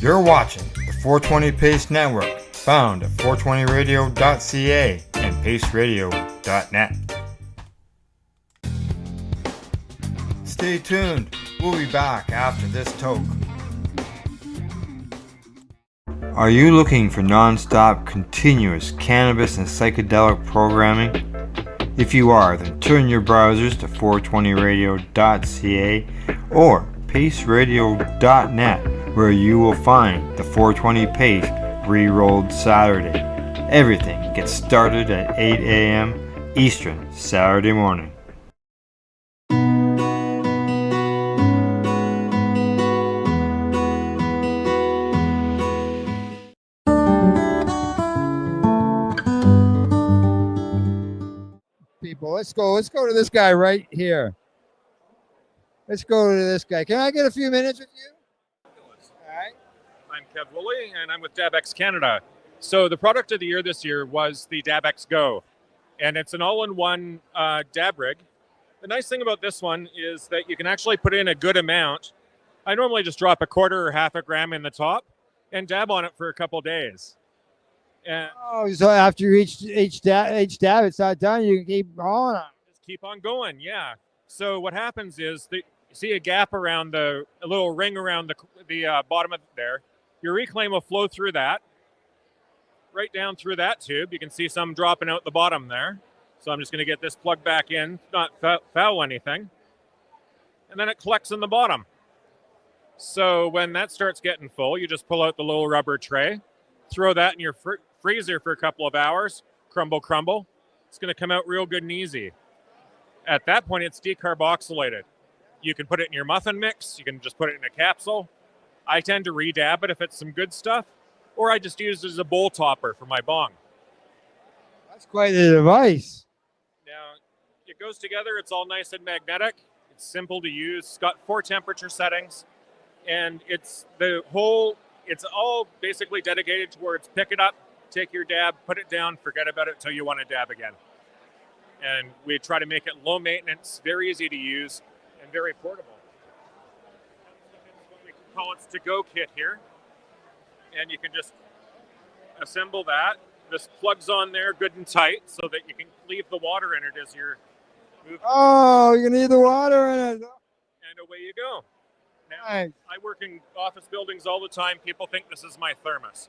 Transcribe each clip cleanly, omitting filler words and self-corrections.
You're watching the 420 Pace Network, found at 420radio.ca and paceradio.net. Stay tuned. We'll be back after this toke. Are you looking for non-stop, continuous cannabis and psychedelic programming? If you are, then turn your browsers to 420radio.ca or paceradio.net, where you will find the 420 Pace Re-Rolled Saturday. Everything gets started at 8 a.m. Eastern Saturday morning. People, let's go to this guy right here. Let's go to this guy. Can I get a few minutes with you? All right. I'm Kev Woolley, and I'm with DabX Canada. So the product of the year this year was the DabX Go, and it's an all-in-one dab rig. The nice thing about this one is that you can actually put in a good amount. I normally just drop a quarter or half a gram in the top and dab on it for a couple days. And so after each dab, it's not done. You can keep on. Just keep on going, yeah. So what happens is you see a gap around a little ring around the bottom of there. Your reclaim will flow through that, right down through that tube. You can see some dropping out the bottom there. So I'm just going to get this plugged back in, not foul anything. And then it collects in the bottom. So when that starts getting full, you just pull out the little rubber tray, throw that in your freezer for a couple of hours, crumble. It's going to come out real good and easy. At that point, it's decarboxylated. You can put it in your muffin mix. You can just put it in a capsule. I tend to re-dab it if it's some good stuff, or I just use it as a bowl topper for my bong. That's quite a device. Now, it goes together. It's all nice and magnetic. It's simple to use. It's got 4 temperature settings, and it's all basically dedicated towards pick it up, take your dab, put it down, forget about it till you want to dab again. And we try to make it low maintenance, very easy to use, and very portable. What we call its to-go kit here. And you can just assemble that. This plugs on there good and tight so that you can leave the water in it as you're moving. Oh, you need the water in it. And away you go. Now, Nice. I work in office buildings all the time. People think this is my thermos.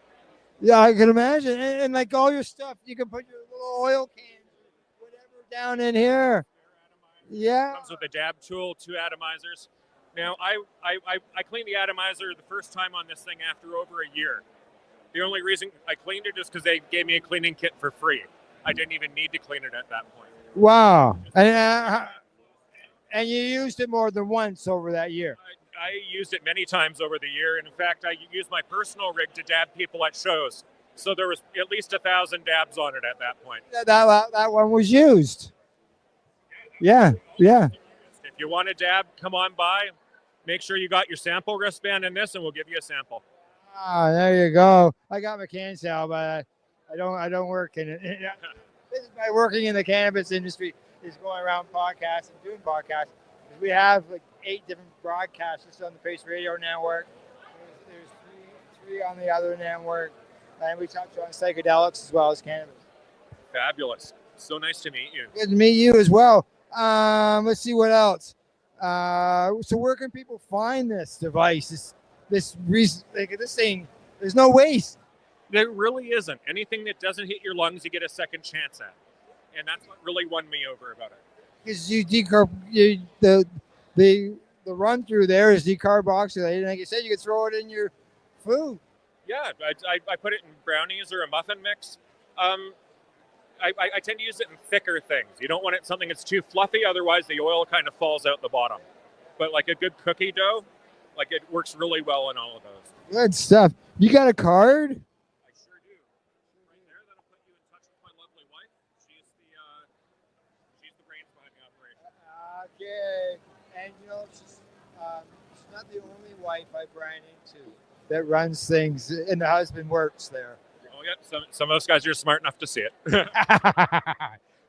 Yeah, I can imagine. And like all your stuff, you can put your little oil cans, whatever, down in here. Yeah. Comes with a dab tool, 2 atomizers. Now, I cleaned the atomizer the first time on this thing after over a year. The only reason I cleaned it is because they gave me a cleaning kit for free. I didn't even need to clean it at that point. Wow. And you used it more than once over that year. I used it many times over the year. And in fact, I used my personal rig to dab people at shows. So there was at least 1,000 dabs on it at that point. That one was used. Yeah. If you want to dab, come on by. Make sure you got your sample wristband in this, and we'll give you a sample. Ah, there you go. I got my can sale, but I don't work in it. This is my working in the cannabis industry is going around podcasts and doing podcasts. We have like 8 different broadcasters on the Pace Radio Network. There's three on the other network, and we touch on psychedelics as well as cannabis. Fabulous. So nice to meet you. Good to meet you as well. Let's see what else. So where can people find this device? This thing. There's no waste. There really isn't. Anything that doesn't hit your lungs, you get a second chance at, and that's what really won me over about it. Because the run through there is decarboxylated. Like you said, you could throw it in your food. Yeah, I put it in brownies or a muffin mix. I tend to use it in thicker things. You don't want it something that's too fluffy, otherwise the oil kind of falls out the bottom. But like a good cookie dough, like it works really well in all of those. Good stuff. You got a card? I sure do. Right there, that'll put you in touch with my lovely wife. She's the brains behind the operation. Okay. And she's not the only wife I ran into that runs things, and the husband works there. Oh yeah, some of those guys are smart enough to see it.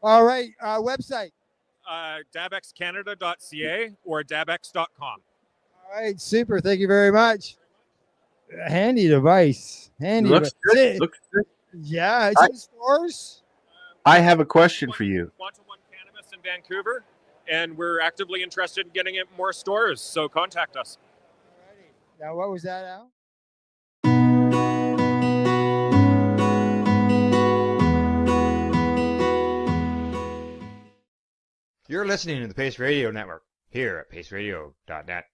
All right, website. dabxcanada.ca or dabx.com. All right, super. Thank you very much. A handy device. Handy Looks device. good. Looks good. Yeah, it's in stores. I have a question for you. Quantum One Cannabis in Vancouver, and we're actively interested in getting it in more stores. So contact us. Alrighty. Now, what was that, Al? You're listening to the Pace Radio Network here at paceradio.net.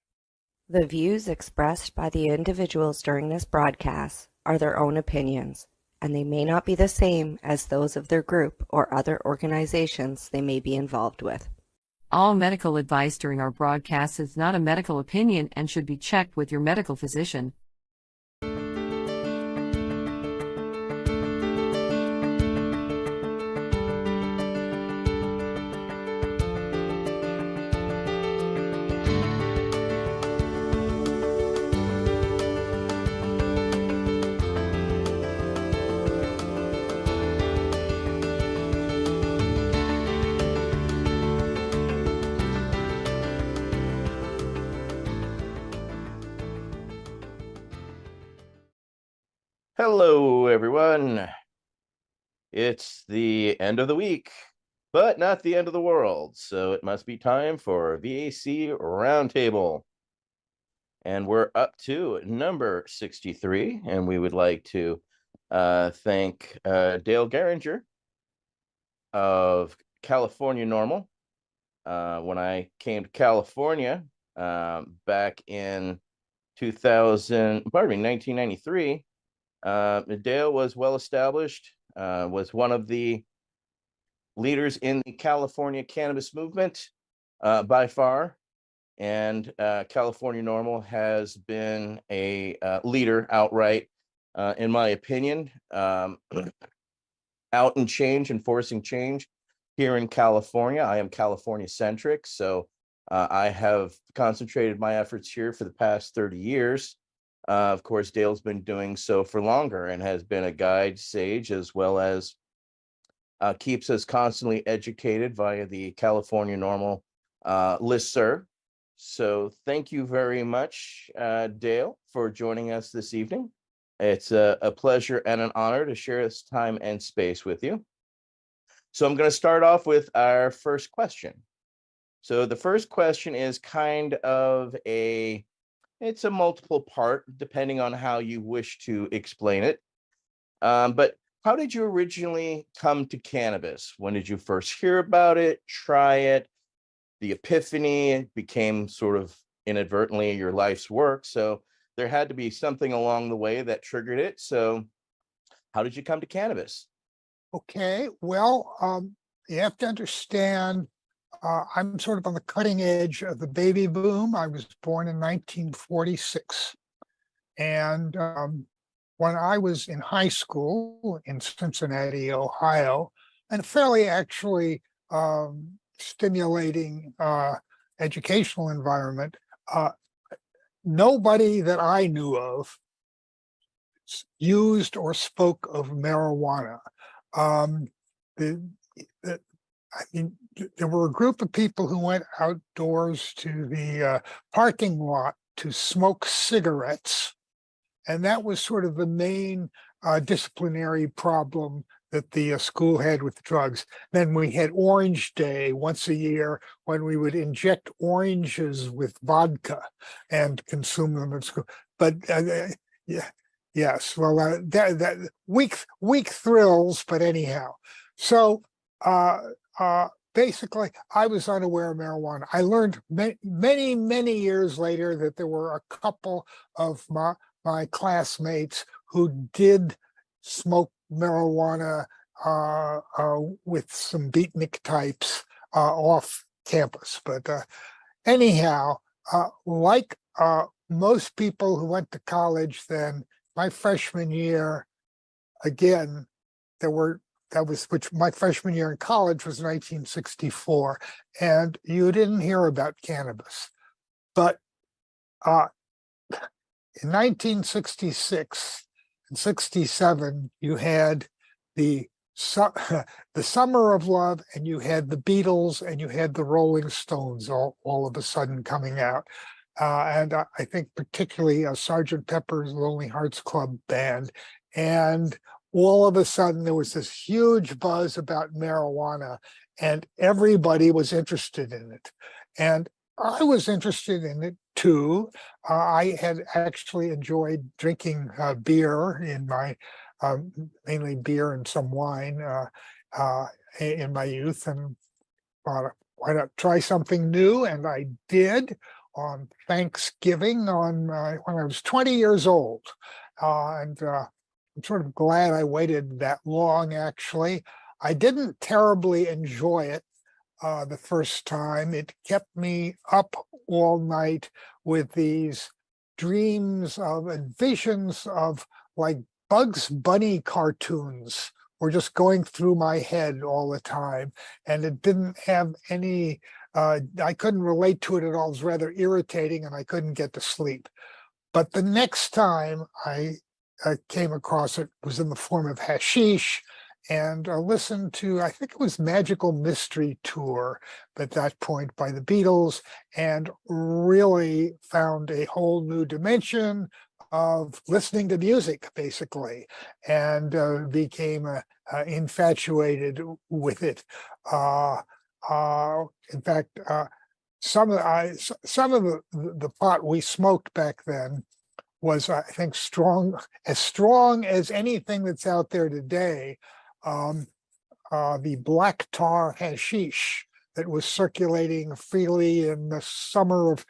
The views expressed by the individuals during this broadcast are their own opinions, and they may not be the same as those of their group or other organizations they may be involved with. All medical advice during our broadcast is not a medical opinion and should be checked with your medical physician. Hello, everyone. It's the end of the week, but not the end of the world. So it must be time for VAC Roundtable. And we're up to number 63. And we would like to thank Dale Geringer of California Normal. When I came to California back in 1993, Dale was well established, was one of the leaders in the California cannabis movement by far. And California Normal has been a leader outright, in my opinion, out in change, enforcing change here in California. I am California centric, so I have concentrated my efforts here for the past 30 years. Of course, Dale's been doing so for longer and has been a guide, sage, as well as keeps us constantly educated via the California Normal listserv. So thank you very much, Dale, for joining us this evening. It's a pleasure and an honor to share this time and space with you. So I'm going to start off with our first question. So the first question is kind of it's a multiple part, depending on how you wish to explain it. But how did you originally come to cannabis? When did you first hear about it, try it? The epiphany, it became sort of inadvertently your life's work. So there had to be something along the way that triggered it. So how did you come to cannabis? Okay, well, you have to understand, I'm sort of on the cutting edge of the baby boom. I was born in 1946. And when I was in high school in Cincinnati, Ohio, and a fairly actually stimulating educational environment, nobody that I knew of used or spoke of marijuana. There were a group of people who went outdoors to the parking lot to smoke cigarettes, and that was sort of the main disciplinary problem that the school had with drugs. Then we had Orange Day once a year when we would inject oranges with vodka and consume them at school. But yeah, yes, well, that weak thrills, but anyhow. So basically, I was unaware of marijuana. I learned many years later that there were a couple of my classmates who did smoke marijuana with some beatnik types off campus. But anyhow, like most people who went to college then, my freshman year, again, my freshman year in college was 1964, and you didn't hear about cannabis. But in 1966 and 67, you had the Summer of Love, and you had the Beatles, and you had the Rolling Stones all of a sudden coming out. and I think particularly Sergeant Pepper's Lonely Hearts Club Band. And all of a sudden, there was this huge buzz about marijuana, and everybody was interested in it. And I was interested in it too. I had actually enjoyed drinking beer in my, mainly beer and some wine in my youth, and thought, why not try something new? And I did on Thanksgiving when I was 20 years old. And I'm sort of glad I waited that long, actually. I didn't terribly enjoy it the first time. It kept me up all night with these dreams of and visions of like Bugs Bunny cartoons were just going through my head all the time. And it didn't have any, I couldn't relate to it at all. It was rather irritating, and I couldn't get to sleep. But the next time I came across it was in the form of hashish, and listened to, I think it was Magical Mystery Tour at that point by the Beatles, and really found a whole new dimension of listening to music, basically, and became infatuated with it. In fact, some of the pot we smoked back then was, I think, strong as anything that's out there today. The black tar hashish that was circulating freely in the summer of,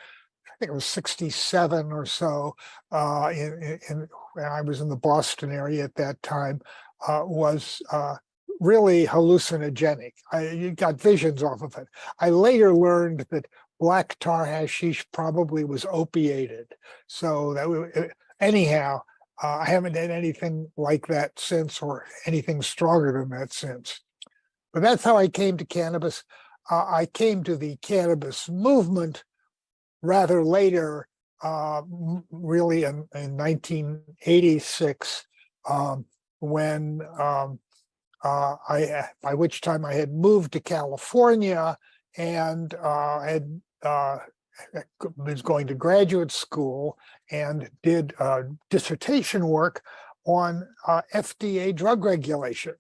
I think it was 67 or so, when I was in the Boston area at that time, was really hallucinogenic. You got visions off of it. I later learned that black tar hashish probably was opiated. So anyhow, I haven't had anything like that since, or anything stronger than that since. But that's how I came to cannabis. I came to the cannabis movement rather later, really in 1986, when by which time I had moved to California, and was going to graduate school, and did dissertation work on FDA drug regulation,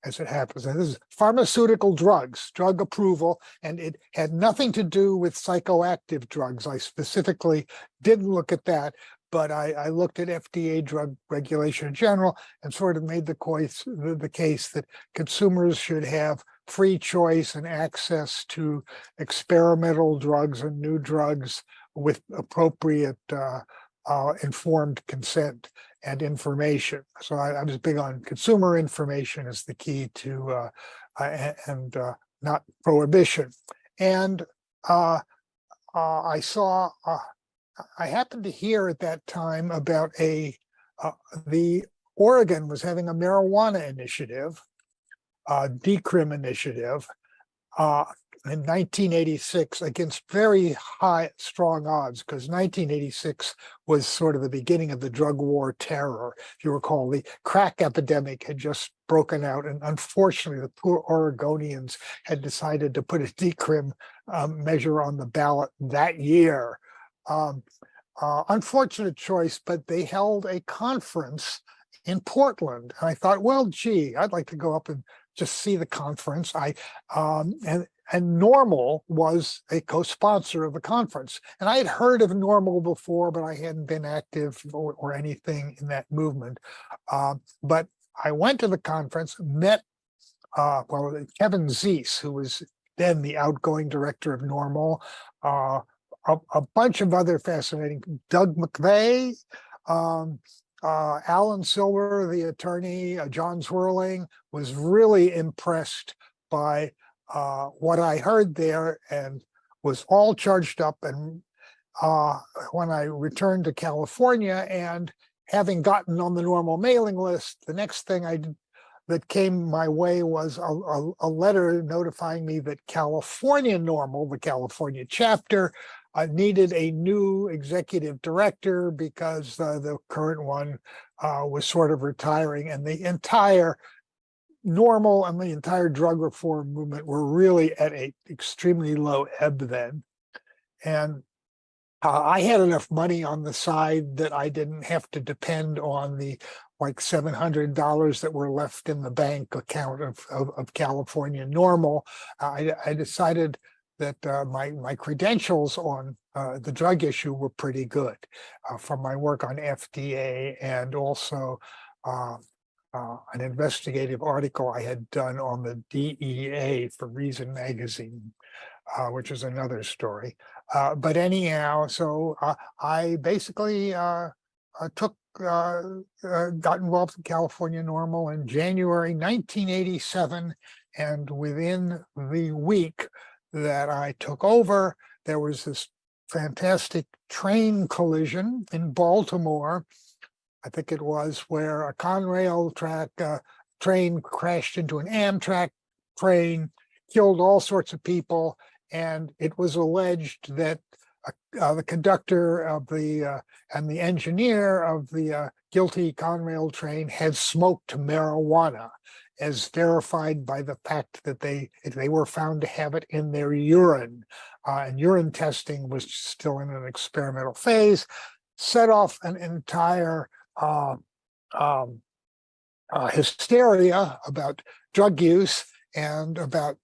as it happens. And this is pharmaceutical drugs, drug approval, and it had nothing to do with psychoactive drugs. I specifically didn't look at that, but I looked at FDA drug regulation in general, and sort of made the case that consumers should have free choice and access to experimental drugs and new drugs with appropriate informed consent and information. So I was big on consumer information as the key to, and not prohibition. And I happened to hear at that time about the Oregon was having a marijuana initiative, decrim initiative, in 1986 against very strong odds, because 1986 was sort of the beginning of the drug war terror. If you recall, the crack epidemic had just broken out, and unfortunately the poor Oregonians had decided to put a decrim measure on the ballot that year. Unfortunate choice, but they held a conference in Portland. And I thought, well, gee, I'd like to go up and just see the conference. And Normal was a co-sponsor of the conference. And I had heard of Normal before, but I hadn't been active or anything in that movement. But I went to the conference, met Kevin Zeese, who was then the outgoing director of Normal, a bunch of other fascinating, Doug McVeigh, Alan Silver, the attorney, John Zwirling, was really impressed by what I heard there, and was all charged up. And when I returned to California, and having gotten on the Normal mailing list, the next thing that came my way was a letter notifying me that California Normal, the California chapter, needed a new executive director because the current one was sort of retiring, and the entire Normal and the entire drug reform movement were really at an extremely low ebb then. And I had enough money on the side that I didn't have to depend on the like $700 that were left in the bank account of California Normal. I decided that my credentials on the drug issue were pretty good from my work on FDA and also an investigative article I had done on the DEA for Reason Magazine, which is another story. But anyhow, so I basically got involved in California Normal in January 1987, and within the week that I took over, there was this fantastic train collision in Baltimore. I think it was where a Conrail track train crashed into an Amtrak train, killed all sorts of people, and it was alleged that the conductor of the and the engineer of the guilty Conrail train had smoked marijuana, as verified by the fact that they were found to have it in their urine, and urine testing was still in an experimental phase. Set off an entire hysteria about drug use and about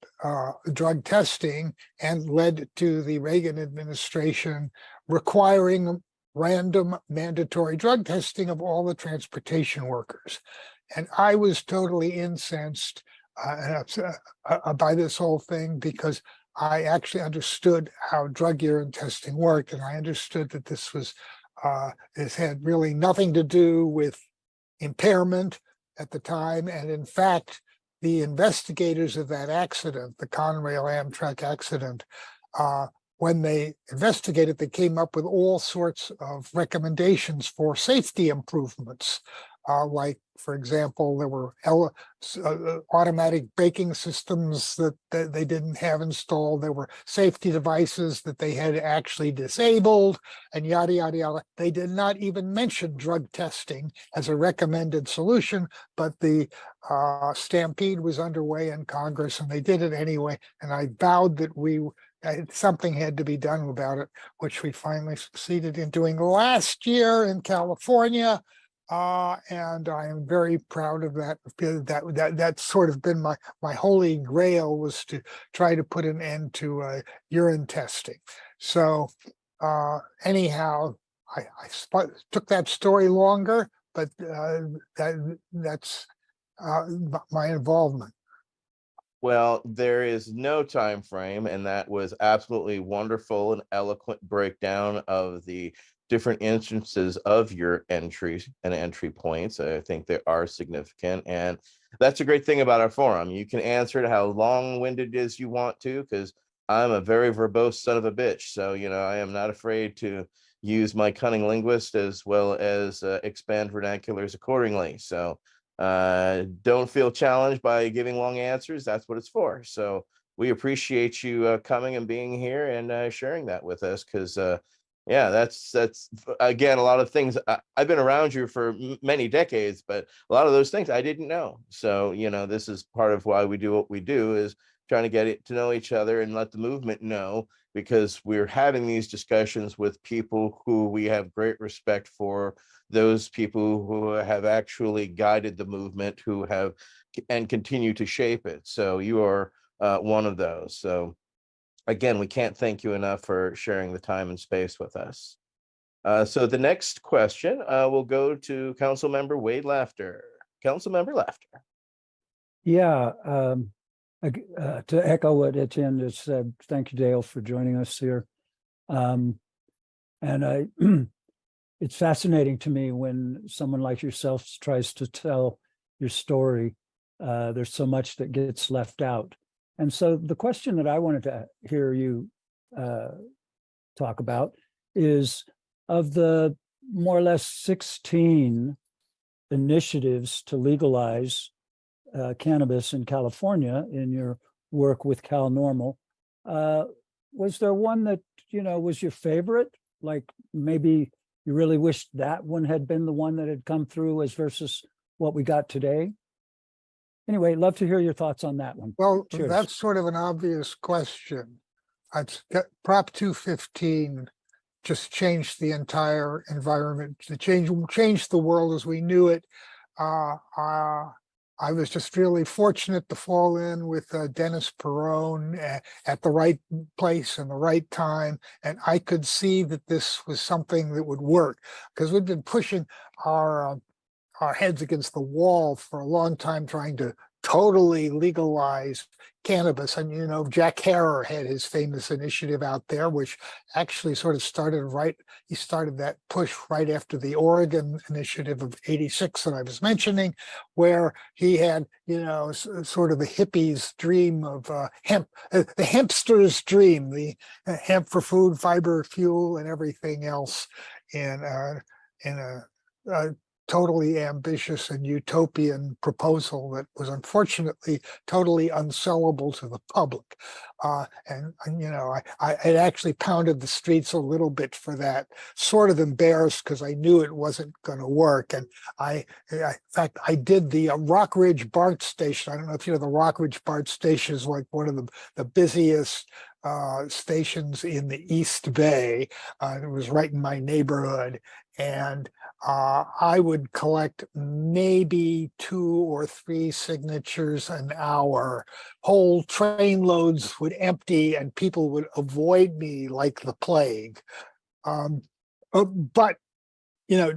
drug testing, and led to the Reagan administration requiring random mandatory drug testing of all the transportation workers. And I was totally incensed by this whole thing, because I actually understood how drug urine testing worked, and I understood that this had really nothing to do with impairment at the time. And in fact, the investigators of that accident, the Conrail Amtrak accident, when they investigated, they came up with all sorts of recommendations for safety improvements. Like, for example, there were automatic braking systems that they didn't have installed. There were safety devices that they had actually disabled, and yada, yada, yada. They did not even mention drug testing as a recommended solution, but the stampede was underway in Congress, and they did it anyway. And I vowed that something had to be done about it, which we finally succeeded in doing last year in California. And I am very proud of that. That's sort of been my holy grail, was to try to put an end to urine testing. So anyhow, I took that story longer, but that's my involvement. Well, there is no time frame, and that was absolutely wonderful and eloquent breakdown of the different instances of your entries and entry points. I think they are significant, and that's a great thing about our forum. You can answer it how long-winded as you want to, because I'm a very verbose son of a bitch. So, I am not afraid to use my cunning linguist as well as expand vernaculars accordingly. So don't feel challenged by giving long answers. That's what it's for. So we appreciate you coming and being here and sharing that with us, because yeah, that's again, a lot of things. I've been around you for many decades, but a lot of those things I didn't know. So, this is part of why we do what we do, is trying to get to know each other and let the movement know, because we're having these discussions with people who we have great respect for, those people who have actually guided the movement, who have and continue to shape it. So you are one of those. So again, we can't thank you enough for sharing the time and space with us. So the next question will go to Councilmember Wade Laughter. Councilmember Laughter. Yeah, to echo what Etienne just said, thank you, Dale, for joining us here. And it's fascinating to me when someone like yourself tries to tell your story. There's so much that gets left out. And so the question that I wanted to hear you talk about is, of the more or less 16 initiatives to legalize cannabis in California in your work with Cal Normal, was there one that, was your favorite? Like maybe you really wished that one had been the one that had come through as versus what we got today? Anyway, love to hear your thoughts on that one. Well, Cheers. That's sort of an obvious question. Prop 215 just changed the entire environment, to changed the world as we knew it. I was just really fortunate to fall in with Dennis Perone at the right place and the right time. And I could see that this was something that would work, because we've been pushing our heads against the wall for a long time, trying to totally legalize cannabis. And, you know, Jack Herer had his famous initiative out there, which actually sort of he started that push right after the Oregon initiative of '86 that I was mentioning, where he had, you know, sort of the hippies' dream of hemp, the hempster's dream, the hemp for food, fiber, fuel, and everything else in a totally ambitious and utopian proposal that was unfortunately totally unsellable to the public. And you know, I had actually pounded the streets a little bit for that, sort of embarrassed because I knew it wasn't going to work. And in fact, I did the Rock Ridge BART station. I don't know if you know, the Rock Ridge BART station is like one of the busiest stations in the East Bay. It was right in my neighborhood. And I would collect maybe 2 or 3 signatures an hour. Whole train loads would empty and people would avoid me like the plague. But, you know,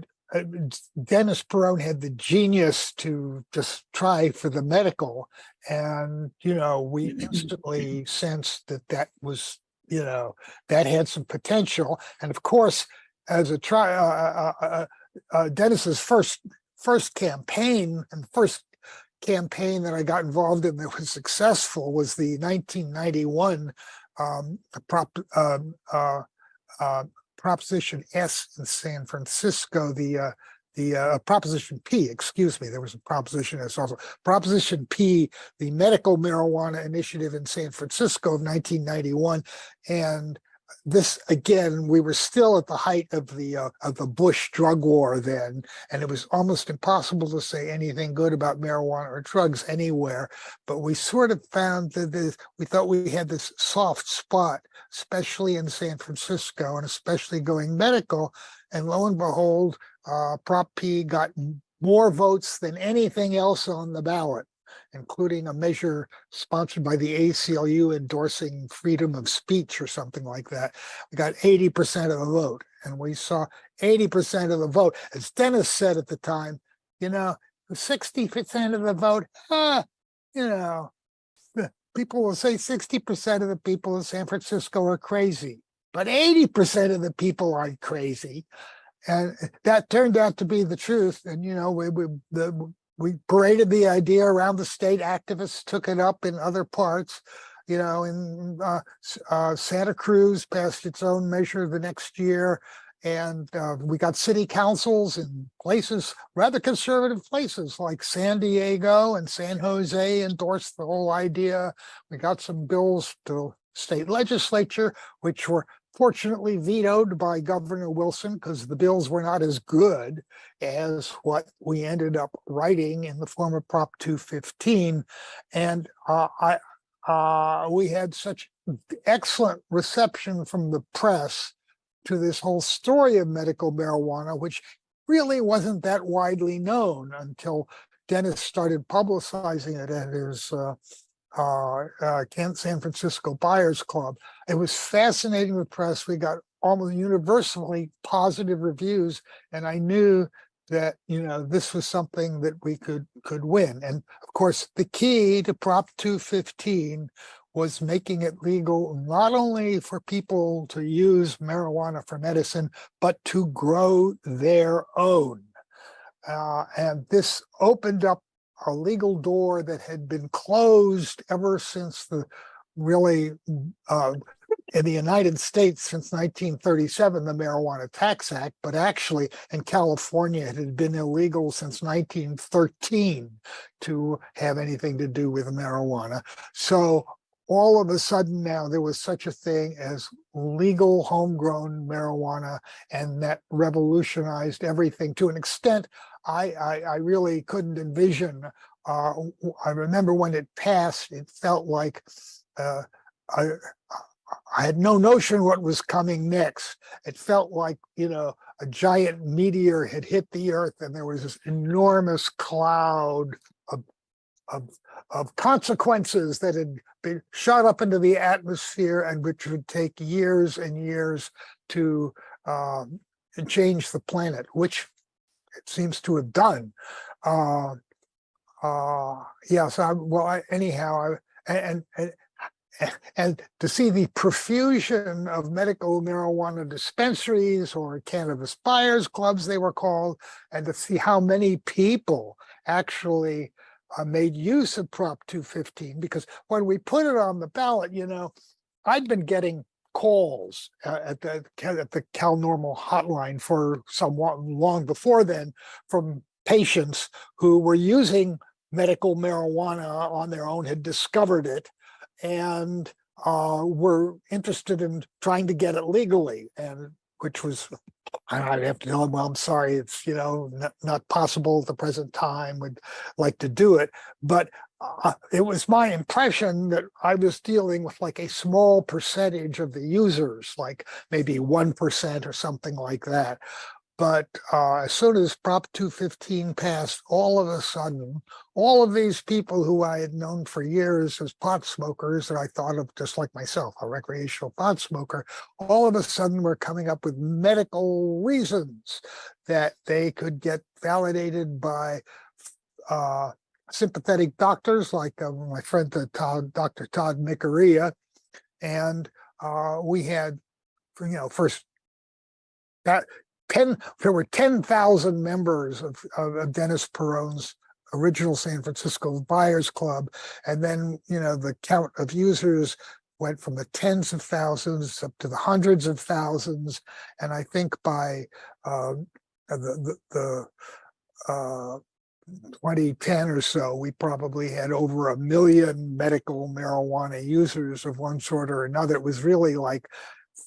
Dennis Perone had the genius to just try for the medical. And, you know, we instantly sensed that that was, you know, that had some potential. And of course, as a Dennis's first campaign, and the first campaign that I got involved in that was successful was the 1991 Proposition S in San Francisco, the Proposition P, excuse me, there was a Proposition S also. Proposition P, the medical marijuana initiative in San Francisco of 1991. And this, again, we were still at the height of the Bush drug war then, and it was almost impossible to say anything good about marijuana or drugs anywhere. But we sort of found that we thought we had this soft spot, especially in San Francisco, and especially going medical. And lo and behold, Prop P got more votes than anything else on the ballot, including a measure sponsored by the ACLU endorsing freedom of speech or something like that. We got 80% of the vote, and we saw 80% of the vote. As Dennis said at the time, you know, 60% of the vote, you know, people will say 60% of the people in San Francisco are crazy, but 80% of the people aren't crazy. And that turned out to be the truth. And, you know, we paraded the idea around the state. Activists took it up in other parts. You know, in Santa Cruz passed its own measure the next year. And we got city councils in places, rather conservative places like San Diego and San Jose endorsed the whole idea. We got some bills to state legislature, which were fortunately vetoed by Governor Wilson because the bills were not as good as what we ended up writing in the form of Prop 215. And we had such excellent reception from the press to this whole story of medical marijuana, which really wasn't that widely known until Dennis started publicizing it at his San Francisco Buyers Club. It was fascinating with press. We got almost universally positive reviews, and I knew that, you know, this was something that we could win. And of course, the key to Prop 215 was making it legal not only for people to use marijuana for medicine, but to grow their own. And this opened up a legal door that had been closed ever since the really in the United States since 1937, the Marijuana Tax Act, but actually in California it had been illegal since 1913 to have anything to do with marijuana. So all of a sudden now there was such a thing as legal homegrown marijuana, and that revolutionized everything to an extent I really couldn't envision. I remember when it passed, it felt like I had no notion what was coming next. It felt like, a giant meteor had hit the earth, and there was this enormous cloud of of, of consequences that had been shot up into the atmosphere, and which would take years and years to change the planet, which it seems to have done. Yes, anyhow, and to see the profusion of medical marijuana dispensaries, or cannabis buyers clubs they were called, and to see how many people actually made use of Prop 215, because when we put it on the ballot, I'd been getting calls at the CalNormal hotline for somewhat long before then from patients who were using medical marijuana on their own, had discovered it, and were interested in trying to get it legally, and which was, I'd have to tell them, well, I'm sorry, it's not possible at the present time. Would like to do it, but it was my impression that I was dealing with like a small percentage of the users, like maybe 1% or something like that. But as soon as Prop 215 passed, all of a sudden, all of these people who I had known for years as pot smokers, that I thought of just like myself, a recreational pot smoker, all of a sudden were coming up with medical reasons that they could get validated by sympathetic doctors like my friend Dr. Todd Mikaria. And we had, first that there were 10,000 members of Dennis Peron's original San Francisco Buyers Club. And then, the count of users went from the tens of thousands up to the hundreds of thousands. And I think by the 2010 or so, we probably had over 1 million medical marijuana users of one sort or another. It was really like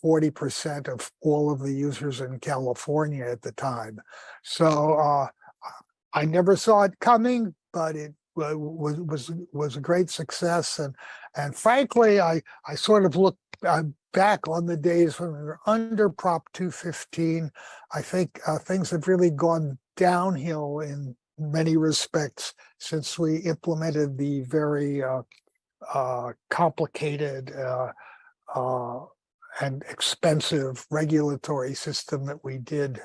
40% of all of the users in California at the time. So I never saw it coming, but it was a great success. And frankly, I sort of look back on the days when we were under Prop 215. I think things have really gone downhill in many respects since we implemented the very complicated and expensive regulatory system that we did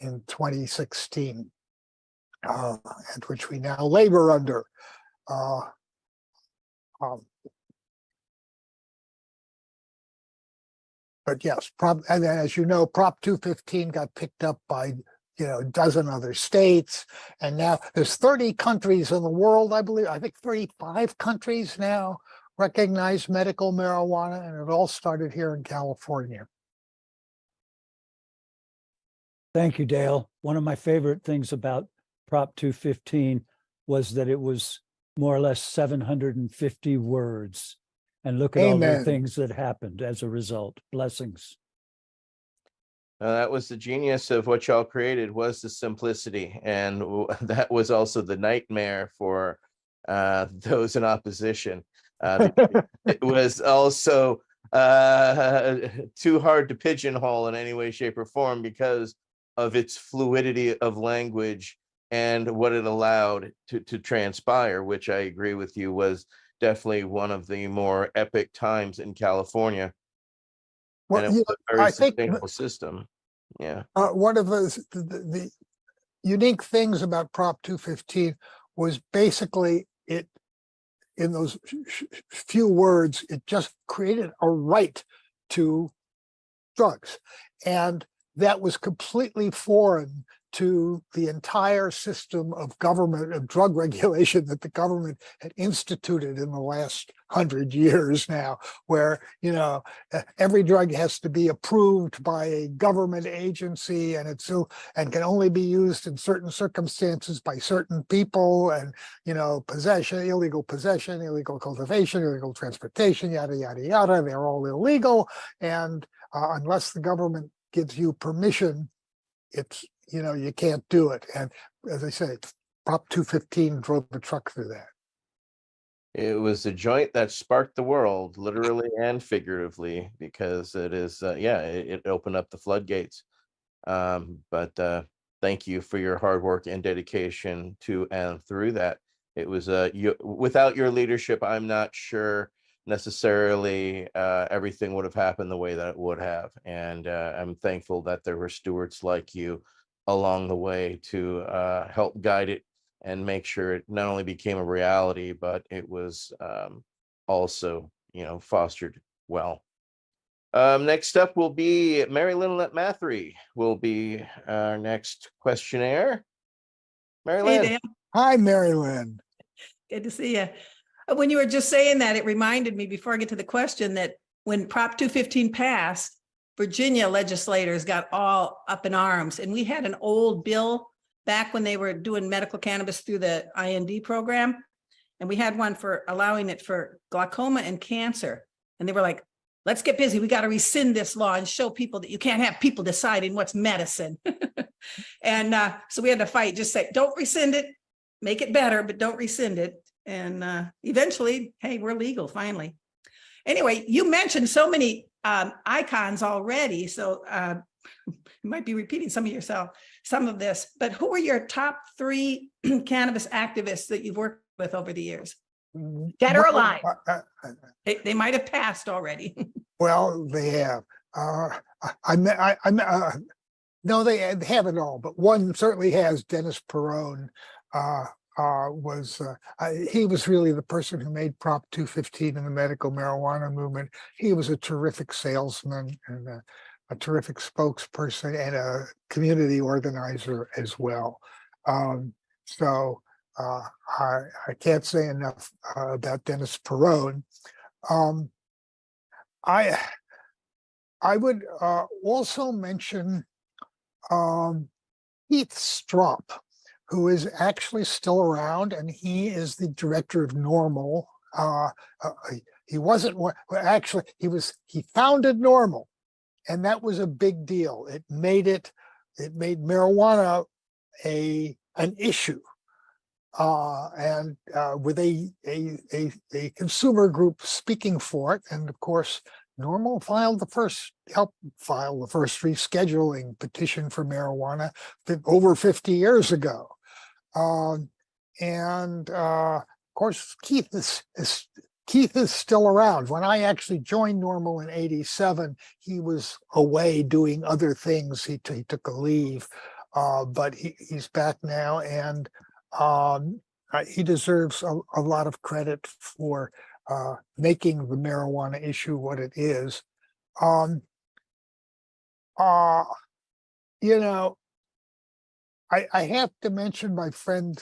in 2016, and which we now labor under. But yes, and as you know, Prop 215 got picked up by a dozen other states, and now there's 30 countries in the world, I believe. I think 35 countries now recognize medical marijuana, and it all started here in California. Thank you, Dale. One of my favorite things about Prop 215 was that it was more or less 750 words. And look at all the things that happened as a result. Blessings. That was the genius of what y'all created, was the simplicity. And that was also the nightmare for those in opposition. It was also too hard to pigeonhole in any way, shape, or form because of its fluidity of language and what it allowed to transpire, which I agree with you was definitely one of the more epic times in California. Well, and it was a very sustainable system. Yeah. One of the unique things about Prop 215 was basically it, in those few words, it just created a right to drugs. And that was completely foreign to the entire system of government, of drug regulation that the government had instituted in the last 100 years now, where, every drug has to be approved by a government agency, and and can only be used in certain circumstances by certain people, and, possession, illegal cultivation, illegal transportation, yada, yada, yada. They're all illegal. And unless the government gives you permission, it's, you can't do it. And as I say, Prop 215 drove the truck through that. It was a joint that sparked the world, literally and figuratively, because it is, it opened up the floodgates. But thank you for your hard work and dedication to and through that. It was without your leadership, I'm not sure necessarily everything would have happened the way that it would have. And I'm thankful that there were stewards like you along the way to help guide it and make sure it not only became a reality, but it was also, fostered well. Next up will be Mary Lynn Mathery will be our next questionnaire. Mary Hey, Lynn. Dan. Hi, Mary Lynn. Good to see you. When you were just saying that, it reminded me before I get to the question that when Prop 215 passed, Virginia legislators got all up in arms. And we had an old bill back when they were doing medical cannabis through the IND program. And we had one for allowing it for glaucoma and cancer. And they were like, let's get busy. We got to rescind this law and show people that you can't have people deciding what's medicine. And so we had to fight, just say, don't rescind it, make it better, but don't rescind it. And eventually, hey, we're legal finally. Anyway, you mentioned so many icons already. So you might be repeating some of this, but who are your top 3 cannabis activists that you've worked with over the years? Dead or alive? They might have passed already. Well, they have. No, they haven't all, but one certainly has. Dennis Perone he was really the person who made Prop 215 in the medical marijuana movement. He was a terrific salesman and a terrific spokesperson and a community organizer as well. So I can't say enough about Dennis Perone. I would also mention Keith Stroup, who is actually still around, and he is the director of NORML. He wasn't actually, he founded NORML, and that was a big deal. It made marijuana an issue. And with a consumer group speaking for it, and of course, NORML helped file the first rescheduling petition for marijuana over 50 years ago. And of course, Keith is still around. When I actually joined NORML in '87, he was away doing other things. He took a leave, but he's back now, and he deserves a lot of credit for making the marijuana issue what it is. I have to mention my friend,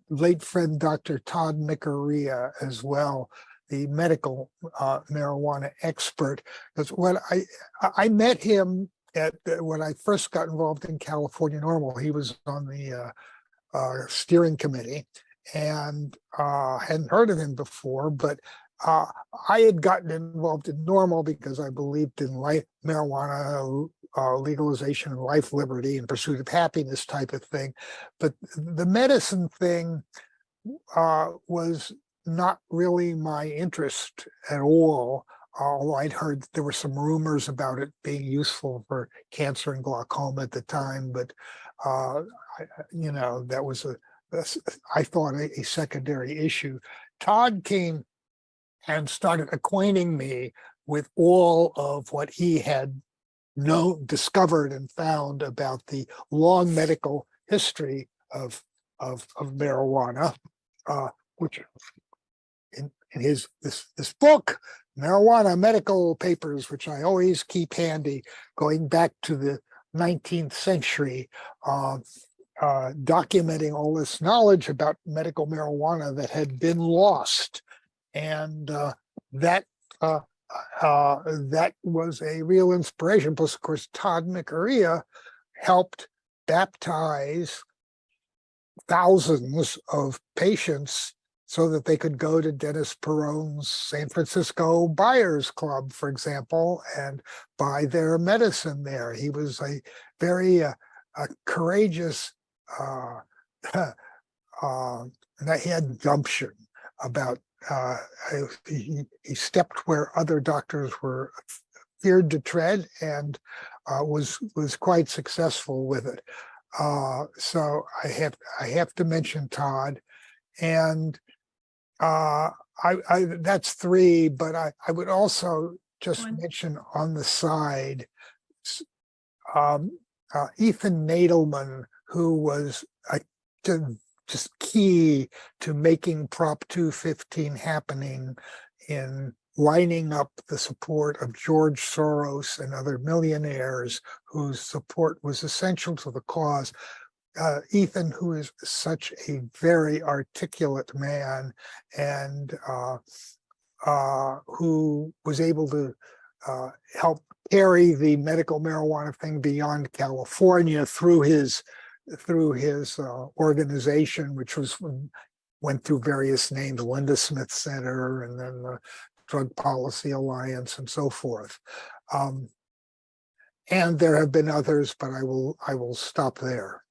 late friend, Dr. Todd Miccaria as well, the medical marijuana expert. Because when I met him when I first got involved in California NORML, he was on the steering committee, and hadn't heard of him before, but I had gotten involved in NORML because I believed in marijuana legalization and life, liberty, and pursuit of happiness type of thing. But the medicine thing was not really my interest at all. Although I'd heard there were some rumors about it being useful for cancer and glaucoma at the time, but that was I thought a secondary issue. Todd came and started acquainting me with all of what he had discovered and found about the long medical history of marijuana, which in this book, Marijuana Medical Papers, which I always keep handy, going back to the 19th century, documenting all this knowledge about medical marijuana that had been lost. And that was a real inspiration. Plus, of course, Todd Miccaria helped baptize thousands of patients so that they could go to Dennis Perone's San Francisco Buyers Club, for example, and buy their medicine there. He was a very courageous, he had gumption. about he stepped where other doctors were feared to tread, and was quite successful with it. So I have to mention Todd, and that's three, but I would also just mention on the side Ethan Nadelman, who was just key to making Prop 215 happening, in lining up the support of George Soros and other millionaires whose support was essential to the cause. Ethan, who is such a very articulate man, and who was able to help carry the medical marijuana thing beyond California through his organization, which went through various names, Linda Smith Center, and then the Drug Policy Alliance, and so forth. And there have been others, but I will stop there.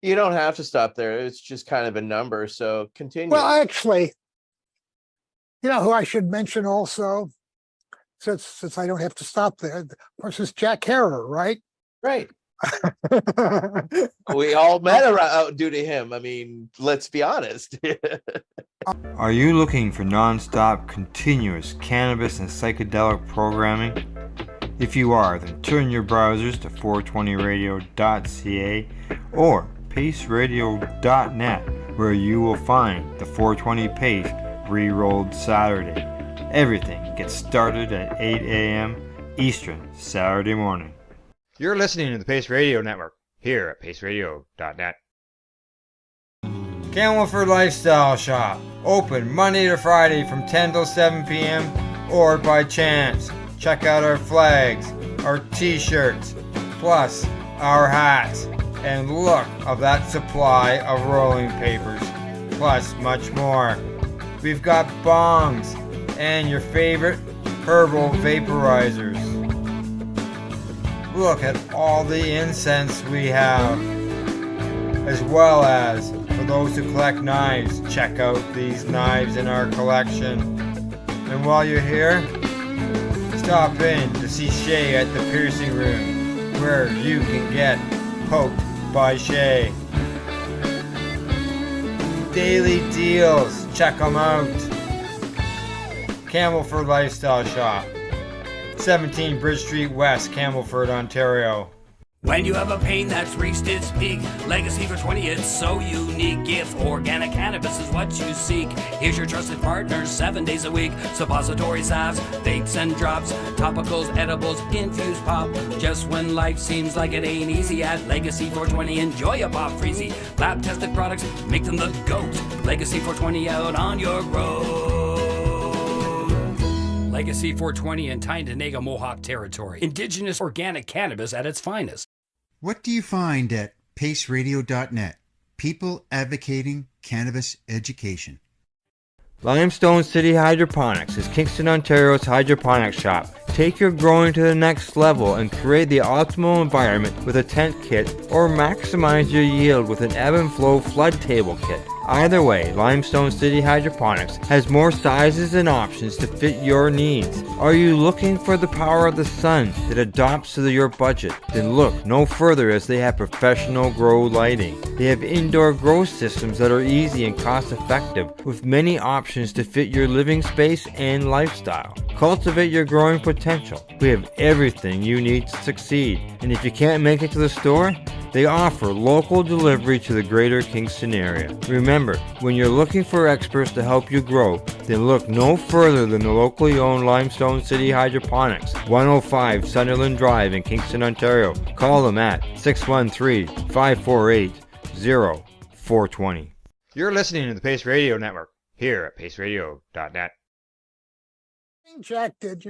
You don't have to stop there. It's just kind of a number. So continue. Well, actually, you know who I should mention also, since I don't have to stop there, of course, is Jack Harrer, right? Right. We all met around due to him. I mean, let's be honest. Are you looking for non-stop, continuous cannabis and psychedelic programming? If you are, then turn your browsers to 420radio.ca or paceradio.net, where you will find the 420 Pace Re-Rolled Saturday. Everything gets started at 8 a.m. Eastern Saturday morning. You're listening to the Pace Radio Network here at paceradio.net. Camelford Lifestyle Shop, open Monday to Friday from 10 till 7 p.m. or by chance. Check out our flags, our t-shirts, plus our hats, and look of that supply of rolling papers, plus much more. We've got bongs and your favorite herbal vaporizers. Look at all the incense we have, as well as for those who collect knives, check out these knives in our collection. And while you're here, stop in to see Shay at the piercing room, where you can get poked by Shay. Daily deals, check them out. Camelford Lifestyle Shop, 17 Bridge Street West, Camelford, Ontario. When you have a pain that's reached its peak, Legacy for 20, it's so unique. If organic cannabis is what you seek, here's your trusted partner 7 days a week. Suppository salves, vapes and drops, topicals, edibles, infused pop. Just when life seems like it ain't easy, at Legacy 420, enjoy a pop freezy. Lab tested products, make them the GOAT. Legacy 420 out on your road. Legacy 420 in Tyendinaga Mohawk territory. Indigenous organic cannabis at its finest. What do you find at paceradio.net? People advocating cannabis education. Limestone City Hydroponics is Kingston, Ontario's hydroponics shop. Take your growing to the next level and create the optimal environment with a tent kit, or maximize your yield with an ebb and flow flood table kit. Either way, Limestone City Hydroponics has more sizes and options to fit your needs. Are you looking for the power of the sun that adapts to your budget? Then look no further, as they have professional grow lighting. They have indoor grow systems that are easy and cost effective, with many options to fit your living space and lifestyle. Cultivate your growing potential. We have everything you need to succeed. And if you can't make it to the store, they offer local delivery to the greater Kingston area. Remember, when you're looking for experts to help you grow, then look no further than the locally owned Limestone City Hydroponics, 105 Sunderland Drive in Kingston, Ontario. Call them at 613-548-0420. You're listening to the Pace Radio Network here at paceradio.net. Jack did,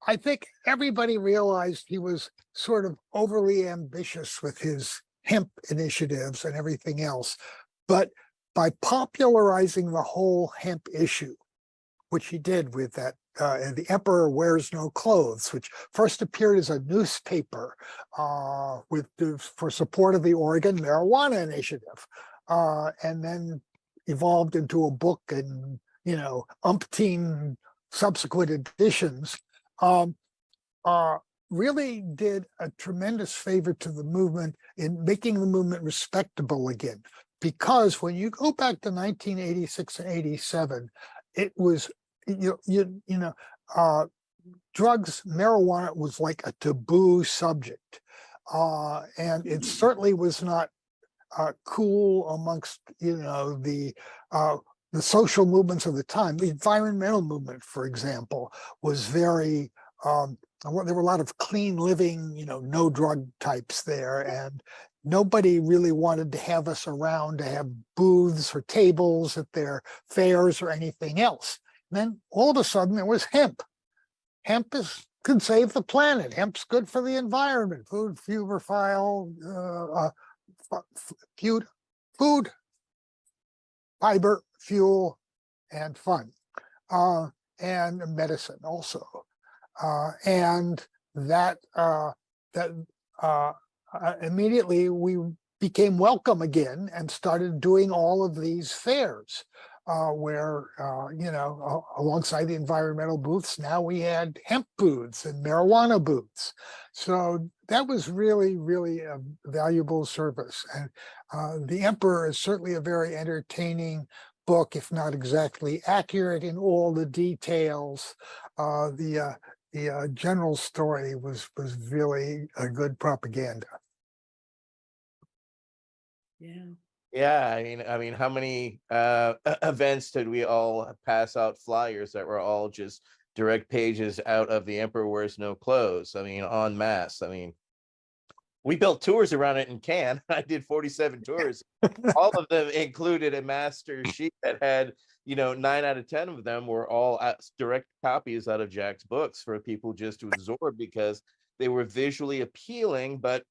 I think everybody realized he was sort of overly ambitious with his hemp initiatives and everything else. But by popularizing the whole hemp issue, which he did with that, The Emperor Wears No Clothes, which first appeared as a newspaper for support of the Oregon Marijuana Initiative. And then evolved into a book and, umpteen subsequent editions, um, really did a tremendous favor to the movement in making the movement respectable again. Because when you go back to 1986 and 87, it was, drugs, marijuana was like a taboo subject. And it certainly was not cool amongst, the social movements of the time. The environmental movement, for example, was very, there were a lot of clean living, no drug types there. And nobody really wanted to have us around to have booths or tables at their fairs or anything else. And then all of a sudden there was hemp. Hemp could save the planet. Hemp's good for the environment. Food, fiber, fuel, and fun, and medicine also. And that immediately we became welcome again and started doing all of these fairs where, alongside the environmental booths, now we had hemp booths and marijuana booths. So that was really, really a valuable service. And The Emperor is certainly a very entertaining book, if not exactly accurate in all the details. The general story was really a good propaganda. Yeah. Yeah, I mean, how many events did we all pass out flyers that were all just direct pages out of The Emperor Wears No Clothes? I mean, en masse. I mean, we built tours around it in Cannes. I did 47 tours. All of them included a master sheet that had, 9 out of 10 of them were all direct copies out of Jack's books for people just to absorb because they were visually appealing, but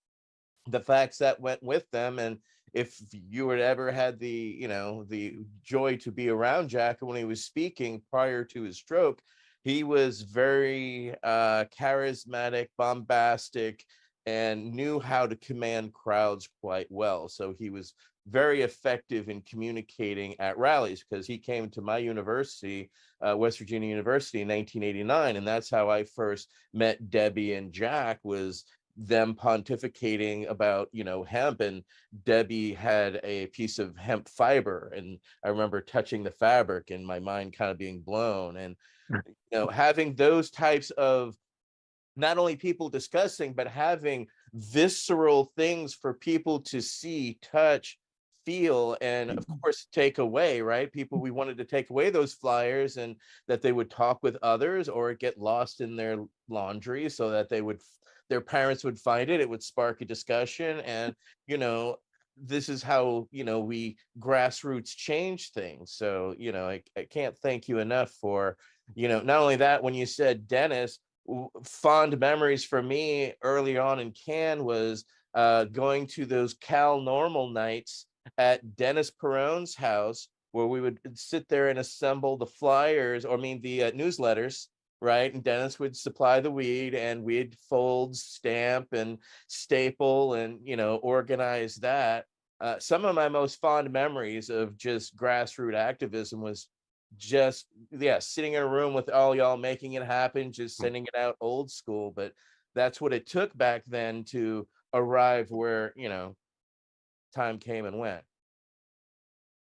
the facts that went with them. And if you had ever had the joy to be around Jack when he was speaking prior to his stroke, he was very charismatic, bombastic, and knew how to command crowds quite well. So he was very effective in communicating at rallies because he came to my university, West Virginia University, in 1989. And that's how I first met Debbie and Jack, was them pontificating about hemp, and Debbie had a piece of hemp fiber, and I remember touching the fabric and my mind kind of being blown. And having those types of not only people discussing, but having visceral things for people to see, touch, feel, and of course take away, right? We wanted to take away those flyers and that they would talk with others or get lost in their laundry so that their parents would find it would spark a discussion. And this is how we grassroots change things. So I can't thank you enough for not only that. When you said Dennis, fond memories for me early on in Cannes was going to those Cal Normal nights at Dennis Peron's house, where we would sit there and assemble the flyers, the newsletters, right? And Dennis would supply the weed, and we'd fold, stamp, and staple, and organize that. Some of my most fond memories of just grassroots activism was just sitting in a room with all y'all, making it happen, just sending it out old school. But that's what it took back then to arrive where time came and went.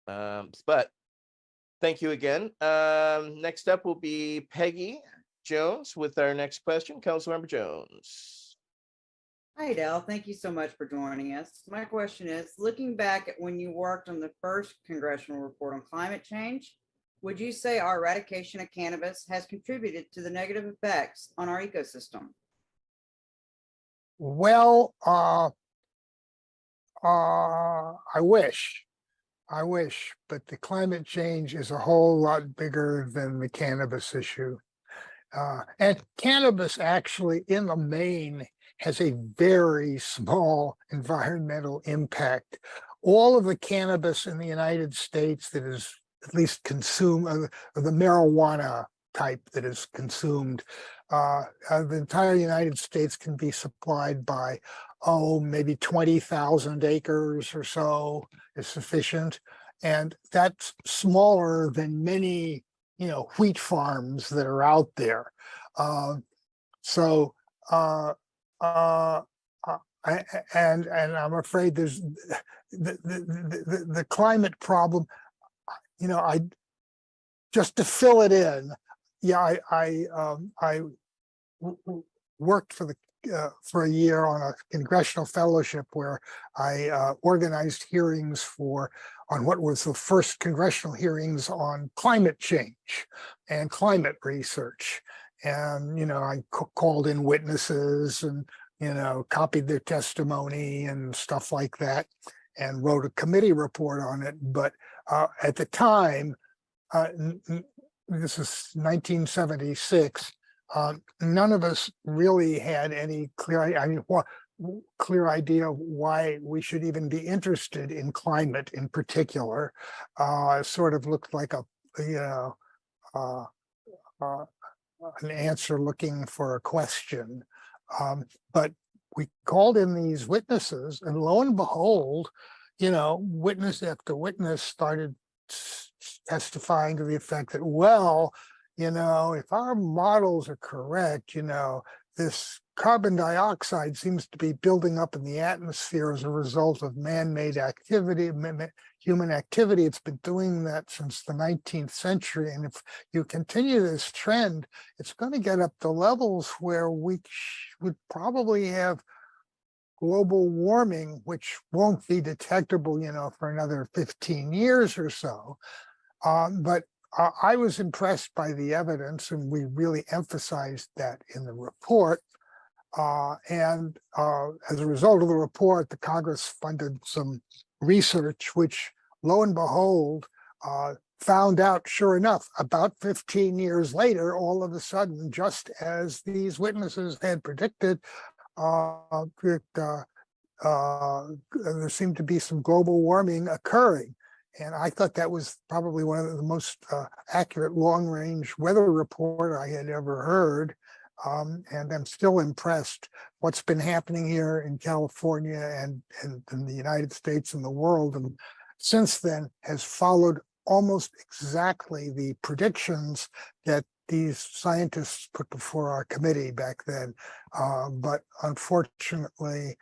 But thank you again. Next up will be Peggy Jones with our next question. Councilmember Jones. Hi, Dell. Thank you so much for joining us. My question is, looking back at when you worked on the first congressional report on climate change, would you say our eradication of cannabis has contributed to the negative effects on our ecosystem? Well, I wish, but the climate change is a whole lot bigger than the cannabis issue. And cannabis actually, in the main, has a very small environmental impact. All of the cannabis in the United States that is at least consumed, the marijuana type that is consumed, the entire United States can be supplied by, maybe 20,000 acres or so is sufficient. and that's smaller than many, wheat farms that are out there. So, and I'm afraid there's the climate problem. I just to fill it in. Yeah, I worked for a year on a congressional fellowship where I organized hearings on what was the first congressional hearings on climate change and climate research. And, I called in witnesses and, copied their testimony and stuff like that and wrote a committee report on it. But at the time, this is 1976, none of us really had any clear idea why we should even be interested in climate in particular. It sort of looked like an answer looking for a question. But we called in these witnesses, and lo and behold, witness after witness started testifying to the effect that, well, if our models are correct, this carbon dioxide seems to be building up in the atmosphere as a result of man-made activity, human activity. It's been doing that since the 19th century. And if you continue this trend, it's going to get up to levels where we would probably have global warming, which won't be detectable, for another 15 years or so. But I was impressed by the evidence, and we really emphasized that in the report. And as a result of the report, the Congress funded some research, which lo and behold, found out, sure enough, about 15 years later, all of a sudden, just as these witnesses had predicted, there seemed to be some global warming occurring. And I thought that was probably one of the most accurate long-range weather report I had ever heard. And I'm still impressed what's been happening here in California and in the United States and the world. And since then has followed almost exactly the predictions that these scientists put before our committee back then. But unfortunately,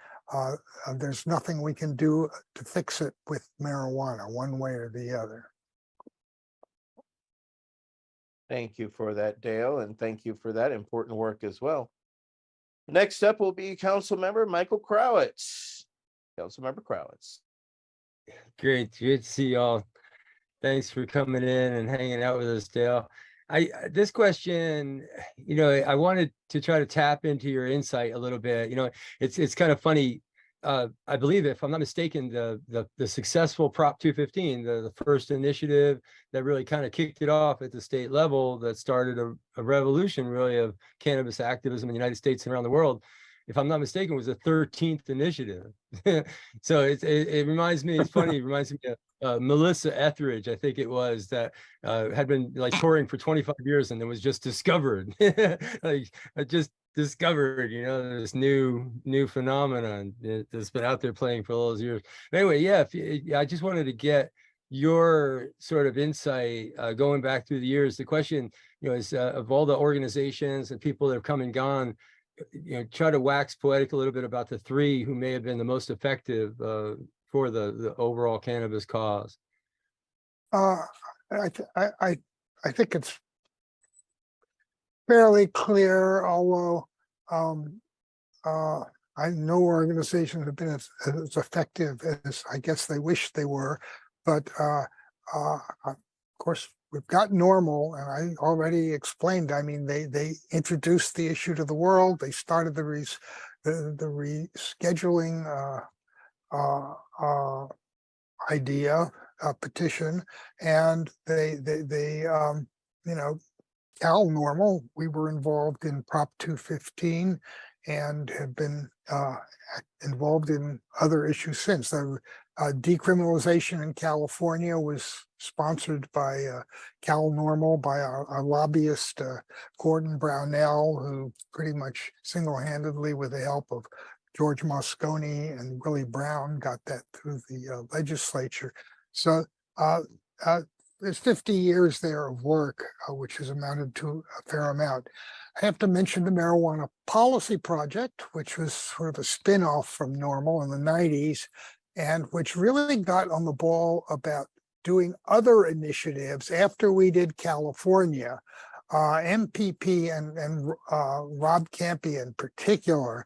there's nothing we can do to fix it with marijuana, one way or the other. Thank you for that, Dale, and thank you for that important work as well. Next up will be Councilmember Michael Crowitz. Councilmember Crowitz. Great to see y'all. Thanks for coming in and hanging out with us, Dale. This question, I wanted to try to tap into your insight a little bit. It's kind of funny. I believe, if I'm not mistaken, the successful Prop 215, the first initiative that really kind of kicked it off at the state level, that started a revolution really of cannabis activism in the United States and around the world, if I'm not mistaken, was the 13th initiative. So it reminds me, it's funny, it reminds me of Melissa Etheridge, I think it was, that had been like touring for 25 years and then was just discovered, just discovered, this new phenomenon that's been out there playing for all those years. But anyway, yeah, I just wanted to get your sort of insight going back through the years. The question, is of all the organizations and people that have come and gone, try to wax poetic a little bit about the three who may have been the most effective for the overall cannabis cause. I think it's fairly clear, although I know organizations have been as effective as I guess they wish they were, but of course we've got NORML, and I already explained. I mean, they introduced the issue to the world. They started the rescheduling idea, petition, and they Cal NORML, we were involved in Prop 215 and have been involved in other issues since. The decriminalization in California was sponsored by Cal NORML, by our lobbyist, Gordon Brownell, who pretty much single-handedly, with the help of George Moscone and Willie Brown, got that through the legislature. So Uh, there's 50 years there of work, which has amounted to a fair amount. I have to mention the Marijuana Policy Project, which was sort of a spin-off from NORML in the 90s, and which really got on the ball about doing other initiatives after we did California. MPP and Rob Campy in particular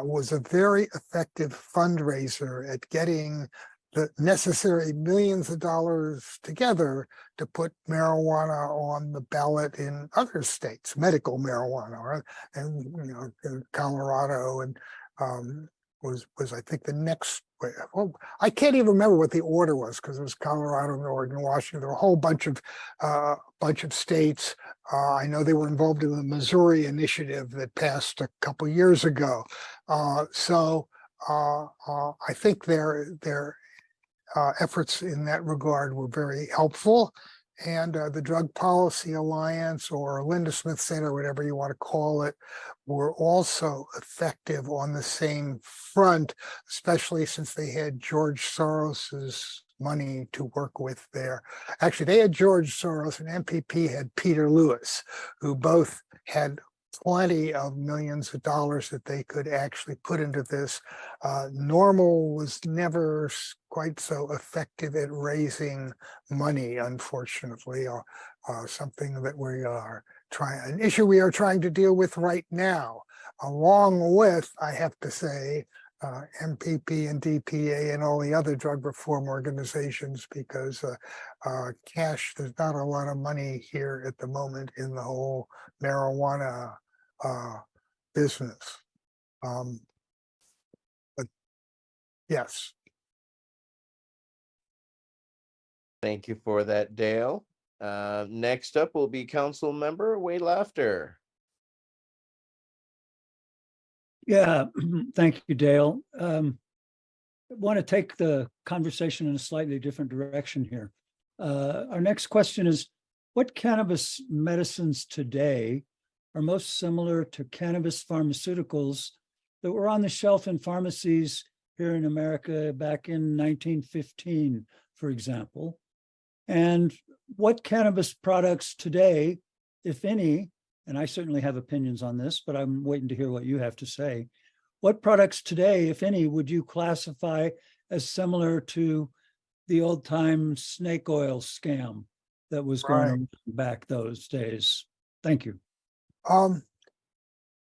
was a very effective fundraiser at getting the necessary millions of dollars together to put marijuana on the ballot in other states, medical marijuana, and in Colorado, and was I think the next. Well, I can't even remember what the order was because it was Colorado, Oregon, Washington. There were a whole bunch of states. I know they were involved in the Missouri initiative that passed a couple years ago. So I think their efforts in that regard were very helpful. And the Drug Policy Alliance or Linda Smith Center, whatever you want to call it, were also effective on the same front, especially since they had George Soros's money to work with there. Actually, they had George Soros and MPP had Peter Lewis, who both had plenty of millions of dollars that they could actually put into this. NORML was never quite so effective at raising money, unfortunately, something that we are an issue we are trying to deal with right now, along with, I have to say, MPP and DPA and all the other drug reform organizations, because cash, there's not a lot of money here at the moment in the whole marijuana business. But yes. Thank you for that, Dale. Next up will be Council Member Wade Laughter. Yeah, thank you, Dale. I want to take the conversation in a slightly different direction here. Our next question is, what cannabis medicines today are most similar to cannabis pharmaceuticals that were on the shelf in pharmacies here in America back in 1915, for example? And what cannabis products today, if any, and I certainly have opinions on this, but I'm waiting to hear what you have to say. What products today, if any, would you classify as similar to the old time snake oil scam that was going on back those days? Thank you.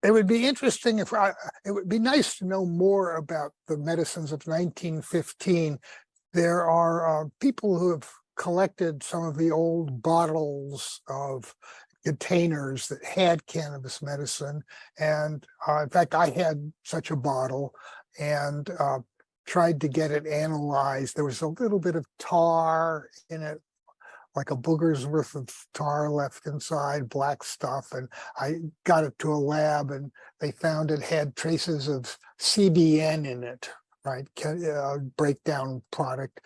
It would be interesting if it would be nice to know more about the medicines of 1915. There are people who have collected some of the old bottles of containers that had cannabis medicine. And in fact, I had such a bottle and tried to get it analyzed. There was a little bit of tar in it, like a booger's worth of tar left inside, black stuff. And I got it to a lab and they found it had traces of CBN in it, right? Breakdown product.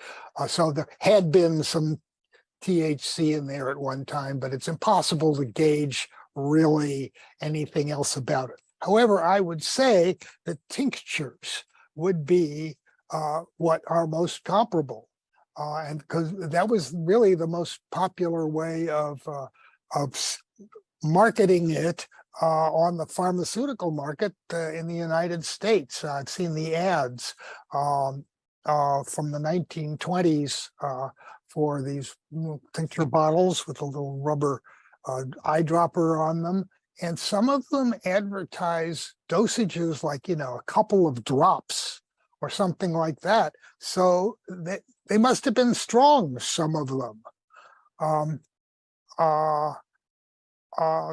So there had been some THC in there at one time, but it's impossible to gauge really anything else about it. However, I would say that tinctures would be what are most comparable. And because that was really the most popular way of marketing it on the pharmaceutical market in the United States. I've seen the ads from the 1920s for these tincture bottles with a little rubber eyedropper on them. And some of them advertise dosages like, a couple of drops or something like that. So they must have been strong, some of them.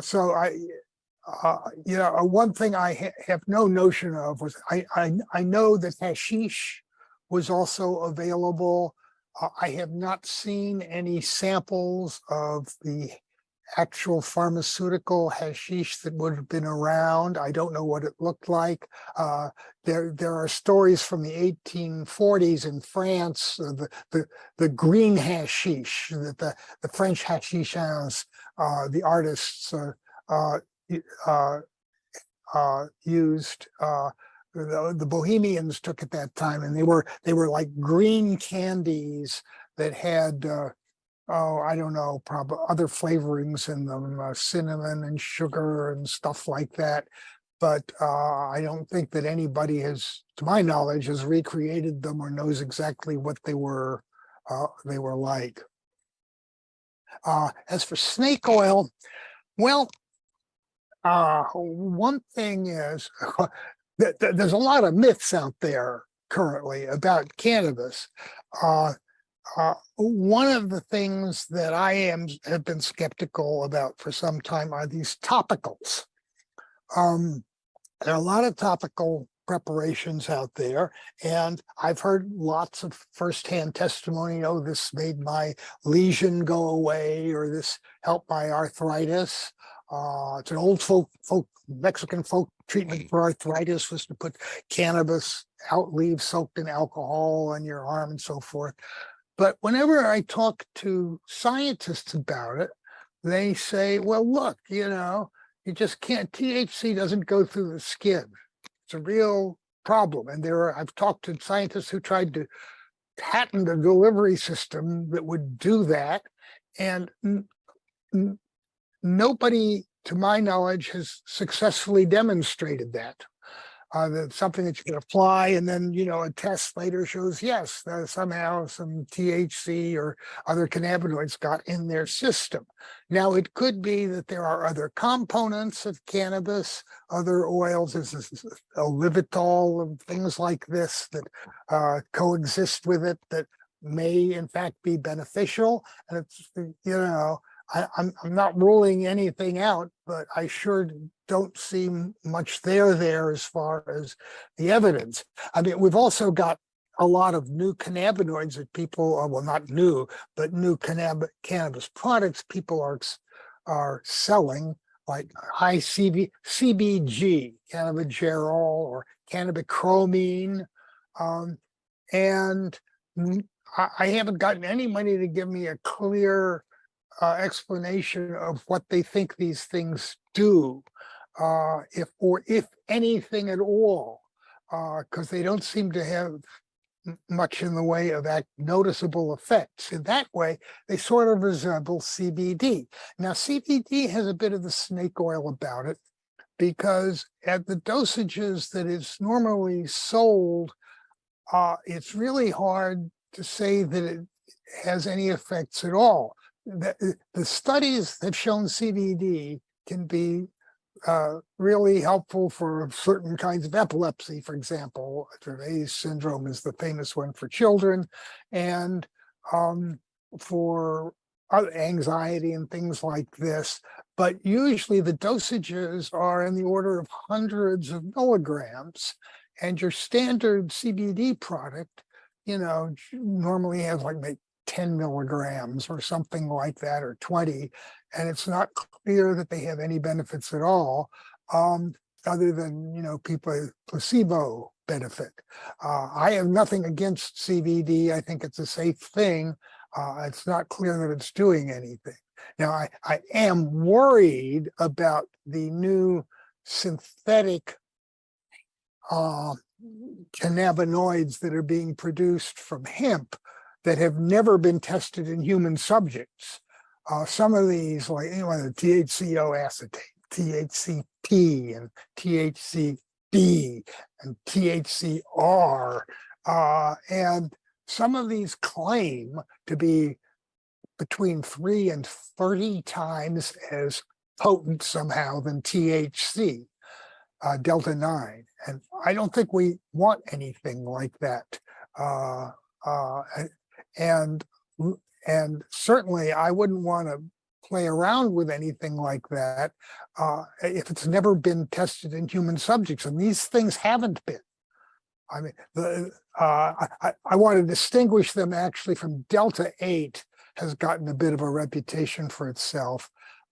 So one thing I have no notion of was I know that hashish was also available. I have not seen any samples of the actual pharmaceutical hashish that would have been around. I don't know what it looked like. There are stories from the 1840s in France, the green hashish that the French hashishans, the artists used. The Bohemians took at that time, and they were like green candies that had, I don't know, probably other flavorings in them, cinnamon and sugar and stuff like that. But I don't think that anybody has, to my knowledge, has recreated them or knows exactly what they were like. As for snake oil, well, one thing is that there's a lot of myths out there currently about cannabis. One of the things that have been skeptical about for some time are these topicals. There are a lot of topical preparations out there, and I've heard lots of firsthand testimony. Oh, this made my lesion go away, or this helped my arthritis. It's an old Mexican folk treatment for arthritis was to put cannabis leaves soaked in alcohol on your arm and so forth. But whenever I talk to scientists about it, they say, well, look, you just can't, THC doesn't go through the skin. It's a real problem. And I've talked to scientists who tried to patent a delivery system that would do that. And nobody, to my knowledge, has successfully demonstrated that. That's something that you can apply, and then a test later shows yes, somehow some THC or other cannabinoids got in their system. Now it could be that there are other components of cannabis, other oils, there's olivitol and things like this that coexist with it that may in fact be beneficial. And it's I'm not ruling anything out, but I sure don't see much there as far as the evidence. I mean, we've also got a lot of new cannabinoids that people, well, not new, but new cannabis products people are selling, like high CBG, cannabigerol or cannabichromene. And I haven't gotten anybody to give me a clear explanation of what they think these things do, if anything at all, because they don't seem to have much in the way of noticeable effects. In that way, they sort of resemble CBD. Now, CBD has a bit of the snake oil about it, because at the dosages that it's normally sold, it's really hard to say that it has any effects at all. The studies have shown CBD can be really helpful for certain kinds of epilepsy, for example. Dravet's syndrome is the famous one for children, and for anxiety and things like this. But usually the dosages are in the order of hundreds of milligrams, and your standard CBD product, normally has like maybe 10 milligrams or something like that, or 20, and it's not clear that they have any benefits at all, other than people placebo benefit. I have nothing against CBD. I think it's a safe thing. It's not clear that it's doing anything. Now, I am worried about the new synthetic cannabinoids that are being produced from hemp that have never been tested in human subjects. Some of these, like the THCO acetate, THCP, and THCB, and THCR, and some of these claim to be between 3 and 30 times as potent somehow than THC, Delta 9. And I don't think we want anything like that. And certainly I wouldn't want to play around with anything like that if it's never been tested in human subjects, and these things haven't been. I mean, I want to distinguish them actually from Delta 8 has gotten a bit of a reputation for itself,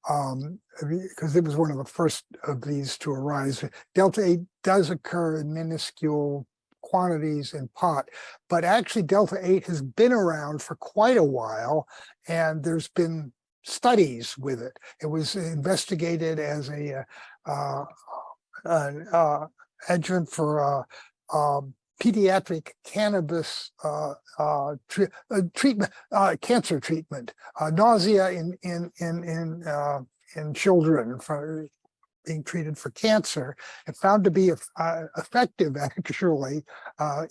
because it was one of the first of these to arise. Delta 8 does occur in minuscule quantities in pot, but actually Delta 8 has been around for quite a while, and there's been studies with it. It was investigated as an adjuvant for pediatric cannabis treatment, cancer treatment, nausea in children for being treated for cancer, and found to be effective actually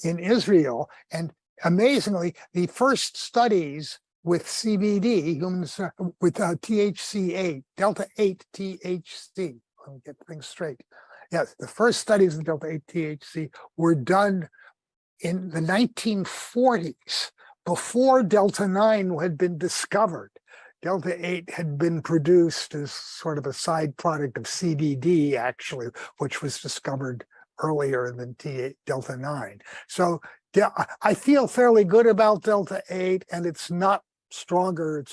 in Israel. And amazingly, the first studies with CBD, humans with THC8, Delta 8 THC. Let me get things straight. Yes, the first studies of Delta 8 THC were done in the 1940s, before Delta 9 had been discovered. Delta 8 had been produced as sort of a side product of CBD, actually, which was discovered earlier than Delta 9. So I feel fairly good about Delta 8, and it's not stronger.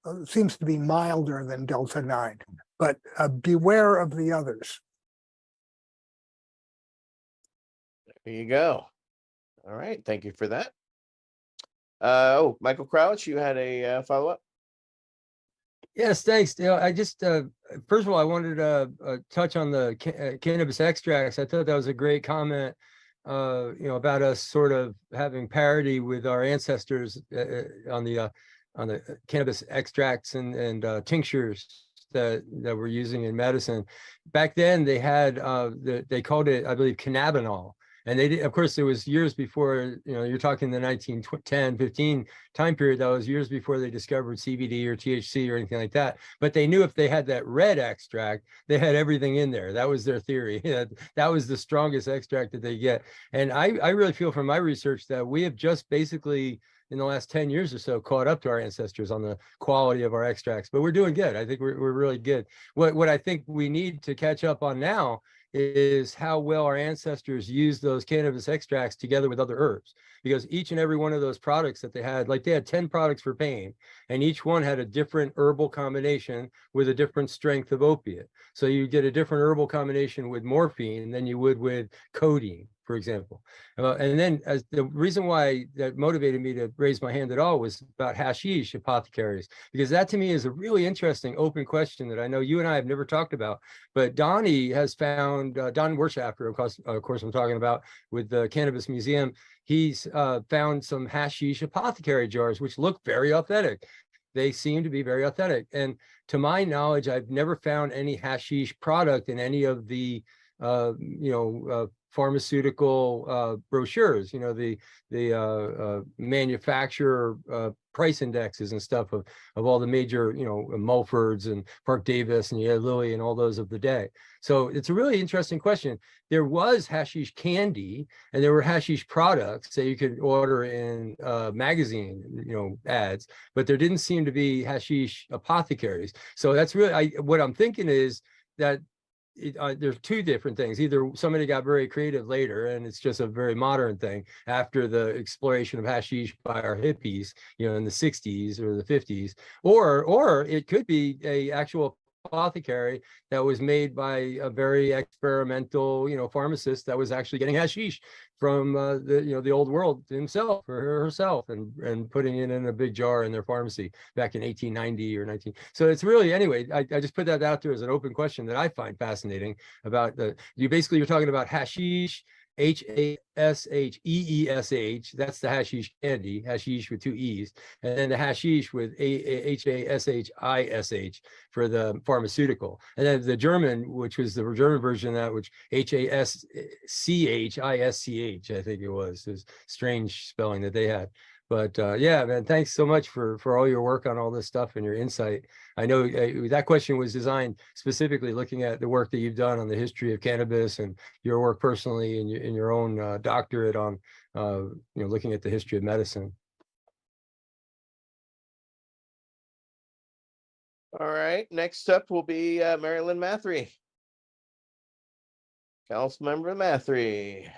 It seems to be milder than Delta 9, but beware of the others. There you go. All right. Thank you for that. Michael Crouch, you had a follow-up? Yes, thanks, Dale. I just, first of all, I wanted to touch on the cannabis extracts. I thought that was a great comment, about us sort of having parity with our ancestors on the cannabis extracts and tinctures that we're using in medicine. Back then, they had they called it, I believe, cannabinol. And they did, of course, it was years before, you're talking the 1910, 15 time period. That was years before they discovered CBD or THC or anything like that. But they knew if they had that red extract, they had everything in there. That was their theory. That was the strongest extract that they get. And I really feel from my research that we have just basically, in the last 10 years or so, caught up to our ancestors on the quality of our extracts. But we're doing good. I think we're really good. What I think we need to catch up on now is how well our ancestors used those cannabis extracts together with other herbs, because each and every one of those products that they had, like they had 10 products for pain, and each one had a different herbal combination with a different strength of opiate. So you get a different herbal combination with morphine than you would with codeine, for example. And then as the reason why that motivated me to raise my hand at all was about hashish apothecaries, because that to me is a really interesting open question that I know you and I have never talked about. But Donnie has found, Don Wirtschafter, of course I'm talking about, with the Cannabis Museum, he's found some hashish apothecary jars, which look very authentic. They seem to be very authentic. And to my knowledge, I've never found any hashish product in any of the pharmaceutical brochures, the manufacturer price indexes and stuff of all the major, Mulfords and Park Davis and Lilly and all those of the day. So it's a really interesting question. There was hashish candy and there were hashish products that you could order in magazine, ads, but there didn't seem to be hashish apothecaries. So that's really, what I'm thinking is that there's two different things. Either somebody got very creative later and it's just a very modern thing after the exploration of hashish by our hippies, in the 60s or the 50s, or it could be a actual apothecary that was made by a very experimental, pharmacist that was actually getting hashish from the old world himself or herself and putting it in a big jar in their pharmacy back in 1890 or 19. So it's really, anyway, I just put that out there as an open question that I find fascinating about you're talking about hashish, HASHEESH, that's the hashish candy, hashish with 2 E's, and then the hashish with HASHISH for the pharmaceutical. And then the German, which was the German version of that, which HASCHISCH, I think it was. It was strange spelling that they had. But yeah, man, thanks so much for all your work on all this stuff and your insight. I know that question was designed specifically looking at the work that you've done on the history of cannabis and your work personally in your own doctorate on, looking at the history of medicine. All right. Next up will be Marilyn Mathry. Councilmember Mathry.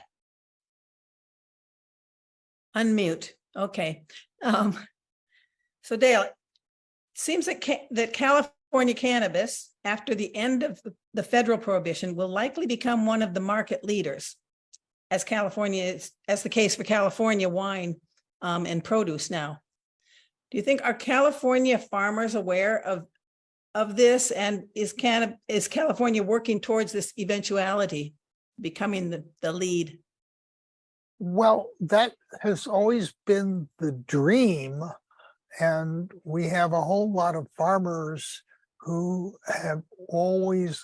Unmute. Okay. So Dale, it seems that California cannabis, after the end of the federal prohibition, will likely become one of the market leaders, as the case for California wine and produce now. Do you think are California farmers aware of this, and is California working towards this eventuality, becoming the lead Well, that has always been the dream. And we have a whole lot of farmers who have always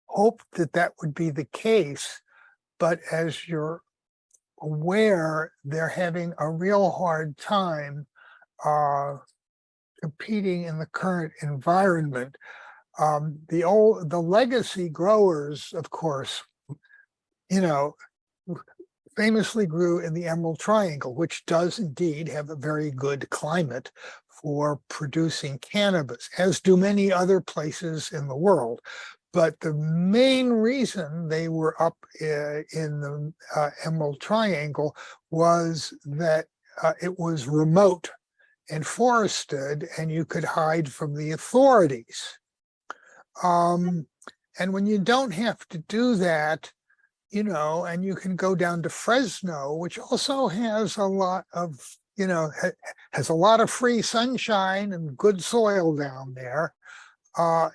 hoped that that would be the case. But as you're aware, they're having a real hard time competing in the current environment. The legacy growers, of course, famously grew in the Emerald Triangle, which does indeed have a very good climate for producing cannabis, as do many other places in the world. But the main reason they were up in the Emerald Triangle was that it was remote and forested, and you could hide from the authorities. And when you don't have to do that, and you can go down to Fresno, which also has a lot of, has a lot of free sunshine and good soil down there.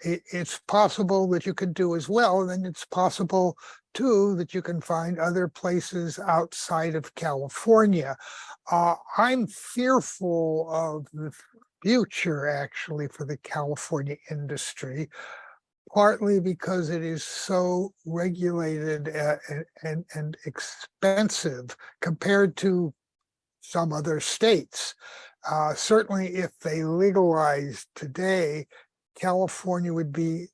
It's possible that you could do as well. And then it's possible too that you can find other places outside of California. I'm fearful of the future actually for the California industry, partly because it is so regulated and expensive compared to some other states. Certainly if they legalized today, California would be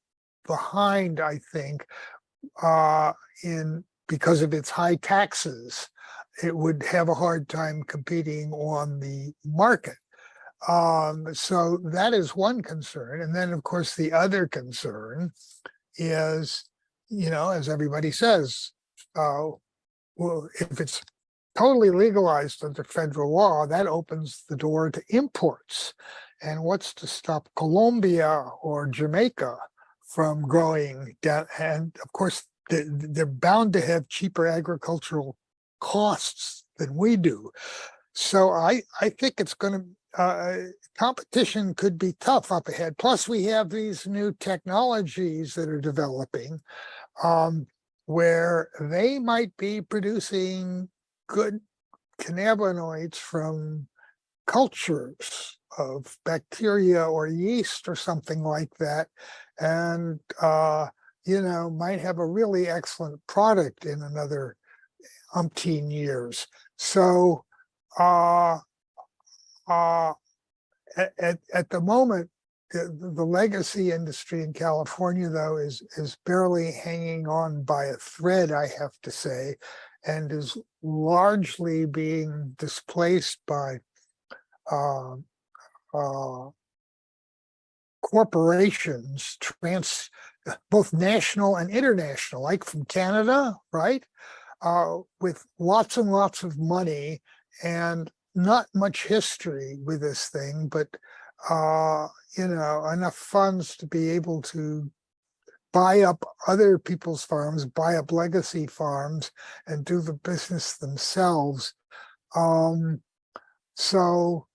behind, I think, because of its high taxes. It would have a hard time competing on the market. So that is one concern. And then, of course, the other concern is, as everybody says, well, if it's totally legalized under federal law, that opens the door to imports. And what's to stop Colombia or Jamaica from growing down? And of course, they're bound to have cheaper agricultural costs than we do. So I think it's going to, competition could be tough up ahead. Plus, we have these new technologies that are developing where they might be producing good cannabinoids from cultures of bacteria or yeast or something like that, and might have a really excellent product in another umpteen years. So at the moment, the legacy industry in California, though, is barely hanging on by a thread, I have to say, and is largely being displaced by corporations, both national and international, like from Canada, right? With lots and lots of money and not much history with this thing, but enough funds to be able to buy up other people's farms, buy up legacy farms, and do the business themselves. So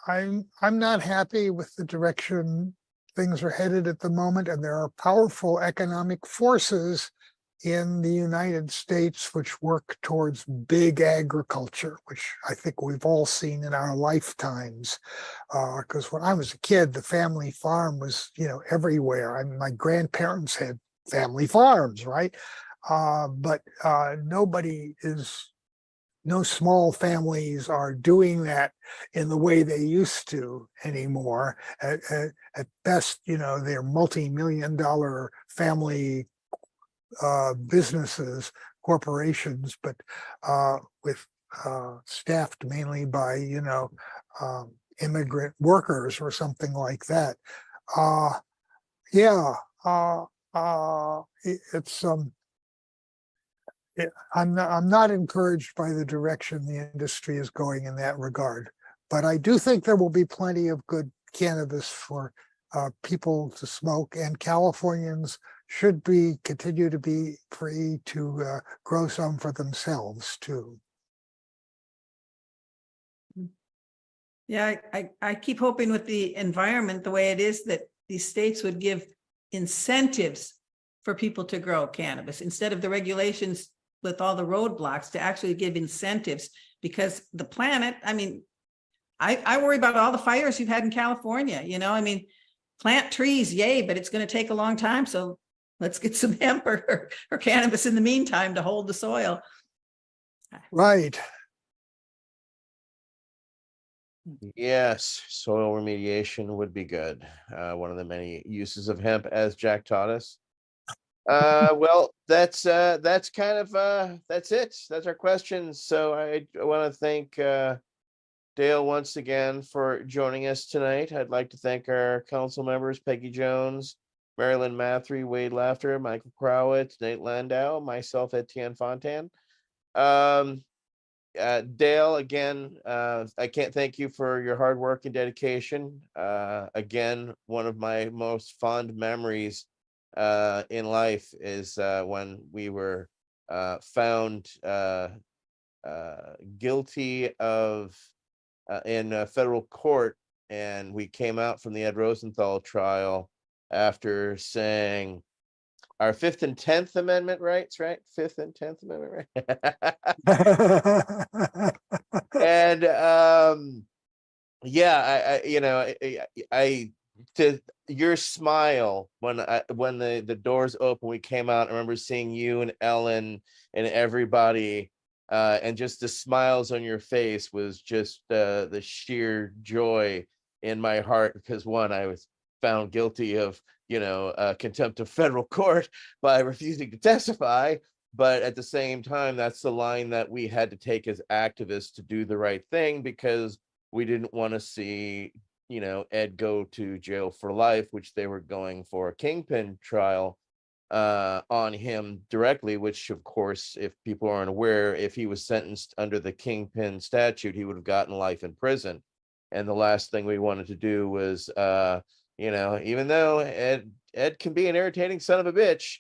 I'm not happy with the direction things are headed at the moment, and there are powerful economic forces in the United States which work towards big agriculture, which I think we've all seen in our lifetimes. Because when I was a kid, the family farm was, everywhere. I mean, my grandparents had family farms, right? But no small families are doing that in the way they used to anymore. At best, they're multi-million-dollar family businesses, corporations, but with staffed mainly by immigrant workers or something like that. I'm not encouraged by the direction the industry is going in that regard, but I do think there will be plenty of good cannabis for people to smoke, and Californians should continue to be free to grow some for themselves too. Yeah, I keep hoping with the environment the way it is that these states would give incentives for people to grow cannabis instead of the regulations with all the roadblocks to actually give incentives, because the planet, I mean, I worry about all the fires you've had in California, you know, I mean, plant trees, yay, but it's going to take a long time. So let's get some hemp or cannabis in the meantime to hold the soil. Right. Yes, soil remediation would be good. One of the many uses of hemp, as Jack taught us. Well, that's kind of that's it. That's our questions. So I want to thank Dale once again for joining us tonight. I'd like to thank our council members, Peggy Jones, Marilyn Mathry, Wade Laughter, Michael Crowitz, Nate Landau, myself, Etienne Fontan. Dale, again, I can't thank you for your hard work and dedication. Again, one of my most fond memories in life is when we were found guilty of in federal court, and we came out from the Ed Rosenthal trial after saying our Fifth and 10th Amendment rights, right? Fifth and 10th Amendment, right? And yeah, I to your smile when the doors open, we came out. I remember seeing you and Ellen and everybody, and just the smiles on your face was just the sheer joy in my heart, because one, I was found guilty of contempt of federal court by refusing to testify, but at the same time, that's the line that we had to take as activists to do the right thing, because we didn't want to see Ed go to jail for life, which they were going for a kingpin trial on him directly, which of course, if people aren't aware, if he was sentenced under the kingpin statute, he would have gotten life in prison. And the last thing we wanted to do was even though Ed can be an irritating son of a bitch,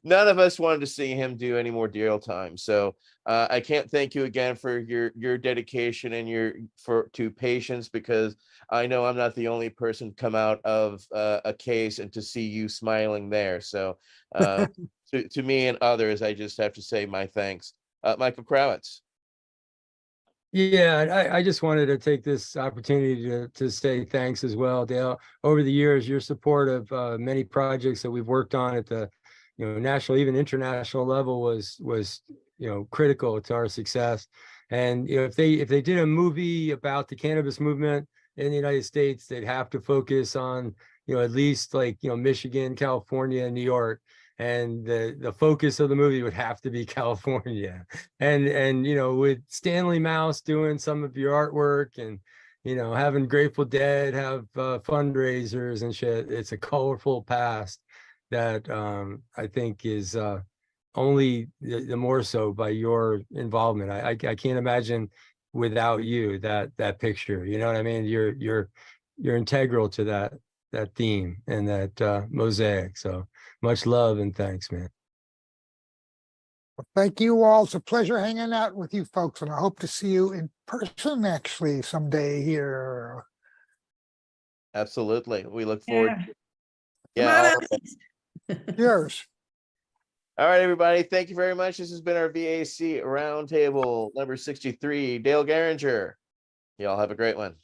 none of us wanted to see him do any more jail time. So I can't thank you again for your dedication and to patience, because I know I'm not the only person come out of a case and to see you smiling there. So to me and others, I just have to say my thanks. Michael Crowitz. Yeah, I just wanted to take this opportunity to say thanks as well, Dale. Over the years, your support of many projects that we've worked on at the national, even international level was critical to our success. And if they did a movie about the cannabis movement in the United States, they'd have to focus on at least Michigan, California, and New York. And the focus of the movie would have to be California. And with Stanley Mouse doing some of your artwork, and having Grateful Dead have fundraisers and shit, it's a colorful past that I think is only the more so by your involvement. I can't imagine without you that picture. You know what I mean? You're integral to that theme and that mosaic. So much love and thanks, man. Well, thank you all. It's a pleasure hanging out with you folks, and I hope to see you in person actually someday here. Absolutely. We look forward. Yeah. Cheers. All right, everybody. Thank you very much. This has been our VAC Roundtable number 63. Dale Garinger. Y'all have a great one.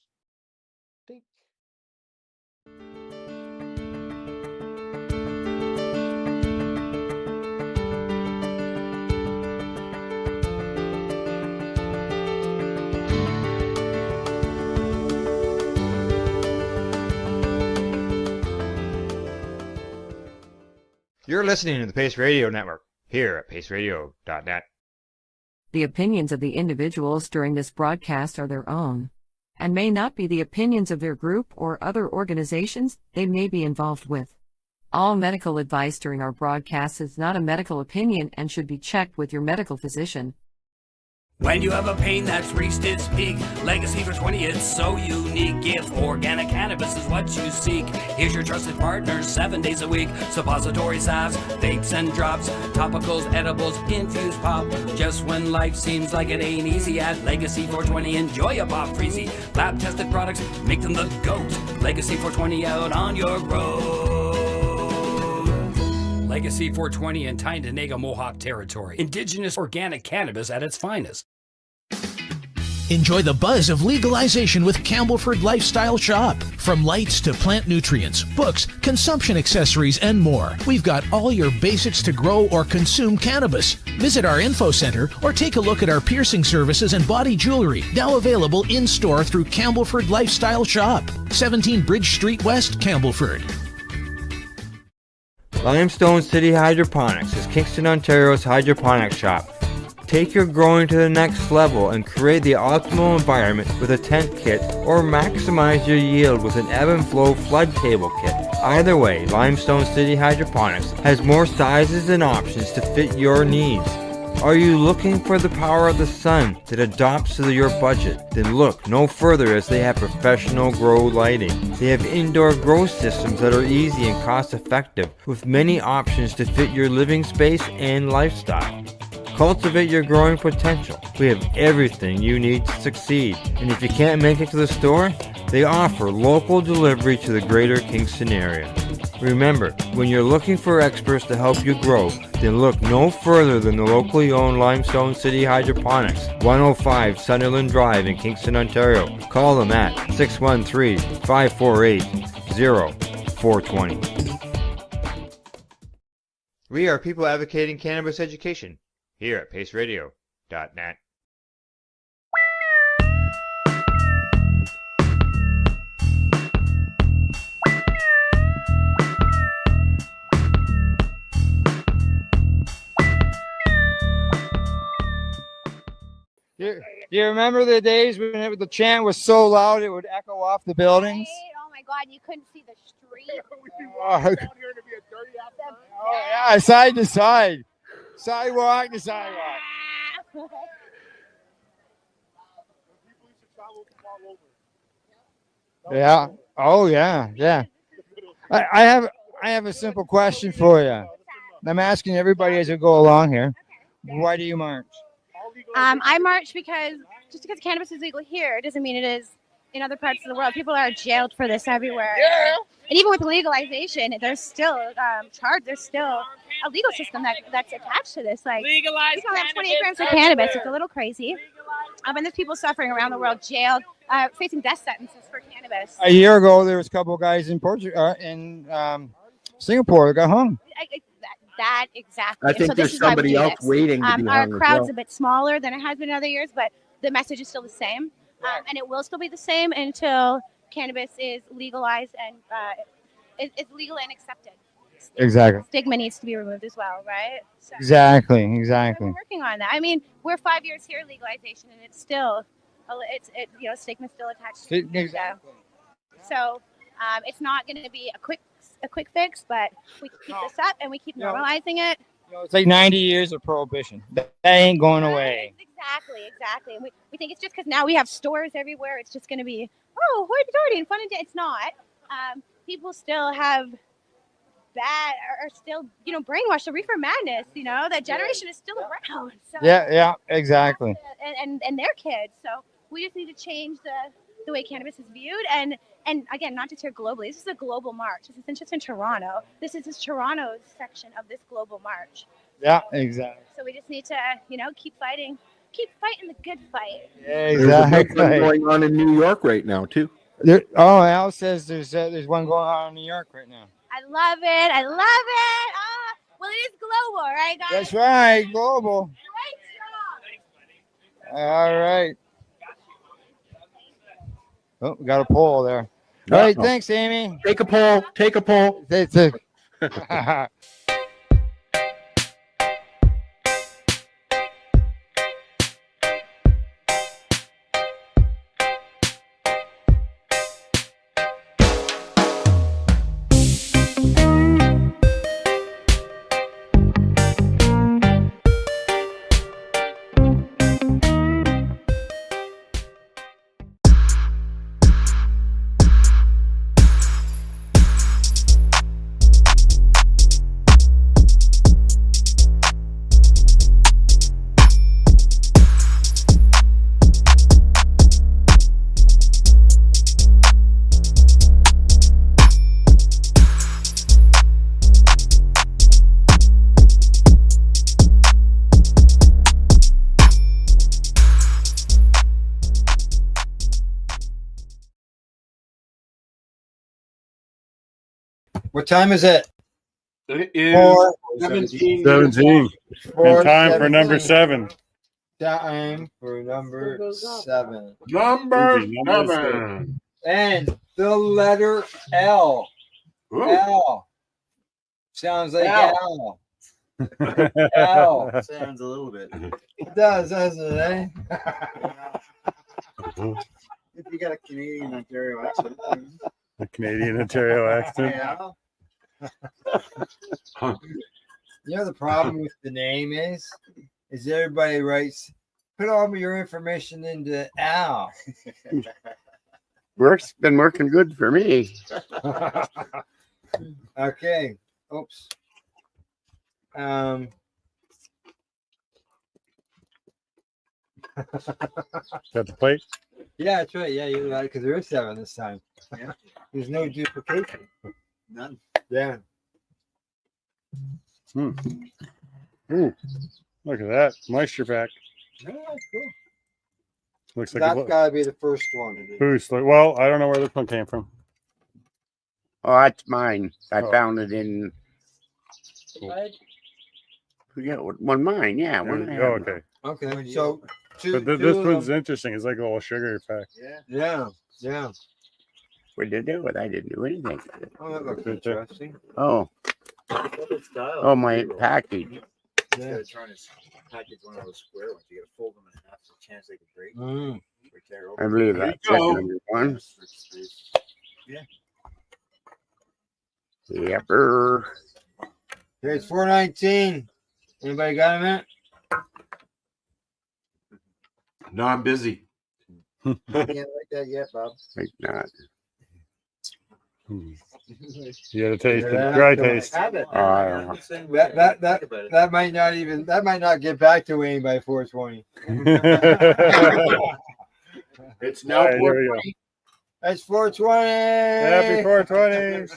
You're listening to the Pace Radio Network here at paceradio.net. The opinions of the individuals during this broadcast are their own, and may not be the opinions of their group or other organizations they may be involved with. All medical advice during our broadcast is not a medical opinion and should be checked with your medical physician. When you have a pain that's reached its peak, legacy for 20, it's so unique. If organic cannabis is what you seek, here's your trusted partner 7 days a week. Suppository salves, vapes and drops, topicals, edibles, infused pop. Just when life seems like it ain't easy, at Legacy 420, enjoy a pop freezy. Lab tested products, make them the GOAT. Legacy 420 out on your road. Legacy 420 in Tyndonega Mohawk territory. Indigenous organic cannabis at its finest. Enjoy the buzz of legalization with Campbellford Lifestyle Shop. From lights to plant nutrients, books, consumption accessories, and more, we've got all your basics to grow or consume cannabis. Visit our info center or take a look at our piercing services and body jewelry, now available in-store through Campbellford Lifestyle Shop, 17 Bridge Street West, Campbellford. Limestone City Hydroponics is Kingston, Ontario's hydroponic shop. Take your growing to the next level and create the optimal environment with a tent kit, or maximize your yield with an ebb and flow flood table kit. Either way, Limestone City Hydroponics has more sizes and options to fit your needs. Are you looking for the power of the sun that adapts to your budget? Then look no further, as they have professional grow lighting. They have indoor grow systems that are easy and cost effective, with many options to fit your living space and lifestyle. Cultivate your growing potential. We have everything you need to succeed. And if you can't make it to the store, they offer local delivery to the greater Kingston area. Remember, when you're looking for experts to help you grow, then look no further than the locally owned Limestone City Hydroponics, 105 Sunderland Drive in Kingston, Ontario. Call them at 613-548-0420. We are people advocating cannabis education here at paceradio.net. Do you remember the days when the chant was so loud it would echo off the buildings? Right? Oh my God, you couldn't see the street. Oh yeah, side to side, sidewalk to sidewalk. Yeah. Oh yeah, yeah. I have a simple question for you. I'm asking everybody as we go along here. Why do you march? I march because just because cannabis is legal here doesn't mean it is in other parts of the world. People are jailed for this everywhere. Yeah. And even with legalization, there's still there's still a legal system that's attached to this. Like, legalize people have 28 grams of cannabis. It's a little crazy. And there's people suffering around the world, jailed, facing death sentences for cannabis. A year ago, there was a couple of guys in Singapore that got hung. That exactly. I think there's somebody else waiting to be hung. Our crowd's a bit smaller than it has been in other years, but the message is still the same, and it will still be the same until cannabis is legalized and it's legal and accepted. Exactly. Stigma needs to be removed as well, right? So, Exactly. We're working on that. I mean, we're 5 years here legalization, and it's still, stigma's still attached to it. Exactly. So it's not going to be a quick fix, but we keep this up and we keep normalizing it. It's like 90 years of prohibition. That ain't going away. Exactly. And we think it's just because now we have stores everywhere. It's just going to be, hoity-toity and fun and it's not. People still have are still, brainwashed. The reefer madness, that generation is still around. So, Yeah, exactly. And their kids. So we just need to change the way cannabis is viewed. And again, not just here globally. This is a global march. This isn't just in Toronto. This is Toronto's section of this global march. Yeah, exactly. So we just need to, keep fighting the good fight. Yeah, exactly. There's a going on in New York right now too. Al says there's one going on in New York right now. I love it. Well, it is global, right, guys? That's right, global. All right. Oh, we got a poll there. All right, thanks, Amy. Take a poll. What time is it? It is 4:17. 17. And time for number 7. Time for number 7. Number Easy, number 7. And the letter L. Ooh. L. Sounds like L. L. L. Sounds a little bit. It does, doesn't it? Eh? If you got a Canadian Ontario accent. A Canadian Ontario accent. Yeah. You know the problem with the name is everybody writes, put all your information into Al. Been working good for me. Okay. Oops. Got the plate? Yeah, that's right. Yeah, you because there is 7 this time. Yeah. There's no duplication. None. Yeah. Ooh, look at that. Moisture pack. Yeah, cool. Looks like That's got to be the first one. boost. Well, I don't know where this one came from. Oh, that's mine. I Oh. found it in. Yeah, one mine. Yeah. One. Oh, okay. Okay. So But this one's interesting. It's like a little sugar pack. Yeah. Yeah. Yeah. What did I do with? I didn't do anything. Oh, that looks interesting. Oh. Oh, my package. Instead of trying to package one of those square ones, you got to fold them in half. There's a chance they could break. Mm. Or tear I over. believe There that's you it, go. number 1. Yeah. Yepper. Okay, it's 4:19. Anybody got a minute? No, I'm busy. Can't like that yet, Bob. Think not. You gotta taste Yeah, it. Dry come on. taste. Have it. I don't know. That might not get back to Wayne by 4:20. It's now now 4:20. It's 4:20. Happy 420s.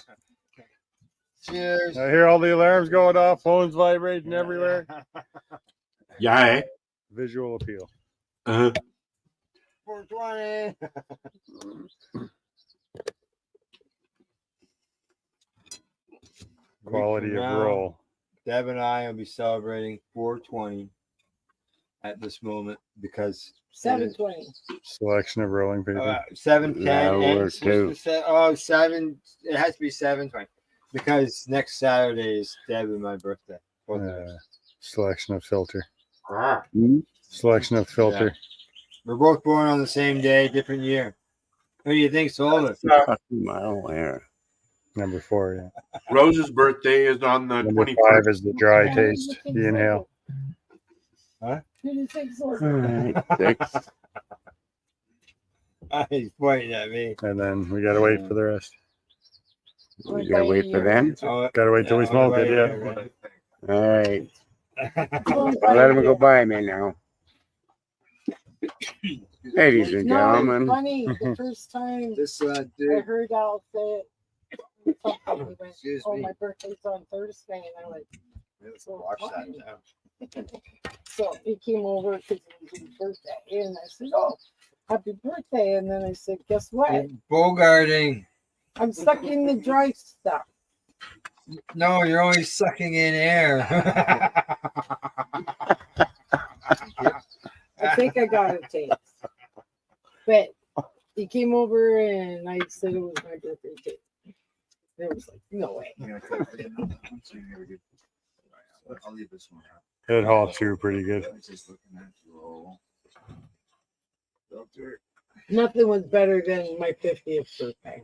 Cheers. I hear all the alarms going off, phones vibrating everywhere. Yeah. Visual appeal. 4:20. Quality of Now, roll. Deb and I will be celebrating 4:20 at this moment because 7:20. Selection of rolling paper. 7:10. That'll and work, what's too. the 7. It has to be 7:20 because next Saturday is Deb and my birthday. Both of us. Selection of filter. Hmm? Selection of filter. We're both born on the same day, different year. Who do you think's older? Mile where? Number 4, yeah. Rose's birthday is on the Number 21st. 5 is the dry taste. The inhale. Huh? Alright, 6. He's pointing at me. And then we gotta wait for the rest. We gotta wait for them. Gotta wait till we smoke it, yeah. All right. I'll let them go by me now. Ladies and gentlemen. Funny, the first time This I heard Al say it. Something, he went, Excuse oh, me. my birthday's on Thursday, and I went, Let's watch that now. so he came over because it was his birthday, and I said, oh, happy birthday, and then I said, guess what? Bogarting. I'm sucking the dry stuff. No, you're only sucking in air. I think I got a taste. But he came over and I said it was my birthday cake. It was like, no way. I'll leave this one out. It hauled through pretty good. I was just looking at the roll. Filter. Nothing was better than my 50th birthday.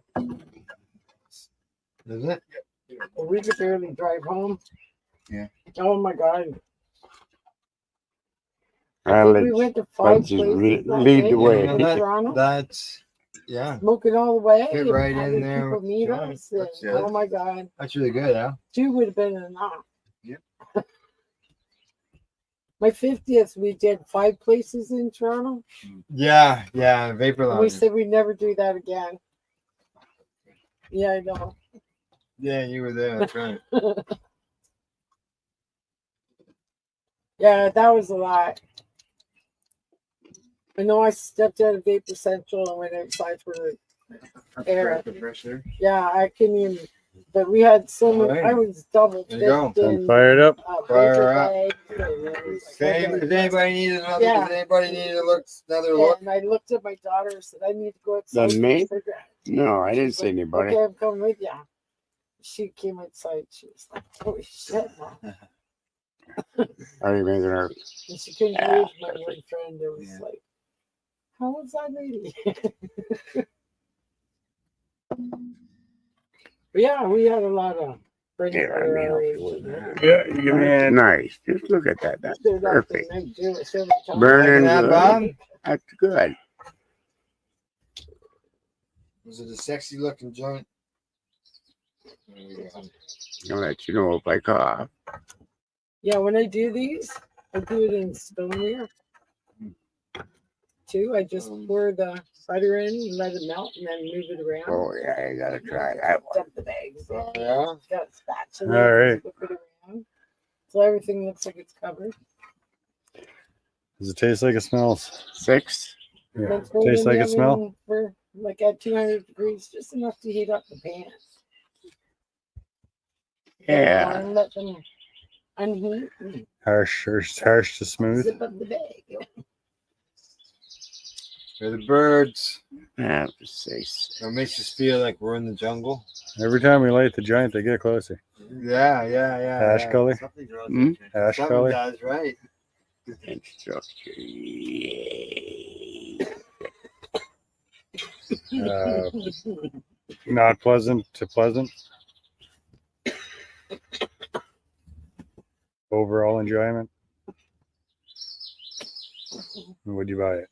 Isn't it? We could barely drive home. Yeah. Oh my God. I'll We let went to 5 Spuds places that lead day the way. in Toronto. That's yeah. Smoking all the way. Fit and right in having there. People meet Yeah, us. And, that's it. oh my God. That's really good, huh? 2 would have been enough. Yep. My 50th, we did 5 places in Toronto. Yeah, yeah. Vapor And we lounge. said we'd never do that again. Yeah, I know. Yeah, you were there. That's right. Yeah, that was a lot. I know I stepped out of Vapor Central and went outside for air. The fresh air. Yeah, I couldn't even But we had so many. Alright. I was double There you go. dipped And in fire it up. Fire up. bags, and it was Same. like, If anybody needs another, Yeah. if anybody needs another yeah, look, and I looked at my daughter and said, I need to go outside. Then me? for cigarettes." No, I didn't She's see like, anybody. Okay, I'm coming with you. She came outside. She was like, holy shit, Mom. Are you making her? And she couldn't Yeah. believe my one friend. It was like, how was that lady? But yeah, we had a lot of friends Yeah, that let me were help our you age. with that. Yeah, you give me That's a nice. Just look at that. That's Stood up perfect. and they do it several times. Burning that, good. Bob? That's good. was it a sexy looking joint? There we go. I'll let you know if I cough. Yeah, when I do these, I do it in stoneware too. I just pour the butter in, let it melt, and then move it around. Oh yeah, you gotta try that one. Dump the bags in. Oh, yeah? Got a spatula. All right. Flip it around. So everything looks like it's covered. Does it taste like it smells? 6. Yeah. Then throw Tastes in like the it smell? oven for like at 200 degrees, just enough to heat up the pan. Yeah. And let them unheat and Harsh to smooth. zip up the bag. They're the birds. Yeah, just It makes us feel like we're in the jungle. Every time we light the joint, they get closer. Yeah. Ash yeah. color? Something does. Hmm? Ash Something color? does, right? Instructor. Yay. Not pleasant to pleasant. Overall enjoyment. Would you buy it?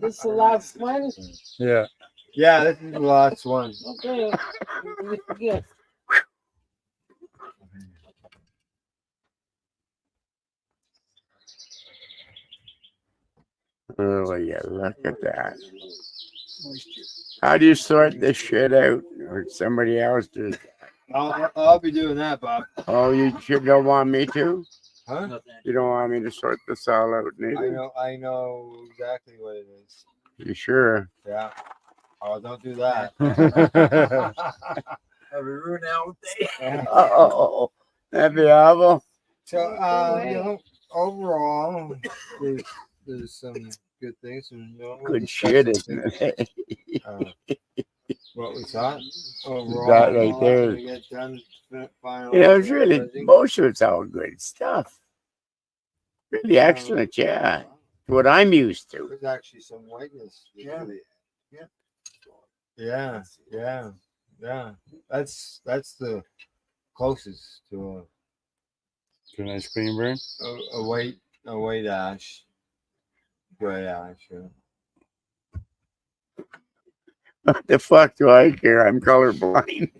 This is the last one. Yeah. Yeah, this is the last one. Okay. Good. Oh yeah, look at that. How do you sort this shit out? Or somebody else does? I'll be doing that, Bob. Oh, don't want me to? Huh? You don't want me to sort this all out, neither? I know exactly what it is. You sure? Yeah. Oh, don't do that. I'll be ruining our day. Oh, that'd be awful. So, overall, there's some good things. And, Good shit, isn't it? What we thought. Overall, That right there. we get done, It's really, most of it's all good stuff. Really excellent, yeah. What I'm used to. There's actually some whiteness. Yeah. Yeah. That's the closest to a nice clean burn. a white ash, gray ash. Yeah. What the fuck do I care? I'm colorblind.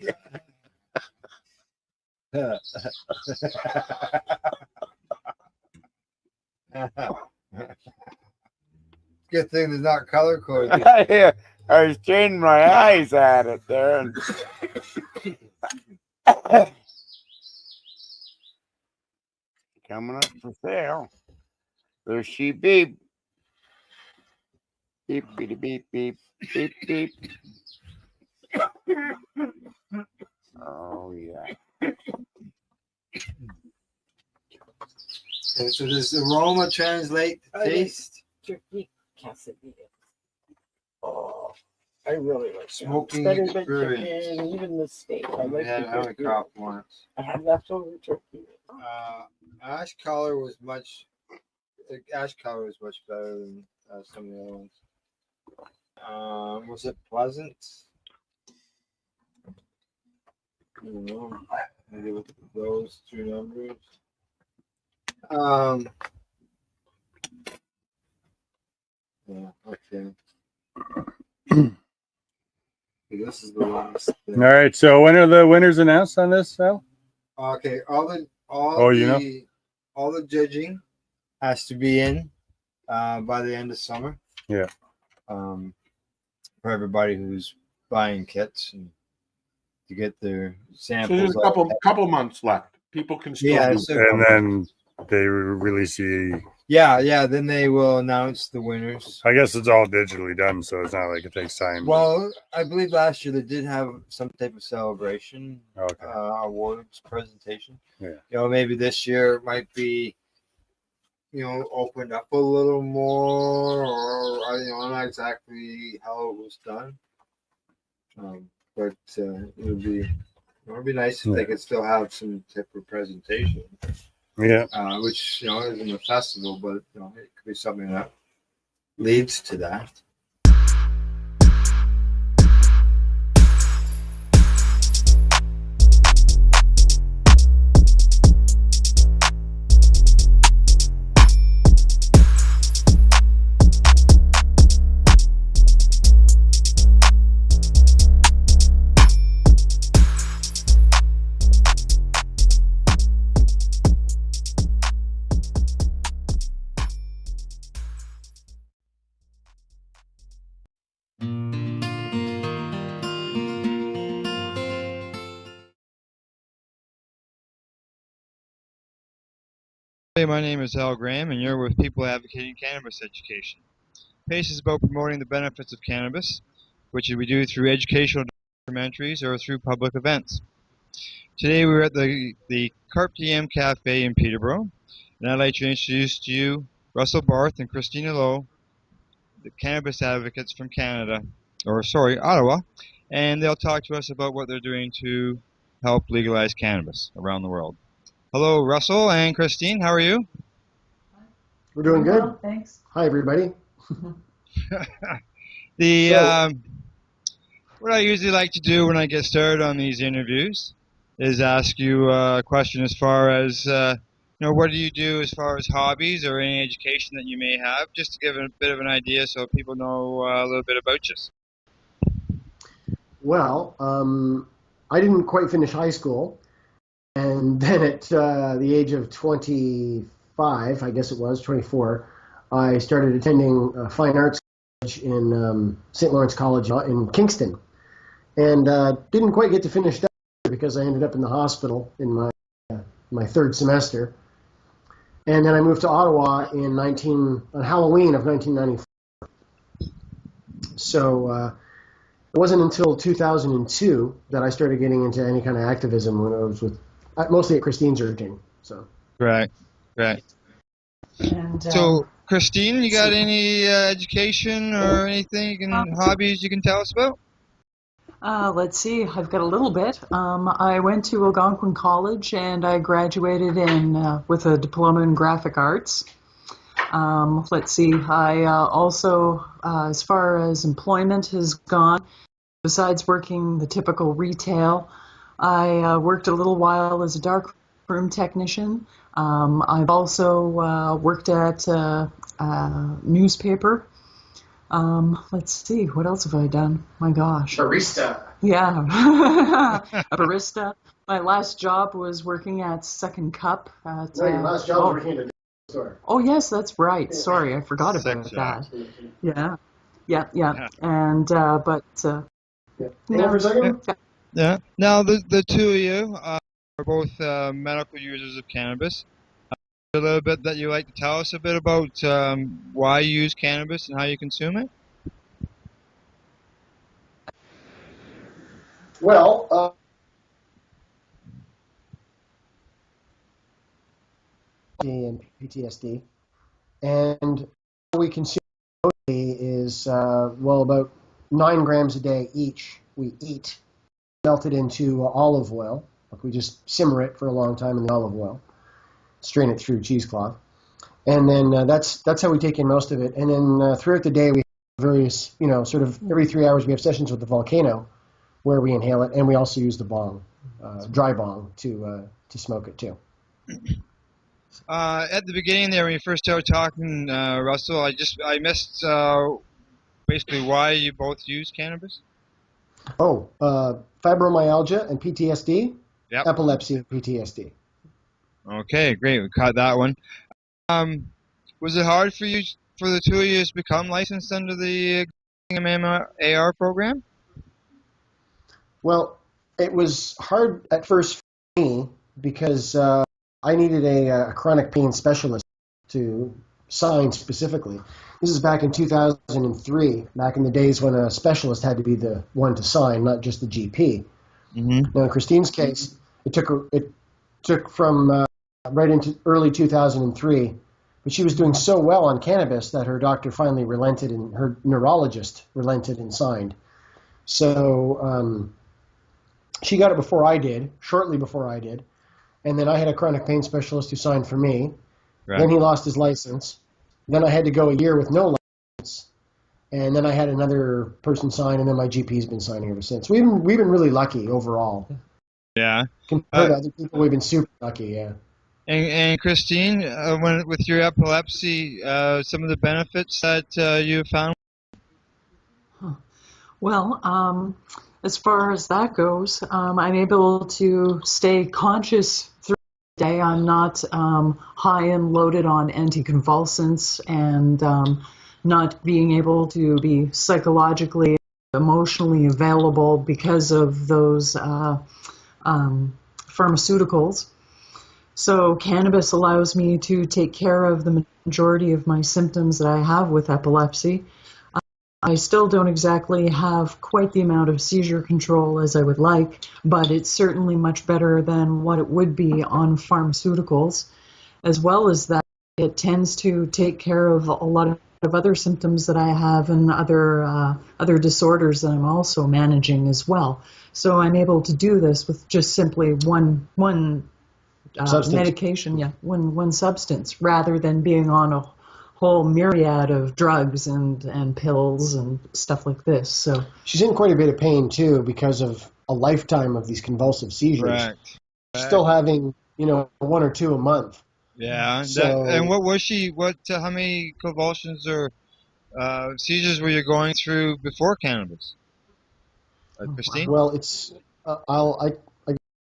Good thing there's not color coded. Yeah, I was changing my eyes at it there. And coming up for sale. There's she beep. Beep, beep, beep, beep, beep, beep. Oh, yeah. And so does aroma translate to taste? Turkey quesadilla. Oh, I really like that. Smoking Better than experience. chicken, even the steak. I like Yeah, the I would turkey. cop once. I had leftover turkey. Ash color was much. The ash color was much better than some of the other ones. Was it pleasant? I don't know. Maybe with those two numbers. Yeah. Okay. This is the last All thing. right. So when are the winners announced on this, Sal? Okay, Oh, you know? all the judging has to be in by the end of summer. Yeah. For everybody who's buying kits and to get their So samples. there's a couple months left. People can still do it. And then they release the Yeah. Then they will announce the winners. I guess it's all digitally done, so it's not like it takes time. Well, I believe last year they did have some type of celebration, Okay. awards presentation. Yeah. Maybe this year it might be, opened up a little more, or I'm not exactly how it was done. But it would be nice if they could still have some type of presentation. Yeah. Which isn't a festival, but it could be something that leads to that. Hey, my name is Al Graham, and you're with People Advocating Cannabis Education. PACE is about promoting the benefits of cannabis, which we do through educational documentaries or through public events. Today we're at the Carpe Diem Cafe in Peterborough, and I'd like to introduce to you Russell Barth and Christina Lowe, the cannabis advocates from Ottawa, and they'll talk to us about what they're doing to help legalize cannabis around the world. Hello, Russell and Christine. How are you? We're doing good. Well, thanks. Hi, everybody. What I usually like to do when I get started on these interviews is ask you a question as far as, what do you do as far as hobbies or any education that you may have, just to give a bit of an idea so people know a little bit about you. Well, I didn't quite finish high school. And then at the age of 25, I guess it was, 24, I started attending fine arts college in St. Lawrence College in Kingston. And didn't quite get to finish that because I ended up in the hospital in my third semester. And then I moved to Ottawa on Halloween of 1994. So it wasn't until 2002 that I started getting into any kind of activism when I was mostly at Christine's urging. So. Right. And, So, Christine, you got any education or anything and hobbies you can tell us about? let's see, I've got a little bit. I went to Algonquin College and I graduated with a diploma in graphic arts. Let's see, I also, as far as employment has gone, besides working the typical retail, I worked a little while as a darkroom technician. I've also worked at a newspaper. Let's see, what else have I done? My gosh. Barista. Yeah, a barista. My last job was working at Second Cup. No, your last job was working at a store. Oh, yes, that's right. Sorry, I forgot about that. Yeah. And, but... Hang on for a second. Yeah. Now, the two of you are both medical users of cannabis. A little bit that you like to tell us a bit about why you use cannabis and how you consume it? Well, and PTSD, and what we consume is about 9 grams a day each. We eat, melted into olive oil. Like we just simmer it for a long time in the olive oil, strain it through cheesecloth, and then that's how we take in most of it. And then throughout the day we have various, sort of every 3 hours we have sessions with the volcano, where we inhale it, and we also use the bong, dry bong, to smoke it too. At the beginning there, when you first started talking, Russell, I missed basically why you both use cannabis. Oh, fibromyalgia and PTSD, Yep. epilepsy and PTSD. Okay, great. We caught that one. Was it hard for the two of you to become licensed under the MMAR program? Well, it was hard at first for me because I needed a chronic pain specialist to sign specifically. This is back in 2003, back in the days when a specialist had to be the one to sign, not just the GP. Now, in Christine's case, it took from right into early 2003, but she was doing so well on cannabis that her doctor finally relented, and her neurologist relented and signed. So she got it before I did, shortly before I did, and then I had a chronic pain specialist who signed for me. Right. Then he lost his license. Then I had to go a year with no license, and then I had another person sign, and then my GP's been signing ever since. We've been really lucky overall. Yeah. Compared to other people, we've been super lucky. Yeah. And Christine, with your epilepsy, some of the benefits that you found? Well, as far as that goes, I'm able to stay conscious through the day. I'm not high and loaded on anticonvulsants, and not being able to be psychologically, emotionally available because of those pharmaceuticals. So cannabis allows me to take care of the majority of my symptoms that I have with epilepsy. I still don't exactly have quite the amount of seizure control as I would like, but it's certainly much better than what it would be on pharmaceuticals. As well as that, it tends to take care of a lot of other symptoms that I have and other disorders that I'm also managing as well. So I'm able to do this with just simply one medication, one substance, rather than being on a whole myriad of drugs and pills and stuff like this. So she's in quite a bit of pain too because of a lifetime of these convulsive seizures. Right. Still having, one or two a month. Yeah. So, and what was she? How many convulsions or seizures were you going through before cannabis, Christine? Well, it's I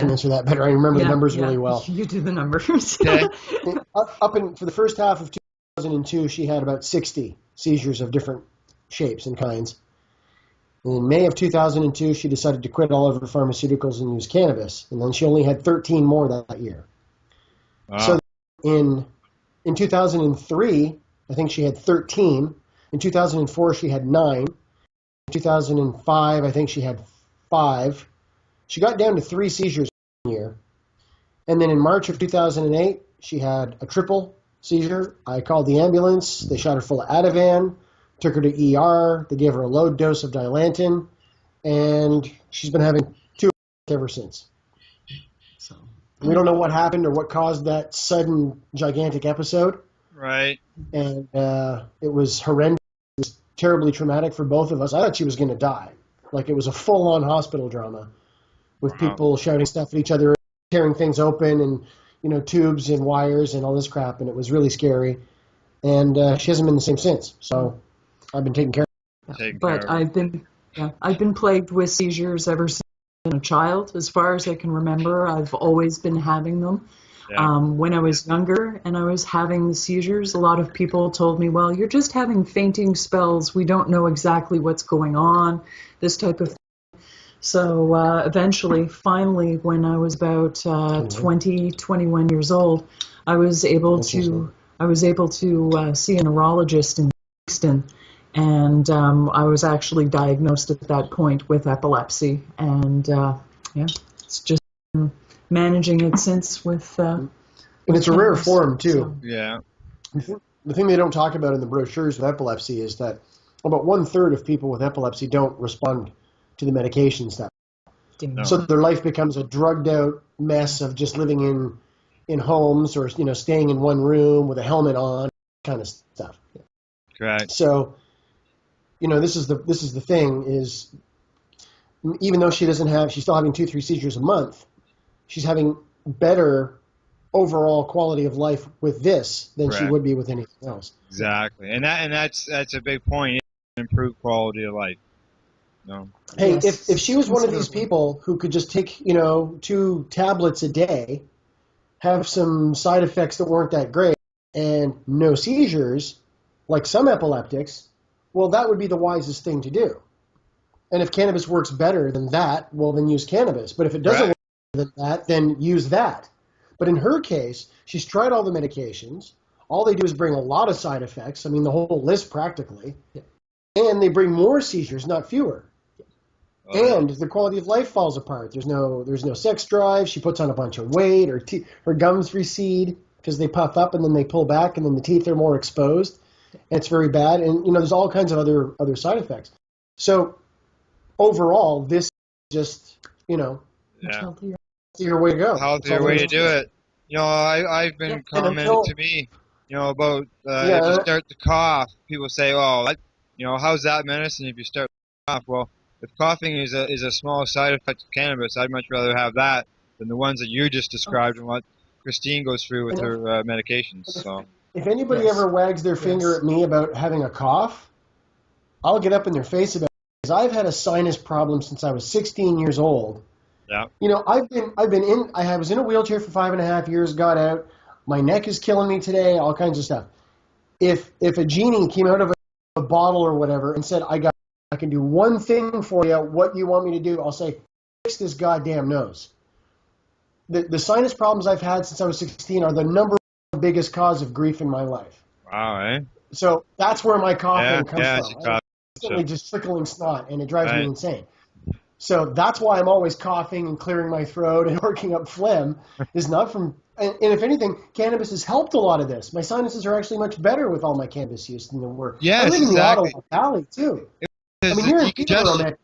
can answer that better. I remember the numbers really well. You do the numbers. Okay. For the first half of 2002, she had about 60 seizures of different shapes and kinds. And in May of 2002, she decided to quit all of her pharmaceuticals and use cannabis. And then she only had 13 more that year. Wow. So in 2003, I think she had 13. In 2004, she had 9. In 2005, I think she had 5. She got down to 3 seizures a year. And then in March of 2008, she had a triple seizure. I called the ambulance. They shot her full of Ativan, took her to ER. They gave her a low dose of Dilantin, and she's been having 2 ever since. So we don't know what happened or what caused that sudden gigantic episode. Right. And it was horrendous. It was terribly traumatic for both of us. I thought she was going to die. Like, it was a full-on hospital drama with people shouting stuff at each other, tearing things open, and tubes and wires and all this crap, and it was really scary. And she hasn't been the same since. So I've been taking care of her. But I've been plagued with seizures ever since I've been a child. As far as I can remember, I've always been having them. Yeah. When I was younger and I was having the seizures, a lot of people told me, well, you're just having fainting spells. We don't know exactly what's going on, this type of thing. So eventually, finally, when I was about 21 years old, I was able to see a neurologist in Kingston, and I was actually diagnosed at that point with epilepsy, and it's just been managing it since with. And it's a rare form too. So. Yeah. The thing they don't talk about in the brochures with epilepsy is that about 1/3 of people with epilepsy don't respond to the medications so their life becomes a drugged out mess of just living in homes or staying in one room with a helmet on, kind of stuff. Right. So this is the thing is, even though she's still having 2-3 seizures a month, she's having better overall quality of life with this than she would be with anything else. Exactly, and that's a big point. Improved quality of life. No. Hey, if she was one of these people who could just take 2 tablets a day, have some side effects that weren't that great, and no seizures, like some epileptics, well, that would be the wisest thing to do. And if cannabis works better than that, well, then use cannabis. But if it doesn't work better than that, then use that. But in her case, she's tried all the medications. All they do is bring a lot of side effects. I mean, the whole list practically. And they bring more seizures, not fewer. And the quality of life falls apart. There's no sex drive. She puts on a bunch of weight. Her gums recede because they puff up and then they pull back, and then the teeth are more exposed. And it's very bad. And there's all kinds of other side effects. So overall, this is just healthier way to go. Healthier way to do it. I've been commented to me, about if you start to cough, people say, "Oh, how's that medicine if you start to cough?" Well, if coughing is a small side effect of cannabis, I'd much rather have that than the ones that you just described and what Christine goes through with her medications. So, if anybody ever wags their finger at me about having a cough, I'll get up in their face about it, because I've had a sinus problem since I was 16 years old. Yeah. I was in a wheelchair for 5.5 years, got out. My neck is killing me today, all kinds of stuff. If a genie came out of a bottle or whatever and said, I can do one thing for you, what do you want me to do? I'll say, fix this goddamn nose. The sinus problems I've had since I was 16 are the number one biggest cause of grief in my life. Wow, eh? So that's where my coughing comes from. Cough. Constantly just trickling snot, and it drives me insane. So that's why I'm always coughing and clearing my throat and working up phlegm, is not from, and if anything, cannabis has helped a lot of this. My sinuses are actually much better with all my cannabis use than they were. Yes, I live in the exactly. Ottawa Valley too. I mean, you're in Peterborough, man.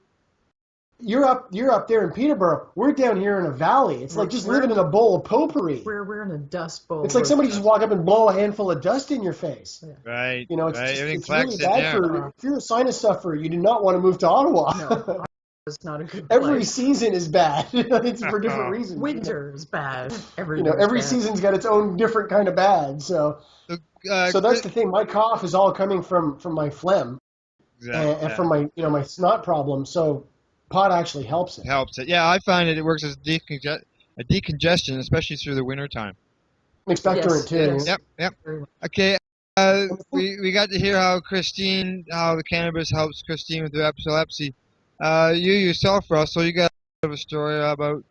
You're up there in Peterborough. We're down here in a valley. It's like just living in a bowl of potpourri. We're in a dust bowl. It's like somebody just walk up and blow a handful of dust in your face. Right. It's really bad for, if you're a sinus sufferer, you do not want to move to Ottawa. No, it's not a good place. Every season is bad. It's for different reasons. Winter is bad. Every season's got its own different kind of bad. So that's the thing. My cough is all coming from my phlegm and from my my snot problem. So pot actually helps it. Yeah, I find it works as a decongestion, especially through the winter time. Expectorant too. Yep. Okay. We got to hear how the cannabis helps Christine with her epilepsy. You yourself, Russell, you got a bit of a story about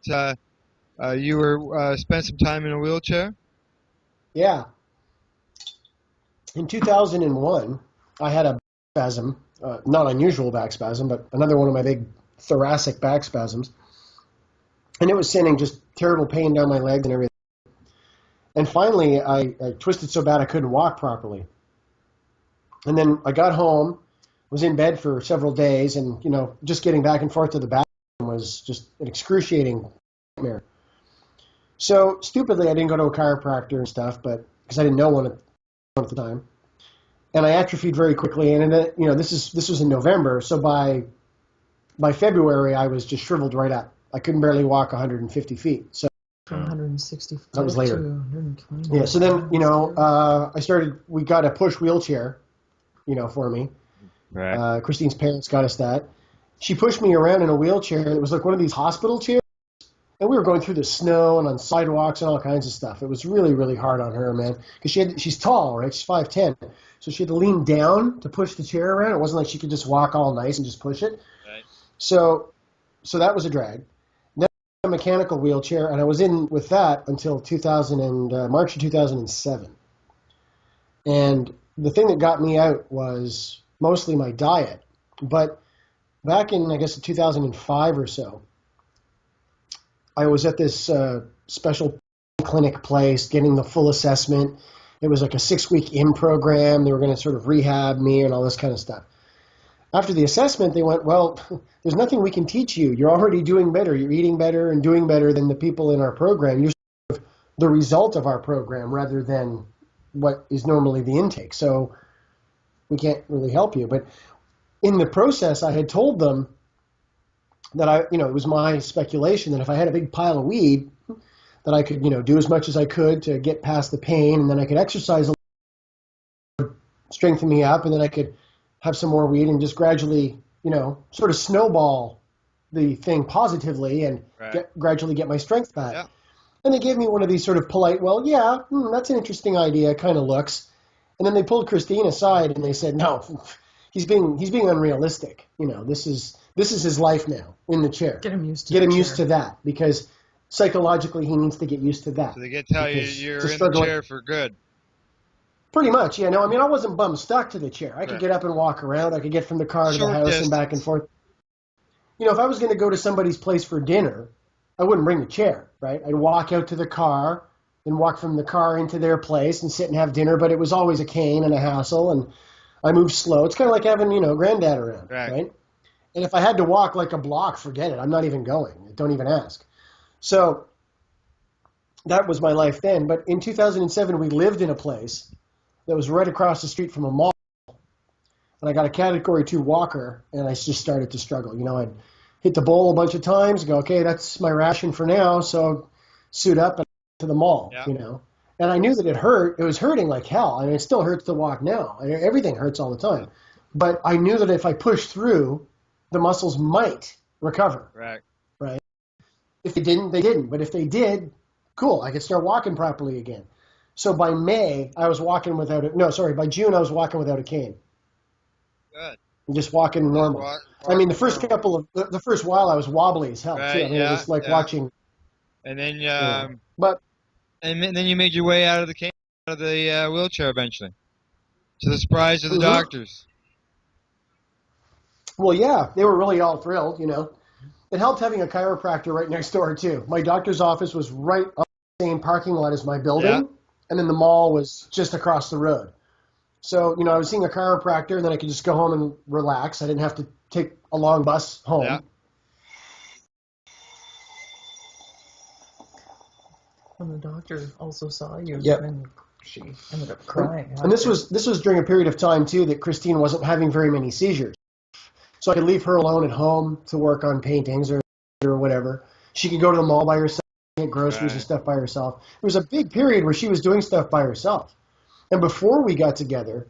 you were spent some time in a wheelchair. Yeah. In 2001, I had a back spasm, not unusual back spasm, but another one of my big thoracic back spasms. And it was sending just terrible pain down my legs and everything. And finally, I twisted so bad I couldn't walk properly. And then I got home, was in bed for several days, and, just getting back and forth to the bathroom was just an excruciating nightmare. So, stupidly, I didn't go to a chiropractor and stuff, but because I didn't know one at the time. And I atrophied very quickly, and this was in November, so by February, I was just shriveled right up. I couldn't barely walk 150 feet. So From 160 that was later. to 120. Yeah, so then, we got a push wheelchair, for me. Right. Christine's parents got us that. She pushed me around in a wheelchair. It was like one of these hospital chairs. And we were going through the snow and on sidewalks and all kinds of stuff. It was really, really hard on her, man. Because she's tall, right? She's 5'10". So she had to lean down to push the chair around. It wasn't like she could just walk all nice and just push it. Right. So that was a drag. Then a mechanical wheelchair, and I was in with that until March of 2007. And the thing that got me out was mostly my diet. But back in, I guess, 2005 or so, I was at this special clinic place getting the full assessment. It was like a 6-week in program. They were going to sort of rehab me and all this kind of stuff. After the assessment, they went, well, there's nothing we can teach you. You're already doing better. You're eating better and doing better than the people in our program. You're sort of the result of our program rather than what is normally the intake. So we can't really help you. But in the process, I had told them that it was my speculation that if I had a big pile of weed, that I could, do as much as I could to get past the pain, and then I could exercise a little, strengthen me up, and then I could have some more weed and just gradually, sort of snowball the thing positively and gradually get my strength back. Yeah. And they gave me one of these sort of polite, well, yeah, that's an interesting idea, kind of looks. And then they pulled Christine aside and they said, no, he's being unrealistic. This is his life now in the chair. Get him used to that, because psychologically he needs to get used to that. So they get to tell you you're in the chair for good. Pretty much, yeah. No, I mean, I wasn't bum stuck to the chair. I could get up and walk around. I could get from the car to the house and back and forth. You know, if I was going to go to somebody's place for dinner, I wouldn't bring the chair, right? I'd walk out to the car, then walk from the car into their place and sit and have dinner. But it was always a cane and a hassle, and I moved slow. It's kind of like having, you know, granddad around, right? And if I had to walk like a block, forget it. I'm not even going. Don't even ask. So that was my life then. But in 2007, we lived in a place that was right across the street from a mall. And I got a Category 2 walker, and I just started to struggle. You know, I'd hit the bowl a bunch of times, go, okay, that's my ration for now, so suit up and to the mall, you know. And I knew that it hurt. It was hurting like hell. I mean, it still hurts to walk now. Everything hurts all the time. But I knew that if I pushed through, the muscles might recover. Right? If they didn't, they didn't. But if they did, cool, I could start walking properly again. So by May, I was walking without it. No, sorry, by June, I was walking without a cane. Good. Just walking normal. I mean, the first while I was wobbly as hell too. I mean, it was like watching. And then, and then you made your way out of the wheelchair eventually, to the surprise of the doctors. Well, yeah, they were really all thrilled. You know, it helped having a chiropractor right next door too. My doctor's office was right on the same parking lot as my building, and then the mall was just across the road. So, you know, I was seeing a chiropractor, and then I could just go home and relax. I didn't have to take a long bus home. When the doctor also saw you, Yep. and she ended up crying. And this was during a period of time too that Christine wasn't having very many seizures, so I could leave her alone at home to work on paintings or whatever. She could go to the mall by herself, get groceries and stuff by herself. There was a big period where she was doing stuff by herself. And before we got together,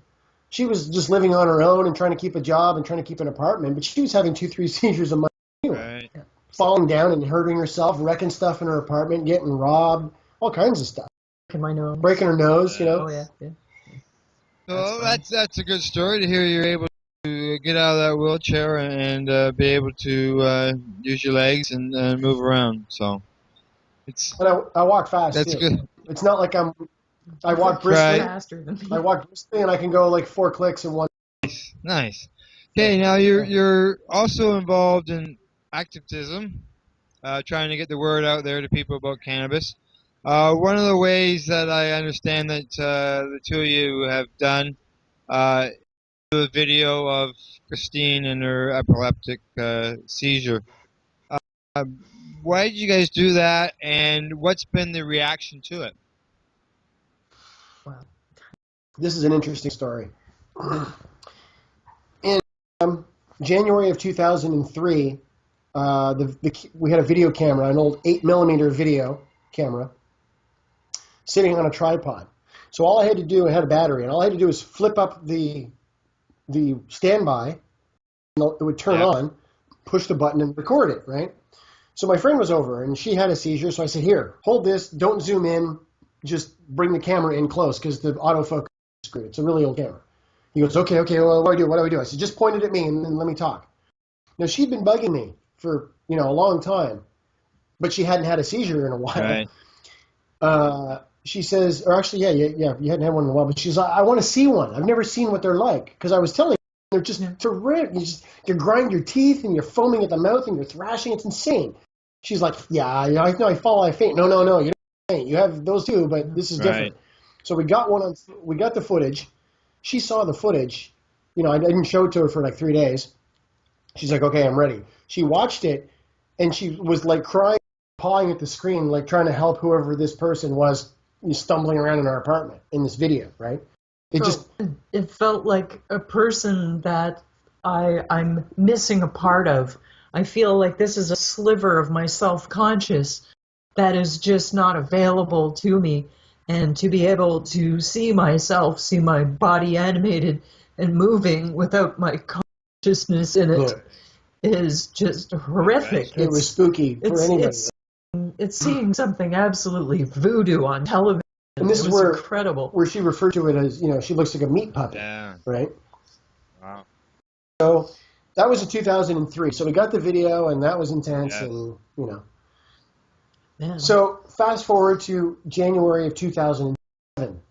she was just living on her own and trying to keep a job and trying to keep an apartment. But she was having 2-3 seizures a month anyway. Falling down and hurting herself, wrecking stuff in her apartment, getting robbed, all kinds of stuff. Breaking her nose, you know. Oh, yeah. So that's a good story to hear. You're able to get out of that wheelchair and be able to use your legs and move around. So it's. And I walk fast. That's too. good. It's not like I walk briskly. Faster than me. I walk briskly, and I can go like 4 clicks in one. Nice. Okay, now you're also involved in activism, trying to get the word out there to people about cannabis. One of the ways that I understand that the two of you have done a video of Christine and her epileptic seizure. Why did you guys do that, and what's been the reaction to it? This is an interesting story. In January of 2003, we had a video camera, an old 8mm video camera, sitting on a tripod. So all I had to do, I had a battery, and all I had to do was flip up the standby, and it would turn on, push the button, and record it, right? So my friend was over, and she had a seizure, so I said, here, hold this, don't zoom in, just bring the camera in close, because the autofocus is screwed. It's a really old camera. He goes, okay, well, what do I do? I said, just point it at me, and then let me talk. Now, she'd been bugging me for, a long time, but she hadn't had a seizure in a while. Right. She says, or actually, yeah, you hadn't had one in a while, but she's like, I want to see one. I've never seen what they're like, because I was telling her, they're just terrific. You grind your teeth, and you're foaming at the mouth, and you're thrashing. It's insane. She's like, yeah, I know, I fall, I faint. No, you don't faint. You have those too, but this is different. So we got we got the footage. She saw the footage. I didn't show it to her for like 3 days. She's like, okay, I'm ready. She watched it, and she was like crying, pawing at the screen, like trying to help whoever this person was stumbling around in our apartment in this video, right? It felt like a person that I'm missing a part of. I feel like this is a sliver of my self-conscious that is just not available to me. And to be able to see myself, see my body animated and moving without my consciousness in it is just horrific. It was spooky for anybody. It's seeing something absolutely voodoo on television. And this is incredible. Where she referred to it as, she looks like a meat puppet, right? Wow. So that was in 2003. So we got the video, and that was intense, and So fast forward to January of 2007.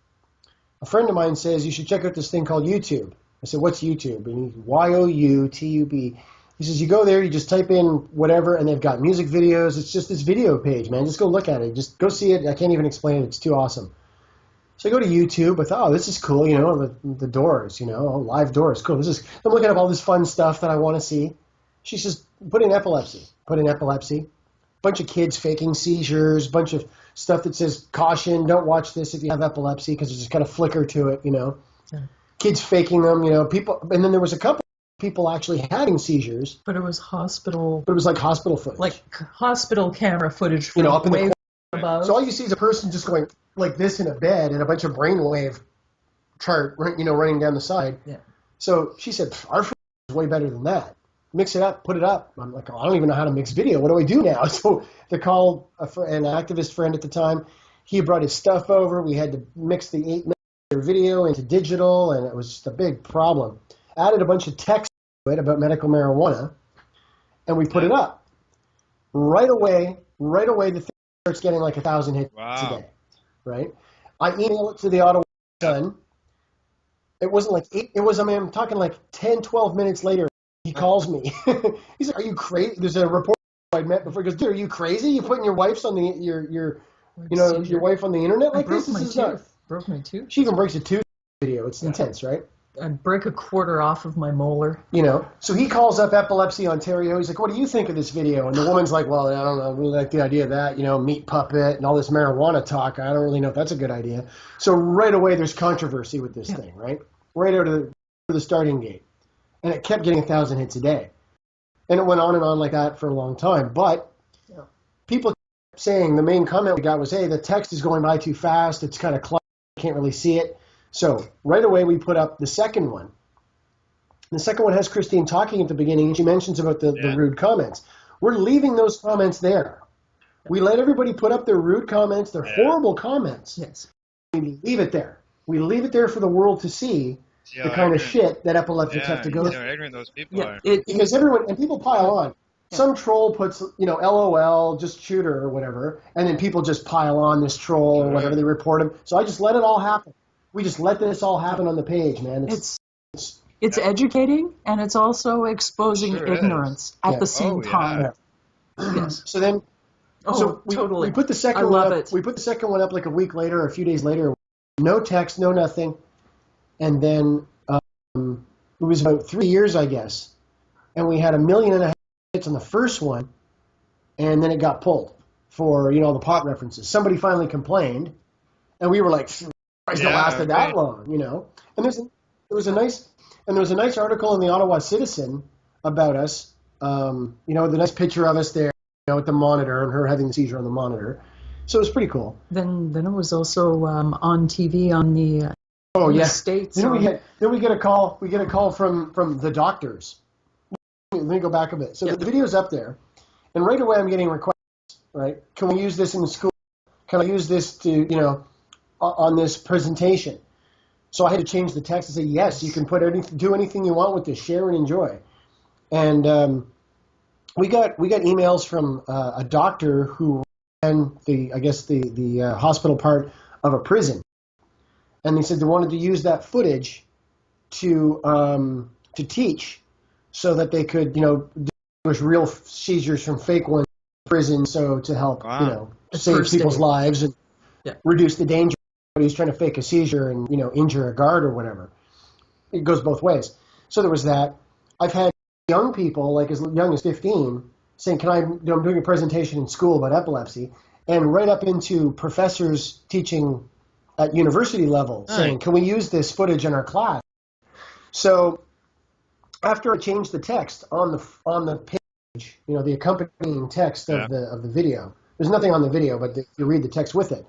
a friend of mine says you should check out this thing called YouTube. I said, what's YouTube? And he, YOUTUB. He says, you go there, you just type in whatever, and they've got music videos. It's just this video page, man. Just go look at it. Just go see it. I can't even explain it. It's too awesome. So I go to YouTube. I thought, oh, this is cool, you know, the doors, you know, live doors. Cool. I'm looking up all this fun stuff that I want to see. She says, put in epilepsy. Put in epilepsy. Bunch of kids faking seizures, bunch of stuff that says, caution, don't watch this if you have epilepsy, because there's just kind of flicker to it, you know. Yeah. Kids faking them, you know, people. And then there was a couple people actually having seizures. But it was hospital. But it was like hospital footage. Like hospital camera footage from you know, up in the way corner. above. So all you see is a person just going like this in a bed and a bunch of brainwave chart, you know, running down the side. Yeah. So she said, our is way better than that. Mix it up, put it up. I'm like, oh, I don't even know how to mix video. What do I do now? So they called an activist friend at the time. He brought his stuff over. We had to mix the 8-minute video into digital, and it was just a big problem. Added a bunch of text to it about medical marijuana, and we put it up. Right away, the thing starts getting like 1,000 hits a day, right? I email it to the Ottawa Sun. It wasn't like 8, it was, I mean, I'm talking like 10, 12 minutes later, he calls me. He's like, are you crazy? There's a reporter I'd met before. He goes, dude, are you crazy? You putting your wife's on the, your wife on the internet like this? This is not. Broke my tooth. She even breaks a tooth video. It's intense, right? I'd break a quarter off of my molar. You know, so he calls up Epilepsy Ontario. He's like, what do you think of this video? And the woman's like, well, I don't know. We like the idea of that, you know, meat puppet and all this marijuana talk. I don't really know if that's a good idea. So right away, there's controversy with this thing, right? Right out of the starting gate. And it kept getting 1,000 hits a day. And it went on and on like that for a long time. But people kept saying, the main comment we got was, hey, the text is going by too fast. It's kind of cluttered. Can't really see it. So right away we put up the second one. The second one has Christine talking at the beginning, and she mentions about the rude comments. We're leaving those comments there. We let everybody put up their rude comments, their horrible comments. Yes. We leave it there. We leave it there for the world to see the kind of shit that epileptics have to go through. Ignorant those people are. Because everyone, and people pile on. Some troll puts, you know, LOL, just shoot her or whatever, and then people just pile on this troll or whatever, they report him. So I just let it all happen. We just let this all happen on the page, man. It's educating, and it's also exposing ignorance at the same time. Yes. So then, totally. we put the second one up. We put the second one up like a week later, or a few days later. No text, no nothing. And then it was about 3 years, I guess, and we had 1.5 million hits on the first one, and then it got pulled for, you know, the pot references. Somebody finally complained, and we were like, Christ, it lasted that long, you know. And there was a nice article in the Ottawa Citizen about us. You know, the nice picture of us there, you know, with the monitor and her having the seizure on the monitor. So it was pretty cool. Then it was also on TV on the States. Then we get a call. We get a call from the doctors. Let me go back a bit. So the video's up there, and right away I'm getting requests. Right? Can we use this in the school? Can I use this to, you know, on this presentation? So I had to change the text and say, yes, you can do anything you want with this. Share and enjoy. And we got emails from a doctor who ran the hospital part of a prison, and they said they wanted to use that footage to teach, so that they could, you know, distinguish real seizures from fake ones in prison, so to help, you know, save people's lives and reduce the danger of who's trying to fake a seizure and, you know, injure a guard or whatever. It goes both ways. So there was that. I've had young people, like as young as 15, saying, I'm doing a presentation in school about epilepsy, and right up into professors teaching at university level saying, can we use this footage in our class? So after I changed the text on the page, you know, the accompanying text of the video, there's nothing on the video, but you read the text with it.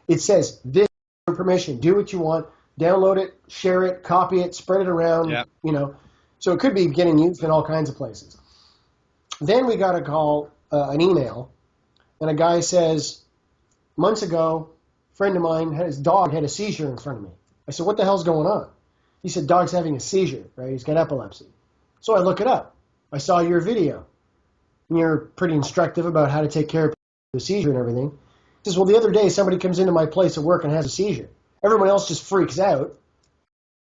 It says, this is permission, do what you want, download it, share it, copy it, spread it around, you know. So it could be getting used in all kinds of places. Then we got a call, an email, and a guy says, months ago, a friend of mine, his dog had a seizure in front of me. I said, what the hell's going on? He said, dog's having a seizure, right? He's got epilepsy. So I look it up. I saw your video. And you're pretty instructive about how to take care of the seizure and everything. He says, well, the other day somebody comes into my place at work and has a seizure. Everyone else just freaks out.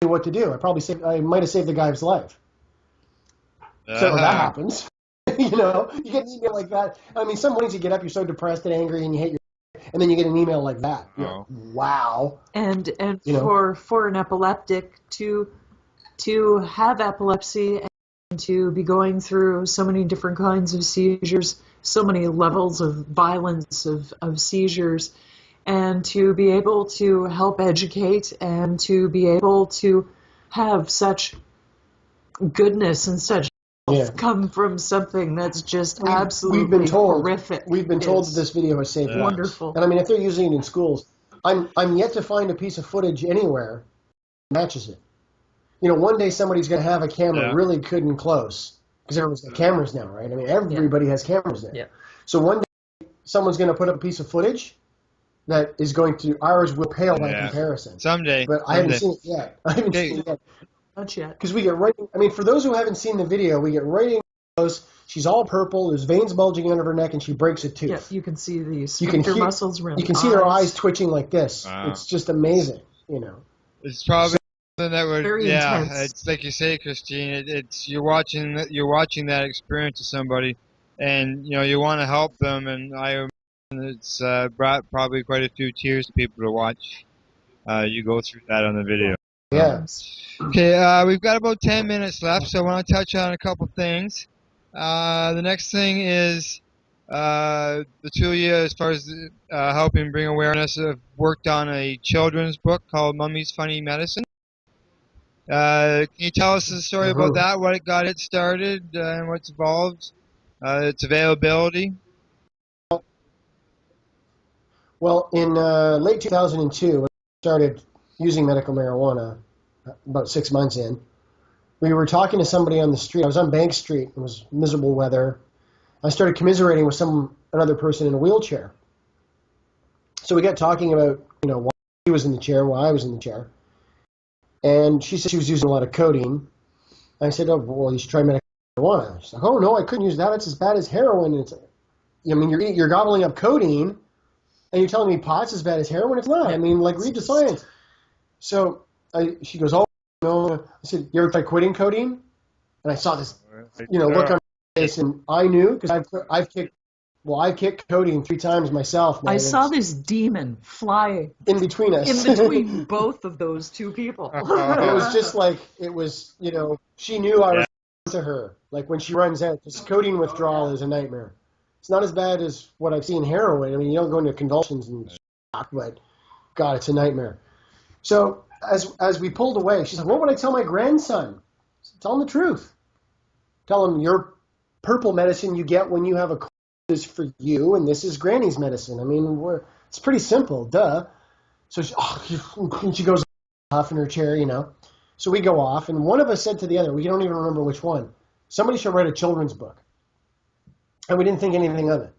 What to do? I might have saved the guy's life. So that happens. You know, you get an email like that. I mean, some mornings you get up, you're so depressed and angry, and you hate and then you get an email like that. You're like, wow. And You know? for an epileptic to have epilepsy and to be going through so many different kinds of seizures, so many levels of violence of seizures, and to be able to help educate and to be able to have such goodness and such come from something that's just absolutely we've been told, horrific. We've been told that this video has saved lives. Wonderful. And I mean, if they're using it in schools, I'm yet to find a piece of footage anywhere that matches it. You know, one day somebody's going to have a camera really good and close, because everyone's got cameras now, right? I mean, everybody has cameras now. Yeah. So one day someone's going to put up a piece of footage that is going to, ours will pale by comparison. Someday. But I haven't seen it yet. I haven't seen it yet. Not yet. Because we get right, I mean, for those who haven't seen the video, we get right in close. She's all purple. There's veins bulging out of her neck, and she breaks a tooth. Yeah, you can see the sphincter muscles around You can see her eyes twitching like this. Wow. It's just amazing, you know. It's probably something that would, Very intense. it's like you say, Christine. It's you're watching that experience of somebody, and you know you want to help them, and it's brought probably quite a few tears to people to watch. You go through that on the video. Yeah. Okay, we've got about 10 minutes left, so I want to touch on a couple things. The next thing is the two of you, as far as helping bring awareness, have worked on a children's book called Mummy's Funny Medicine. Can you tell us the story about that, what it got it started, and what's involved, its availability? Well, in late 2002, when I started using medical marijuana, about 6 months in, we were talking to somebody on the street. I was on Bank Street. It was miserable weather. I started commiserating with another person in a wheelchair. So we got talking about, you know, why he was in the chair, why I was in the chair. And she said she was using a lot of codeine. I said, oh, well, you should try medical marijuana. She's like, oh, no, I couldn't use that. It's as bad as heroin. And it's, I mean, you're gobbling up codeine, and you're telling me pot's as bad as heroin? It's not. I mean, like, read the science. So she goes, oh, no. I said, you ever try quitting codeine? And I saw this, you know, look on her face, and I knew, because I've kicked codeine 3 times myself. Man. I saw this demon fly in between us. In between both of those two people. It was just like, it was, you know, she knew I was to her. Like when she runs out, this codeine withdrawal is a nightmare. It's not as bad as what I've seen heroin. I mean, you don't go into convulsions and shock, but God, it's a nightmare. So as we pulled away, she's like, what would I tell my grandson? I said, tell him the truth. Tell him your purple medicine you get when you have a cold is for you, and this is Granny's medicine. I mean, it's pretty simple, duh. So she goes off in her chair, you know. So we go off, and one of us said to the other, we don't even remember which one, somebody should write a children's book. And we didn't think anything of it.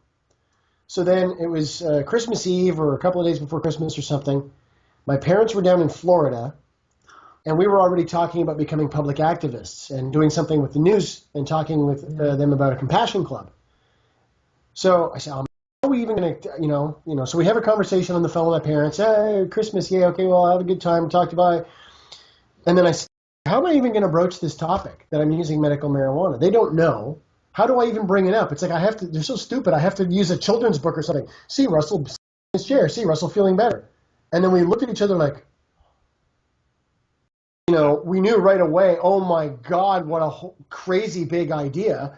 So then it was Christmas Eve or a couple of days before Christmas or something. My parents were down in Florida, and we were already talking about becoming public activists and doing something with the news and talking with them about a compassion club. So I said, how are we even going to, you know, so we have a conversation on the phone with my parents. Hey, Christmas, yeah, okay, well, have a good time, talk to bye. And then I said, how am I even going to broach this topic that I'm using medical marijuana? They don't know. How do I even bring it up? It's like they're so stupid, I have to use a children's book or something. See Russell in his chair, see Russell feeling better. And then we looked at each other like, you know, we knew right away, oh my God, what a crazy big idea.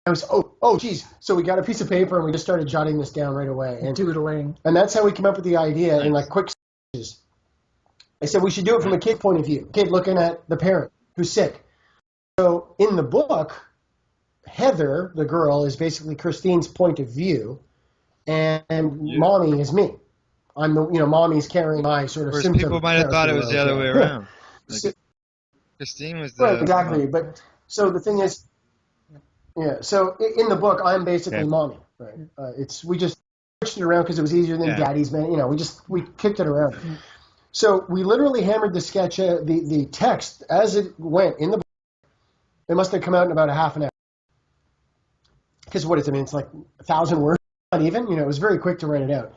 I was, oh, geez. So we got a piece of paper and we just started jotting this down right away. And doodling. And that's how we came up with the idea in like quick stages. I said we should do it from a kid point of view. Kid looking at the parent who's sick. So in the book, Heather, the girl, is basically Christine's point of view, and Mommy is me. I'm the, you know, Mommy's carrying my sort of Whereas symptom. people might have thought it was the other way around. Like, Christine was the... Right, exactly. But so the thing is, yeah, so in the book, I'm basically Mommy. Right? We just switched it around because it was easier than Daddy's man. You know, we kicked it around. So we literally hammered the sketch, the text as it went in the book. It must have come out in about a half an hour. Because what is it? I mean, it's like 1,000 words, not even. You know, it was very quick to write it out.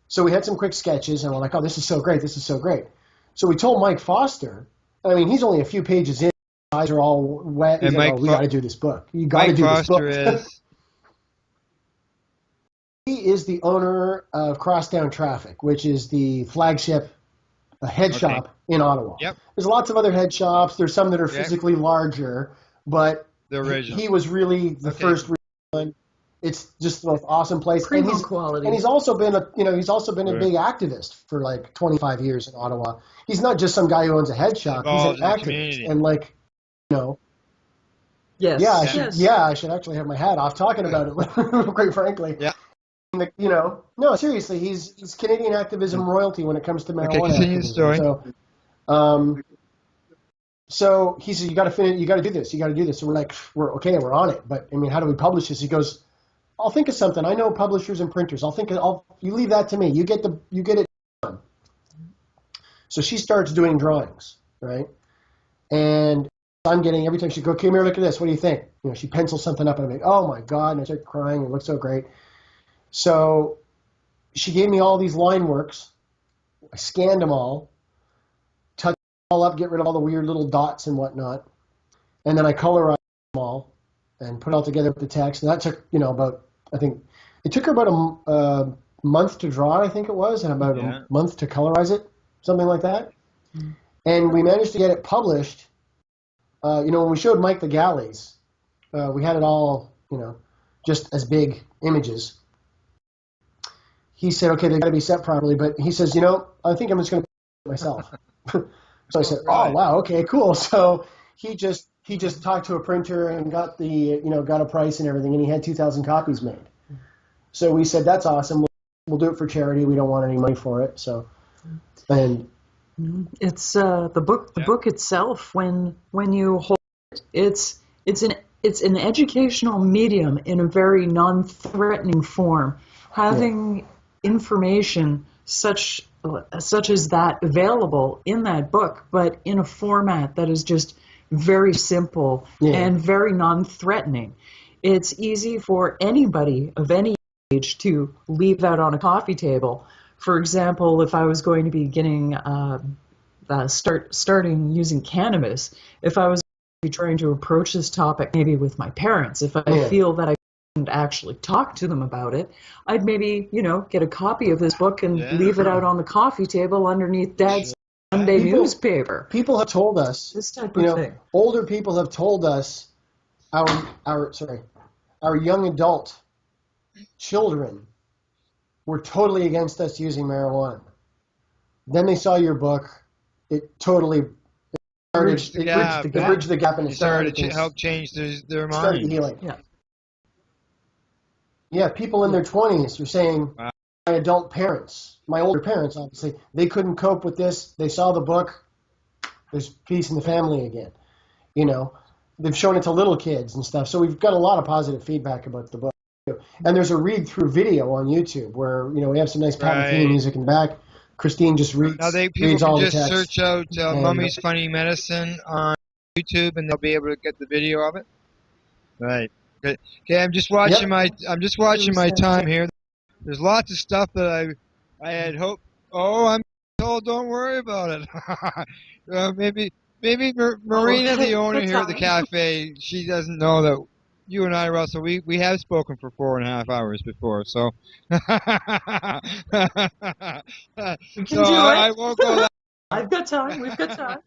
So we had some quick sketches, and we're like, oh, this is so great. This is so great. So we told Mike Foster, I mean, he's only a few pages in. His eyes are all wet. He's And like, Mike oh, we Fo- got to do this book. You got to Mike do this book. Foster is He is the owner of Crosstown Traffic, which is the flagship head shop in Ottawa. Yep. There's lots of other head shops. There's some that are Yep. physically larger, but the original. he was really the first one. It's just the most awesome place. Primo and quality. And he's also been a big activist for like 25 years in Ottawa. He's not just some guy who owns a head shop. Involved He's an in the activist. community. And like, you know, Yes. I should actually have my hat off talking about it, quite frankly. Yeah. You know, no, seriously, he's Canadian activism royalty when it comes to marijuana. Okay, continue the story. So he says, you got to do this. You got to do this. So we're like, we're on it. But I mean, how do we publish this? He goes, I'll think of something. I know publishers and printers. You leave that to me. You get it done. So she starts doing drawings, right? And I'm getting, every time she go, come here, look at this. What do you think? You know, she pencils something up and I'm like, oh my God. And I start crying. It looks so great. So she gave me all these line works. I scanned them all, touched them all up, get rid of all the weird little dots and whatnot. And then I colorized them all and put it all together with the text. And that took, it took her about a month to draw it, I think it was, and about a month to colorize it, something like that. Mm-hmm. And we managed to get it published. When we showed Mike the galleys, we had it all, just as big images. He said, okay, they got to be set properly. But he says, I think I'm just going to do it myself. So I said, oh, wow, okay, cool. So he just talked to a printer and got got a price and everything, and he had 2,000 copies made. So we said, that's awesome. We'll do it for charity. We don't want any money for it. So, and it's the book. The book itself, when you hold it, it's an educational medium in a very non-threatening form. Having information such as that available in that book, but in a format that is just very simple and very non-threatening. It's easy for anybody of any age to leave that on a coffee table. For example, if I was going to be getting starting using cannabis, if I was trying to approach this topic maybe with my parents, if I feel that I couldn't actually talk to them about it, I'd maybe, get a copy of this book and leave it out on the coffee table underneath Dad's Sunday newspaper. People have told us, this type of thing. Older people have told us, our young adult children were totally against us using marijuana. Then they saw your book. It totally bridged the gap, and it started to help change their minds. Started healing. Yeah, people in their 20s. You're saying my adult parents, my older parents, obviously, they couldn't cope with this. They saw the book. There's peace in the family again. They've shown it to little kids and stuff. So we've got a lot of positive feedback about the book. And there's a read-through video on YouTube where, we have some nice Pat Metheny music in the back. Christine just reads all the text. People can just search out Mummy's Funny Medicine on YouTube, and they'll be able to get the video of it. Right. Okay, I'm just watching my time here. There's lots of stuff that I had hoped. Oh, I'm told don't worry about it. Maybe Marina, the owner here at the cafe, she doesn't know that you and I, Russell, we have spoken for 4.5 hours before, so. I won't go that. I've got time. We've got time.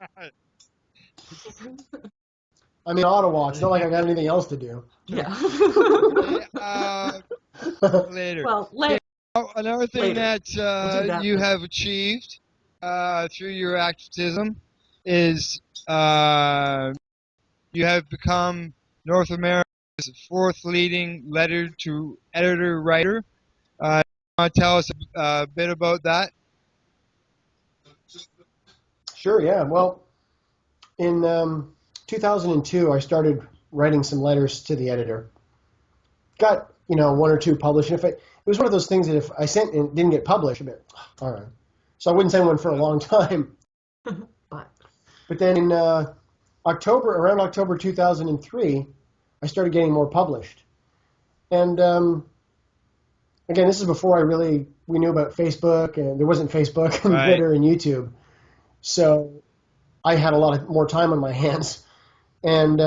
I'm in Ottawa. It's not like I got anything else to do. Yeah. Later. Well, later. Another thing that you have achieved through your activism is you have become North America's 4th leading letter-to-editor writer. Want to tell us a bit about that? Sure, yeah. Well, in 2002, I started writing some letters to the editor. Got, 1 or 2 published. It was one of those things that if I sent and didn't get published, I'd be like, all right. So I wouldn't send one for a long time. But then in around October 2003, I started getting more published. And again, this is before we knew about Facebook, and there wasn't Facebook and Right. Twitter and YouTube. So I had a lot more time on my hands, and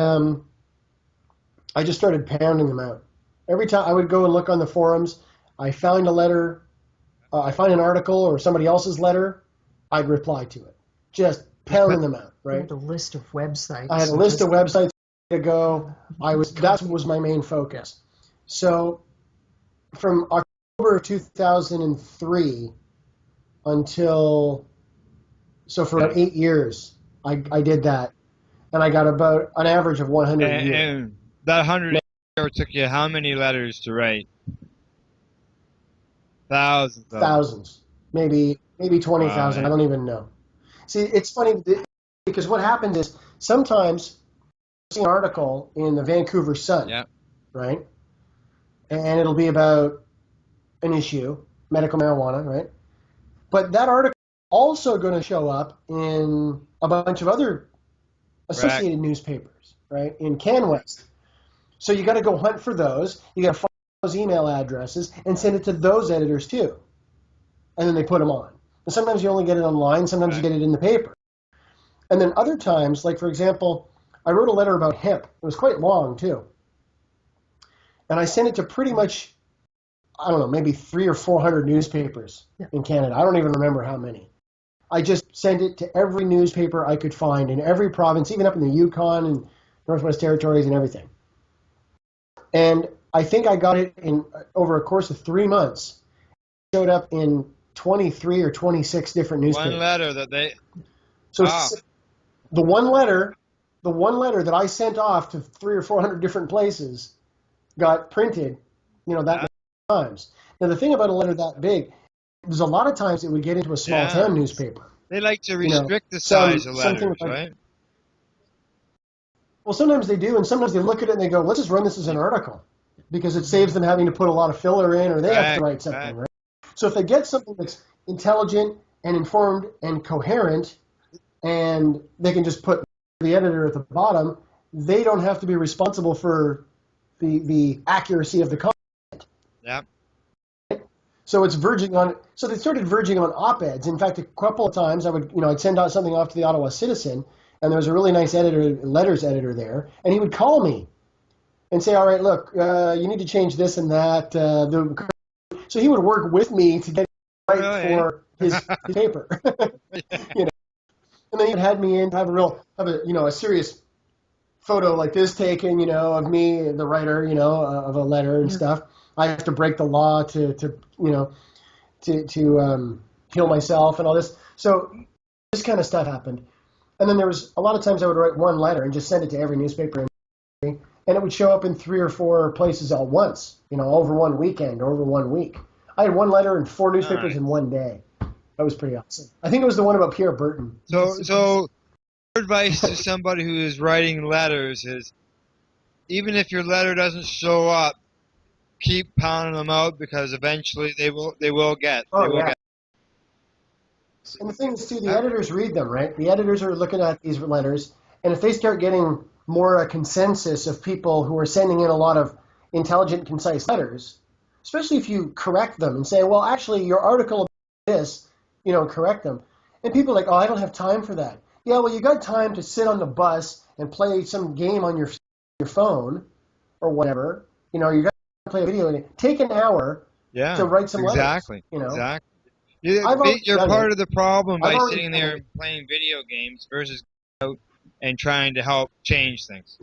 I just started pounding them out. Every time I would go and look on the forums, I found a letter, I find an article or somebody else's letter, I'd reply to it. Just pounding them out, You right? had a list of websites. I had a list of websites to go. That was my main focus. So from October of 2003 until, so for about 8 years, I did that. And I got about an average of 100 a year. And that 100 took you how many letters to write? Thousands. Thousands, maybe 20,000. Wow. I don't even know. See, it's funny because what happens is sometimes I see an article in the Vancouver Sun, right? And it'll be about an issue, medical marijuana, right? But that article is also going to show up in a bunch of other associated newspapers, right? In CanWest. So you got to go hunt for those. You got to find those email addresses and send it to those editors too. And then they put them on. And sometimes you only get it online. Sometimes you get it in the paper. And then other times, like for example, I wrote a letter about hemp. It was quite long too. And I sent it to pretty much, I don't know, maybe 300 or 400 newspapers in Canada. I don't even remember how many. I just sent it to every newspaper I could find in every province, even up in the Yukon and Northwest Territories and everything. And I think I got it in over a course of 3 months. It showed up in 23 or 26 different newspapers. One letter that they. So the one letter that I sent off to 300 or 400 different places got printed, that many times. Now the thing about a letter that big, there's a lot of times it would get into a small town newspaper. They like to restrict the size of letters, right? Well, sometimes they do, and sometimes they look at it and they go, let's just run this as an article, because it saves them having to put a lot of filler in, or they have to write something, right? So if they get something that's intelligent and informed and coherent, and they can just put the editor at the bottom, they don't have to be responsible for the accuracy of the content. Yeah. So it's verging on. So they started verging on op-eds. In fact, a couple of times I'd send out something off to the Ottawa Citizen, and there was a really nice letters editor there, and he would call me and say, "All right, look, you need to change this and that." So he would work with me to get it right for his paper. And then he had me in to have a serious photo like this taken, of me, the writer, of a letter and stuff. I have to break the law to heal myself and all this. So this kind of stuff happened. And then there was a lot of times I would write one letter and just send it to every newspaper, and it would show up in 3 or 4 places all once, over one weekend, over 1 week. I had one letter in 4 newspapers in one day. That was pretty awesome. I think it was the one about Pierre Burton. So your advice to somebody who is writing letters is, even if your letter doesn't show up, keep pounding them out, because eventually they will get. And the thing is, too, the editors read them, right? The editors are looking at these letters, and if they start getting more a consensus of people who are sending in a lot of intelligent, concise letters, especially if you correct them and say, well, actually, your article about this, correct them. And people are like, oh, I don't have time for that. Yeah, well, you got time to sit on the bus and play some game on your phone or whatever. You got to play a video. Take an hour to write some letters. Exactly. You're part of the problem by sitting there and playing video games versus going out and trying to help change things.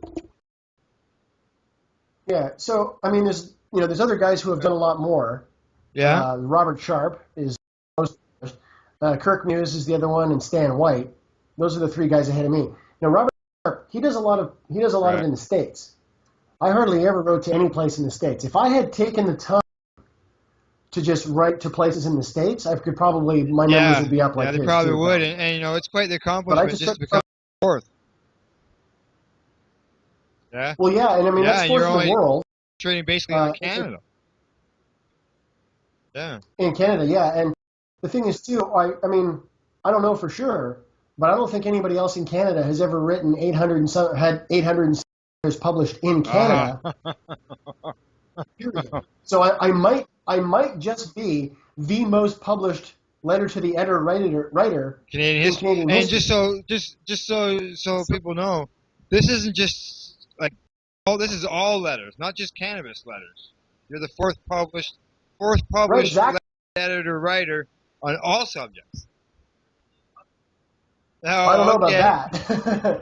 Yeah. So, there's other guys who have done a lot more. Yeah. Robert Sharp is Kirk Muse is the other one, and Stan White. Those are the 3 guys ahead of me. Now, Robert Sharp, he does a lot of it in the States. I hardly ever wrote to any place in the States. If I had taken the time to just write to places in the States, I could probably, my numbers would be up like this. Yeah, they probably would, and it's quite the accomplishment just to become fourth. Yeah. Well, yeah, and that's fourth in the world. Trading basically in Canada. Yeah. In Canada, yeah, and the thing is too, I don't know for sure, but I don't think anybody else in Canada has ever written 800 letters published in Canada. So I might I might just be the most published letter to the editor writer Canadian in history. Canadian And history. just so people know, this isn't just like this is all letters, not just cannabis letters. You're the fourth published exactly. editor writer on all subjects. Now, I don't know about okay. that. I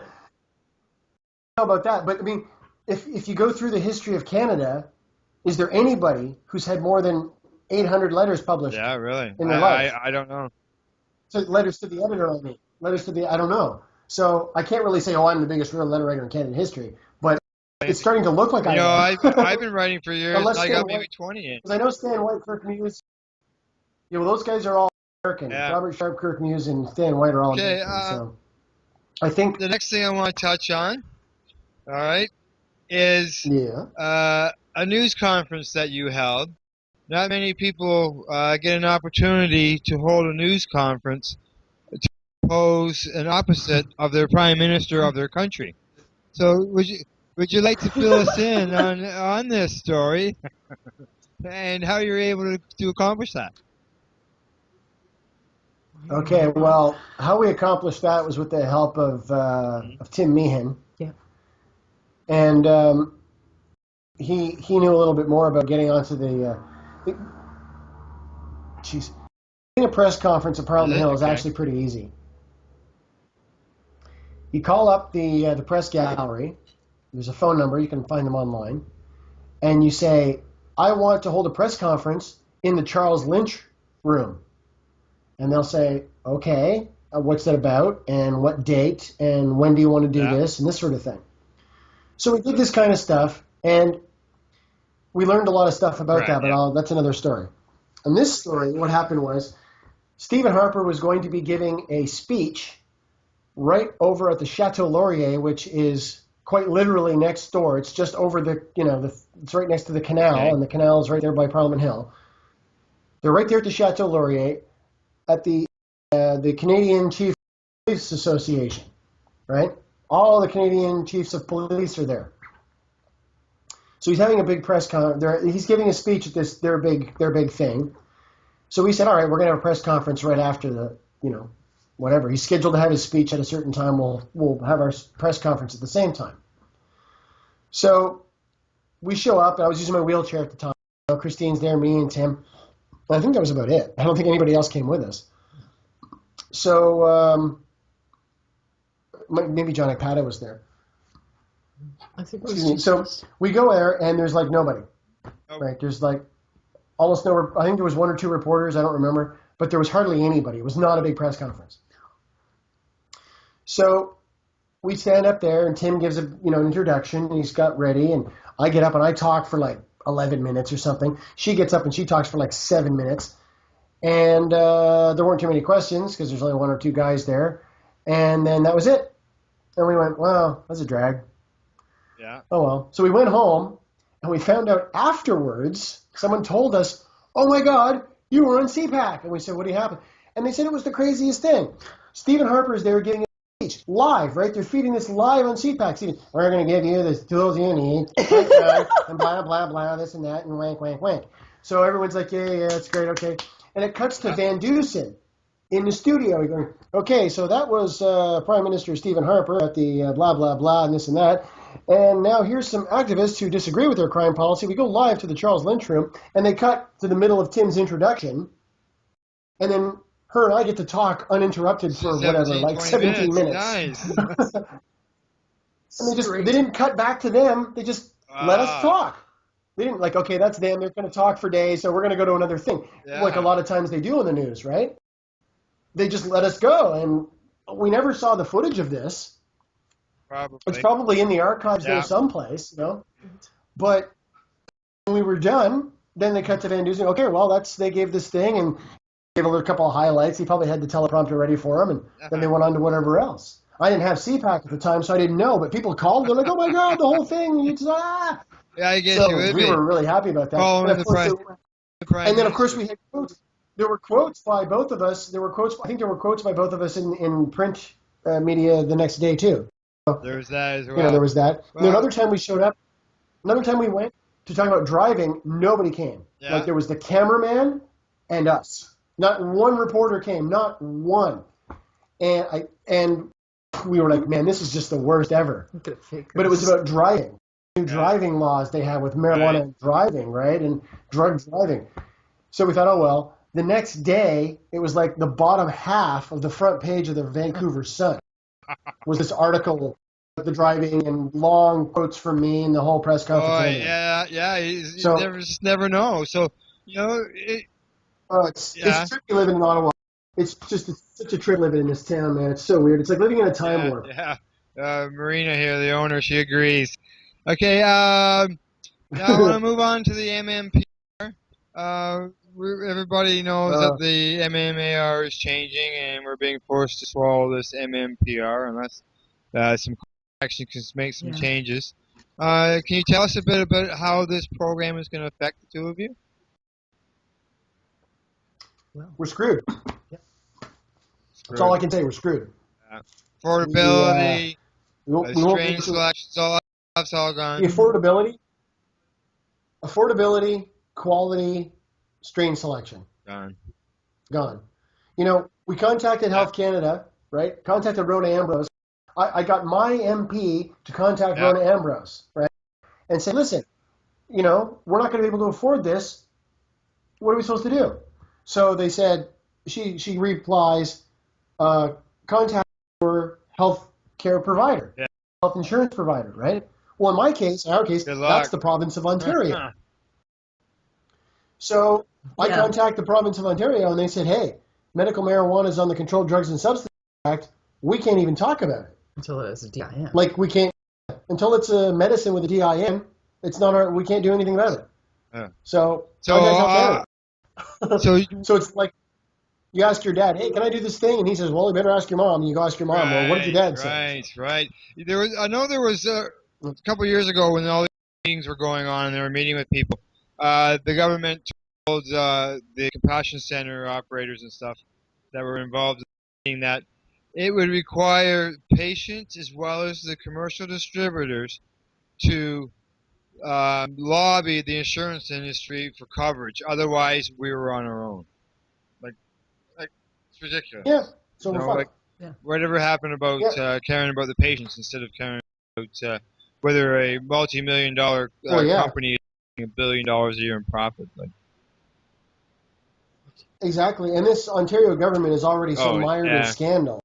don't know about that, but I mean, if you go through the history of Canada, is there anybody who's had more than 800 letters published? Yeah, really. In their life? I don't know. So letters to the editor, I mean. Letters to the, I don't know. So I can't really say, oh, I'm the biggest real letter writer in Canadian history, but it's starting to look like I am. I've been writing for years. I got maybe 20 in. Because I know Stan White, Kirk Muse. Yeah, well, those guys are all American. Yeah. Robert Sharp, Kirk Muse, and Stan White are all Okay, American. So I think the next thing I want to touch on, all right, is a news conference that you held. Not many people get an opportunity to hold a news conference to oppose an opposite of their prime minister of their country. So would you like to fill us in on this story and how you're able to accomplish that? Okay, well, how we accomplished that was with the help of Tim Meehan. Yeah. And he knew a little bit more about getting onto getting a press conference at Parliament Hill is actually pretty easy. You call up the press gallery. There's a phone number. You can find them online. And you say, I want to hold a press conference in the Charles Lynch room. And they'll say, okay, what's that about? And what date? And when do you want to do this? And this sort of thing. So we did this kind of stuff. And we learned a lot of stuff about that, but that's another story. In this story, what happened was Stephen Harper was going to be giving a speech right over at the Chateau Laurier, which is quite literally next door. It's just over it's right next to the canal, and the canal is right there by Parliament Hill. They're right there at the Chateau Laurier at the Canadian Chief Police Association, right? All the Canadian chiefs of police are there. So he's having a big press conference. He's giving a speech at their big thing. So we said, all right, we're going to have a press conference right after whatever. He's scheduled to have his speech at a certain time. We'll have our press conference at the same time. So we show up. And I was using my wheelchair at the time. Christine's there, me and Tim. And I think that was about it. I don't think anybody else came with us. So maybe John Ipata was there. I think it was So we go there, and there's like nobody. Right? There's like almost no. I think there was one or two reporters. I don't remember, but there was hardly anybody. It was not a big press conference. So we stand up there, and Tim gives an introduction. And he's got ready, and I get up and I talk for like 11 minutes or something. She gets up and she talks for like 7 minutes, and there weren't too many questions because there's only one or two guys there, and then that was it. And we went, wow, that's a drag. Yeah. Oh, well. So we went home, and we found out afterwards, someone told us, oh, my God, you were on CPAC. And we said, what happened? And they said it was the craziest thing. Stephen Harper is there giving a speech live, right? They're feeding this live on CPAC. Stephen, we're going to give you the tools you need, and blah, blah, blah, this and that, and wank, wank, wank. So everyone's like, yeah, it's great, okay. And it cuts to Van Dusen in the studio. Going, okay, so that was Prime Minister Stephen Harper at the blah, blah, blah, and this and that. And now here's some activists who disagree with their crime policy. We go live to the Charles Lynch room, and they cut to the middle of Tim's introduction. And then her and I get to talk uninterrupted for whatever, like 17 minutes. Nice. And they didn't cut back to them. They just let us talk. They didn't like, okay, that's them. They're going to talk for days, so we're going to go to another thing. Yeah. Like a lot of times they do in the news, right? They just let us go. And we never saw the footage of this. Probably. It's probably in the archives there someplace, But when we were done, then they cut to Van Dusen. Okay, well, they gave this thing and gave a couple of highlights. He probably had the teleprompter ready for him, and then they went on to whatever else. I didn't have CPAC at the time, so I didn't know. But people called. They're like, "Oh my God, the whole thing!" Yeah, I guess so you would we be. were really happy about that. And then, of course, we had quotes. There were quotes by both of us. There were quotes. I think there were quotes by both of us in print media the next day too. There was that as well. There was that. Well, another time we showed up. Another time we went. to talk about driving, nobody came. Yeah. Like there was the cameraman and us. Not one reporter came, not one. And we were like, man, this is just the worst ever. But it was about driving. New driving laws they have with marijuana and driving, right? And drug driving. So we thought, oh, well, the next day, it was like the bottom half of the front page of the Vancouver Sun was this article about the driving and long quotes from me and the whole press conference. You just never know. So, it's tricky living in Ottawa. It's such a trip living in this town, man. It's so weird. It's like living in a time warp. Yeah. Marina here, the owner, she agrees. Okay, now I want to move on to the MMPR. Everybody knows that the MMAR is changing, and we're being forced to swallow this MMPR unless some action can make some changes. Can you tell us a bit about how this program is going to affect the two of you? We're screwed. That's all I can say. We're screwed. Affordability, we strain selection, that's all gone. The affordability, quality, strain selection. Gone. We contacted Health Canada, right? Contacted Rona Ambrose. I got my MP to contact Rona Ambrose, right? And say, listen, we're not going to be able to afford this. What are we supposed to do? So they said, she replies, contact your health care provider, health insurance provider, right? Well, in our case, that's the province of Ontario. So I contact the province of Ontario, and they said, hey, medical marijuana is on the Controlled Drugs and Substances Act. We can't even talk about it. Until it's a DIN. Like, we can't, until it's a medicine with a DIN, we can't do anything about it. So it's like, you ask your dad, hey, can I do this thing? And he says, well, you better ask your mom. And you go ask your mom, well, what did your dad say? Right. I know there was a couple of years ago when all these meetings were going on and they were meeting with people. The government told the Compassion Center operators and stuff that were involved in that it would require patients as well as the commercial distributors to lobby the insurance industry for coverage. Otherwise, we were on our own. It's ridiculous. Yeah. So whatever happened about caring about the patients instead of caring about whether a multi-million-dollar company is making $1 billion a year in profit. Exactly. And this Ontario government is already so mired in scandal.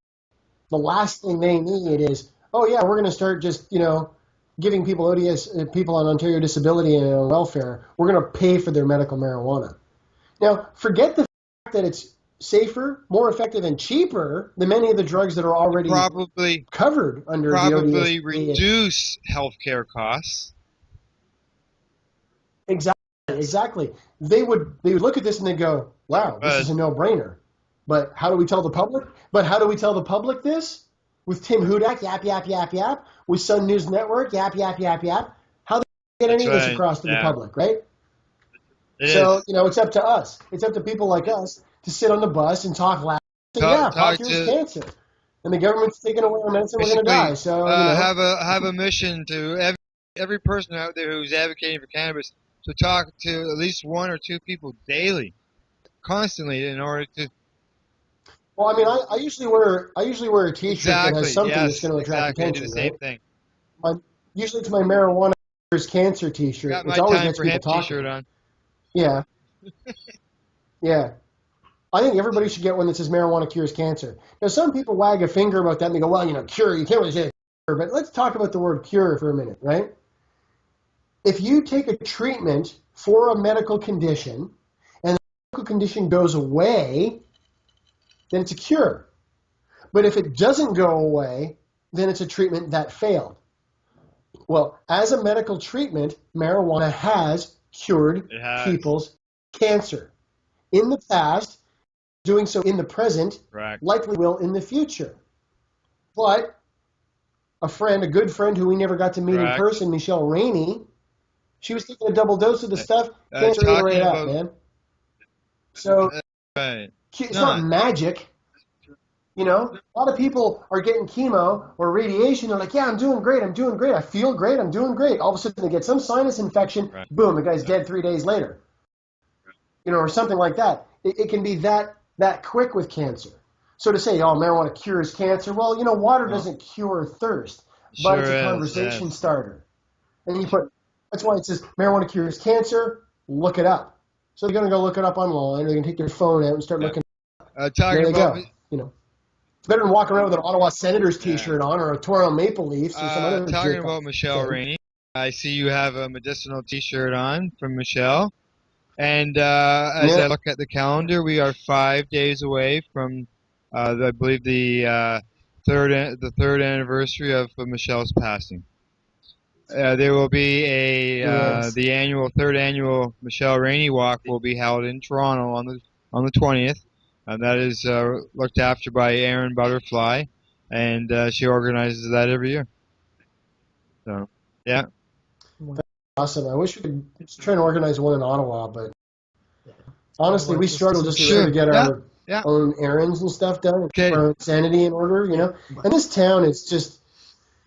The last thing they need is, we're going to start just, giving people people on Ontario disability and welfare, we're going to pay for their medical marijuana. Now, forget the fact that it's safer, more effective, and cheaper than many of the drugs that are already covered under the ODS. Probably reduce healthcare costs. Exactly. They would look at this and they go, wow, this is a no-brainer. But how do we tell the public? This? With Tim Hudak, yap, yap, yap, yap. With Sun News Network, yap, yap, yap, yap. How do we get any of this across to the public, right? It's up to us. It's up to people like us to sit on the bus and talk loud. Pot cures cancer. And the government's taking away our medicine, we're going to die. So, have a mission to every person out there who's advocating for cannabis to talk to at least one or two people daily, constantly, in order to. Well, I mean, I usually wear a T-shirt that has something that's going to attract attention. I do the same thing. Usually it's my marijuana cures cancer T-shirt. Got my time for hemp T-shirt on. Yeah. Yeah. I think everybody should get one that says marijuana cures cancer. Now, some people wag a finger about that and they go, well, cure, you can't really say cure, but let's talk about the word cure for a minute, right? If you take a treatment for a medical condition and the medical condition goes away, then it's a cure. But if it doesn't go away, then it's a treatment that failed. Well, as a medical treatment, marijuana has cured people's cancer. In the past, doing so in the present, likely will in the future. But a good friend who we never got to meet in person, Michelle Rainey, she was taking a double dose of the stuff, cancer ate her right up, man. So it's not magic. You know, a lot of people are getting chemo or radiation. They're like, yeah, I'm doing great. I'm doing great. I feel great. I'm doing great. All of a sudden they get some sinus infection. Right. Boom, the guy's dead 3 days later. You know, or something like that. It can be that quick with cancer. So to say, oh, marijuana cures cancer. Well, you know, water doesn't cure thirst, but it's a conversation starter. And that's why it says marijuana cures cancer. Look it up. So they're going to go look it up online, or they can take their phone out and start looking. Talking There they about go. You know, it's better than walking around with an Ottawa Senators T-shirt on, or a Toronto Maple Leafs, or some other. talking about Michelle Rainey, I see you have a medicinal T-shirt on from Michelle, and as I look at the calendar, we are 5 days away from, I believe the third anniversary of Michelle's passing. There will be the third annual Michelle Rainey Walk will be held in Toronto on the 20th, and that is looked after by Erin Butterfly, and she organizes that every year. So, yeah. That's awesome. I wish we could try and organize one in Ottawa, but honestly, we struggle just to get our own errands and stuff done, our own sanity in order, you know. And this town is just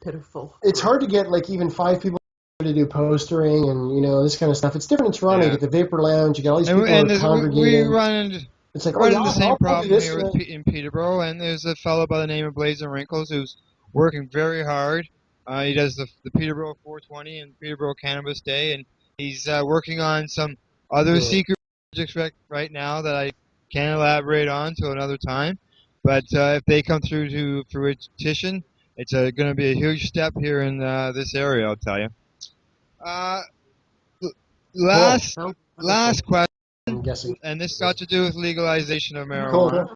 pitiful. It's hard to get like even 5 people to do postering and, you know, this kind of stuff. It's different in Toronto. You get the Vapor Lounge, you got all these people who are congregating. We run into the same problem here in Peterborough, and there's a fellow by the name of Blazing Wrinkles who's working very hard. He does the Peterborough 420 and Peterborough Cannabis Day, and he's working on some other secret projects right now that I can't elaborate on till another time. But if they come through to fruition, it's going to be a huge step here in this area, I'll tell you. Last question, I'm guessing. and this got to do with legalization of marijuana.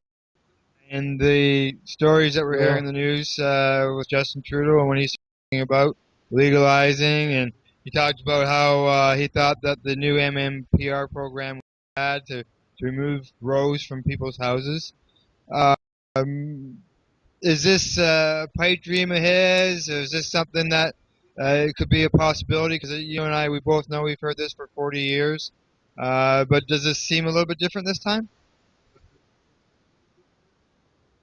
And the stories that we're hearing in the news with Justin Trudeau and when he's talking about legalizing, and he talked about how he thought that the new MMPR program had to remove grows from people's houses. Is this a pipe dream of his? Or is this something that it could be a possibility? Because you and I, we both know we've heard this for 40 years. But does this seem a little bit different this time?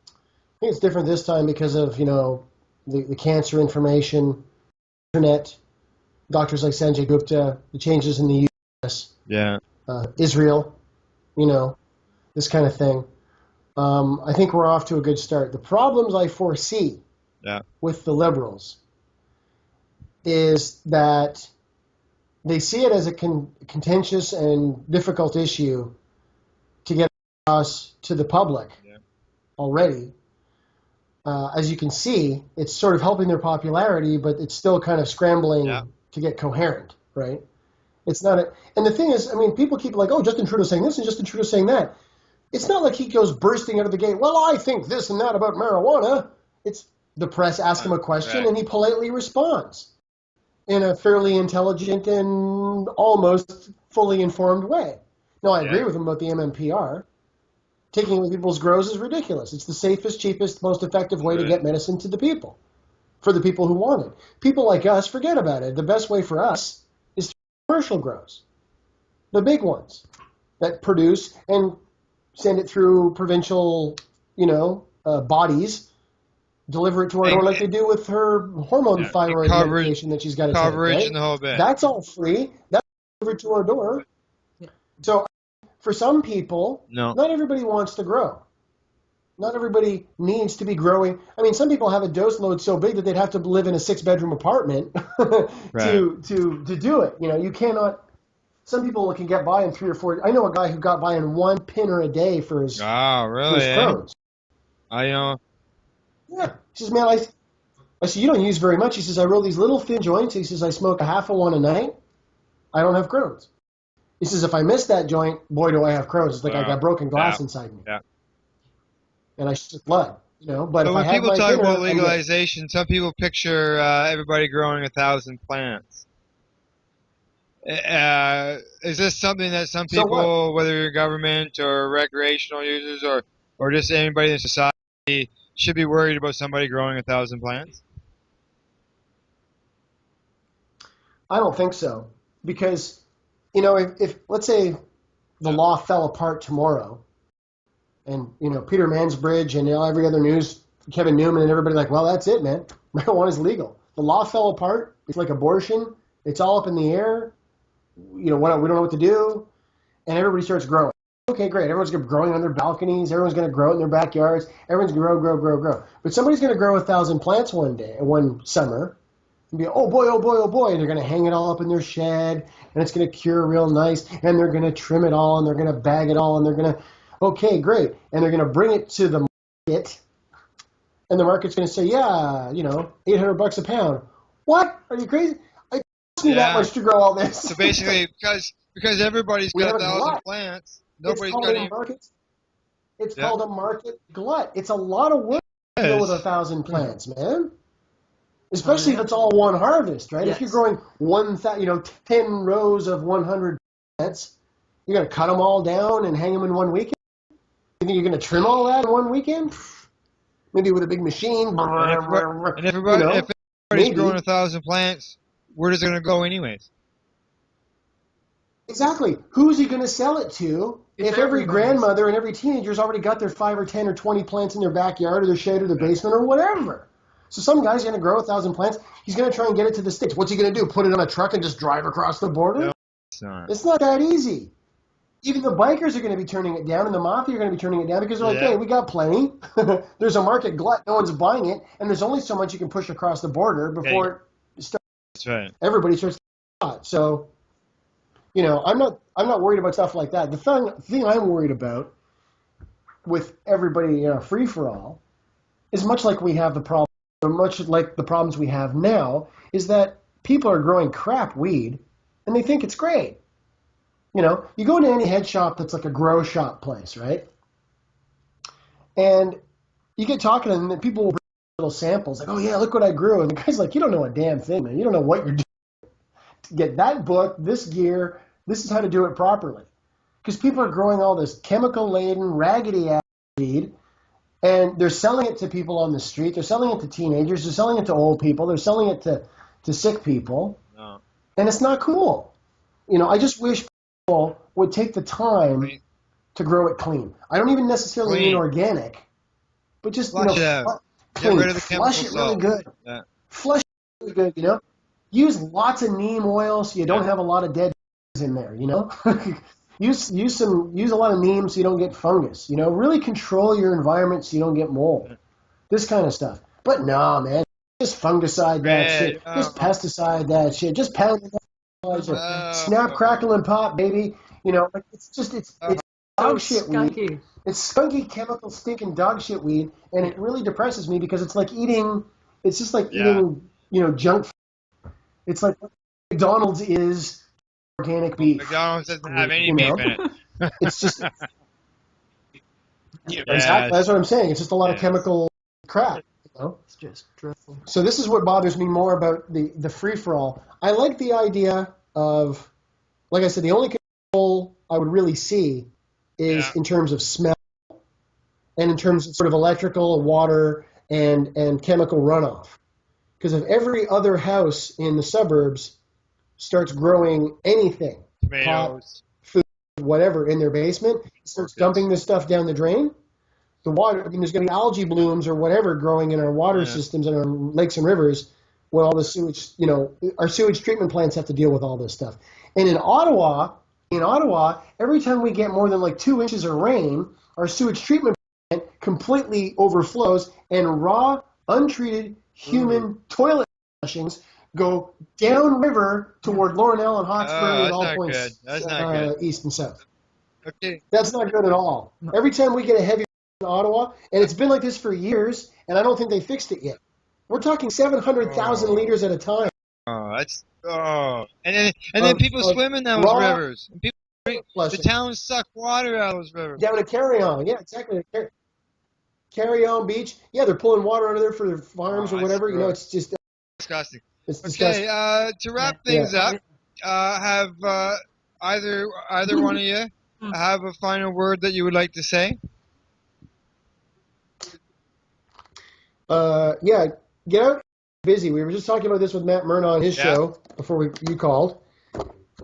I think it's different this time because of, you know, the cancer information, internet, doctors like Sanjay Gupta, the changes in the U.S., Israel, you know, this kind of thing. I think we're off to a good start. The problems I foresee with the Liberals is that they see it as a contentious and difficult issue to get across to the public already. As you can see, it's sort of helping their popularity, but it's still kind of scrambling to get coherent, right? It's not and the thing is, I mean, people keep like, oh, Justin Trudeau saying this and Justin Trudeau saying that. It's not like he goes bursting out of the gate, well, I think this and that about marijuana. It's the press ask him a question and he politely responds in a fairly intelligent and almost fully informed way. Now, I agree with him about the MMPR. Taking away people's grows is ridiculous. It's the safest, cheapest, most effective way to get medicine to the people, for the people who want it. People like us, forget about it. The best way for us is through commercial grows, the big ones that produce and send it through provincial, you know, bodies, deliver it to our door like they do with her hormone thyroid medication that she's got to take. Right? And the whole bit. That's all free. That's delivered to our door. So for some people, not everybody wants to grow. Not everybody needs to be growing. I mean, some people have a dose load so big that they'd have to live in a 6-bedroom apartment to do it. You know, you cannot. Some people can get by in 3 or 4. I know a guy who got by in 1 pinner a day for his Crohn's. I know. Yeah. He says, man, I said, you don't use very much. He says, I roll these little thin joints. He says, I smoke a half of one a night. I don't have Crohn's. He says, if I miss that joint, boy, do I have Crohn's. It's like I got broken glass inside me. Yeah. And I shit blood. You know, but if when I have people my talk dinner, about legalization, some people picture everybody growing 1,000 plants. Is this something that some people, whether you're government or recreational users or just anybody in society, should be worried about somebody growing 1,000 plants? I don't think so. Because, you know, if let's say the law fell apart tomorrow And, Peter Mansbridge and every other news, Kevin Newman and everybody like, well, that's it, man. Marijuana is legal. The law fell apart. It's like abortion. It's all up in the air. We don't know what to do. And everybody starts growing. Okay, great. Everyone's growing on their balconies. Everyone's going to grow it in their backyards. Everyone's going to grow. But somebody's going to grow 1,000 plants one summer. And be, oh boy. And they're going to hang it all up in their shed. And it's going to cure real nice. And they're going to trim it all. And they're going to bag it all. And they're going to, okay, great. And they're going to bring it to the market. And the market's going to say, yeah, $800 a pound. What? Are you crazy? I cost me that much to grow all this. So basically, because everybody's got 1,000 plants, nobody's got any. It's called a market glut. It's a lot of work to deal with 1,000 plants, man. Especially if it's all one harvest, right? Yes. If you're growing 10 rows of 100 plants, you're going to cut them all down and hang them in one weekend? You think you're going to trim all that in one weekend? Maybe with a big machine. And if everybody's growing 1,000 plants, where is it going to go anyways? Exactly. Who's he going to sell it to if every grandmother and every teenager's already got their 5 or 10 or 20 plants in their backyard or their shed or their basement or whatever? So some guy's going to grow 1,000 plants. He's going to try and get it to the States. What's he going to do? Put it on a truck and just drive across the border? No, it's not that easy. Even the bikers are going to be turning it down, and the mafia are going to be turning it down because they're like, hey, we got plenty. There's a market glut. No one's buying it. And there's only so much you can push across the border before it starts. That's right. Everybody starts to get hot. So, I'm not worried about stuff like that. The thing I'm worried about with everybody free for all is much like we have the problem, or much like the problems we have now, is that people are growing crap weed and they think it's great. You go into any head shop that's like a grow shop place, right? And you get talking to them, and people will bring little samples, like, oh yeah, look what I grew. And the guy's like, you don't know a damn thing, man. You don't know what you're doing. Get that book, this gear, this is how to do it properly. Because people are growing all this chemical-laden, raggedy-ass weed, and they're selling it to people on the street. They're selling it to teenagers. They're selling it to old people. They're selling it to sick people. No. And it's not cool. I just wish people would take the time to grow it clean. I don't even necessarily mean organic, but just, Flush it out. clean. Get rid of the Flush it really salt. good. Yeah. Flush it really good, Use lots of neem oil so you don't have a lot of dead in there, use a lot of neem so you don't get fungus, really control your environment so you don't get mold. This kind of stuff. But no, man, just fungicide that shit. Just pesticide that shit. Just pound it. Snap, crackle, and pop, baby. It's dog shit weed. It's skunky, chemical, stinking dog shit weed, and it really depresses me because it's like eating. It's just like eating, junk. It's like what McDonald's is organic beef. McDonald's doesn't have any beef in it. It's just exactly. That's what I'm saying. It's just a lot of chemical crap. It's just dreadful. So this is what bothers me more about the free for all. I like the idea of, like I said, the only control I would really see is in terms of smell and in terms of sort of electrical, water, and chemical runoff. Because if every other house in the suburbs starts growing anything, pot, food, whatever, in their basement, starts dumping this stuff down the drain, the water, there's going to be algae blooms or whatever growing in our water systems and our lakes and rivers when all the sewage, our sewage treatment plants have to deal with all this stuff. And in Ottawa, every time we get more than like 2 inches of rain, our sewage treatment plant completely overflows and raw, untreated human toilet flushings go downriver toward Laurel and Hawkesbury and all points east and south. Okay. That's not good at all. Every time we get a heavy in Ottawa, and it's been like this for years, and I don't think they fixed it yet. We're talking 700,000 liters at a time. And then people swim in those rivers. And the towns suck water out of those rivers. Down to Carry-On, yeah, exactly. Carry-On Beach, yeah, they're pulling water out of there for their farms or whatever. It's just disgusting. It's disgusting. Okay, to wrap things up, have either one of you have a final word that you would like to say? Get out busy. We were just talking about this with Matt Myrna on his show before you called.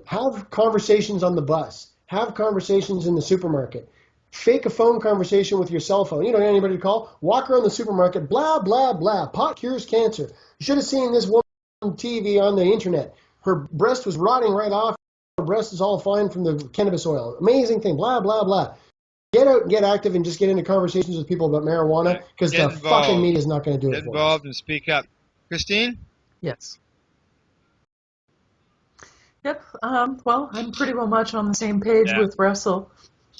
Have conversations on the bus. Have conversations in the supermarket. fake a phone conversation with your cell phone. You don't have anybody to call. Walk around the supermarket, blah, blah, blah. Pot cures cancer. You should have seen this woman on TV on the internet. Her breast was rotting right off. Her breast is all fine from the cannabis oil. Amazing thing, blah, blah, blah. Get out and get active and just get into conversations with people about marijuana, because the fucking media is not going to do it Get for involved and speak up. Christine? Yes. Yep. Well, I'm pretty well much on the same page Yeah. with Russell.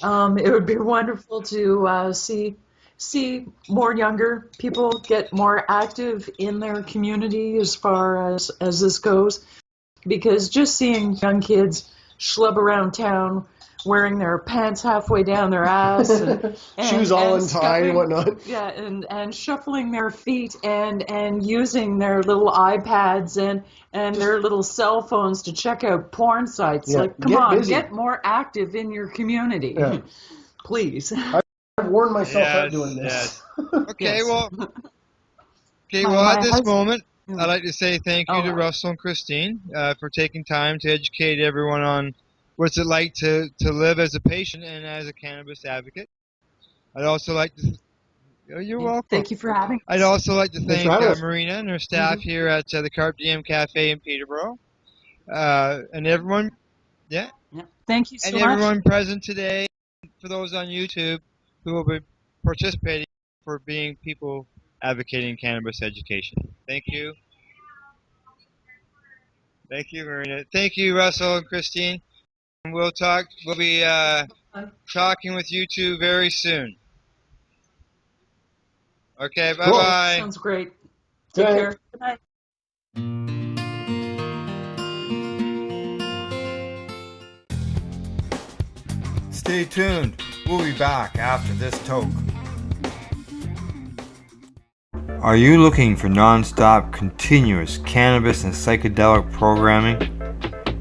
It would be wonderful to see more younger people get more active in their community as far as this goes, because just seeing young kids schlub around town wearing their pants halfway down their ass and Shoes all untied and scuffing- whatnot. Yeah, and shuffling their feet and using their little iPads and their little cell phones to check out porn sites. Yeah, Like, come get on, busy. get more active in your community. Yeah. Please. I've worn myself out Yes, doing this. yes. Okay, Yes. well, My at this husband- moment, I'd like to say thank you to Oh. Russell and Christine for taking time to educate everyone on what's it like to live as a patient and as a cannabis advocate. I'd also like to... Oh, you're welcome. Thank you for having I'd us. also like to Thanks thank for having us. Marina and her staff here at the Carp Diem Cafe in Peterborough. And everyone, yeah, Yeah. Thank you so and much. everyone present today, for those on YouTube who will be participating for being people advocating cannabis education. Thank you. Thank you, Marina. Thank you, Russell and Christine. And we'll be talking with you two very soon. Okay, bye-bye. Sounds great. Take Good night. care. Good night. Stay tuned. We'll be back after this toke. Are you looking for non-stop, continuous cannabis and psychedelic programming?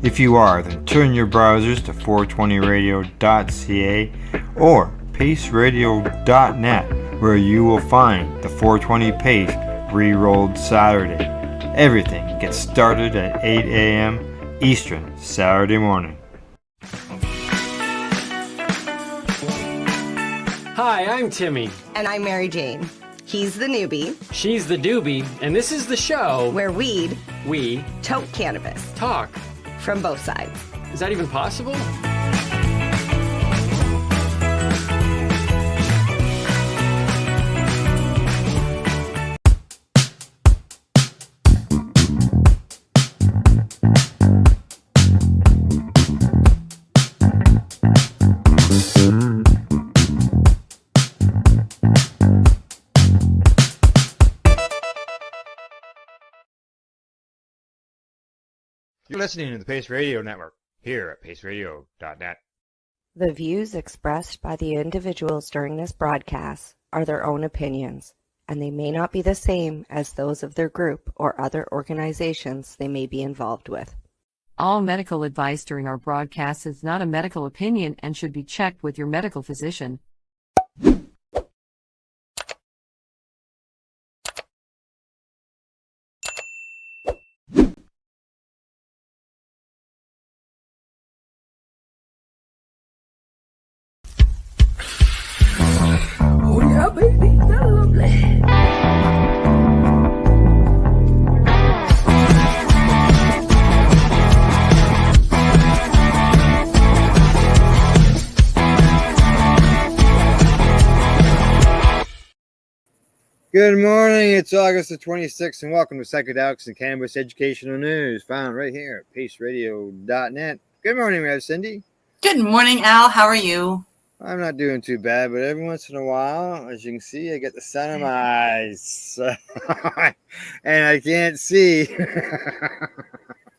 If you are, then turn your browsers to 420radio.ca or paceradio.net, where you will find the 420 Pace re-rolled Saturday. Everything gets started at 8 a.m. Eastern Saturday morning. Hi, I'm Timmy. And I'm Mary Jane. He's the newbie. She's the doobie, and this is the show where we toke cannabis. Talk. From both sides. Is that even possible? You're listening to the Pace Radio Network here at paceradio.net. The views expressed by the individuals during this broadcast are their own opinions, and they may not be the same as those of their group or other organizations they may be involved with. All medical advice during our broadcast is not a medical opinion and should be checked with your medical physician. Oh yeah, baby, that's lovely. Good morning, it's August the 26th, and welcome to Psychedelics and Cannabis Educational News, found right here at paceradio.net. Good morning, Rev Cindy. Good morning, Al. How are you? I'm not doing too bad, but every once in a while, as you can see, I get the sun in my eyes, and I can't see.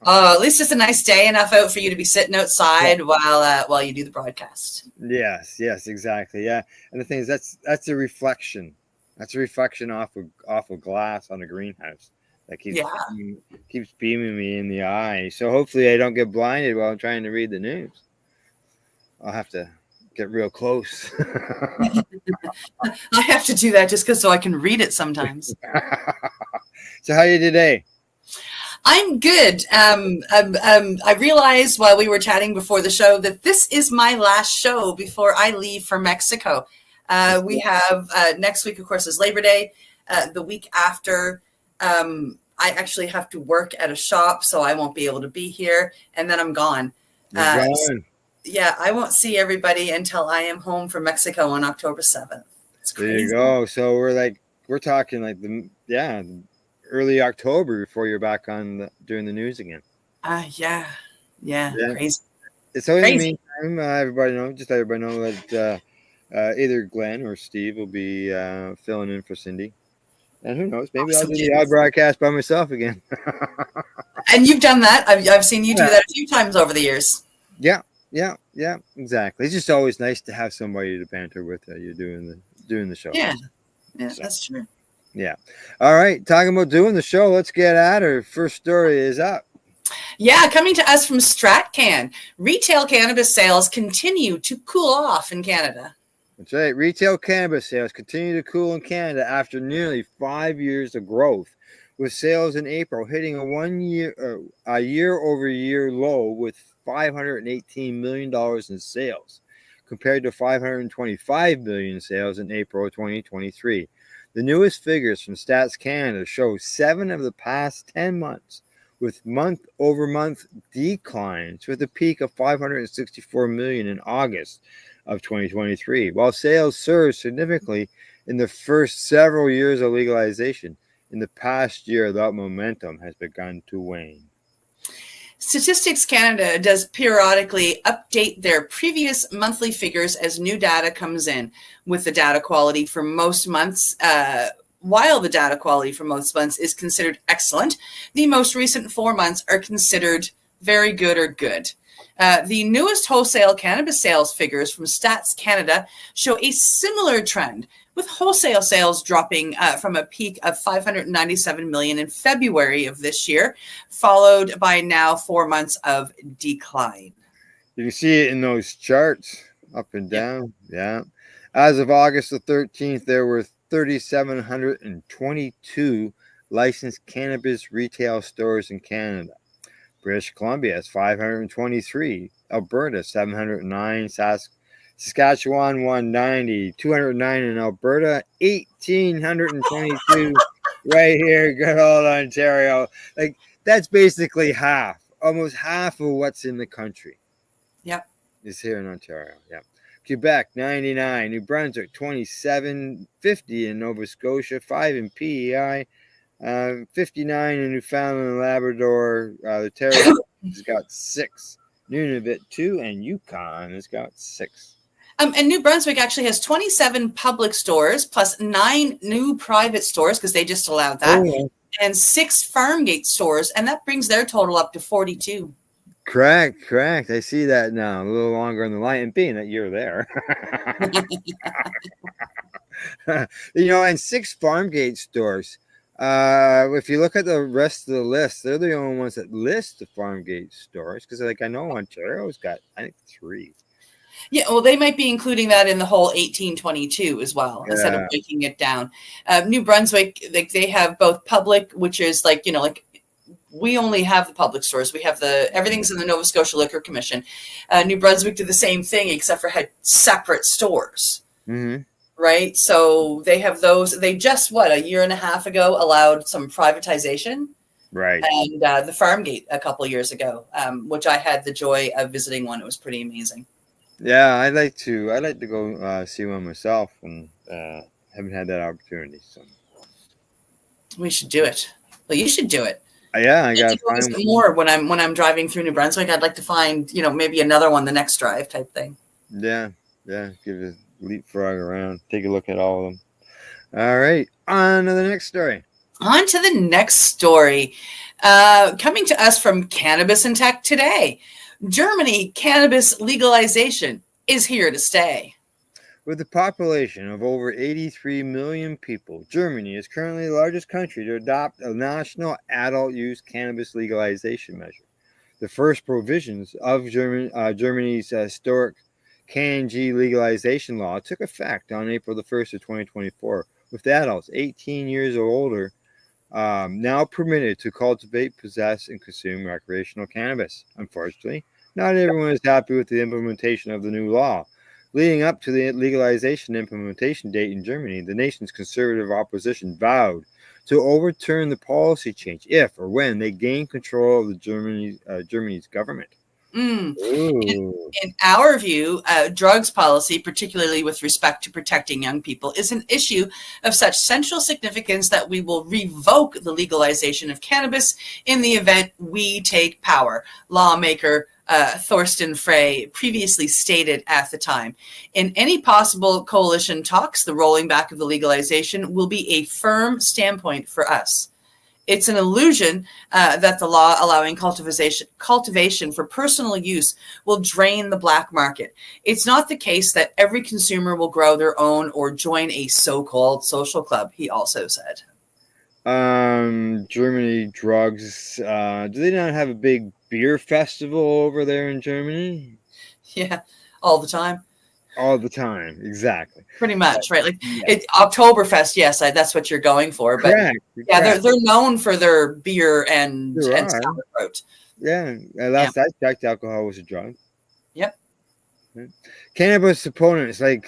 At least it's a nice day enough out for you to be sitting outside while you do the broadcast. Yes, exactly, yeah. And the thing is, that's a reflection. That's a reflection off of glass on a greenhouse that keeps beaming me in the eye. So hopefully I don't get blinded while I'm trying to read the news. I'll have to get real close. I have to do that just so I can read it sometimes. So how are you today? I'm good. I realized while we were chatting before the show that this is my last show before I leave for Mexico. We have next week, of course, is Labor Day. The week after, I actually have to work at a shop, so I won't be able to be here, and then I'm gone. Yeah, I won't see everybody until I am home from Mexico on October 7th. It's crazy. There you go. So we're talking like early October before you're back on doing the news again. Yeah, crazy. So in the Crazy. meantime, just let everybody know that either Glenn or Steve will be filling in for Cindy. And who knows, maybe I'll do the odd broadcast by myself again. And you've done that. I've seen you do that a few times over the years. Yeah, exactly. It's just always nice to have somebody to banter with. You're doing the show. Yeah, that's true. Yeah. All right. Talking about doing the show, let's get at her. First story is up. Yeah, coming to us from StratCan. Retail cannabis sales continue to cool off in Canada. That's right. Retail cannabis sales continue to cool in Canada after nearly 5 years of growth, with sales in April hitting a year-over-year low with $518 million in sales, compared to $525 million in sales in April of 2023. The newest figures from Stats Canada show 7 of the past 10 months with month-over-month declines, with a peak of $564 million in August of 2023, while sales surged significantly in the first several years of legalization. In the past year, that momentum has begun to wane. Statistics Canada does periodically update their previous monthly figures as new data comes in, with the data quality for most months. While the data quality for most months is considered excellent, the most recent 4 months are considered very good or good. The newest wholesale cannabis sales figures from Stats Canada show a similar trend, with wholesale sales dropping from a peak of $597 million in February of this year, followed by now 4 months of decline. You can see it in those charts, up and down. Yeah. As of August the 13th, there were 3,722 licensed cannabis retail stores in Canada. British Columbia has 523, Alberta 709, Saskatchewan 190, 209 in Alberta, 1,822 right here, good old Ontario. Like, that's basically half, almost half of what's in the country. Yep. Is here in Ontario. Yeah. Quebec 99, New Brunswick 2750 in Nova Scotia, 5 in PEI, 59 in Newfoundland and Labrador. The Territory has got 6. Nunavut 2, and Yukon has got 6. And New Brunswick actually has 27 public stores plus 9 new private stores, because they just allowed that, and 6 farm gate stores, and that brings their total up to 42. Correct. I see that now. A little longer in the line, and being that you're there. And 6 farm gate stores. If you look at the rest of the list, they're the only ones that list the farm gate stores, because I know Ontario's got, I think, 3. Yeah, well, they might be including that in the whole 1822 as well, instead of breaking it down. New Brunswick, they have both public, which is we only have the public stores. We have everything's in the Nova Scotia Liquor Commission. New Brunswick did the same thing, except for had separate stores. Mm-hmm. Right? So they have those. They just, a year and a half ago, allowed some privatization. Right. And the farm gate a couple of years ago, which I had the joy of visiting one. It was pretty amazing. Yeah, I'd like to go see one myself, and haven't had that opportunity. So we should do it. Well, you should do it. Yeah, I got to find more when I'm driving through New Brunswick. I'd like to find maybe another one the next drive type thing. Yeah. Give it a leapfrog around, take a look at all of them. All right, on to the next story. Coming to us from Cannabis and Tech Today. Germany cannabis legalization is here to stay. With a population of over 83 million people, Germany is currently the largest country to adopt a national adult use cannabis legalization measure. The first provisions of Germany's historic CanG legalization law took effect on April the 1st of 2024, with adults 18 years or older now permitted to cultivate, possess, and consume recreational cannabis. Unfortunately, not everyone is happy with the implementation of the new law. Leading up to the legalization implementation date in Germany, the nation's conservative opposition vowed to overturn the policy change if or when they gain control of the Germany's government. Mm. Ooh. In our view, drugs policy, particularly with respect to protecting young people, is an issue of such central significance that we will revoke the legalization of cannabis in the event we take power. Lawmaker Thorsten Frey previously stated at the time. In any possible coalition talks, the rolling back of the legalization will be a firm standpoint for us. It's an illusion that the law allowing cultivation for personal use will drain the black market. It's not the case that every consumer will grow their own or join a so-called social club, he also said. Germany drugs. Do they not have a big beer festival over there in Germany? Yeah, all the time. All the time, exactly. Pretty much, right? Like Oktoberfest, yes, that's what you're going for. But Correct. yeah, they're known for their beer and sauerkraut. Yeah, last I checked, alcohol was a drug. Yep. Cannabis opponents like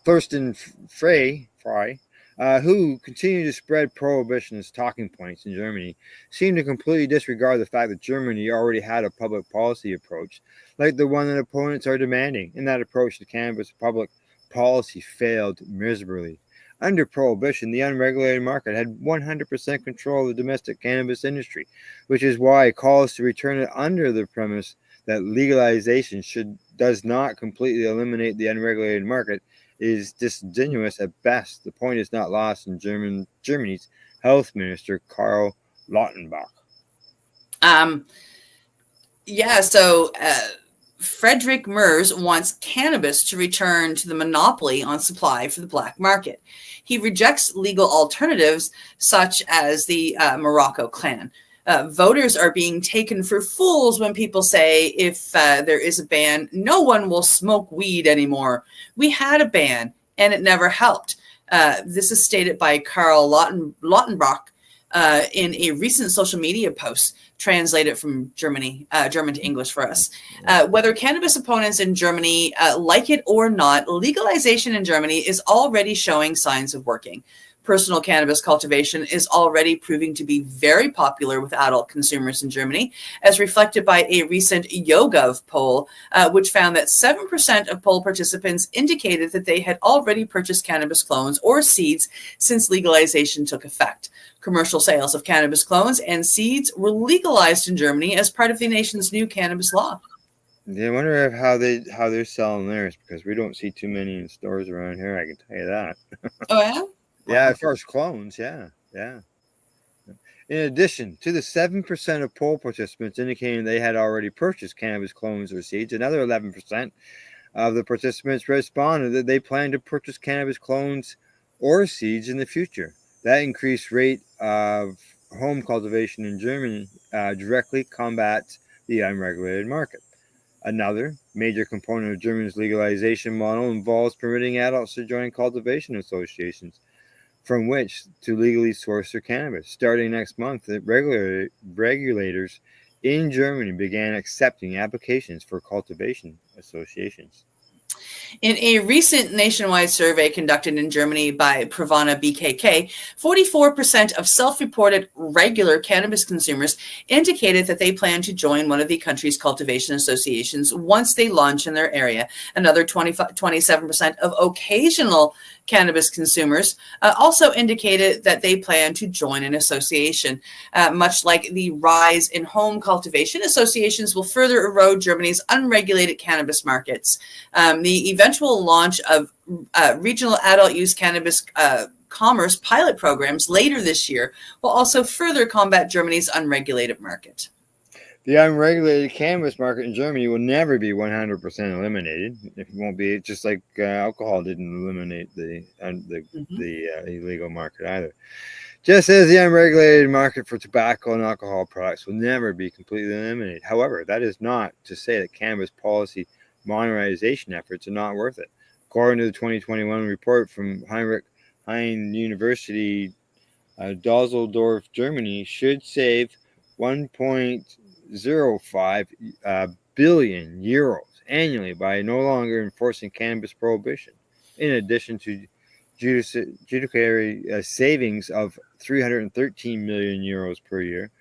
Thorsten Frey, who continue to spread prohibition as talking points in Germany, seem to completely disregard the fact that Germany already had a public policy approach like the one that opponents are demanding, and that approach to cannabis public policy failed miserably. Under prohibition, the unregulated market had 100% control of the domestic cannabis industry, which is why calls to return it under the premise that legalization does not completely eliminate the unregulated market is disingenuous at best. The point is not lost in Germany's health minister, Karl Lautenbach. So Frederick Merz wants cannabis to return to the monopoly on supply for the black market. He rejects legal alternatives such as the Morocco clan. Voters are being taken for fools when people say if there is a ban, no one will smoke weed anymore. We had a ban and it never helped. This is stated by Karl Lautenbach in a recent social media post translated from German to English for us. Whether cannabis opponents in Germany like it or not, legalization in Germany is already showing signs of working. Personal cannabis cultivation is already proving to be very popular with adult consumers in Germany, as reflected by a recent YouGov poll, which found that 7% of poll participants indicated that they had already purchased cannabis clones or seeds since legalization took effect. Commercial sales of cannabis clones and seeds were legalized in Germany as part of the nation's new cannabis law. Yeah, I wonder how they're selling theirs, because we don't see too many in stores around here. I can tell you that. Oh yeah. Yeah, as far as clones, yeah. In addition to the 7% of poll participants indicating they had already purchased cannabis clones or seeds, another 11% of the participants responded that they plan to purchase cannabis clones or seeds in the future. That increased rate of home cultivation in Germany directly combats the unregulated market. Another major component of Germany's legalization model involves permitting adults to join cultivation associations from which to legally source their cannabis. Starting next month, the regulators in Germany began accepting applications for cultivation associations. In a recent nationwide survey conducted in Germany by Pravana BKK, 44% of self-reported regular cannabis consumers indicated that they plan to join one of the country's cultivation associations once they launch in their area. Another 27% of occasional cannabis consumers also indicated that they plan to join an association. Much like the rise in home cultivation, associations will further erode Germany's unregulated cannabis markets. The eventual launch of regional adult use cannabis commerce pilot programs later this year will also further combat Germany's unregulated market. The unregulated cannabis market in Germany will never be 100% eliminated. It won't be, just like alcohol didn't eliminate the illegal market either. Just as the unregulated market for tobacco and alcohol products will never be completely eliminated. However, that is not to say that cannabis policy modernization efforts are not worth it. According to the 2021 report from Heinrich Heine University Dusseldorf, Germany, should save 1.05 billion euros annually by no longer enforcing cannabis prohibition, in addition to judiciary savings of 313 million euros per year.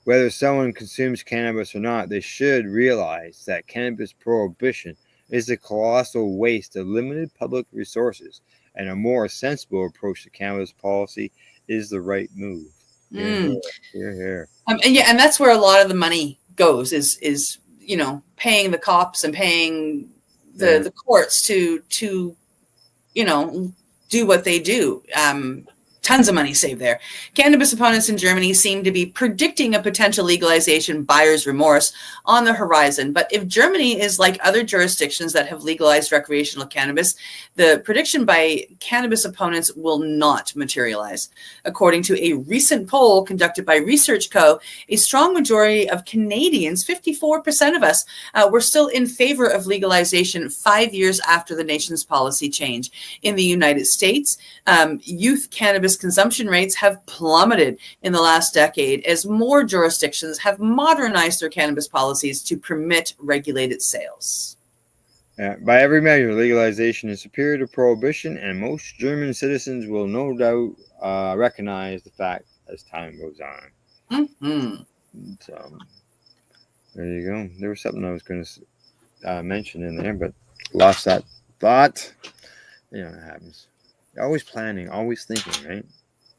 Whether someone consumes cannabis or not, they should realize that cannabis prohibition is a colossal waste of limited public resources, and a more sensible approach to cannabis policy is the right move. Mm. Hear, hear. And that's where a lot of the money goes is paying the cops and paying the courts to do what they do. Tons of money saved there. Cannabis opponents in Germany seem to be predicting a potential legalization buyer's remorse on the horizon. But if Germany is like other jurisdictions that have legalized recreational cannabis, the prediction by cannabis opponents will not materialize. According to a recent poll conducted by Research Co., a strong majority of Canadians, 54% of us, were still in favor of legalization 5 years after the nation's policy change. In the United States, youth cannabis consumption rates have plummeted in the last decade as more jurisdictions have modernized their cannabis policies to permit regulated sales. By every measure, legalization is superior to prohibition, and most German citizens will no doubt recognize the fact as time goes on. Mm-hmm. So, there you go. There was something I was going to mention in there, but lost that thought. It happens. Always planning, always thinking, right?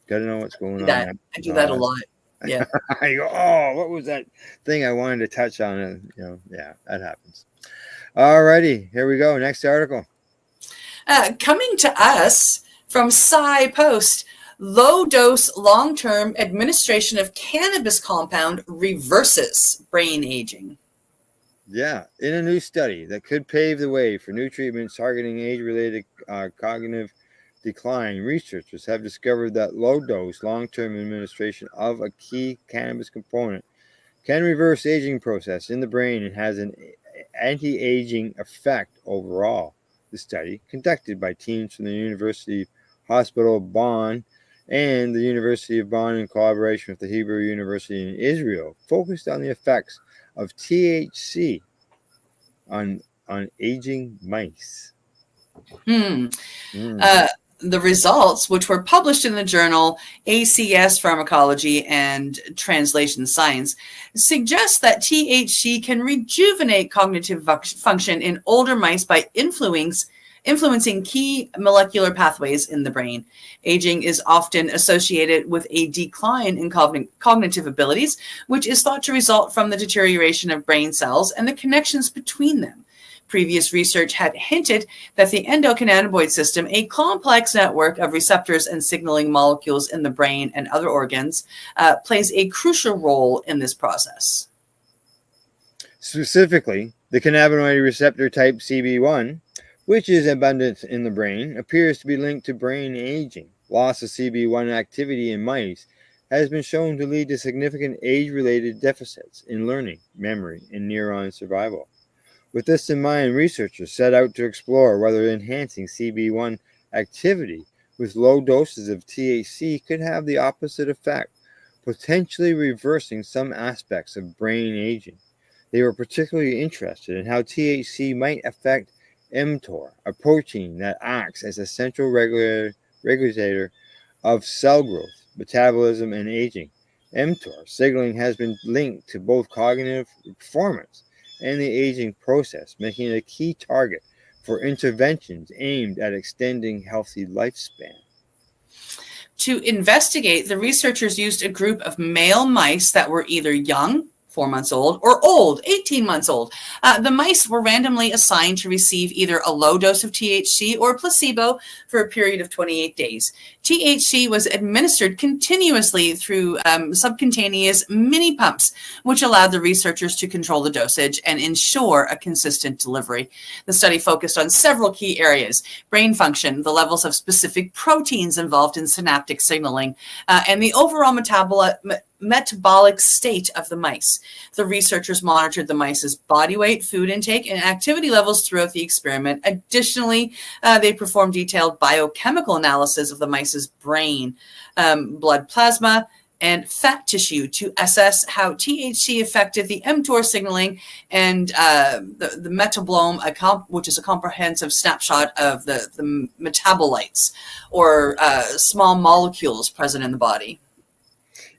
Got to know what's going on. I do that a lot. Yeah. I go, oh, what was that thing I wanted to touch on? And, yeah, that happens. Alrighty, here we go. Next article. Coming to us from Psy Post, low dose long-term administration of cannabis compound reverses brain aging. Yeah, in a new study that could pave the way for new treatments targeting age-related cognitive decline, researchers have discovered that low-dose, long-term administration of a key cannabis component can reverse aging process in the brain and has an anti-aging effect overall. The study, conducted by teams from the University Hospital Bonn and the University of Bonn in collaboration with the Hebrew University in Israel, focused on the effects of THC on aging mice. The results, which were published in the journal ACS Pharmacology and Translation Science, suggest that THC can rejuvenate cognitive function in older mice by influencing key molecular pathways in the brain. Aging is often associated with a decline in cognitive abilities, which is thought to result from the deterioration of brain cells and the connections between them. Previous research had hinted that the endocannabinoid system, a complex network of receptors and signaling molecules in the brain and other organs, plays a crucial role in this process. Specifically, the cannabinoid receptor type CB1, which is abundant in the brain, appears to be linked to brain aging. Loss of CB1 activity in mice has been shown to lead to significant age-related deficits in learning, memory, and neuron survival. With this in mind, researchers set out to explore whether enhancing CB1 activity with low doses of THC could have the opposite effect, potentially reversing some aspects of brain aging. They were particularly interested in how THC might affect mTOR, a protein that acts as a central regulator of cell growth, metabolism, and aging. mTOR signaling has been linked to both cognitive performance and the aging process, making it a key target for interventions aimed at extending healthy lifespan. To investigate, the researchers used a group of male mice that were either young, 4 months old, or old, 18 months old. The mice were randomly assigned to receive either a low dose of THC or placebo for a period of 28 days. THC was administered continuously through subcutaneous mini pumps, which allowed the researchers to control the dosage and ensure a consistent delivery. The study focused on several key areas: brain function, the levels metabolic state of the mice. The researchers monitored the mice's body weight, food intake, and activity levels throughout the experiment. Additionally, they performed detailed biochemical analysis of the mice's brain, blood plasma, and fat tissue to assess how THC affected the mTOR signaling and the metabolome, which is a comprehensive snapshot of the metabolites or small molecules present in the body.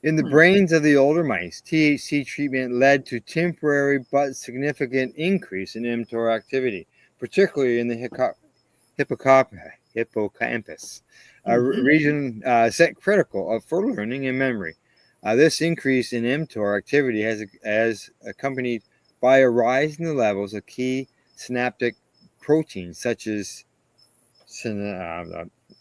In the brains of the older mice, THC treatment led to temporary but significant increase in mTOR activity, particularly in the hippocampus, a region set critical for learning and memory. This increase in mTOR activity has accompanied by a rise in the levels of key synaptic proteins such as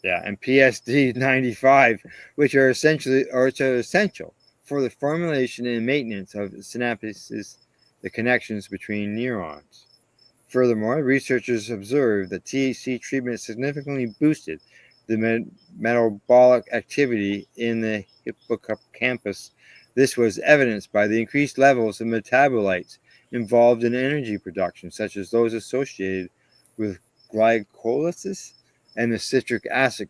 and PSD95, which are essential for the formulation and maintenance of synapses, the connections between neurons. Furthermore, researchers observed that THC treatment significantly boosted the metabolic activity in the hippocampus. This was evidenced by the increased levels of metabolites involved in energy production, such as those associated with glycolysis and the citric acid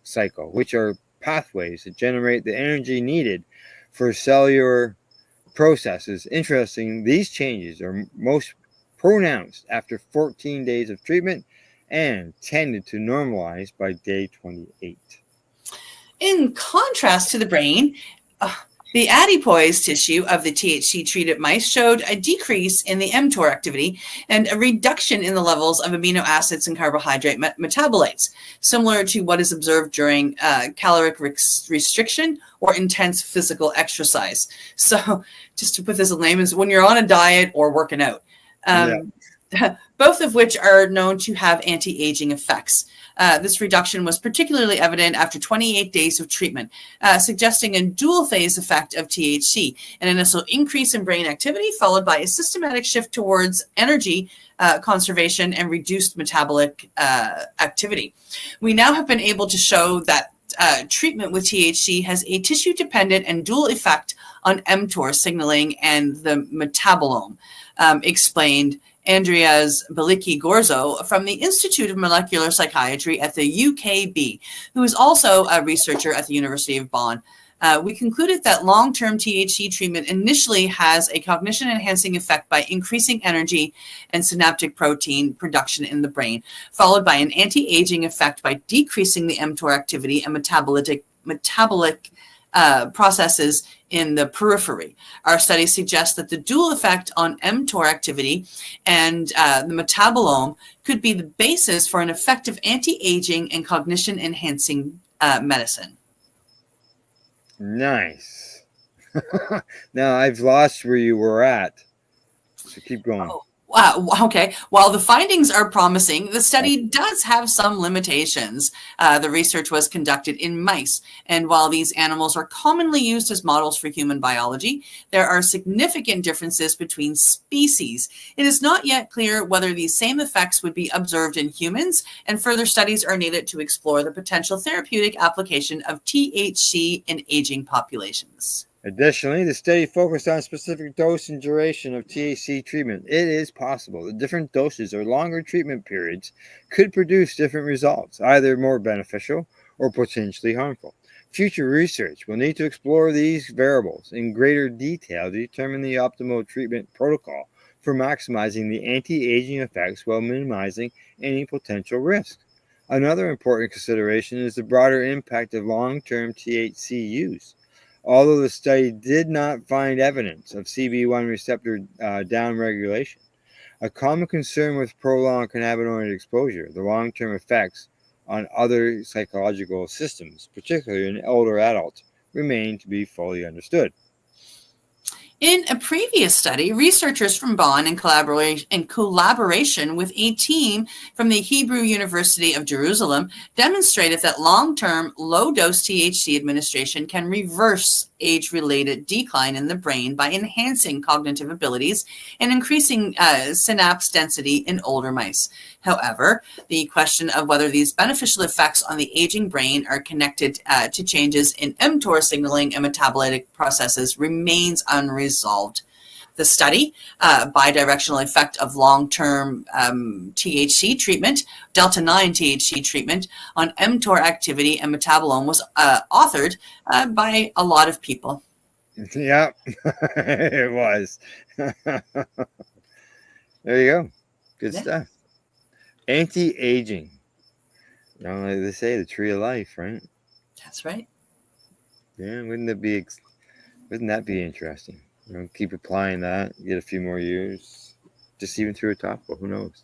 cycle, which are pathways that generate the energy needed for cellular processes. Interesting, these changes are most pronounced after 14 days of treatment and tended to normalize by day 28. In contrast to the brain, the adipose tissue of the THC-treated mice showed a decrease in the mTOR activity and a reduction in the levels of amino acids and carbohydrate metabolites, similar to what is observed during caloric restriction or intense physical exercise. So just to put this in layman's, when you're on a diet or working out, both of which are known to have anti-aging effects. This reduction was particularly evident after 28 days of treatment, suggesting a dual phase effect of THC, an initial increase in brain activity followed by a systematic shift towards energy conservation and reduced metabolic activity. We now have been able to show that treatment with THC has a tissue-dependent and dual effect on mTOR signaling and the metabolome, explained Andreas Belicki-Gorzo from the Institute of Molecular Psychiatry at the UKB, who is also a researcher at the University of Bonn. We concluded that long-term THC treatment initially has a cognition-enhancing effect by increasing energy and synaptic protein production in the brain, followed by an anti-aging effect by decreasing the mTOR activity and metabolic processes in the periphery. Our study suggests that the dual effect on mTOR activity and the metabolome could be the basis for an effective anti-aging and cognition-enhancing medicine. Nice. Now I've lost where you were at, so keep going. Okay. While the findings are promising, the study does have some limitations. The research was conducted in mice, and while these animals are commonly used as models for human biology, there are significant differences between species. It is not yet clear whether these same effects would be observed in humans, and further studies are needed to explore the potential therapeutic application of THC in aging populations. Additionally, the study focused on specific dose and duration of THC treatment. It is possible that different doses or longer treatment periods could produce different results, either more beneficial or potentially harmful. Future research will need to explore these variables in greater detail to determine the optimal treatment protocol for maximizing the anti-aging effects while minimizing any potential risk. Another important consideration is the broader impact of long-term THC use. Although the study did not find evidence of CB1 receptor downregulation, a common concern with prolonged cannabinoid exposure, the long-term effects on other psychological systems, particularly in older adults, remain to be fully understood. In a previous study, researchers from Bonn, in collaboration with a team from the Hebrew University of Jerusalem, demonstrated that long-term low-dose THC administration can reverse age-related decline in the brain by enhancing cognitive abilities and increasing synapse density in older mice. However, the question of whether these beneficial effects on the aging brain are connected to changes in mTOR signaling and metabolitic processes remains unresolved. The study, bidirectional effect of long-term THC treatment, delta-9 THC treatment on mTOR activity and metabolome, was authored by a lot of people. Yep, it was. There you go. Good stuff. Anti-aging. You know, like they say, the tree of life, right? That's right. Yeah, wouldn't that be interesting? You know, keep applying that, get a few more years, just even through a topical. Who knows?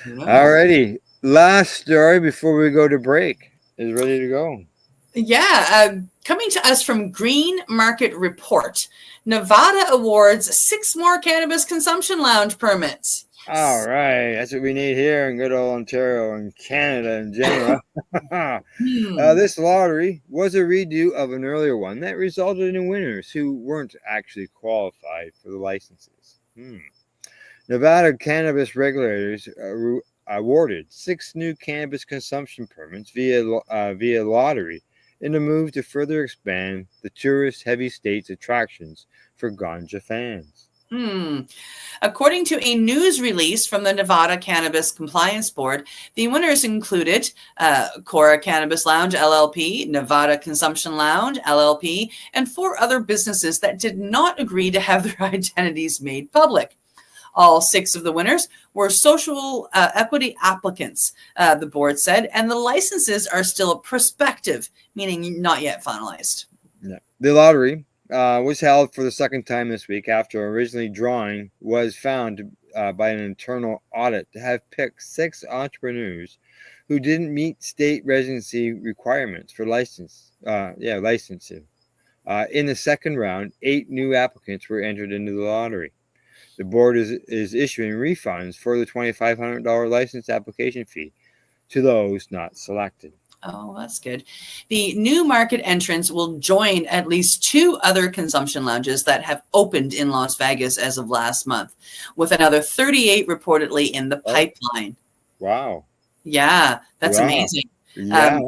Alrighty, last story before we go to break is ready to go. Yeah, coming to us from Green Market Report, Nevada awards 6 more cannabis consumption lounge permits. All right, that's what we need here in good old Ontario and Canada in general. This lottery was a redo of an earlier one that resulted in winners who weren't actually qualified for the licenses. Nevada cannabis regulators awarded 6 new cannabis consumption permits via lottery in a move to further expand the tourist-heavy state's attractions for ganja fans. According to a news release from the Nevada Cannabis Compliance Board, the winners included Cora Cannabis Lounge, LLP, Nevada Consumption Lounge, LLP, and 4 other businesses that did not agree to have their identities made public. All 6 of the winners were social equity applicants, the board said, and the licenses are still prospective, meaning not yet finalized. Yeah. The lottery was held for the second time this week after originally drawing was found by an internal audit to have picked 6 entrepreneurs who didn't meet state residency requirements for licensing. In the second round, 8 new applicants were entered into the lottery. The board is issuing refunds for the $2,500 license application fee to those not selected. Oh, that's good. The new market entrants will join at least 2 other consumption lounges that have opened in Las Vegas as of last month, with another 38 reportedly in the pipeline. Wow. Yeah, that's amazing. Yeah.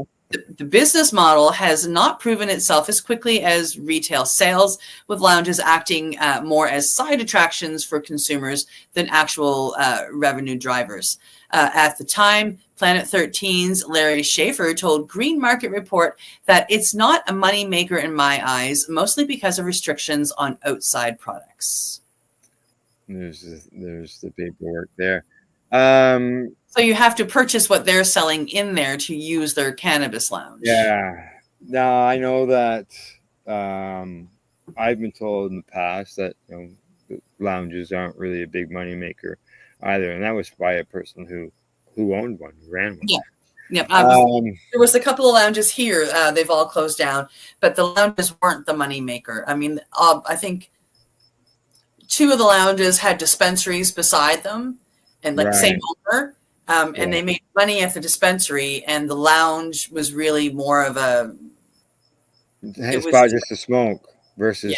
The business model has not proven itself as quickly as retail sales, with lounges acting more as side attractions for consumers than actual revenue drivers. At the time, Planet 13's Larry Schaefer told Green Market Report that it's not a money maker in my eyes, mostly because of restrictions on outside products. There's the paperwork there. So you have to purchase what they're selling in there to use their cannabis lounge. Yeah. Now I know that I've been told in the past that the lounges aren't really a big money maker either, and that was by a person who owned one, who ran one. Yeah. There was a couple of lounges here. They've all closed down, but the lounges weren't the money maker. I mean, I think 2 of the lounges had dispensaries beside them, and same owner. And they made money at the dispensary, and the lounge was really more of a spot just to smoke versus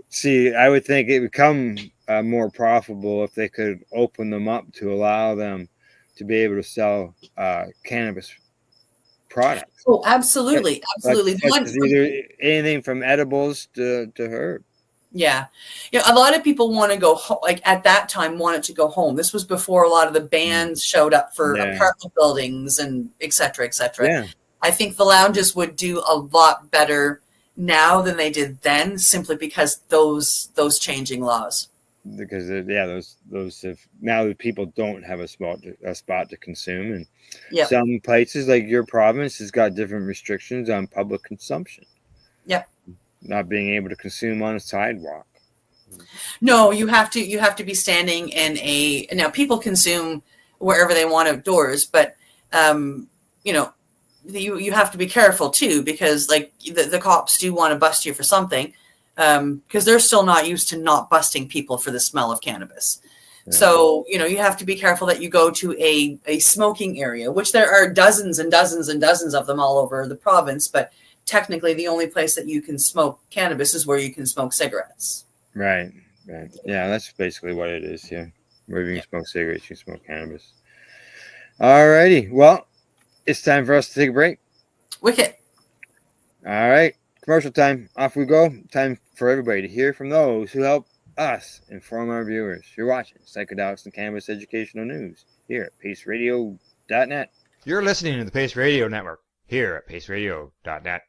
See, I would think it would become more profitable if they could open them up to allow them to be able to sell cannabis products. Oh, absolutely. Absolutely. Either anything from edibles to herb. Yeah. A lot of people want to go home, like at that time wanted to go home. This was before a lot of the bans showed up for apartment buildings and et cetera, et cetera. Yeah. I think the lounges would do a lot better now than they did then, simply because those changing laws. Because those have now that people don't have a spot to consume, and some places like your province has got different restrictions on public consumption. Yeah. Not being able to consume on a sidewalk. No, you have to be standing in now people consume wherever they want outdoors, but you have to be careful too, because like the cops do want to bust you for something. because they're still not used to not busting people for the smell of cannabis. So, you know, you have to be careful that you go to a smoking area, which there are dozens and dozens and dozens of them all over the province. But technically, the only place that you can smoke cannabis is where you can smoke cigarettes. Right. Yeah, that's basically what it is here. Where you can smoke cigarettes, you can smoke cannabis. All righty. Well, it's time for us to take a break. Wicked. All right. Commercial time. Off we go. Time for everybody to hear from those who help us inform our viewers. You're watching Psychedelics and Cannabis Educational News here at paceradio.net. You're listening to the Pace Radio Network here at paceradio.net.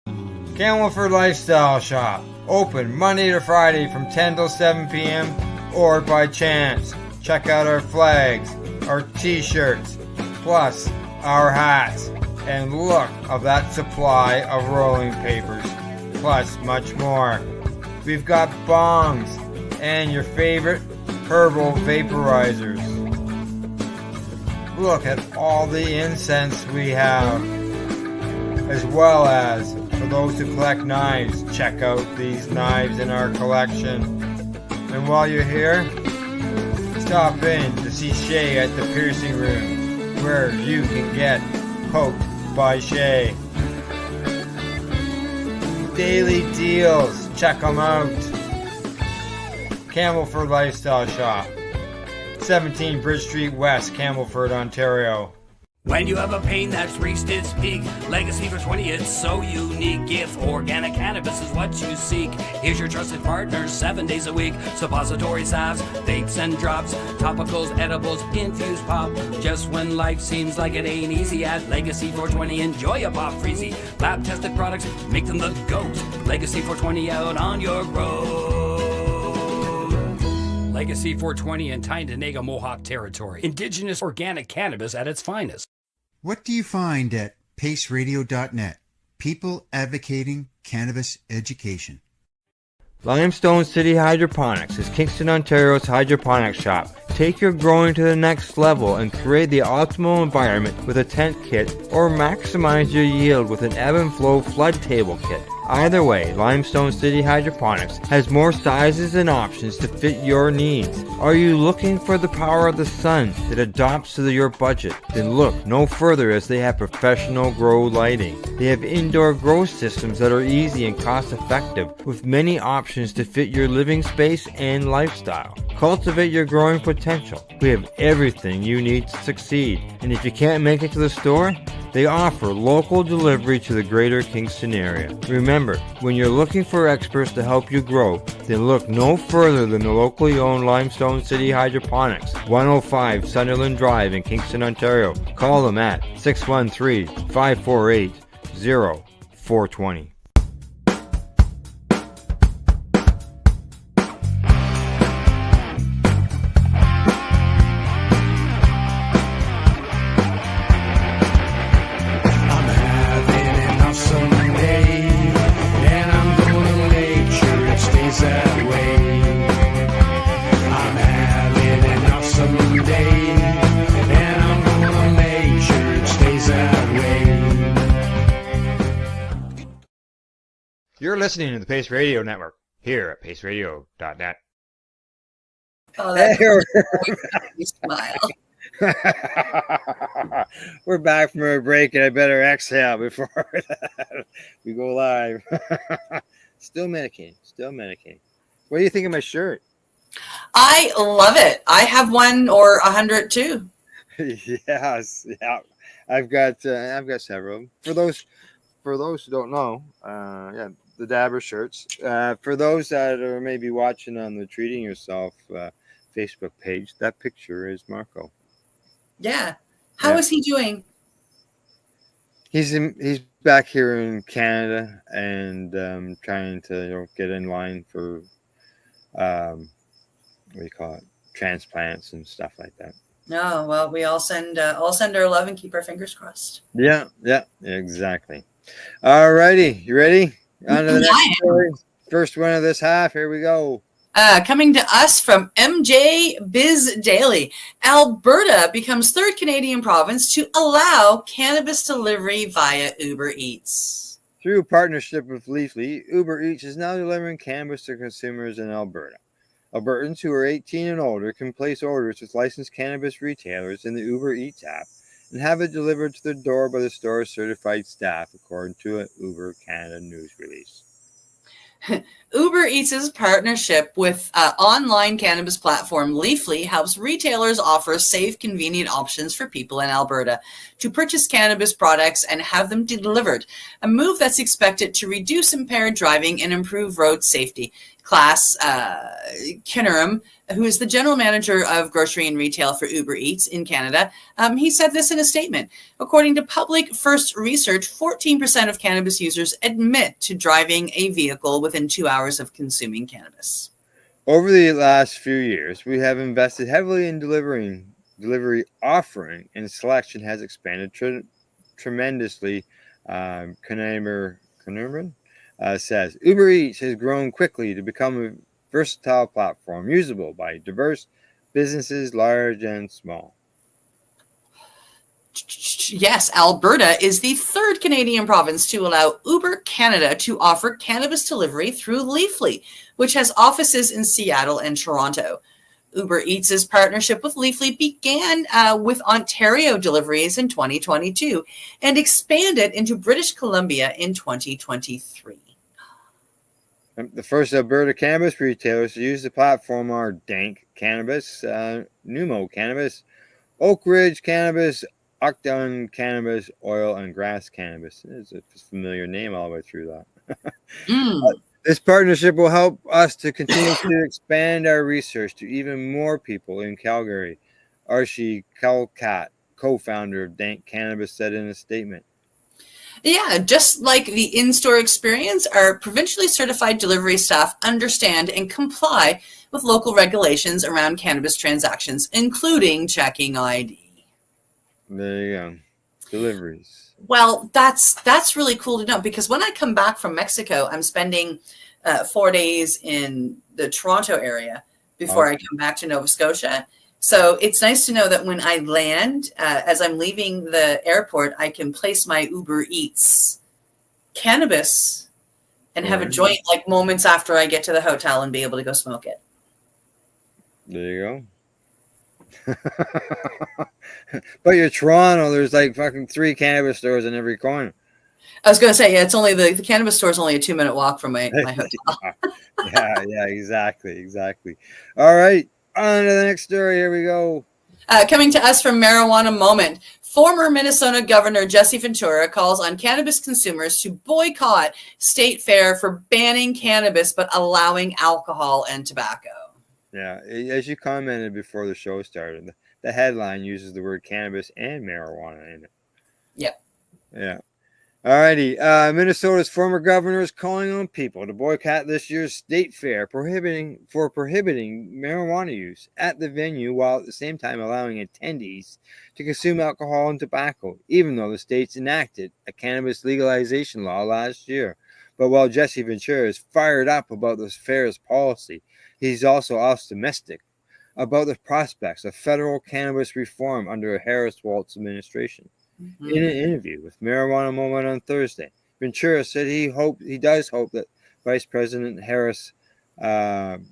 Camelford Lifestyle Shop. Open Monday to Friday from 10 till 7 p.m. or by chance. Check out our flags, our t-shirts, plus our hats. And look of that supply of rolling papers, plus much more. We've got bongs and your favorite herbal vaporizers. Look at all the incense we have. As well as, for those who collect knives, check out these knives in our collection. And while you're here, stop in to see Shay at the piercing room, where you can get poked by Shay. Daily deals, check them out. Camelford Lifestyle Shop, 17 Bridge Street West, Camelford, Ontario. When you have a pain that's reached its peak, legacy for 20, it's so unique. If organic cannabis is what you seek, here's your trusted partner 7 days a week. Suppository salves, vapes and drops, topicals, edibles, infused pop. Just when life seems like it ain't easy, at Legacy 420 enjoy a pop freezy. Lab tested products make them the GOAT. Legacy 420 out on your road. Legacy 420 in Tyndonega Mohawk territory. Indigenous organic cannabis at its finest. What do you find at paceradio.net? People advocating cannabis education. Limestone City Hydroponics is Kingston, Ontario's hydroponics shop. Take your growing to the next level and create the optimal environment with a tent kit, or maximize your yield with an ebb and flow flood table kit. Either way, Limestone City Hydroponics has more sizes and options to fit your needs. Are you looking for the power of the sun that adapts to your budget? Then look no further, as they have professional grow lighting. They have indoor grow systems that are easy and cost effective, with many options to fit your living space and lifestyle. Cultivate your growing potential. We have everything you need to succeed. And if you can't make it to the store, they offer local delivery to the greater Kingston area. Remember, when you're looking for experts to help you grow, then look no further than the locally owned Limestone City Hydroponics, 105 Sunderland Drive in Kingston, Ontario. Call them at 613-548-0420. You're listening to the Pace Radio Network here at paceradio.net. Oh, that's smile. We're back from our break, and I better exhale before we go live. Still medicating. What do you think of my shirt? I love it. I have one or 100 too. Yes, yeah. I've got several. For those who don't know, the Dabber shirts. For those that are maybe watching on the Treating Yourself Facebook page, that picture is Marco. Yeah. How is he doing? He's back here in Canada and trying to get in line for transplants and stuff like that. No, well, we all send our love and keep our fingers crossed. Yeah, exactly. All righty, you ready? On to the next story. First one of this half. Here we go. Coming to us from MJ Biz Daily, Alberta becomes third Canadian province to allow cannabis delivery via Uber Eats. Through a partnership with Leafly, Uber Eats is now delivering cannabis to consumers in Alberta. Albertans who are 18 and older can place orders with licensed cannabis retailers in the Uber Eats app and have it delivered to their door by the store's certified staff, according to an Uber Canada news release. Uber Eats' partnership with online cannabis platform Leafly helps retailers offer safe, convenient options for people in Alberta to purchase cannabis products and have them delivered, a move that's expected to reduce impaired driving and improve road safety. Klaas Kinnerum, who is the general manager of grocery and retail for Uber Eats in Canada, he said this in a statement. According to Public First research, 14% of cannabis users admit to driving a vehicle within 2 hours of consuming cannabis. Over the last few years, we have invested heavily in delivery offering, and selection has expanded tremendously. Kinnerum says Uber Eats has grown quickly to become a versatile platform usable by diverse businesses, large and small. Yes, Alberta is the third Canadian province to allow Uber Canada to offer cannabis delivery through Leafly, which has offices in Seattle and Toronto. Uber Eats' partnership with Leafly began with Ontario deliveries in 2022 and expanded into British Columbia in 2023. The first Alberta cannabis retailers to use the platform are Dank Cannabis, Numo Cannabis, Oak Ridge Cannabis, Octon Cannabis, Oil and Grass Cannabis. It's a familiar name all the way through that. This partnership will help us to continue to expand our research to even more people in Calgary. Archie Kalkat, co-founder of Dank Cannabis, said in a statement. Yeah, just like the in-store experience, our provincially certified delivery staff understand and comply with local regulations around cannabis transactions, including checking ID. There you go. Deliveries. Well, that's really cool to know, because when I come back from Mexico, I'm spending 4 days in the Toronto area before I come back to Nova Scotia. So it's nice to know that when I land, as I'm leaving the airport, I can place my Uber Eats cannabis and have a joint like moments after I get to the hotel and be able to go smoke it. There you go. But you're Toronto, there's like fucking 3 cannabis stores in every corner. I was going to say, yeah, it's only the cannabis store is only a 2-minute walk from my hotel. yeah, exactly. All right. On to the next story. Here we go. Coming to us from Marijuana Moment, former Minnesota Governor Jesse Ventura calls on cannabis consumers to boycott state fair for banning cannabis but allowing alcohol and tobacco. Yeah, as you commented before the show started, the headline uses the word cannabis and marijuana in it. Yep. Yeah. Alrighty. Minnesota's former governor is calling on people to boycott this year's state fair, prohibiting marijuana use at the venue, while at the same time allowing attendees to consume alcohol and tobacco, even though the state's enacted a cannabis legalization law last year. But while Jesse Ventura is fired up about this fair's policy, he's also optimistic about the prospects of federal cannabis reform under a Harris-Walz administration. In an interview with Marijuana Moment on Thursday, Ventura said he does hope that Vice President Harris, Vice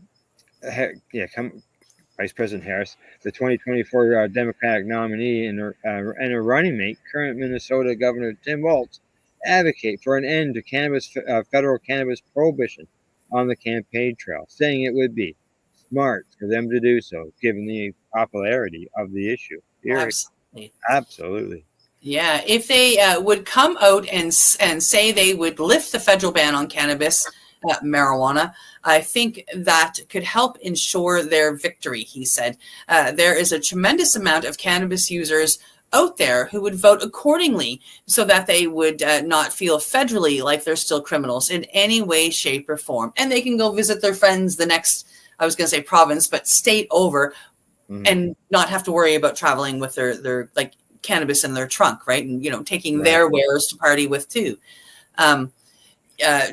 President Harris, the 2024 Democratic nominee and a running mate, current Minnesota Governor Tim Walz, advocate for an end to federal cannabis prohibition on the campaign trail, saying it would be smart for them to do so, given the popularity of the issue. Absolutely. Yeah, if they would come out and say they would lift the federal ban on cannabis, marijuana, I think that could help ensure their victory, he said. There is a tremendous amount of cannabis users out there who would vote accordingly so that they would not feel federally like they're still criminals in any way, shape, or form. And they can go visit their friends the next, I was going to say province, but state over, and not have to worry about traveling with their like cannabis in their trunk, right? And, taking their wares to party with too.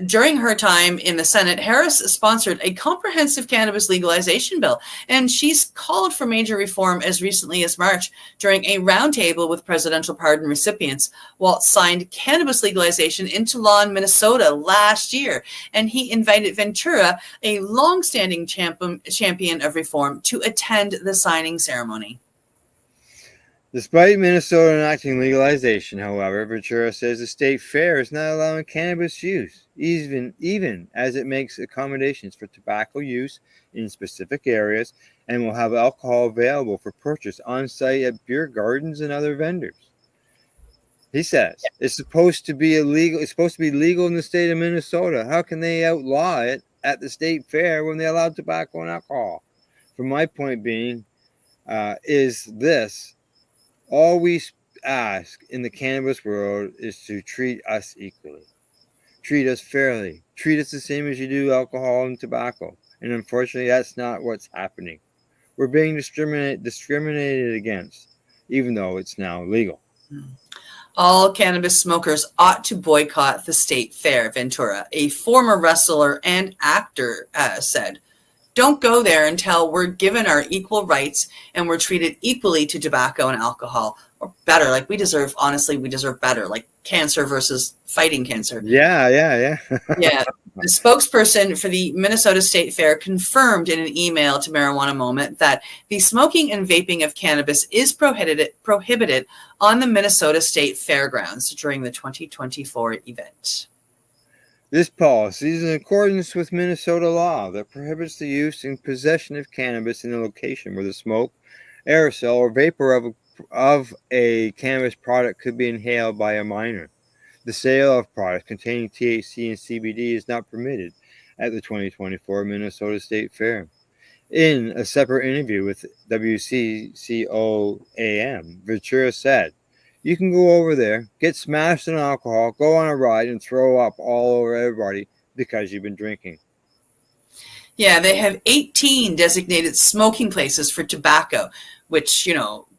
During her time in the Senate, Harris sponsored a comprehensive cannabis legalization bill, and she's called for major reform as recently as March during a roundtable with presidential pardon recipients. Waltz signed cannabis legalization into law in Minnesota last year, and he invited Ventura, a longstanding champion of reform, to attend the signing ceremony. Despite Minnesota enacting legalization, however, Ventura says the state fair is not allowing cannabis use, even as it makes accommodations for tobacco use in specific areas and will have alcohol available for purchase on site at beer gardens and other vendors. He says it's supposed to be illegal. It's supposed to be legal in the state of Minnesota. How can they outlaw it at the state fair when they allow tobacco and alcohol? From my point being, is this. All we ask in the cannabis world is to treat us equally, treat us fairly, treat us the same as you do alcohol and tobacco. And unfortunately, that's not what's happening. We're being discriminated against, even though it's now legal. All cannabis smokers ought to boycott the state fair, Ventura, a former wrestler and actor, said. Don't go there until we're given our equal rights and we're treated equally to tobacco and alcohol, or better. Like we deserve better, like cancer versus fighting cancer. Yeah. Yeah. The spokesperson for the Minnesota State Fair confirmed in an email to Marijuana Moment that the smoking and vaping of cannabis is prohibited on the Minnesota State Fairgrounds during the 2024 event. This policy is in accordance with Minnesota law that prohibits the use and possession of cannabis in a location where the smoke, aerosol, or vapor of a cannabis product could be inhaled by a minor. The sale of products containing THC and CBD is not permitted at the 2024 Minnesota State Fair. In a separate interview with WCCO-AM, Ventura said, "You can go over there, get smashed on alcohol, go on a ride, and throw up all over everybody because you've been drinking." Yeah, they have 18 designated smoking places for tobacco, which,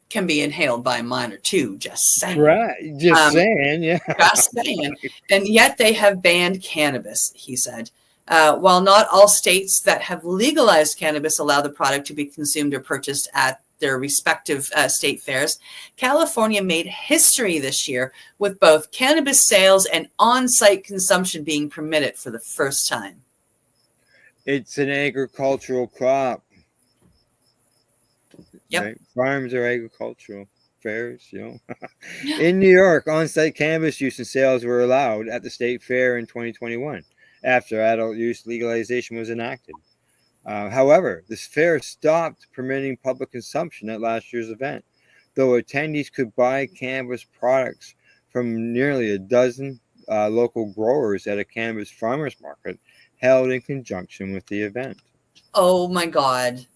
can be inhaled by a minor too, just saying. Right, just saying, yeah. Just saying. And yet they have banned cannabis, he said. While not all states that have legalized cannabis allow the product to be consumed or purchased at their respective state fairs, California made history this year with both cannabis sales and on-site consumption being permitted for the first time. It's an agricultural crop. Yep. Right? Farms are agricultural fairs, In New York, on-site cannabis use and sales were allowed at the state fair in 2021 after adult use legalization was enacted. However, this fair stopped permitting public consumption at last year's event, though attendees could buy cannabis products from nearly a dozen local growers at a cannabis farmers market held in conjunction with the event. Oh my God.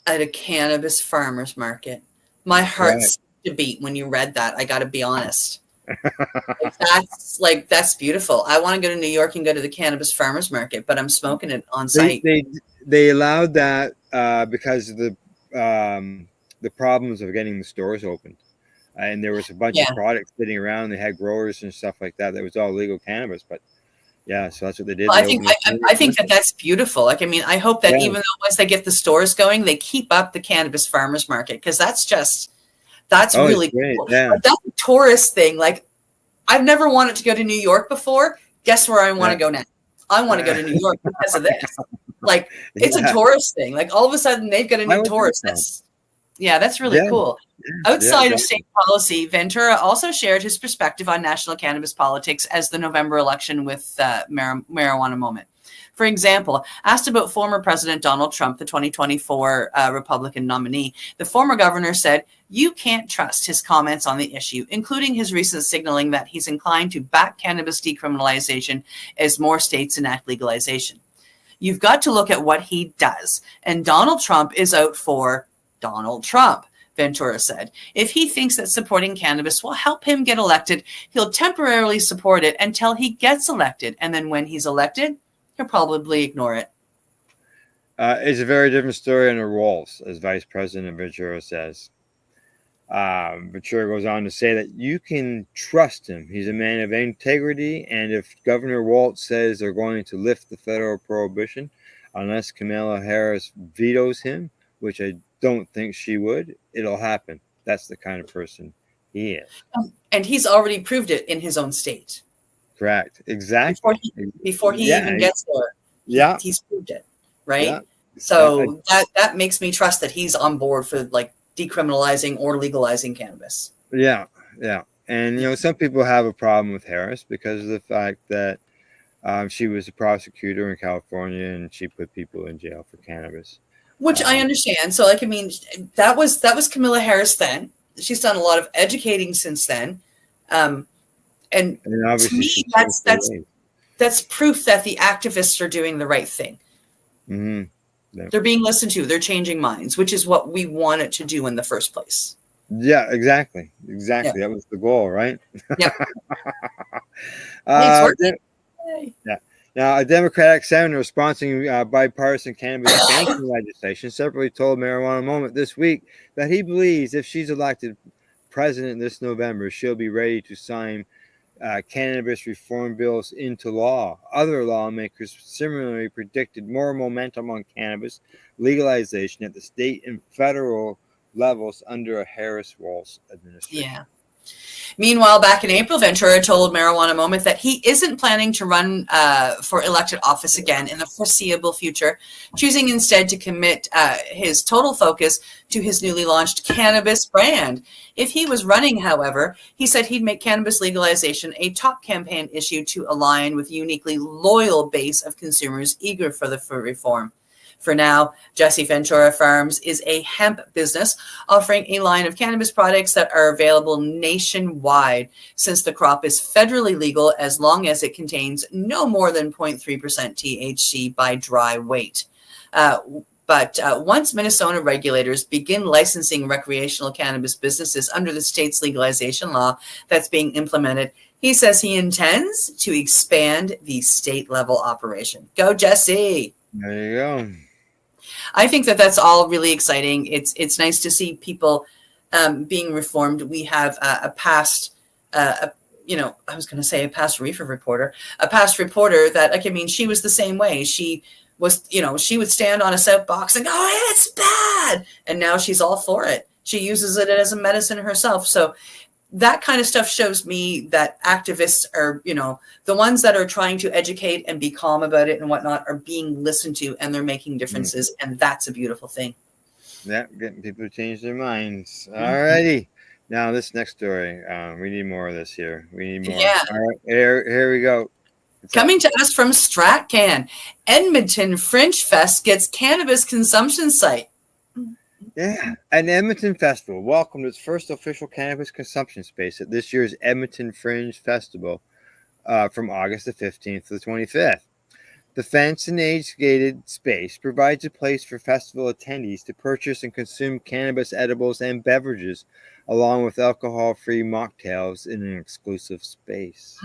At a cannabis farmers market. My heart skipped a beat when you read that. I got to be honest. That's beautiful. I want to go to New York and go to the cannabis farmers market, but I'm smoking it on site. They allowed that because of the problems of getting the stores opened, and there was a bunch of products sitting around. They had growers and stuff like that. That was all legal cannabis, but yeah, so that's what they did. Well, I think that's beautiful. I hope that even though once they get the stores going, they keep up the cannabis farmers market, because that's really cool. Yeah. That's a tourist thing. Like, I've never wanted to go to New York before. Guess where I want to go now? I want to go to New York because of this. Like, it's a tourist thing. Like, all of a sudden they've got a new tourist. That's really cool. Outside of state policy, Ventura also shared his perspective on national cannabis politics as the November election with Marijuana Moment. For example, asked about former President Donald Trump, the 2024 Republican nominee, the former governor said, "You can't trust his comments on the issue, including his recent signaling that he's inclined to back cannabis decriminalization as more states enact legalization. You've got to look at what he does. And Donald Trump is out for Donald Trump," Ventura said. "If he thinks that supporting cannabis will help him get elected, he'll temporarily support it until he gets elected. And then when he's elected, he'll probably ignore it." It's a very different story under Waltz, as Vice President Ventura says. Ventura goes on to say that you can trust him. He's a man of integrity, and if Governor Walz says they're going to lift the federal prohibition, unless Kamala Harris vetoes him, which I don't think she would, it'll happen. That's the kind of person he is. And he's already proved it in his own state. Correct. Exactly. Before he even gets there. He's proved it. Right. Yeah. So that makes me trust that he's on board for like decriminalizing or legalizing cannabis. Yeah. And some people have a problem with Harris because of the fact that she was a prosecutor in California and she put people in jail for cannabis. Which I understand. So like, I mean, that was Camilla Harris then. She's done a lot of educating since then. And to me, that's proof that the activists are doing the right thing. Mm-hmm. Yeah. They're being listened to. They're changing minds, which is what we wanted to do in the first place. Yeah, exactly. Yeah. That was the goal, right? Yeah. Yeah. Now, a Democratic senator sponsoring bipartisan cannabis banking legislation separately told Marijuana Moment this week that he believes if she's elected president this November, she'll be ready to sign cannabis reform bills into law. Other lawmakers similarly predicted more momentum on cannabis legalization at the state and federal levels under a Harris-Walz administration. Yeah. Meanwhile, back in April, Ventura told Marijuana Moment that he isn't planning to run for elected office again in the foreseeable future, choosing instead to commit his total focus to his newly launched cannabis brand. If he was running, however, he said he'd make cannabis legalization a top campaign issue to align with a uniquely loyal base of consumers eager for the reform. For now, Jesse Ventura Farms is a hemp business offering a line of cannabis products that are available nationwide since the crop is federally legal as long as it contains no more than 0.3% THC by dry weight. But once Minnesota regulators begin licensing recreational cannabis businesses under the state's legalization law that's being implemented, he says he intends to expand the state-level operation. Go, Jesse! There you go. I think that that's all really exciting. It's nice to see people being reformed. We have a past, I was going to say a past reefer reporter, a past reporter that, like, I mean, she was the same way. She was, she would stand on a soapbox and go, oh, it's bad. And now she's all for it. She uses it as a medicine herself. So that kind of stuff shows me that activists are, the ones that are trying to educate and be calm about it and whatnot are being listened to and they're making differences. And that's a beautiful thing. Yeah, getting people to change their minds. All righty. Now, this next story, we need more of this here. We need more. Yeah. All right, here we go. Coming to us from StratCan, Edmonton Fringe Fest gets cannabis consumption site. Yeah, an Edmonton Festival welcomed its first official cannabis consumption space at this year's Edmonton Fringe Festival from August the 15th to the 25th. The fence and age-gated space provides a place for festival attendees to purchase and consume cannabis edibles and beverages, along with alcohol-free mocktails in an exclusive space.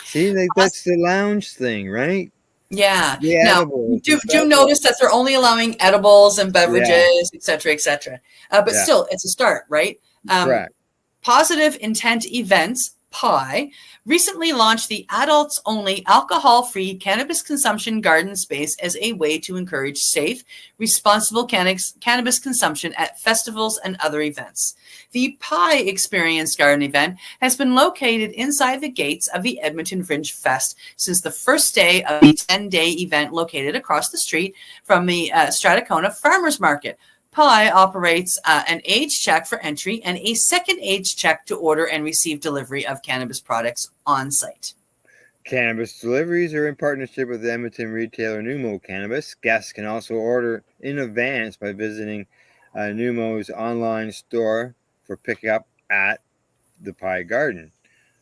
See, that's the lounge thing, right? Yeah. The now, edibles, do notice that they're only allowing edibles and beverages, et cetera, et cetera. But still, it's a start, right? Correct. Positive Intent Events, PI, recently launched the adults-only alcohol-free cannabis consumption garden space as a way to encourage safe, responsible cannabis consumption at festivals and other events. The PI Experience Garden event has been located inside the gates of the Edmonton Fringe Fest since the first day of the 10-day event located across the street from the Strathcona Farmers Market. PI operates an age check for entry and a second age check to order and receive delivery of cannabis products on site. Cannabis deliveries are in partnership with the Edmonton retailer Numo Cannabis. Guests can also order in advance by visiting Numo's online store for pickup at the Pie Garden.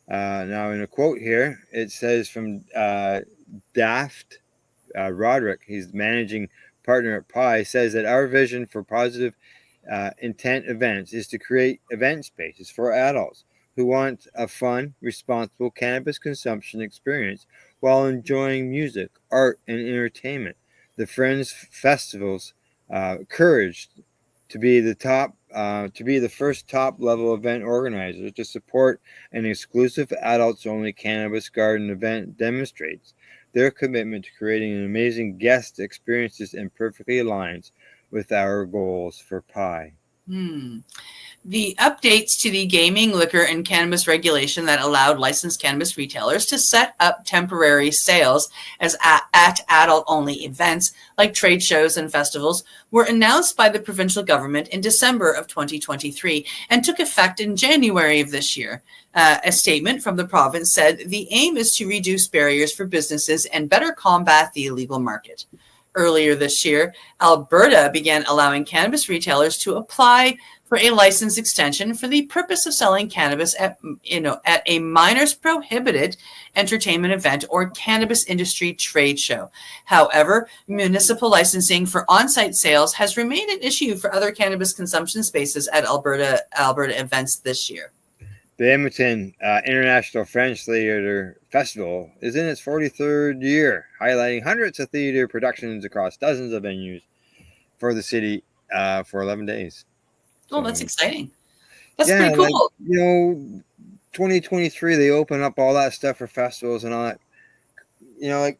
Now, in a quote here, it says from Daft Roderick, he's managing partner at Pie, says that our vision for positive intent events is to create event spaces for adults who want a fun, responsible cannabis consumption experience while enjoying music, art, and entertainment. The Friends Festival's courage to be the top to be the first top-level event organizer to support an exclusive adults-only cannabis garden event demonstrates their commitment to creating an amazing guest experiences and perfectly aligns with our goals for PI. The updates to the gaming, liquor, and cannabis regulation that allowed licensed cannabis retailers to set up temporary sales as at adult-only events like trade shows and festivals were announced by the provincial government in December of 2023 and took effect in January of this year. A statement from the province said the aim is to reduce barriers for businesses and better combat the illegal market. Earlier this year, Alberta began allowing cannabis retailers to apply for a license extension for the purpose of selling cannabis at a minors prohibited entertainment event or cannabis industry trade show. However, municipal licensing for on-site sales has remained an issue for other cannabis consumption spaces at Alberta events this year. The Edmonton International French Theatre Festival is in its 43rd year, highlighting hundreds of theatre productions across dozens of venues for the city for 11 days. Oh, that's exciting. That's pretty cool. Like, 2023, they open up all that stuff for festivals and all that.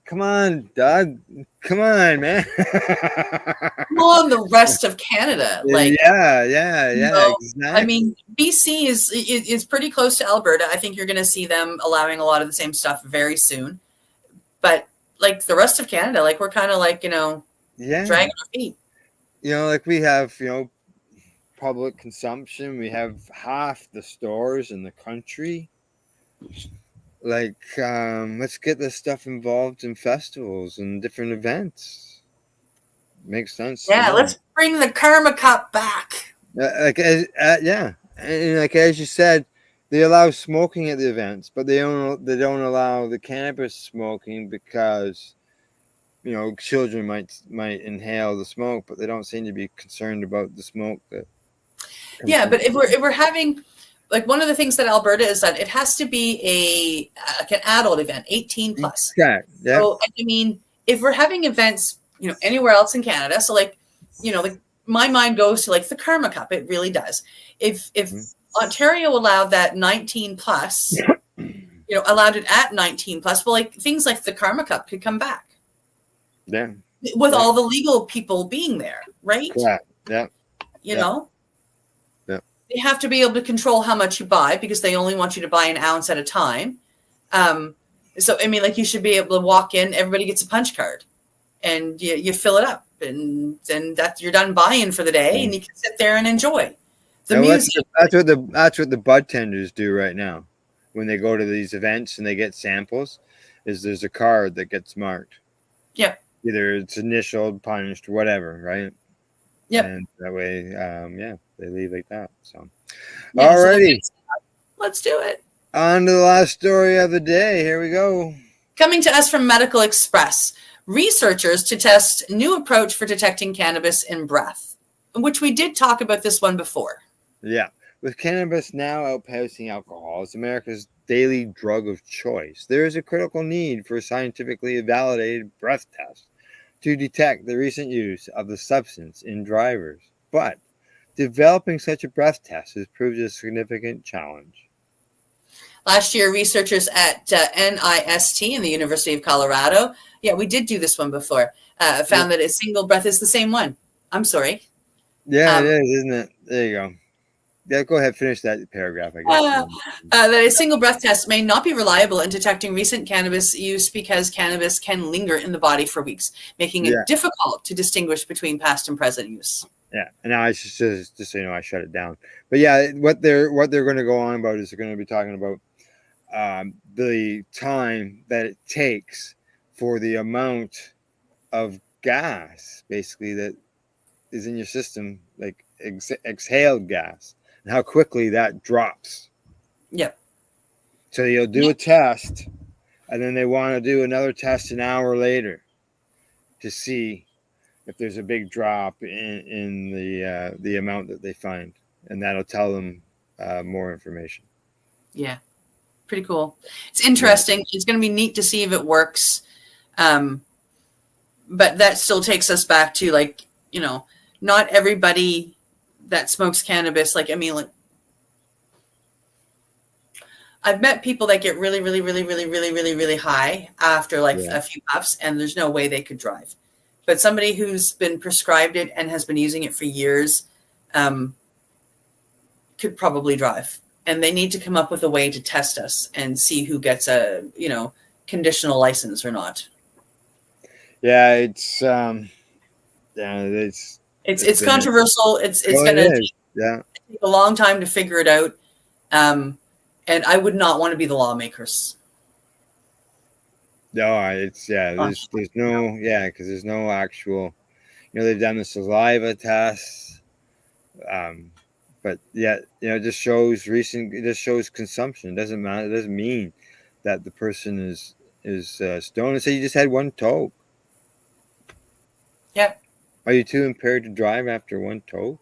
Come on, Doug. Come on, man. Well, and the rest of Canada. Exactly. I mean, BC is pretty close to Alberta. I think you're going to see them allowing a lot of the same stuff very soon. But like the rest of Canada, like we're kind of like, dragging our feet. Like we have, public consumption. We have half the stores in the country. Like, let's get this stuff involved in festivals and different events. Makes sense. Yeah, let's bring the Karma Cup back. And like as you said, they allow smoking at the events, but they don't allow the cannabis smoking because children might inhale the smoke, but they don't seem to be concerned about the smoke that. Yeah, but if we're having, like, one of the things that Alberta is that it has to be an adult event, 18 plus. Okay. Yeah. So I mean, if we're having events, anywhere else in Canada, so like, like my mind goes to like the Karma Cup. It really does. If Ontario allowed that 19 plus, allowed it at 19 plus, well, like things like the Karma Cup could come back. Yeah. With all the legal people being there, right? Yeah. Yeah. They have to be able to control how much you buy because they only want you to buy an ounce at a time. So, I mean, like you should be able to walk in, everybody gets a punch card and you fill it up and then you're done buying for the day and you can sit there and enjoy the music. That's what the bud tenders do right now. When they go to these events and they get samples, is there's a card that gets marked. Yep. Either it's initialed, punched, whatever, right? Yep. And that way, they leave like that. So, yeah, alrighty. Let's do it. On to the last story of the day. Here we go. Coming to us from Medical Express, researchers to test new approach for detecting cannabis in breath, which we did talk about this one before. Yeah. With cannabis now outpacing alcohol as America's daily drug of choice, there is a critical need for a scientifically validated breath test to detect the recent use of the substance in drivers. But developing such a breath test has proved a significant challenge. Last year, researchers at NIST in the University of Colorado, we did do this one before, found that a single breath is the same one. I'm sorry. Yeah, it is, isn't it? There you go. Yeah, go ahead, finish that paragraph, I guess. That a single breath test may not be reliable in detecting recent cannabis use because cannabis can linger in the body for weeks, making it difficult to distinguish between past and present use. Yeah, and now I just so you know, I shut it down. But yeah, what they're going to go on about is they're going to be talking about the time that it takes for the amount of gas, basically, that is in your system, like exhaled gas, and how quickly that drops. Yep. So you'll do a test, and then they want to do another test an hour later to see if there's a big drop in the amount that they find, and that'll tell them more information. Yeah, pretty cool. It's interesting. Yeah. It's going to be neat to see if it works, but that still takes us back to, like, not everybody that smokes cannabis. Like, I mean, like, I've met people that get really, really, really, really, really, really, really high after like a few puffs, and there's no way they could drive. But somebody who's been prescribed it and has been using it for years could probably drive. And they need to come up with a way to test us and see who gets a, conditional license or not. Yeah, it's controversial. It's going to take a long time to figure it out. And I would not want to be the lawmakers. No, there's no, because there's no actual, they've done the saliva tests, but yet, it just shows consumption. It doesn't matter. It doesn't mean that the person is stoned. And say you just had one toke. Yeah. Are you too impaired to drive after one toke?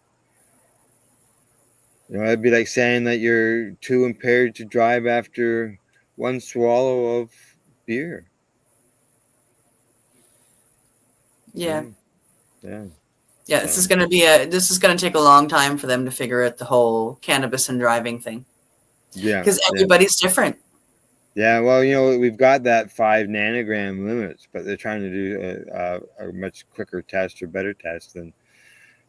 It'd be like saying that you're too impaired to drive after one swallow of beer. Yeah. Yeah. Yeah. This is going to take a long time for them to figure out the whole cannabis and driving thing. Yeah. Because everybody's different. Yeah. Well, we've got that 5 nanogram limits, but they're trying to do a much quicker test or better test and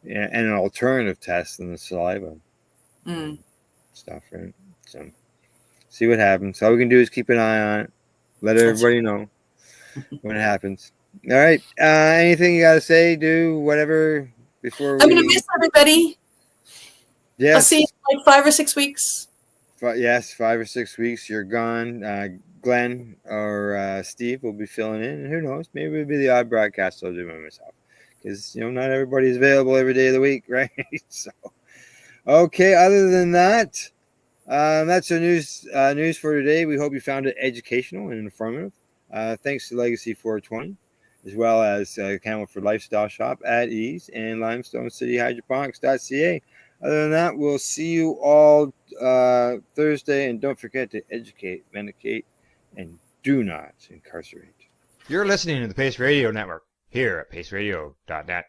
an alternative test than the saliva. Stuff, right? So see what happens. All we can do is keep an eye on it, let everybody know when it happens. All right, anything you gotta say, do whatever before I'm gonna miss everybody. Yes, I'll see you in like 5 or 6 weeks. Yes, 5 or 6 weeks you're gone. Glenn or Steve will be filling in, and who knows, maybe it'll be the odd broadcast I'll do by myself, because not everybody's available every day of the week, right? So okay, other than that, that's our news for today. We hope you found it educational and informative. Thanks to Legacy 420, as well as Camelford Lifestyle Shop at Ease and Limestone City Hydroponics.ca. Other than that, we'll see you all Thursday, and don't forget to educate, medicate, and do not incarcerate. You're listening to the Pace Radio Network here at paceradio.net.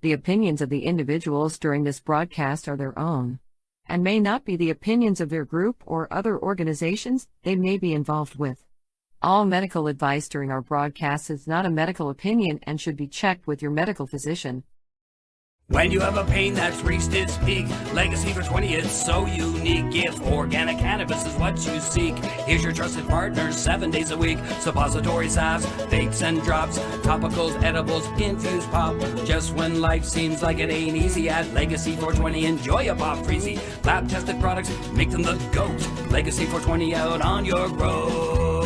The opinions of the individuals during this broadcast are their own, and may not be the opinions of their group or other organizations they may be involved with. All medical advice during our broadcast is not a medical opinion and should be checked with your medical physician. When you have a pain that's reached its peak, Legacy for 20, it's so unique. If organic cannabis is what you seek, here's your trusted partner 7 days a week. Suppository salves, vapes and drops, topicals, edibles, infused pop. Just when life seems like it ain't easy, at Legacy 420, enjoy a pop freezy. Lab tested products, make them the GOAT. Legacy 420 out on your road.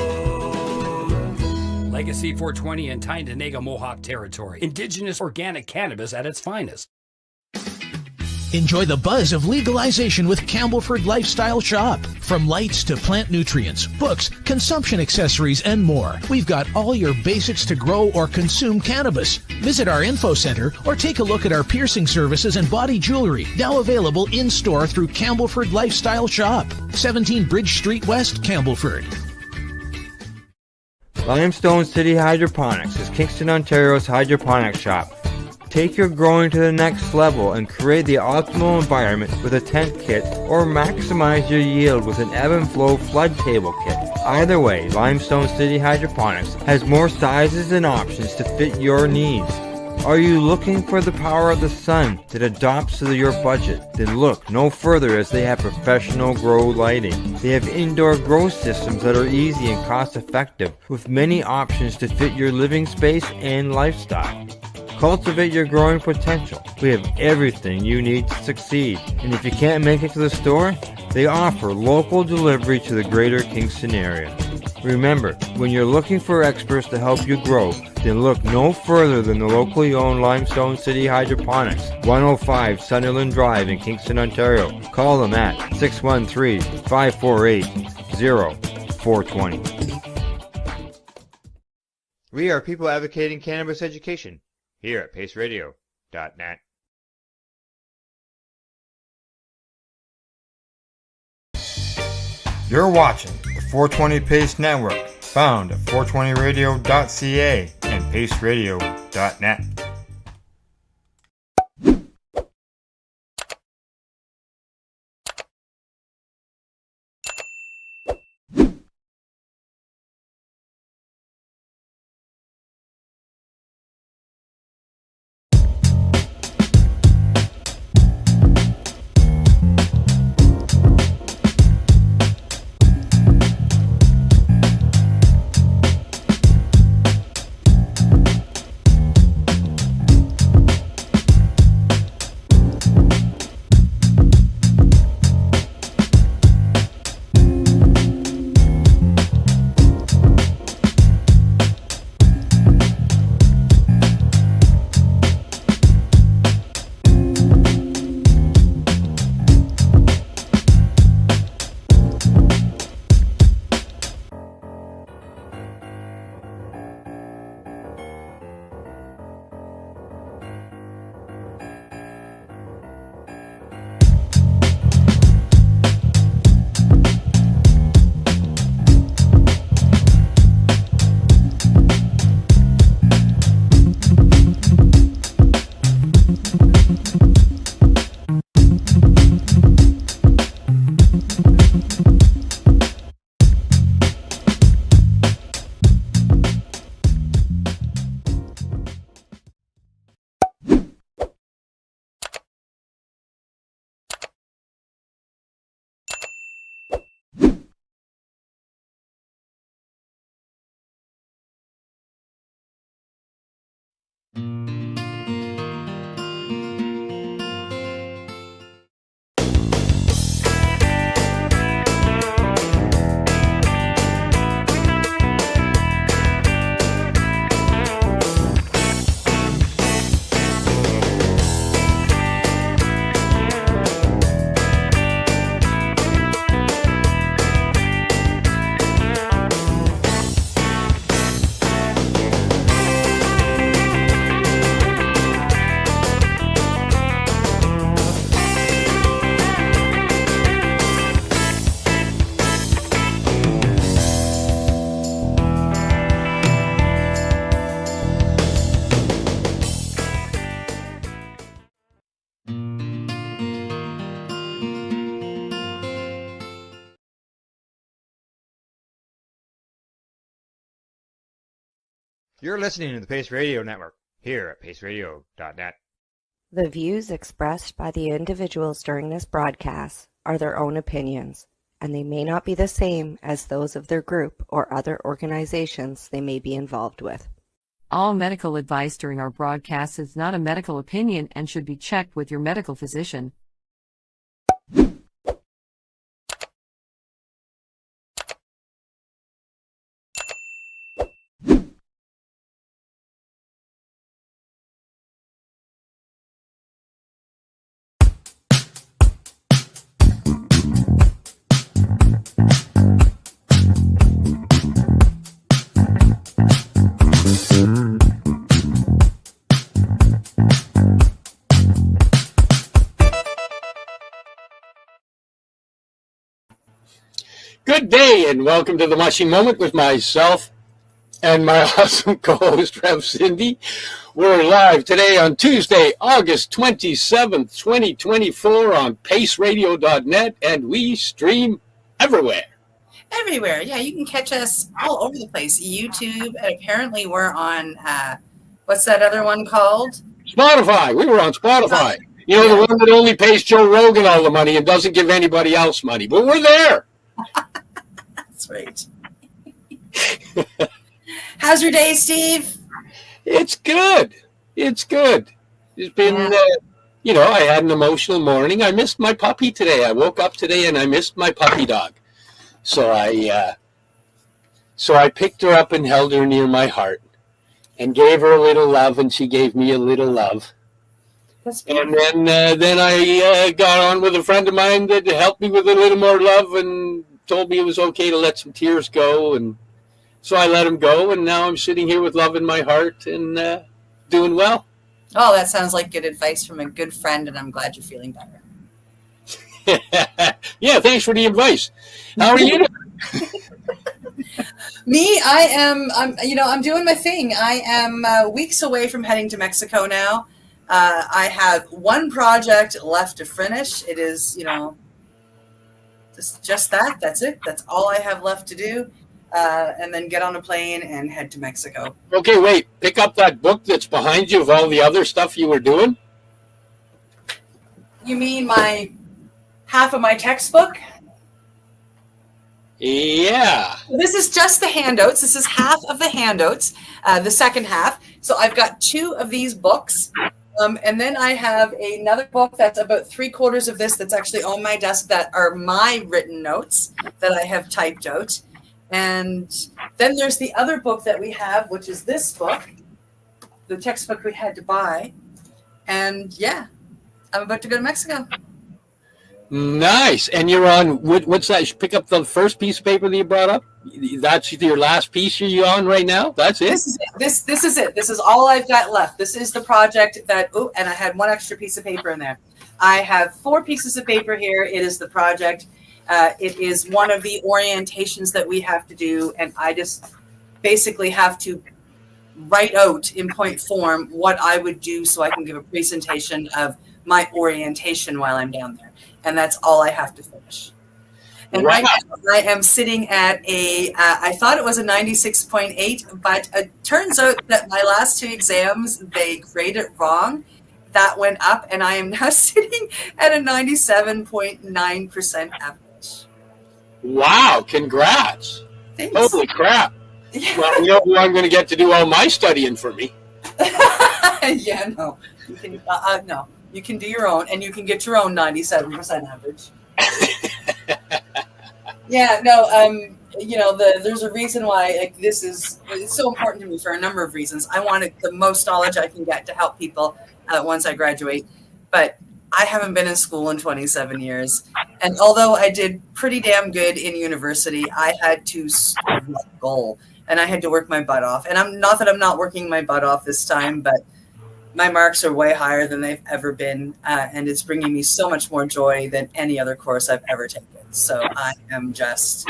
Legacy 420 in Tyndonega Mohawk territory. Indigenous organic cannabis at its finest. Enjoy the buzz of legalization with Campbellford Lifestyle Shop. From lights to plant nutrients, books, consumption accessories, and more, we've got all your basics to grow or consume cannabis. Visit our info center or take a look at our piercing services and body jewelry, now available in-store through Campbellford Lifestyle Shop, 17 Bridge Street West, Campbellford. Limestone City Hydroponics is Kingston, Ontario's hydroponics shop. Take your growing to the next level and create the optimal environment with a tent kit, or maximize your yield with an ebb and flow flood table kit. Either way, Limestone City Hydroponics has more sizes and options to fit your needs. Are you looking for the power of the sun that adapts to your budget? Then look no further, as they have professional grow lighting. They have indoor grow systems that are easy and cost effective, with many options to fit your living space and lifestyle. Cultivate your growing potential. We have everything you need to succeed. And if you can't make it to the store, they offer local delivery to the greater Kingston area. Remember, when you're looking for experts to help you grow, then look no further than the locally owned Limestone City Hydroponics, 105 Sunderland Drive in Kingston, Ontario. Call them at 613-548-0420. We are people advocating cannabis education here at paceradio.net. You're watching the 420 Pace Network, found at 420radio.ca and paceradio.net. You're listening to the Pace Radio Network here at paceradio.net. The views expressed by the individuals during this broadcast are their own opinions, and they may not be the same as those of their group or other organizations they may be involved with. All medical advice during our broadcast is not a medical opinion and should be checked with your medical physician. Good day and welcome to the Mushing Moment with myself and my awesome co-host, Rev Cindy. We're live today on Tuesday, August 27th, 2024 on paceradio.net, and we stream everywhere. Everywhere. Yeah, you can catch us all over the place. YouTube, and apparently we're on, what's that other one called? Spotify. We were on Spotify. You know, the one that only pays Joe Rogan all the money and doesn't give anybody else money, but we're there. That's right. How's your day, Steve? It's good. It's good. It's been, I had an emotional morning. I missed my puppy today. I woke up today and I missed my puppy dog. So I picked her up and held her near my heart and gave her a little love, and she gave me a little love. And then I got on with a friend of mine that helped me with a little more love and told me it was okay to let some tears go, and so I let them go, and now I'm sitting here with love in my heart and doing well. Oh, that sounds like good advice from a good friend, and I'm glad you're feeling better. Yeah, thanks for the advice. How are you? Me, I'm doing my thing. I am weeks away from heading to Mexico now. I have one project left to finish. It is, just that. That's it. That's all I have left to do. And then get on a plane and head to Mexico. Okay, wait. Pick up that book that's behind you of all the other stuff you were doing. You mean half of my textbook? Yeah. This is just the handouts. This is half of the handouts, the second half. So I've got 2 of these books. And then I have another book that's about 3/4 of this that's actually on my desk that are my written notes that I have typed out. And then there's the other book that we have, which is this book, the textbook we had to buy. And yeah, I'm about to go to Mexico. Nice. And you're on, what's that? You pick up the first piece of paper that you brought up. That's your last piece you're on right now? That's it? This is it. This is it. This is all I've got left. This is the project and I had one extra piece of paper in there. I have 4 pieces of paper here. It is the project. It is one of the orientations that we have to do. And I just basically have to write out in point form what I would do so I can give a presentation of my orientation while I'm down there. And that's all I have to finish. And right now I am sitting at I thought it was a 96.8, but it turns out that my last 2 exams, they graded wrong. That went up, and I am now sitting at a 97.9% average. Wow, congrats. Thanks. Holy crap. Well, you know who I'm going to get to do all my studying for me. Yeah, no. You can, no. You can do your own, and you can get your own 97% average. Yeah, no, there's a reason why it's so important to me for a number of reasons. I want the most knowledge I can get to help people once I graduate, but I haven't been in school in 27 years. And although I did pretty damn good in university, I had to set a goal, and I had to work my butt off. And I'm not that I'm not working my butt off this time, but my marks are way higher than they've ever been, and it's bringing me so much more joy than any other course I've ever taken. So I am just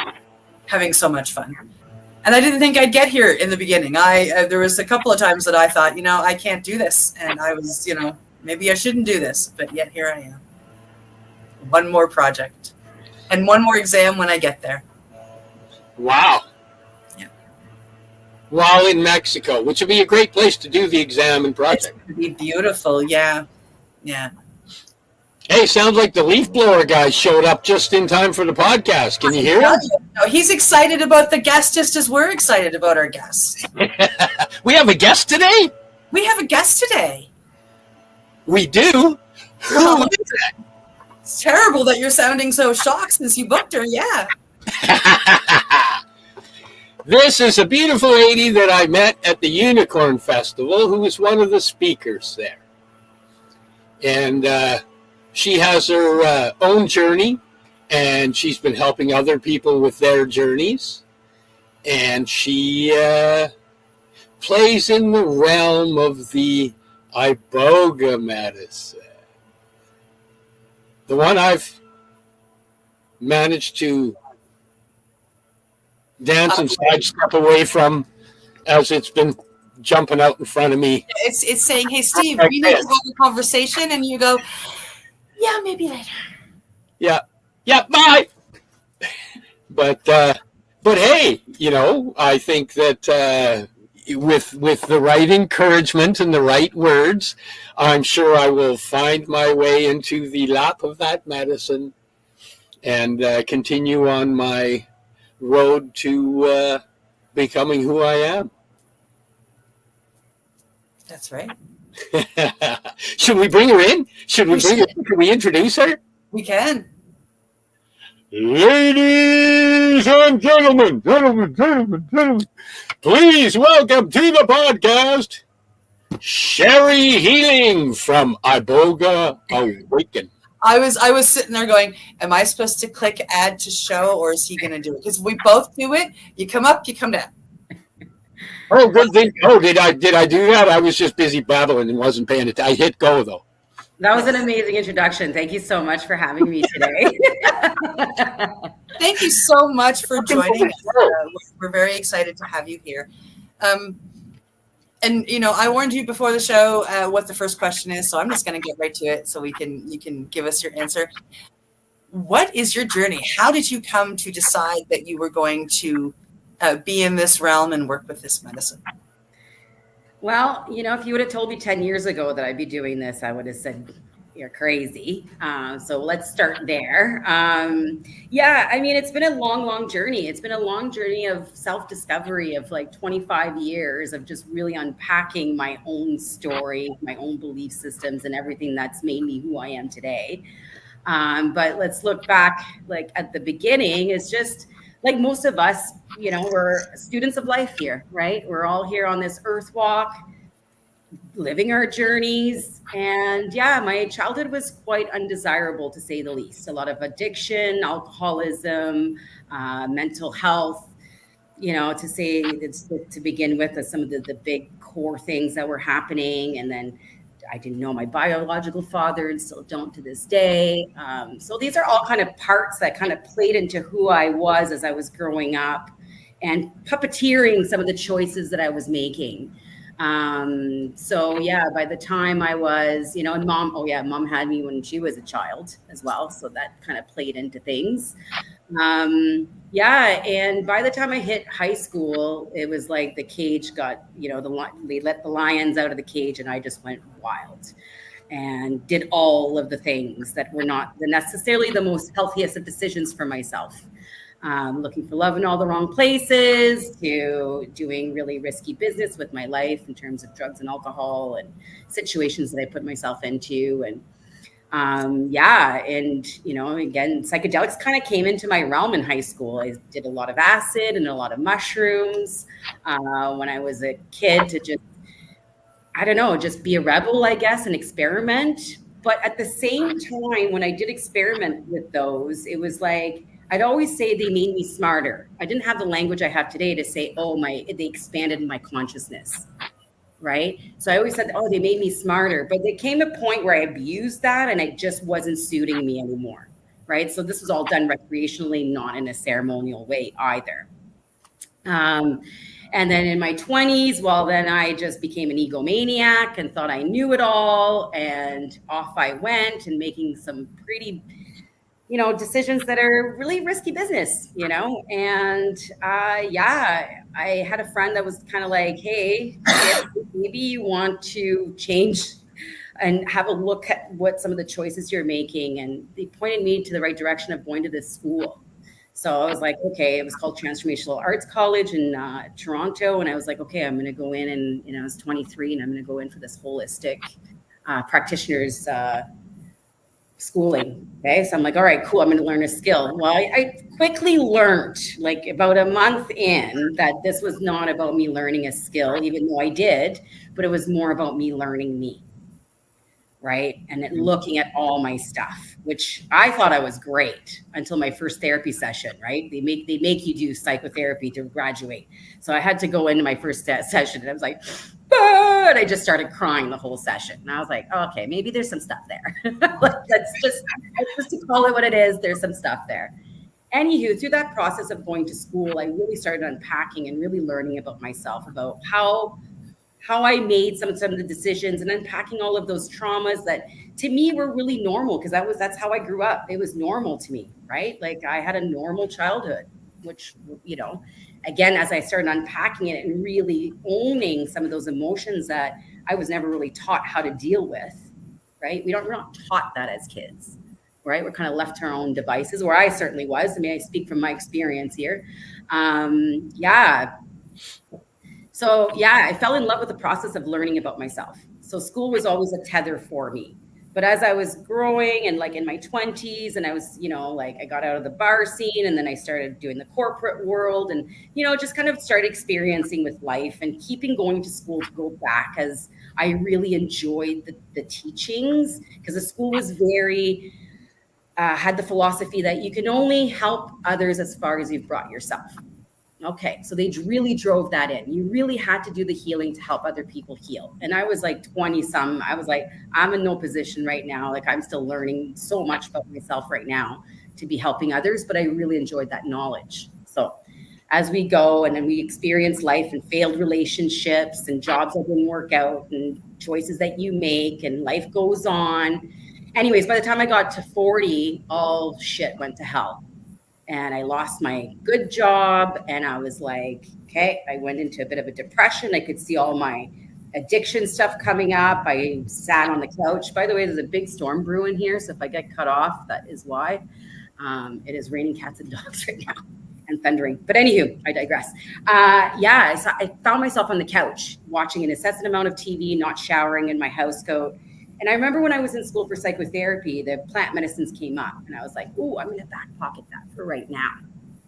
having so much fun. And I didn't think I'd get here in the beginning. There was a couple of times that I thought, I can't do this. And I was, maybe I shouldn't do this. But yet here I am. One more project. And one more exam when I get there. Wow. Yeah. while in Mexico, which would be a great place to do the exam and project. It's gonna be beautiful. Yeah. Yeah. Hey, sounds like the leaf blower guy showed up just in time for the podcast. Can you hear him? No, he's excited about the guest just as we're excited about our guests. We have a guest today? We have a guest today. We do? Who is it? It's terrible that you're sounding so shocked since you booked her. Yeah. This is a beautiful lady that I met at the Unicorn Festival who was one of the speakers there. And she has her own journey, and she's been helping other people with their journeys. And she plays in the realm of the iboga medicine. The one I've managed to dance and sidestep away from as it's been jumping out in front of me. It's saying, hey, Steve, we need to have a conversation. And you go, yeah, maybe later. Yeah, bye. But hey, I think that with the right encouragement and the right words, I'm sure I will find my way into the lap of that medicine and continue on my road to becoming who I am. That's right. Should we bring her in? Should we introduce her? We can. Ladies and gentlemen, please welcome to the podcast, Sherry Healing from Iboga Awaken. I was sitting there going, am I supposed to click add to show, or is he going to do it? Because we both do it. You come up, you come down. Oh, good thing. Oh, did I do that? I was just busy babbling and wasn't paying attention. I hit go though. That was an amazing introduction. Thank you so much for having me today. Thank you so much for joining us. We're very excited to have you here. And I warned you before the show what the first question is, so I'm just going to get right to it so you can give us your answer. What is your journey? How did you come to decide that you were going to be in this realm and work with this medicine? Well, if you would have told me 10 years ago that I'd be doing this, I would have said, you're crazy. So let's start there. It's been a long journey. It's been a long journey of self-discovery of like 25 years of just really unpacking my own story, my own belief systems, and everything that's made me who I am today. But let's look back like at the beginning. It's just like most of us, we're students of life here, right? We're all here on this earth walk, living our journeys. And my childhood was quite undesirable, to say the least. A lot of addiction, alcoholism, mental health, to begin with, some of the big core things that were happening. And then I didn't know my biological father and still don't to this day. So these are all kind of parts that kind of played into who I was as I was growing up and puppeteering some of the choices that I was making. By the time I was, and mom had me when she was a child as well. So that kind of played into things. And by the time I hit high school, it was like the cage got, they let the lions out of the cage and I just went wild and did all of the things that were not necessarily the most healthiest of decisions for myself. Looking for love in all the wrong places, to doing really risky business with my life in terms of drugs and alcohol and situations that I put myself into. And again, psychedelics kind of came into my realm in high school. I did a lot of acid and a lot of mushrooms when I was a kid to just be a rebel, I guess, and experiment. But at the same time, when I did experiment with those, it was like, I'd always say they made me smarter. I didn't have the language I have today to say, they expanded my consciousness, right? So I always said, they made me smarter. But there came a point where I abused that and it just wasn't suiting me anymore, right? So this was all done recreationally, not in a ceremonial way either. And then in my 20s, then I just became an egomaniac and thought I knew it all. And off I went and making some pretty decisions that are really risky business, and I had a friend that was kind of like, hey, maybe you want to change and have a look at what some of the choices you're making. And they pointed me to the right direction of going to this school. So I was like, okay, it was called Transformational Arts College in Toronto. And I was like, okay, I'm going to go in, and I was 23, and I'm going to go in for this holistic practitioner's schooling. Okay. So I'm like, all right, cool. I'm going to learn a skill. Well, I quickly learned, like about a month in, that this was not about me learning a skill, even though I did, but it was more about me learning me. Right. And then looking at all my stuff, which I thought I was great until my first therapy session. Right. They make you do psychotherapy to graduate. So I had to go into my first session, and I was like, and I just started crying the whole session. And I was like, oh, okay, maybe there's some stuff there. Like, that's just to call it what it is. There's some stuff there. Anywho, through that process of going to school, I really started unpacking and really learning about myself, about how I made some of the decisions, and unpacking all of those traumas that to me were really normal, because that's how I grew up. It was normal to me, right? Like, I had a normal childhood, which, again, as I started unpacking it and really owning some of those emotions that I was never really taught how to deal with, right? We're not taught that as kids, right? We're kind of left to our own devices, where I certainly was. I mean, I speak from my experience here. So I fell in love with the process of learning about myself. So school was always a tether for me. But as I was growing and like in my 20s, and I was, I got out of the bar scene, and then I started doing the corporate world, and, just kind of started experiencing with life, and keeping going to school to go back, as I really enjoyed the teachings, because the school was very, had the philosophy that you can only help others as far as you've brought yourself. Okay, so they really drove that in. You really had to do the healing to help other people heal. And I was like 20 some. I was like, I'm in no position right now. Like, I'm still learning so much about myself right now to be helping others, but I really enjoyed that knowledge. So as we go, and then we experience life and failed relationships and jobs that didn't work out and choices that you make, and life goes on. Anyways, by the time I got to 40, all shit went to hell. And I lost my good job, and I was like, okay, I went into a bit of a depression. I could see all my addiction stuff coming up. I sat on the couch. By the way, there's a big storm brewing here, so if I get cut off, that is why. It is raining cats and dogs right now, and thundering. But anywho, I digress. So I found myself on the couch watching an incessant amount of TV, not showering, in my house coat. And I remember when I was in school for psychotherapy, the plant medicines came up, and I was like, ooh, I'm going to back pocket that for right now,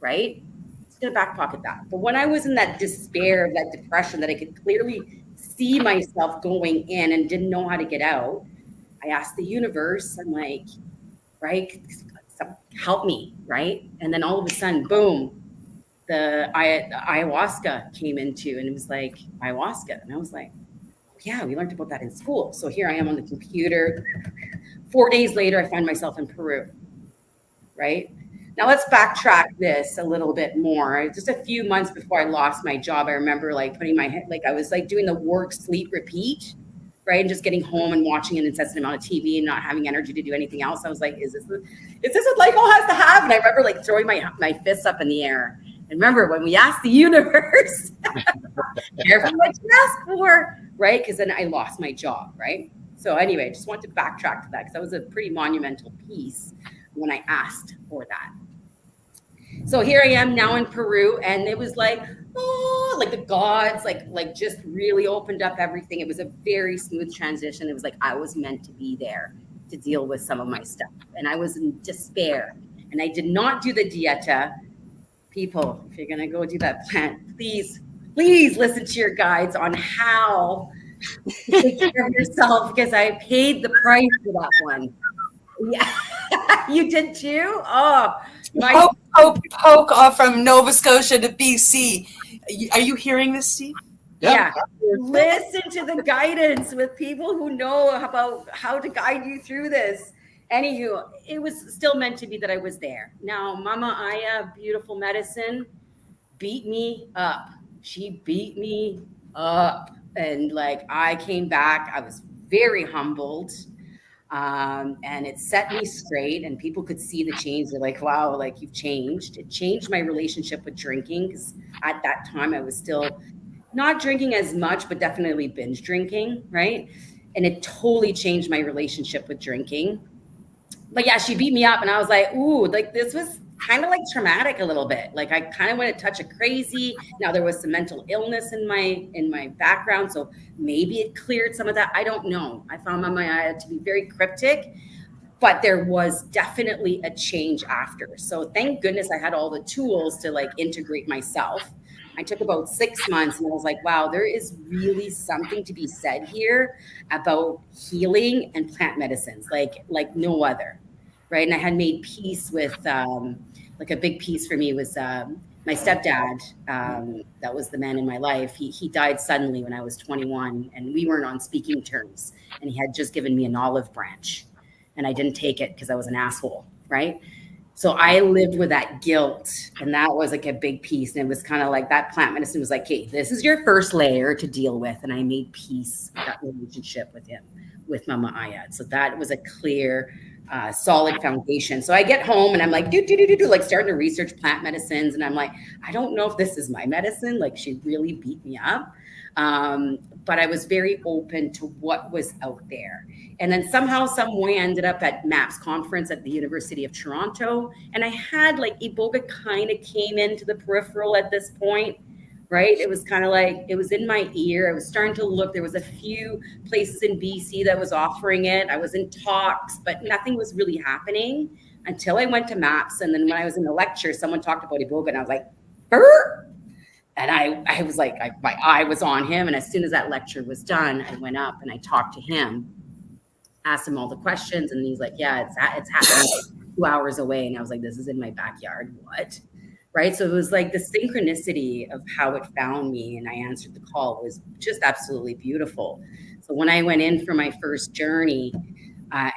right? I'm going to back pocket that. But when I was in that despair, that depression, that I could clearly see myself going in and didn't know how to get out, I asked the universe, I'm like, right, help me, right? And then all of a sudden, boom, the ayahuasca came into, and it was like, ayahuasca. And I was like, yeah, we learned about that in school. So here I am on the computer. 4 days later, I find myself in Peru, right? Now let's backtrack this a little bit more. Just a few months before I lost my job, I remember like putting my head, like I was like doing the work, sleep, repeat, right? And just getting home and watching an incessant amount of TV and not having energy to do anything else. I was like, is this what life all has to have? And I remember like throwing my fists up in the air. And remember when we asked the universe, careful what you ask for, right? Because then I lost my job, right? So anyway, I just want to backtrack to that, because that was a pretty monumental piece when I asked for that. So here I am now in Peru, and it was like, oh, like the gods, like just really opened up everything. It was a very smooth transition. It was like I was meant to be there to deal with some of my stuff, and I was in despair. And I did not do the dieta. People, if you're gonna go do that plant, please listen to your guides on how to take care of yourself, because I paid the price for that one. Yeah, you did too? Oh, my poke off from Nova Scotia to BC. Are you hearing this, Steve? Yeah. Listen to the guidance with people who know about how to guide you through this. Anywho, it was still meant to be that I was there. Now, Mama Aya, beautiful medicine, beat me up. She beat me up. And like, I came back, I was very humbled. And it set me straight, and people could see the change. They're like, wow, like you've changed. It changed my relationship with drinking, because at that time I was still not drinking as much, but definitely binge drinking, right? And it totally changed my relationship with drinking. But yeah, she beat me up, and I was like, ooh, like this was kind of like traumatic a little bit. Like I kind of went a touch of crazy. Now there was some mental illness in my background, so maybe it cleared some of that. I don't know. I found my eye to be very cryptic, but there was definitely a change after. So thank goodness I had all the tools to like integrate myself. I took about 6 months, and I was like, wow, there is really something to be said here about healing and plant medicines, like no other, right? And I had made peace with, like a big piece for me was my stepdad. That was the man in my life. He died suddenly when I was 21, and we weren't on speaking terms. And he had just given me an olive branch, and I didn't take it because I was an asshole, right? So I lived with that guilt, and that was like a big piece. And it was kind of like that plant medicine was like, okay, this is your first layer to deal with. And I made peace with that relationship with him, with Mama Ayad. So that was a clear, solid foundation. So I get home and I'm like, like starting to research plant medicines. And I'm like, I don't know if this is my medicine. Like she really beat me up. But I was very open to what was out there. And then somehow, some way, I ended up at MAPS conference at the University of Toronto. And I had like Iboga kind of came into the peripheral at this point, right? It was kind of like, it was in my ear. I was starting to look. There was a few places in BC that was offering it. I was in talks, but nothing was really happening until I went to MAPS. And then when I was in the lecture, someone talked about Iboga, and I was like, brr! And I was like, my eye was on him. And as soon as that lecture was done, I went up and I talked to him, asked him all the questions. And he's like, yeah, it's happening 2 hours away. And I was like, this is in my backyard. What? Right. So it was like the synchronicity of how it found me. And I answered the call was just absolutely beautiful. So when I went in for my first journey,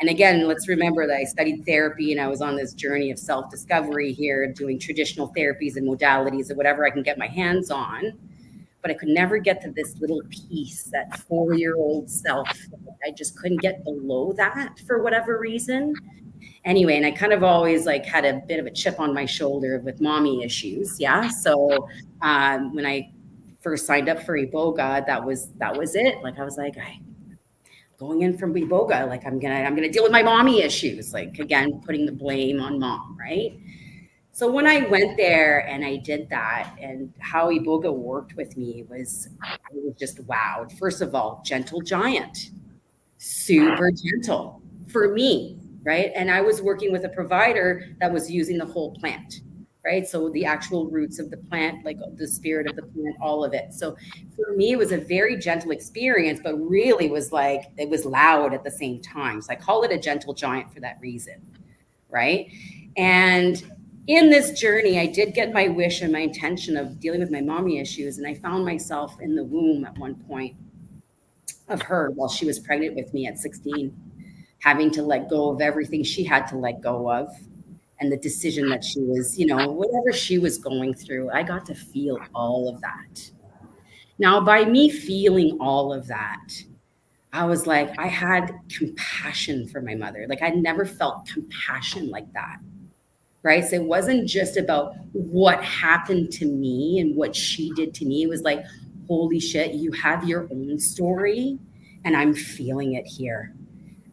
and again, let's remember that I studied therapy, and I was on this journey of self-discovery here, doing traditional therapies and modalities or whatever I can get my hands on. But I could never get to this little piece, that 4-year-old self. I just couldn't get below that for whatever reason. Anyway, and I kind of always like had a bit of a chip on my shoulder with mommy issues. Yeah. So when I first signed up for Iboga, that was it. Like I was like, going in from Iboga, like I'm gonna deal with my mommy issues, like again, putting the blame on mom, right? So when I went there and I did that, and how Iboga worked with me I was just wowed. First of all, gentle giant, super gentle for me, right? And I was working with a provider that was using the whole plant, right? So the actual roots of the plant, like the spirit of the plant, all of it. So for me, it was a very gentle experience, but really was like, it was loud at the same time. So I call it a gentle giant for that reason, right? And in this journey, I did get my wish and my intention of dealing with my mommy issues. And I found myself in the womb at one point of her while she was pregnant with me at 16, having to let go of everything she had to let go of. And the decision that she was, whatever she was going through, I got to feel all of that. Now, by me feeling all of that, I was like, I had compassion for my mother. Like I'd never felt compassion like that, right? So it wasn't just about what happened to me and what she did to me. It was like, holy shit, you have your own story and I'm feeling it here.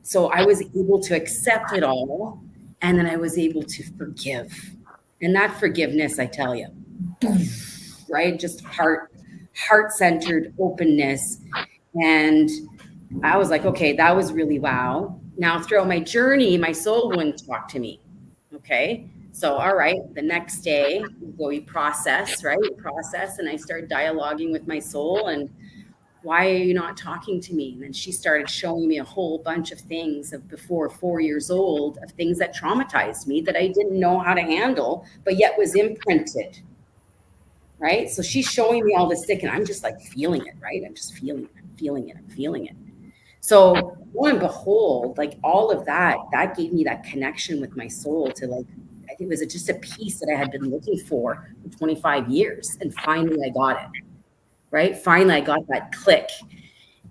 So I was able to accept it all. And then I was able to forgive. And that forgiveness, I tell you, right? Just heart-centered openness. And I was like, okay, that was really wow. Now throughout my journey, my soul wouldn't talk to me. Okay. So, all right, the next day we process, right? We process, and I start dialoguing with my soul, and why are you not talking to me? And then she started showing me a whole bunch of things of before 4 years old, of things that traumatized me that I didn't know how to handle, but yet was imprinted, right? So she's showing me all this stick, and I'm just like feeling it, right? I'm just feeling it. So lo and behold, like all of that gave me that connection with my soul to like, I think it was just a piece that I had been looking for 25 years. And finally I got it. Right? Finally, I got that click.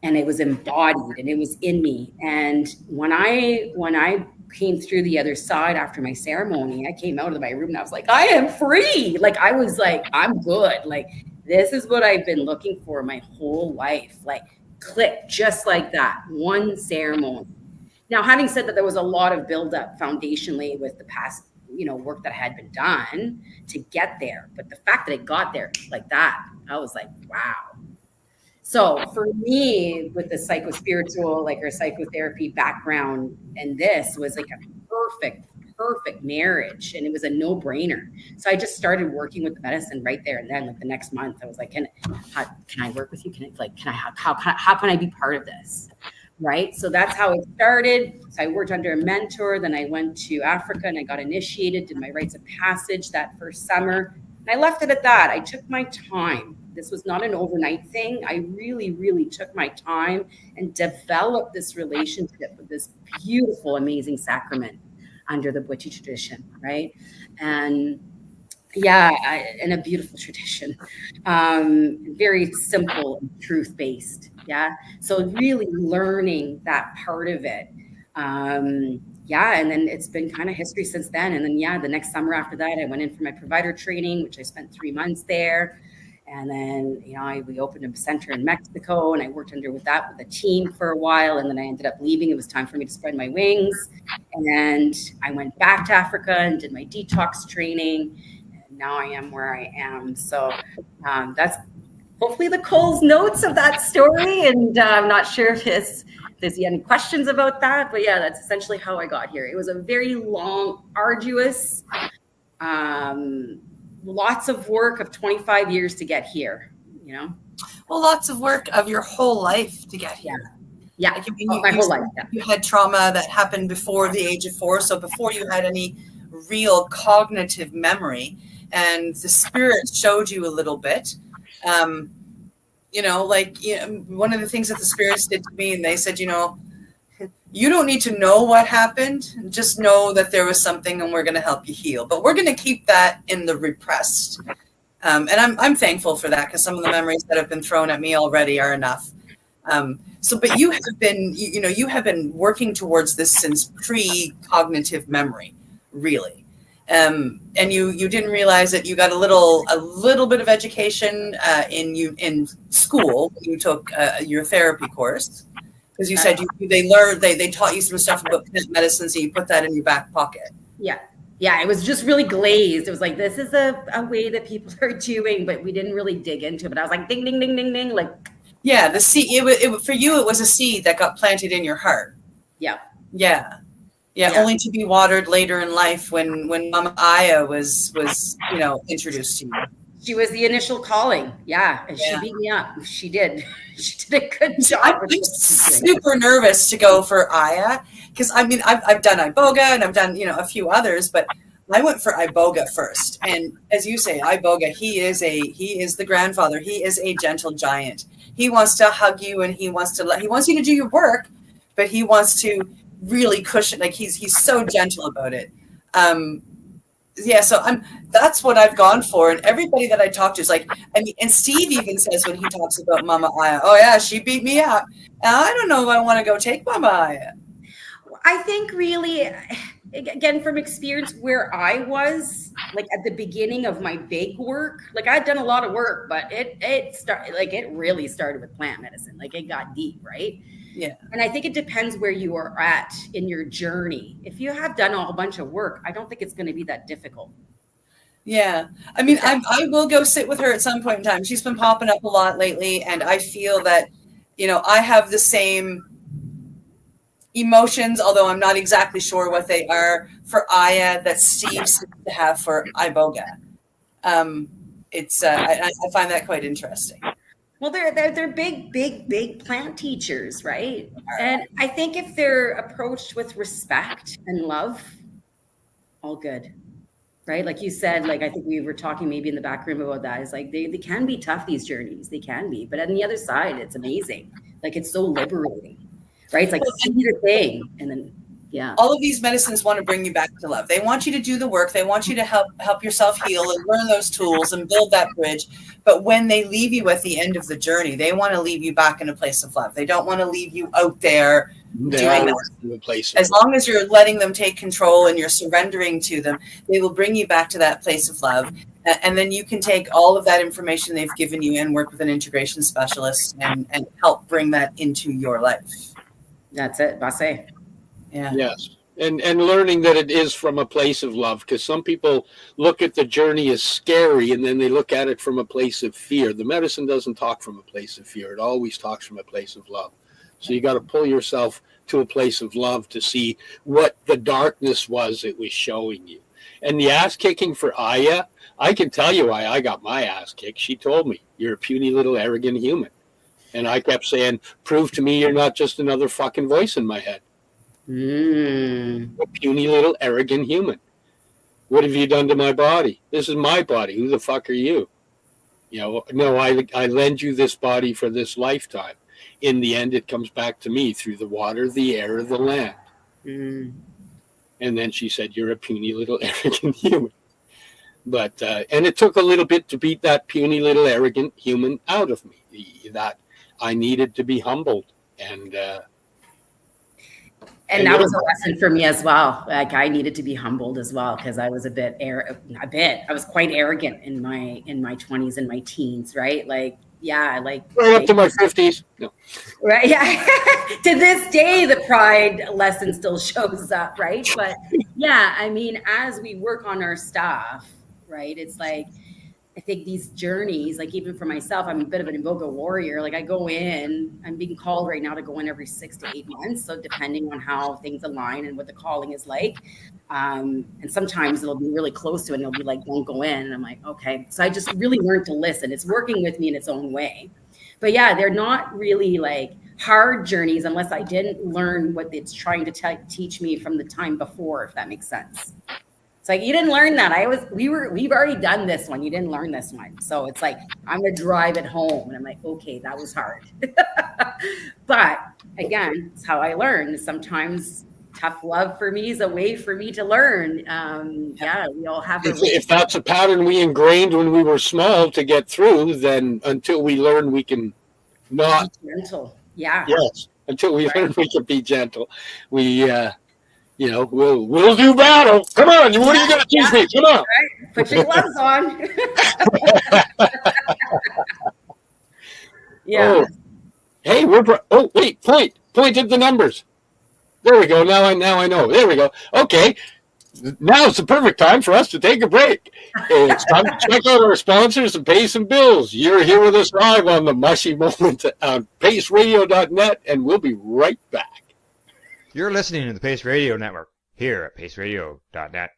and it was embodied and it was in me. And when I came through the other side after my ceremony, I came out of my room and I was like, I am free. Like, I was like, I'm good. Like, this is what I've been looking for my whole life. Like, click just like that, one ceremony. Now, having said that, there was a lot of buildup foundationally with the past, work that had been done to get there. But the fact that it got there like that, I was like, wow. So for me, with the psychospiritual, or psychotherapy background, and this was like a perfect marriage, and it was a no-brainer. So I just started working with the medicine right there and then. Like the next month, I was like, can I work with you? How can I be part of this? Right. So that's how it started. So I worked under a mentor. Then I went to Africa and I got initiated, did my rites of passage that first summer. And I left it at that. I took my time. This was not an overnight thing. I really, really took my time and developed this relationship with this beautiful, amazing sacrament under the Bwiti tradition, right? And in a beautiful tradition, very simple and truth-based, So really learning that part of it. And then it's been kind of history since then. And then, the next summer after that, I went in for my provider training, which I spent 3 months there. And then, we opened a center in Mexico and I worked with a team for a while. And then I ended up leaving. It was time for me to spread my wings. And I went back to Africa and did my detox training. And now I am where I am. So that's hopefully the Cole's notes of that story. And I'm not sure if there's any questions about that, but that's essentially how I got here. It was a very long, arduous, lots of work of 25 years to get here, Well, lots of work of your whole life to get here. Yeah. My whole life. You had trauma that happened before the age of 4. So before you had any real cognitive memory, and the spirit showed you a little bit. One of the things that the spirits did to me, and they said, you don't need to know what happened. Just know that there was something and we're going to help you heal. But we're going to keep that in the repressed. And I'm thankful for that, because some of the memories that have been thrown at me already are enough. But you have been, you have been working towards this since pre-cognitive memory, really. And you didn't realize that you got a little bit of education in school. You took your therapy course, because you said they taught you some stuff about plant medicine, so you put that in your back pocket. Yeah, it was just really glazed. It was like, this is a way that people are doing, but we didn't really dig into it. But I was like, ding, ding, ding, ding, ding, like. Yeah, the seed. For you, it was a seed that got planted in your heart. Yeah, only to be watered later in life when Mama Aya was introduced to you. She was the initial calling, and she beat me up. She did. She did a good job. I'm super nervous to go for Aya, because I've done Iboga and I've done a few others, but I went for Iboga first. And as you say, Iboga, he is the grandfather. He is a gentle giant. He wants to hug you and he wants you to do your work, but he wants to really cushion. Like he's so gentle about it. So that's what I've gone for. And everybody that I talk to is like, and Steve even says when he talks about Mama Aya, oh yeah, she beat me up. And I don't know if I want to go take Mama Aya. I think really, again, from experience where I was, like at the beginning of my big work, like I'd done a lot of work, but it really started with plant medicine. Like it got deep, right? Yeah. And I think it depends where you are at in your journey. If you have done a whole bunch of work, I don't think it's going to be that difficult. Yeah. I will go sit with her at some point in time. She's been popping up a lot lately. And I feel that, I have the same emotions, although I'm not exactly sure what they are, for Aya that Steve seems to have for Iboga. I find that quite interesting. Well, they're big plant teachers, right? And I think if they're approached with respect and love, all good, right? Like you said, like I think we were talking maybe in the back room about that. It's like they can be tough, these journeys. They can be, but on the other side, it's amazing. Like it's so liberating, right? It's like see your thing, and then Yeah. All of these medicines want to bring you back to love. They want you to do the work. They want you to help yourself heal and learn those tools and build that bridge. But when they leave you at the end of the journey, they want to leave you back in a place of love. They don't want to leave you out there doing that. As long as you're letting them take control and you're surrendering to them, they will bring you back to that place of love. And then you can take all of that information they've given you and work with an integration specialist and help bring that into your life. That's it. Basse. Yeah. Yes. And learning that it is from a place of love, because some people look at the journey as scary and then they look at it from a place of fear. The medicine doesn't talk from a place of fear. It always talks from a place of love. So you got to pull yourself to a place of love to see what the darkness was it was showing you. And the ass kicking for Aya, I can tell you why I got my ass kicked. She told me, you're a puny little arrogant human. And I kept saying, prove to me you're not just another fucking voice in my head. A puny little arrogant human. What have you done to my body? This is my body. Who the fuck are you? You know, no, I lend you this body for this lifetime. In the end, it comes back to me through the water, the air, the land. And then she said, you're a puny little arrogant human. But, and it took a little bit to beat that puny little arrogant human out of me. That I needed to be humbled. And that was a lesson for me as well. Like I needed to be humbled as well because I was I was quite arrogant in my 20s and my teens, right? Like, yeah, like right up to my 50s. No. Right. Yeah. To this day, the pride lesson still shows up, right? But yeah, I mean, as we work on our stuff, right? It's like I think these journeys, like even for myself, I'm a bit of an Iboga warrior. Like I go in, I'm being called right now to go in every 6 to 8 months. So depending on how things align and what the calling is like. And sometimes it'll be really close to it and it'll be like, don't go in. And I'm like, okay. So I just really learned to listen. It's working with me in its own way. But yeah, they're not really like hard journeys unless I didn't learn what it's trying to teach me from the time before, if that makes sense. It's like, you didn't learn that. We've already done this one. You didn't learn this one. So it's like, I'm going to drive it home. And I'm like, okay, that was hard. But again, it's how I learn. Sometimes tough love for me is a way for me to learn. Yeah, we all have. If that's a pattern we ingrained when we were small to get through, then until we learn we can not. Be gentle. Yeah. Yes. Until we learn we can be gentle. We, you know, we'll do battle. Come on, what are you going to teach me? Come on. Right. Put your gloves on. Yeah. Oh. Hey, wait, point at the numbers. There we go. Now I know. There we go. Okay. Now it's the perfect time for us to take a break. It's time to check out our sponsors and pay some bills. You're here with us live on the Mushy Moment on paceradio.net, and we'll be right back. You're listening to the Pace Radio Network here at paceradio.net.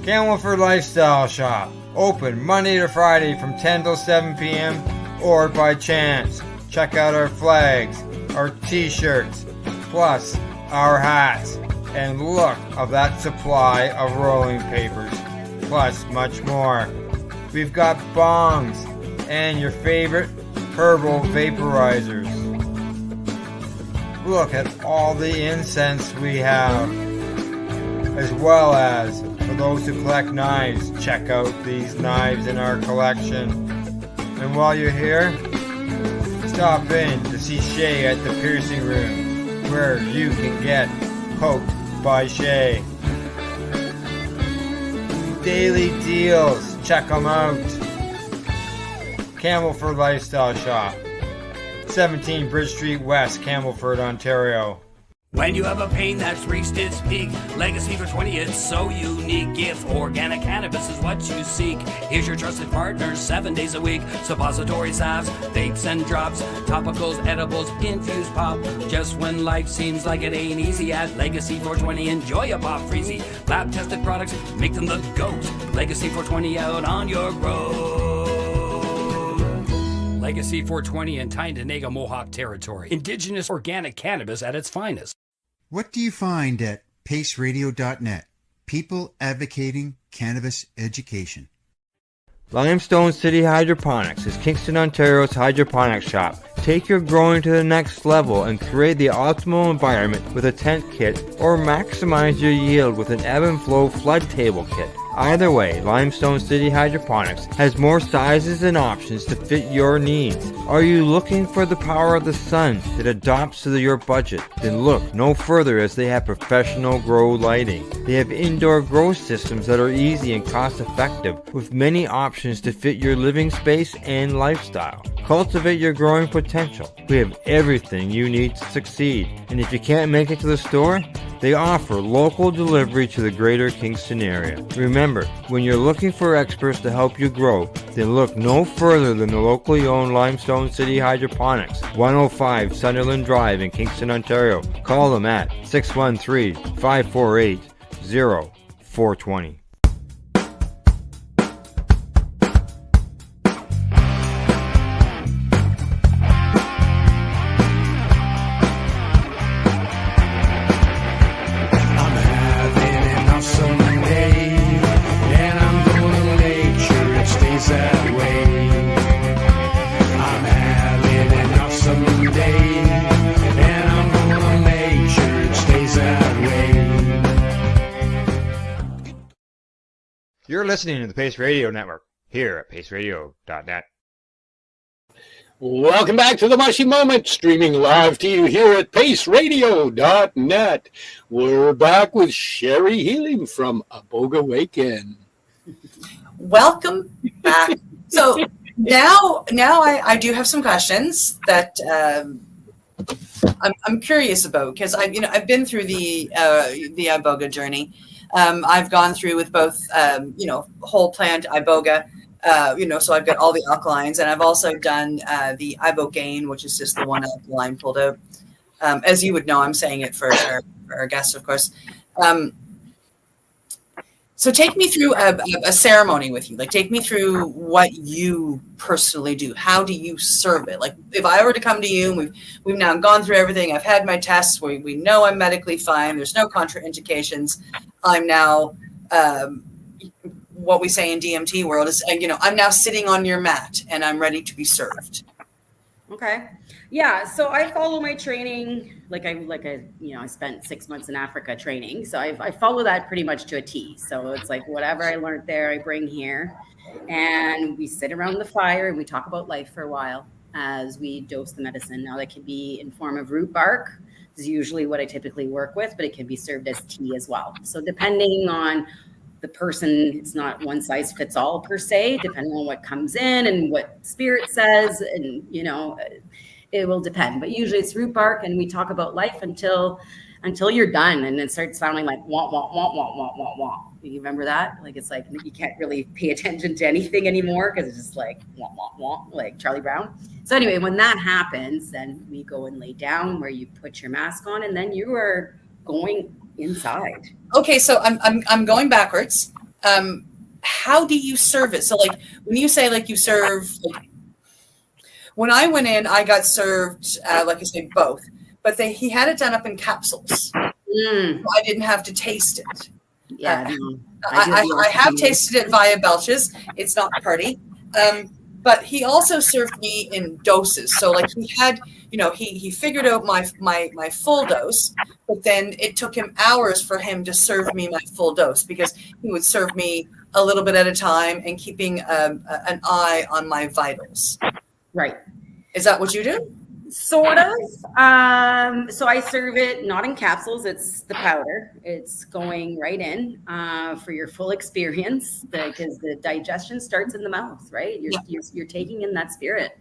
Camelford Lifestyle Shop, open Monday to Friday from 10 till 7 p.m. or by chance. Check out our flags, our t-shirts, plus our hats, and look of that supply of rolling papers, plus much more. We've got bongs and your favorite herbal vaporizers. Look at all the incense we have, as well as for those who collect knives, check out these knives in our collection. And while you're here, stop in to see Shay at the piercing room, where you can get poked by Shay. Daily deals, check them out. Camelford Lifestyle Shop, 17 Bridge Street West, Camelford, Ontario. When you have a pain that's reached its peak, legacy for 20, it's so unique. If organic cannabis is what you seek, here's your trusted partner 7 days a week. Suppository salves, vapes and drops, topicals, edibles, infused pop. Just when life seems like it ain't easy, at Legacy 420, enjoy a pop freezy. Lab tested products, make them the GOAT. Legacy 420 out on your road. Legacy 420 in Tyendinaga Mohawk territory. Indigenous organic cannabis at its finest. What do you find at paceradio.net? People advocating cannabis education. Limestone City Hydroponics is Kingston, Ontario's hydroponics shop. Take your growing to the next level and create the optimal environment with a tent kit, or maximize your yield with an ebb and flow flood table kit. Either way, Limestone City Hydroponics has more sizes and options to fit your needs. Are you looking for the power of the sun that adapts to your budget? Then look no further, as they have professional grow lighting. They have indoor grow systems that are easy and cost effective, with many options to fit your living space and lifestyle. Cultivate your growing potential. We have everything you need to succeed. And if you can't make it to the store, they offer local delivery to the greater Kingston area. Remember, when you're looking for experts to help you grow, then look no further than the locally owned Limestone City Hydroponics, 105 Sunderland Drive in Kingston, Ontario. Call them at 613-548-0420. You're listening to the Pace Radio Network here at paceradio.net. Welcome back to the Mushy Moment, streaming live to you here at paceradio.net. We're back with Sherry Healing from Aboga Waken. Welcome back. So now I do have some questions that I'm curious about, because I've been through the iboga journey. I've gone through with both whole plant iboga, so I've got all the alkalines, and I've also done the ibogaine, which is just the one alkaline pulled out. As you would know, I'm saying it for our guests, of course. So take me through a ceremony with you. Like, take me through what you personally do. How do you serve it? Like, if I were to come to you, and we've now gone through everything. I've had my tests. We know I'm medically fine. There's no contraindications. I'm now, what we say in DMT world is, I'm now sitting on your mat and I'm ready to be served. Okay. Yeah. So I follow my training. I spent 6 months in Africa training. So I follow that pretty much to a T. So it's like whatever I learned there, I bring here, and we sit around the fire and we talk about life for a while as we dose the medicine. Now that can be in form of root bark, is usually what I typically work with, but it can be served as tea as well. So depending on the person, it's not one size fits all per se, depending on what comes in and what spirit says, and it will depend. But usually it's root bark, and we talk about life until you're done, and it starts sounding like wah wah wah wah wah wah wah. You remember that? Like, it's like you can't really pay attention to anything anymore because it's just like wah wah wah, like Charlie Brown. So anyway, when that happens, then we go and lay down where you put your mask on, and then you are going inside. Okay, so I'm going backwards. How do you serve it? So like when you say like you serve, when I went in, I got served like I say both, but he had it done up in capsules. So I didn't have to taste it. Yeah, I have tasted it via belches. It's not pretty. But he also served me in doses. So like he had, he figured out my full dose, but then it took him hours for him to serve me my full dose, because he would serve me a little bit at a time and keeping an eye on my vitals. Right. Is that what you do? Sort of. So I serve it not in capsules. It's the powder. It's going right in for your full experience, because the digestion starts in the mouth, right? You're taking in that spirit.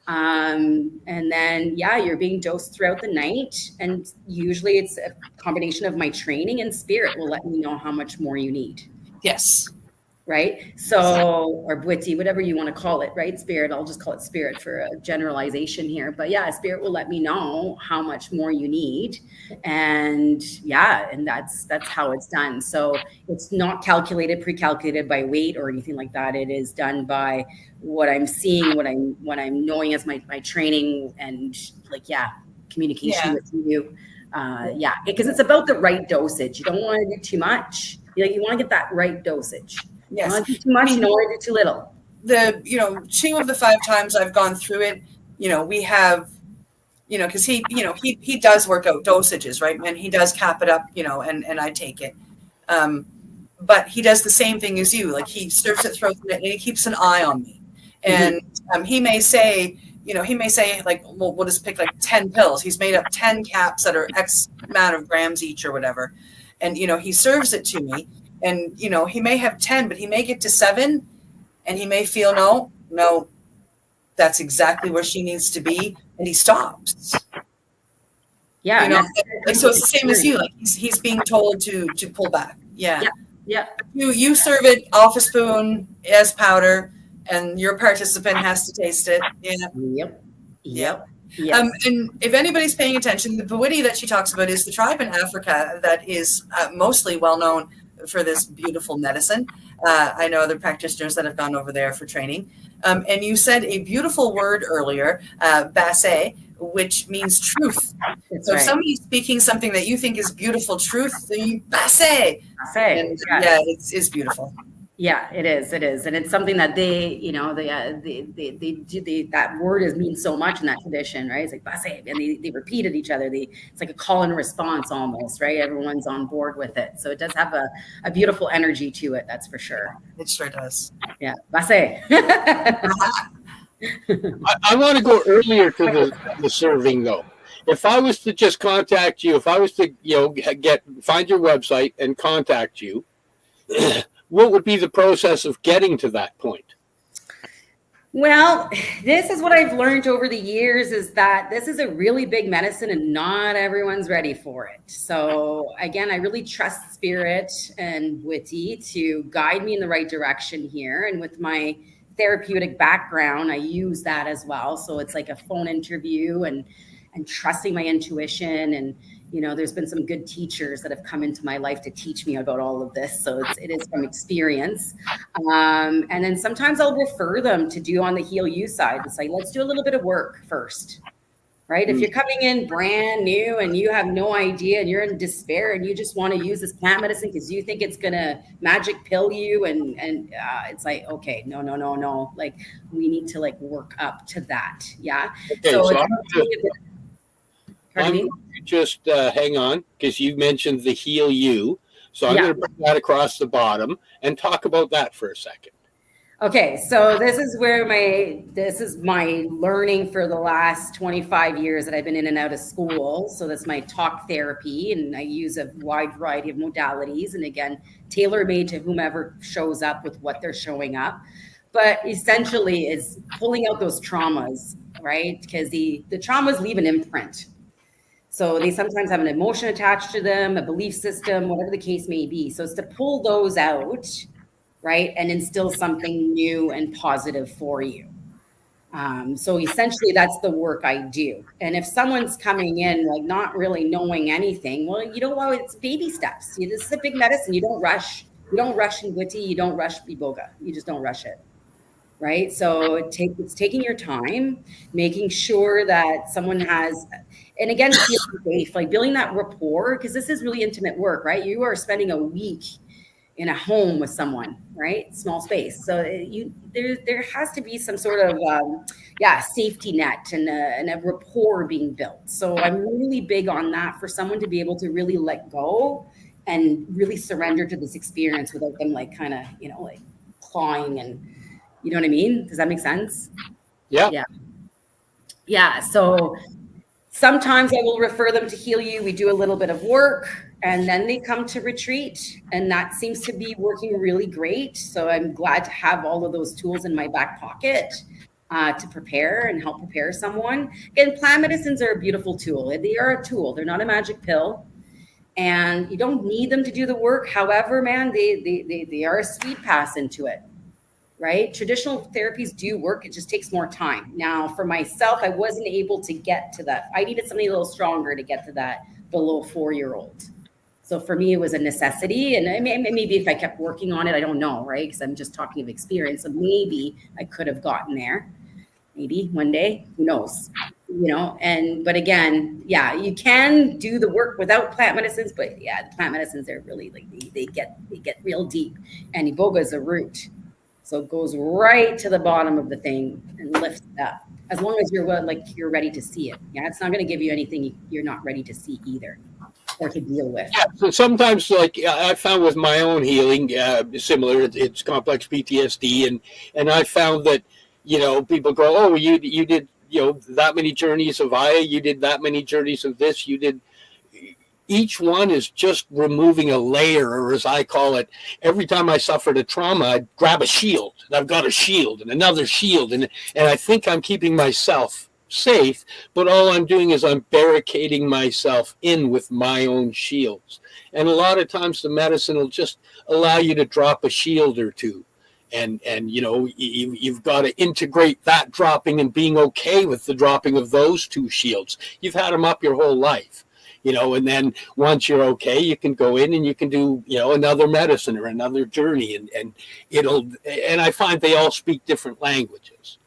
And then, you're being dosed throughout the night. And usually it's a combination of my training and spirit will let me know how much more you need. Yes. Right. So, or Bwitzi, whatever you want to call it, right? Spirit. I'll just call it spirit for a generalization here. But spirit will let me know how much more you need. And that's how it's done. So it's not pre-calculated by weight or anything like that. It is done by what I'm seeing, what I'm knowing as my training, and communication with you. Because it's about the right dosage. You don't want to do too much. You want to get that right dosage. Yes. You don't want to do too much, you don't want to do too little. The 2 of the 5 times I've gone through it, we have, because he does work out dosages, right? And he does cap it up, and I take it. But he does the same thing as you. Like he serves it, throws it, and he keeps an eye on me. And he may say, like, well, we'll just pick like 10 pills. He's made up 10 caps that are X amount of grams each or whatever. And, he serves it to me. And, he may have 10, but he may get to 7 and he may feel, no, that's exactly where she needs to be. And he stops. Yeah. So it's the same as you. Like he's being told to pull back. Yeah. Yeah. You serve it off a spoon as powder, and your participant has to taste it. Yeah. Yep. And if anybody's paying attention, the Bwiti that she talks about is the tribe in Africa that is mostly well known for this beautiful medicine. I know other practitioners that have gone over there for training. And you said a beautiful word earlier, basse, which means truth. That's so right. if somebody's speaking something that you think is beautiful truth, then you basse. And, Yeah. yeah, it's beautiful. Yeah, it is, and it's something that they, that word means so much in that tradition, right? It's like basse, and they repeat it each other. It's like a call and response almost, right? Everyone's on board with it, so it does have a beautiful energy to it. That's for sure. It sure does. Yeah, basse. I want to go earlier to the serving though. If I was to just contact you, if I was to find your website and contact you, what would be the process of getting to that point? Well, this is what I've learned over the years is that this is a really big medicine and not everyone's ready for it. So again, I really trust Spirit and Bwiti to guide me in the right direction here. And with my therapeutic background, I use that as well. So it's like a phone interview and trusting my intuition. And, there's been some good teachers that have come into my life to teach me about all of this. So it is from experience. And then sometimes I'll refer them to do on the Heal You side. It's like, let's do a little bit of work first, right? If you're coming in brand new and you have no idea and you're in despair and you just want to use this plant medicine because you think it's going to magic pill you. And it's like, okay, no. Like we need to work up to that. Yeah. Okay, so I'm going to just hang on because you mentioned the Heal You. So I'm going to bring that across the bottom and talk about that for a second. Okay, so this is my learning for the last 25 years that I've been in and out of school. So that's my talk therapy, and I use a wide variety of modalities, and again, tailor-made to whomever shows up with what they're showing up. But essentially, is pulling out those traumas, right? Because the traumas leave an imprint. So they sometimes have an emotion attached to them, a belief system, whatever the case may be. So it's to pull those out, right, and instill something new and positive for you. So essentially, that's the work I do. And if someone's coming in not really knowing anything, well, it's baby steps. This is a big medicine. You don't rush. You don't rush in Bwiti. You don't rush Iboga. You just don't rush it. Right. So it's taking your time, making sure that someone has, and again, feeling safe, building that rapport, because this is really intimate work, right? You are spending a week in a home with someone, right? Small space. So there has to be some sort of safety net and a rapport being built. So I'm really big on that for someone to be able to really let go and really surrender to this experience without them clawing and. You know what I mean? Does that make sense? Yeah. Yeah. So sometimes I will refer them to Heal You. We do a little bit of work and then they come to retreat. And that seems to be working really great. So I'm glad to have all of those tools in my back pocket to prepare and help prepare someone. Again, plant medicines are a beautiful tool. They are a tool. They're not a magic pill. And you don't need them to do the work. However, man, they are a speed pass into it. Right? Traditional therapies do work. It just takes more time. Now, for myself, I wasn't able to get to that. I needed something a little stronger to get to that below 4-year-old. So for me, it was a necessity. And maybe if I kept working on it, I don't know, right? Because I'm just talking of experience. So maybe I could have gotten there. Maybe one day, who knows? But again, you can do the work without plant medicines. But the plant medicines, they're really they get real deep. And Iboga is a root. So it goes right to the bottom of the thing and lifts it up. as long as you're ready to see it. Yeah, it's not going to give you anything you're not ready to see either, or to deal with. Yeah, so sometimes, like I found with my own healing, similar. It's complex PTSD, and I found that people go, oh, you did that many journeys of Aya, you did that many journeys of this, you did. Each one is just removing a layer, or as I call it, every time I suffered a trauma, I'd grab a shield. And I've got a shield and another shield, and I think I'm keeping myself safe, but all I'm doing is I'm barricading myself in with my own shields. And a lot of times the medicine will just allow you to drop a shield or two. And you've got to integrate that dropping and being okay with the dropping of those two shields. You've had them up your whole life. And then once you're okay, you can go in and you can do, another medicine or another journey, and I find they all speak different languages.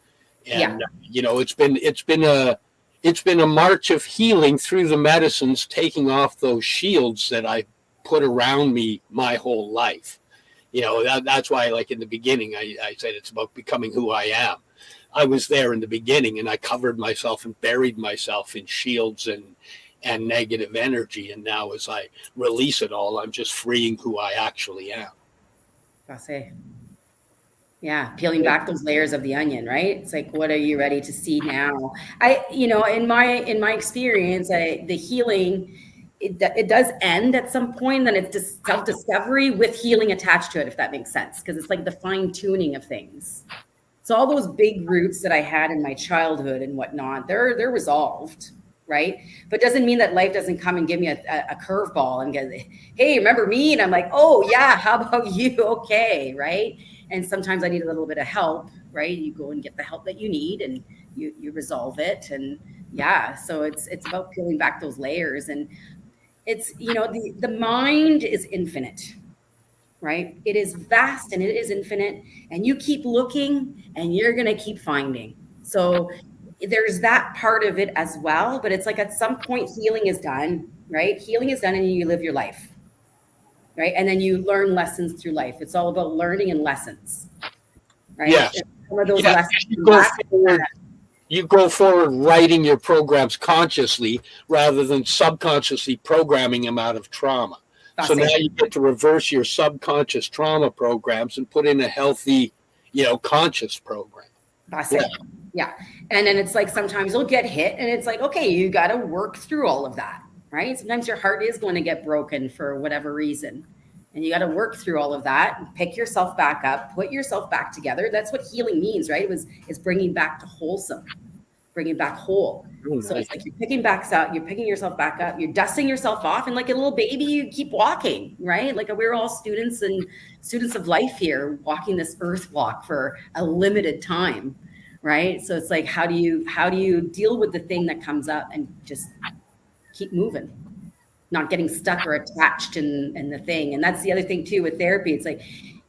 And it's been a march of healing through the medicines, taking off those shields that I put around me my whole life. That's why, like in the beginning, I said it's about becoming who I am. I was there in the beginning, and I covered myself and buried myself in shields and negative energy. And now as I release it all, I'm just freeing who I actually am. That's it. Yeah, peeling back those layers of the onion, right? It's like, what are you ready to see now? In my experience, the healing, it does end at some point. Then it's just self-discovery with healing attached to it, if that makes sense, because it's like the fine tuning of things. So all those big roots that I had in my childhood and whatnot, they're resolved. Right. But doesn't mean that life doesn't come and give me a curveball and go, hey, remember me? And I'm like, oh, yeah. How about you? OK. Right. And sometimes I need a little bit of help. Right. You go and get the help that you need and you resolve it. And yeah, so it's about peeling back those layers. And it's, the mind is infinite. Right. It is vast and it is infinite. And you keep looking and you're going to keep finding. So there's that part of it as well, but it's like at some point healing is done, right? Healing is done and you live your life, right? And then you learn lessons through life. It's all about learning and lessons, right? Yes. Some of those lessons you go forward writing your programs consciously rather than subconsciously programming them out of trauma. So now you get to reverse your subconscious trauma programs and put in a healthy, conscious program. That's it. Yeah. And then it's like sometimes you'll get hit and it's like, okay, you got to work through all of that, right? Sometimes your heart is going to get broken for whatever reason. And you got to work through all of that, pick yourself back up, put yourself back together. That's what healing means, right? It's bringing back to wholesome, bringing back whole. So it's like you're picking yourself back up, you're dusting yourself off, and like a little baby, you keep walking, right? Like we're all students of life here, walking this earth walk for a limited time. Right. So it's like, how do you deal with the thing that comes up and just keep moving, not getting stuck or attached in the thing. And that's the other thing too with therapy. It's like,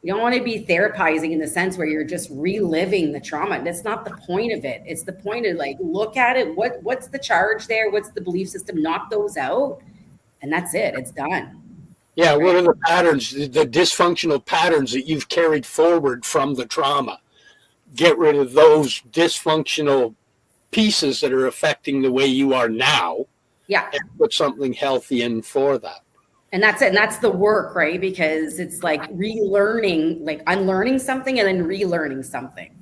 you don't want to be therapizing in the sense where you're just reliving the trauma. That's not the point of it. It's the point of like, look at it. What's the charge there? What's the belief system? Knock those out. And that's it. It's done. Yeah. Right? What are the patterns, the dysfunctional patterns that you've carried forward from the trauma? Get rid of those dysfunctional pieces that are affecting the way you are now. Yeah. And put something healthy in for that. And that's it. And that's the work, right? Because it's like relearning, like unlearning something and then relearning something.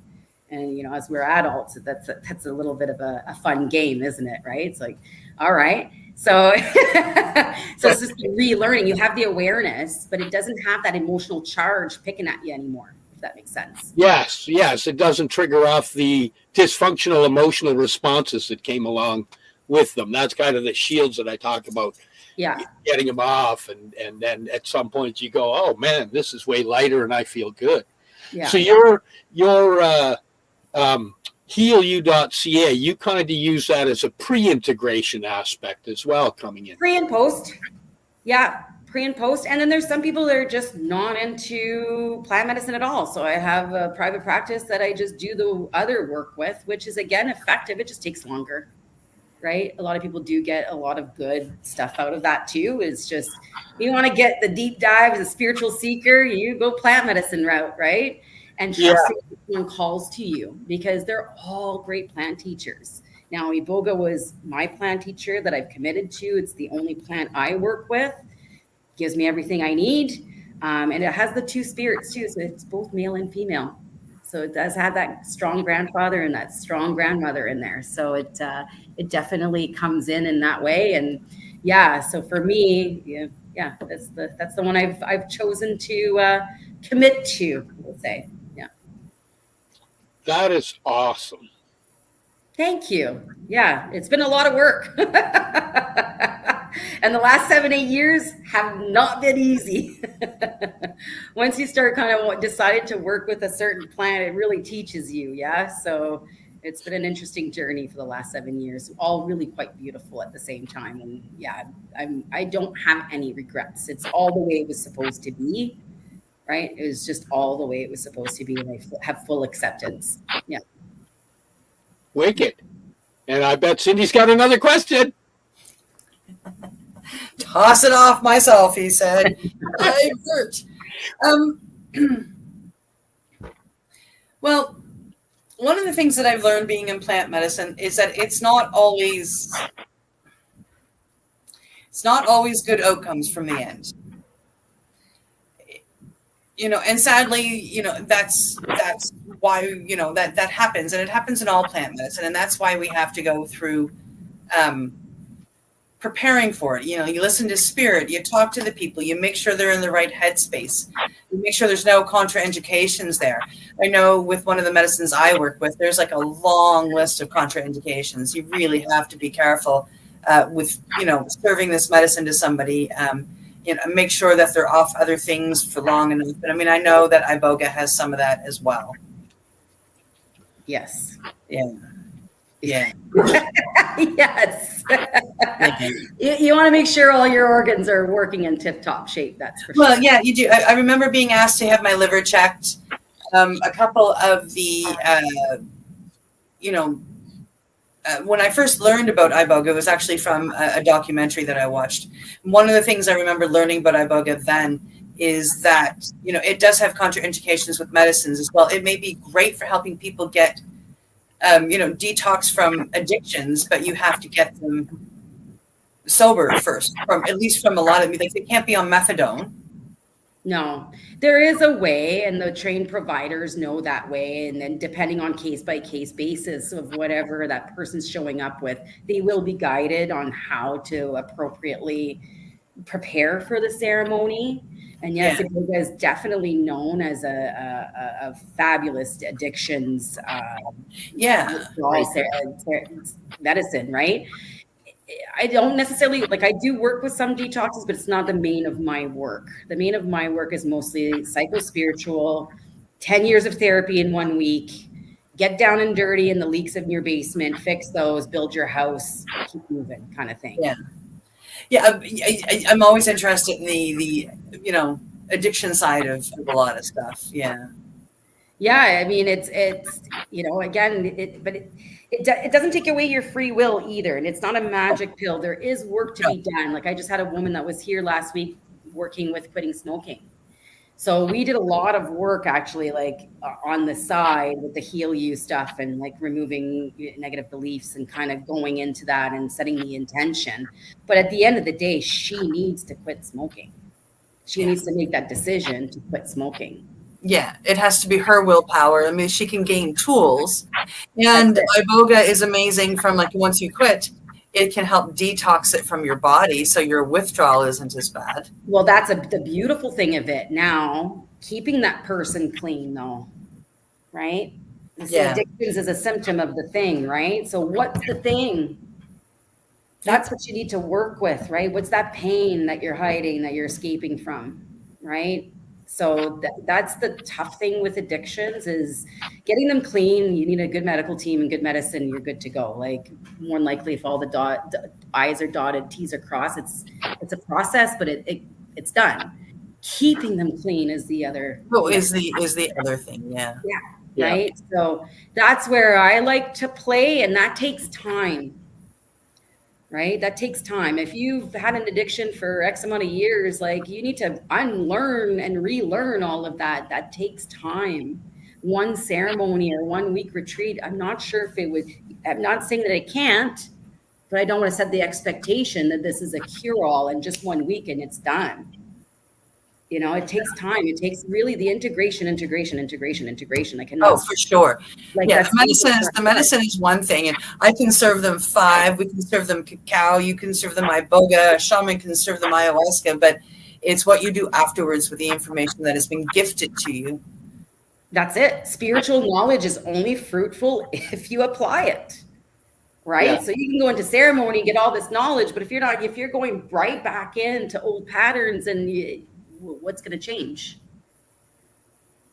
And, as we're adults, that's a little bit of a fun game, isn't it? Right. It's like, all right. So it's just relearning. You have the awareness, but it doesn't have that emotional charge picking at you anymore. That makes sense. Yes. It doesn't trigger off the dysfunctional emotional responses that came along with them. That's kind of the shields that I talk about. Yeah. Getting them off. And then at some point you go, oh man, this is way lighter and I feel good. Yeah. So your healu.ca, you kind of use that as a pre-integration aspect as well coming in. Pre and post. Yeah. Pre and post. And then there's some people that are just not into plant medicine at all. So I have a private practice that I just do the other work with, which is again effective. It just takes longer, right? A lot of people do get a lot of good stuff out of that too. It's just, you want to get the deep dive as a spiritual seeker, you go plant medicine route, right? And trust someone calls to you, because they're all great plant teachers. Now, Iboga was my plant teacher that I've committed to. It's the only plant I work with. Gives me everything I need. And it has the two spirits too. So it's both male and female. So it does have that strong grandfather and that strong grandmother in there. So it definitely comes in that way. And yeah, so for me, yeah, that's the one I've chosen to commit to, we'll say. Yeah. That is awesome. Thank you. Yeah, it's been a lot of work. And the last 7-8 years have not been easy. Once you start kind of decided to work with a certain plant, it really teaches you. Yeah. So it's been an interesting journey for the last 7 years, all really quite beautiful at the same time. And yeah, I don't have any regrets. It's all the way it was supposed to be, right? It was just all the way it was supposed to be. And I have full acceptance. Yeah. Wicked. And I bet Cindy's got another question. Toss it off myself, he said. Divert. Well, one of the things that I've learned being in plant medicine is that it's not always good outcomes from the end. And sadly, that's why, that happens, and it happens in all plant medicine. And that's why we have to go through preparing for it. You listen to spirit, you talk to the people, you make sure they're in the right headspace, you make sure there's no contraindications there. I know with one of the medicines I work with, there's like a long list of contraindications. You really have to be careful with, serving this medicine to somebody, make sure that they're off other things for long enough. But I mean, I know that Iboga has some of that as well. Yes. Yeah. Yeah. Yes. You want to make sure all your organs are working in tip-top shape. That's for sure. Well, yeah, you do. I remember being asked to have my liver checked. A couple of the, when I first learned about Iboga, it was actually from a documentary that I watched. One of the things I remember learning about Iboga then is that, it does have contraindications with medicines as well. It may be great for helping people get detox from addictions, but you have to get them sober first, at least from a lot of, they can't be on methadone. No, there is a way, and the trained providers know that way. And then depending on case by case basis of whatever that person's showing up with, they will be guided on how to appropriately prepare for the ceremony. And yes, Iboga is definitely known as a fabulous addictions medicine, right? I don't necessarily, I do work with some detoxes, but it's not the main of my work. The main of my work is mostly psycho-spiritual, 10 years of therapy in 1 week, get down and dirty in the leaks in your basement, fix those, build your house, keep moving kind of thing. Yeah. Yeah, I'm always interested in the addiction side of a lot of stuff. Yeah. Yeah, I mean, it's again, it doesn't take away your free will either, and it's not a magic pill. There is work to be done. I just had a woman that was here last week working with quitting smoking. So we did a lot of work actually, on the side with the Heal You stuff and removing negative beliefs and kind of going into that and setting the intention. But at the end of the day, she needs to quit smoking. She needs to make that decision to quit smoking. Yeah, it has to be her willpower. I mean, she can gain tools, and Iboga is amazing from once you quit, it can help detox it from your body, so your withdrawal isn't as bad. Well, that's the beautiful thing of it. Now, keeping that person clean, though, right? Addictions is a symptom of the thing, right? So what's the thing? That's what you need to work with, right? What's that pain that you're hiding, that you're escaping from, right? So that's the tough thing with addictions is getting them clean. You need a good medical team and good medicine. You're good to go. More than likely, if all the I's are dotted, T's are crossed, it's a process, but it's done. Keeping them clean is the other. Is the other thing. Yeah. Yeah. Right. So that's where I like to play, and that takes time. Right? That takes time. If you've had an addiction for X amount of years, you need to unlearn and relearn all of that. That takes time. one ceremony or 1 week retreat, I'm not sure if it would, I'm not saying that it can't, but I don't want to set the expectation that this is a cure-all in just 1 week and it's done. You know, it takes time. It takes really the integration. I cannot. Oh, for sure. Like Yeah, that's the medicine is one thing, and I can serve them 5. We can serve them cacao. You can serve them iboga. A shaman can serve them ayahuasca. But it's what you do afterwards with the information that has been gifted to you. That's it. Spiritual knowledge is only fruitful if you apply it. Right. Yeah. So you can go into ceremony, get all this knowledge, but if you're going right back into old patterns, and what's going to change?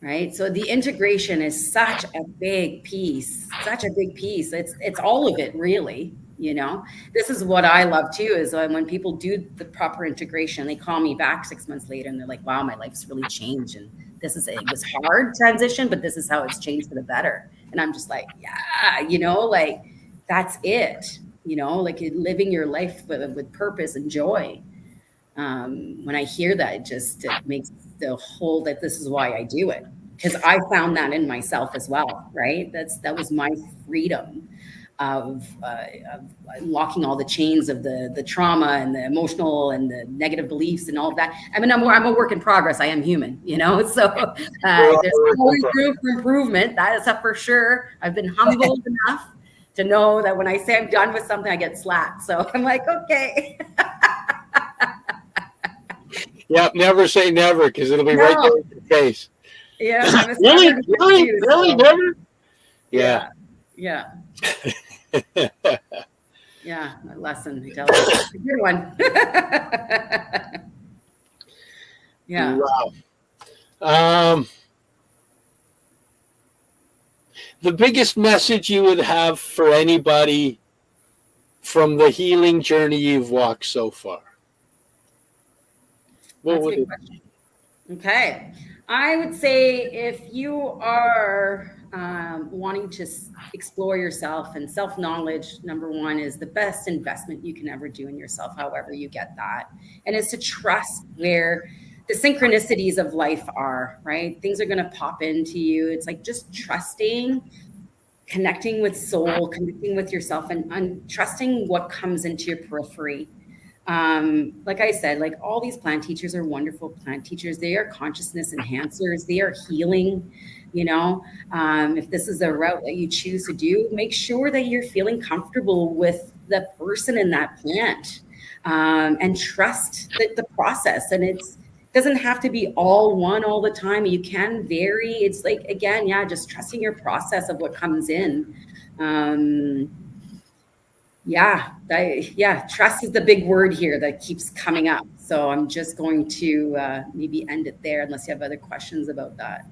Right. So the integration is such a big piece, It's all of it, really. You know, this is what I love too, is when people do the proper integration, they call me back 6 months later and they're like, wow, my life's really changed. And it was hard transition, but this is how it's changed for the better. And I'm just like, yeah, you know, like that's it, you know, like living your life with purpose and joy. When I hear that, it makes the whole, that this is why I do it. Because I found that in myself as well, right? That was my freedom of unlocking all the chains of the trauma and the emotional and the negative beliefs and all of that. I mean, I'm a work in progress. I am human, you know, so there's always room for improvement. That is for sure. I've been humbled enough to know that when I say I'm done with something, I get slapped. So I'm like, okay. Yep, never say never, because it'll be right there in your face. Yeah. Really, never? Yeah. Yeah. Yeah, my lesson. I tell you. It's a good one. Yeah. Wow. The biggest message you would have for anybody from the healing journey you've walked so far? What would it be? Okay. I would say if you are wanting to explore yourself, and self-knowledge, number one, is the best investment you can ever do in yourself, however you get that. And it's to trust where the synchronicities of life are, right? Things are going to pop into you. It's like just trusting, connecting with soul, connecting with yourself, and trusting what comes into your periphery. Like I said, like all these plant teachers are wonderful plant teachers. They are consciousness enhancers. They are healing, you know. If this is a route that you choose to do, make sure that you're feeling comfortable with the person in that plant, and trust the process. And it doesn't have to be all one all the time. You can vary. It's like, again, yeah, just trusting your process of what comes in. Trust is the big word here that keeps coming up. So I'm just going to maybe end it there, unless you have other questions about that.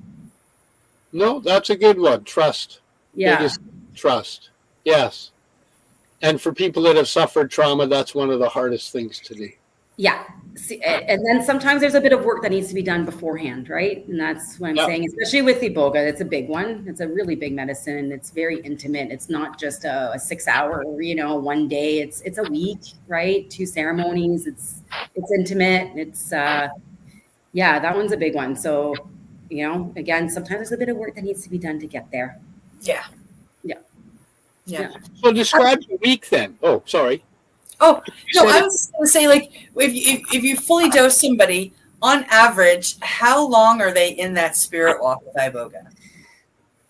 No, that's a good one. Trust. Yeah. Biggest trust. Yes. And for people that have suffered trauma, that's one of the hardest things to do. Yeah. See, and then sometimes there's a bit of work that needs to be done beforehand, right? And that's what I'm saying, especially with iboga. It's a big one. It's a really big medicine. It's very intimate. It's not just a 6 hour, one day. It's a week, right? 2 ceremonies. It's intimate. It's that one's a big one. So, again, sometimes there's a bit of work that needs to be done to get there. Yeah. Yeah. So describe your week then. Oh, sorry. Oh, no, I was just going to say, like, if you fully dose somebody, on average, how long are they in that spirit walk with iboga?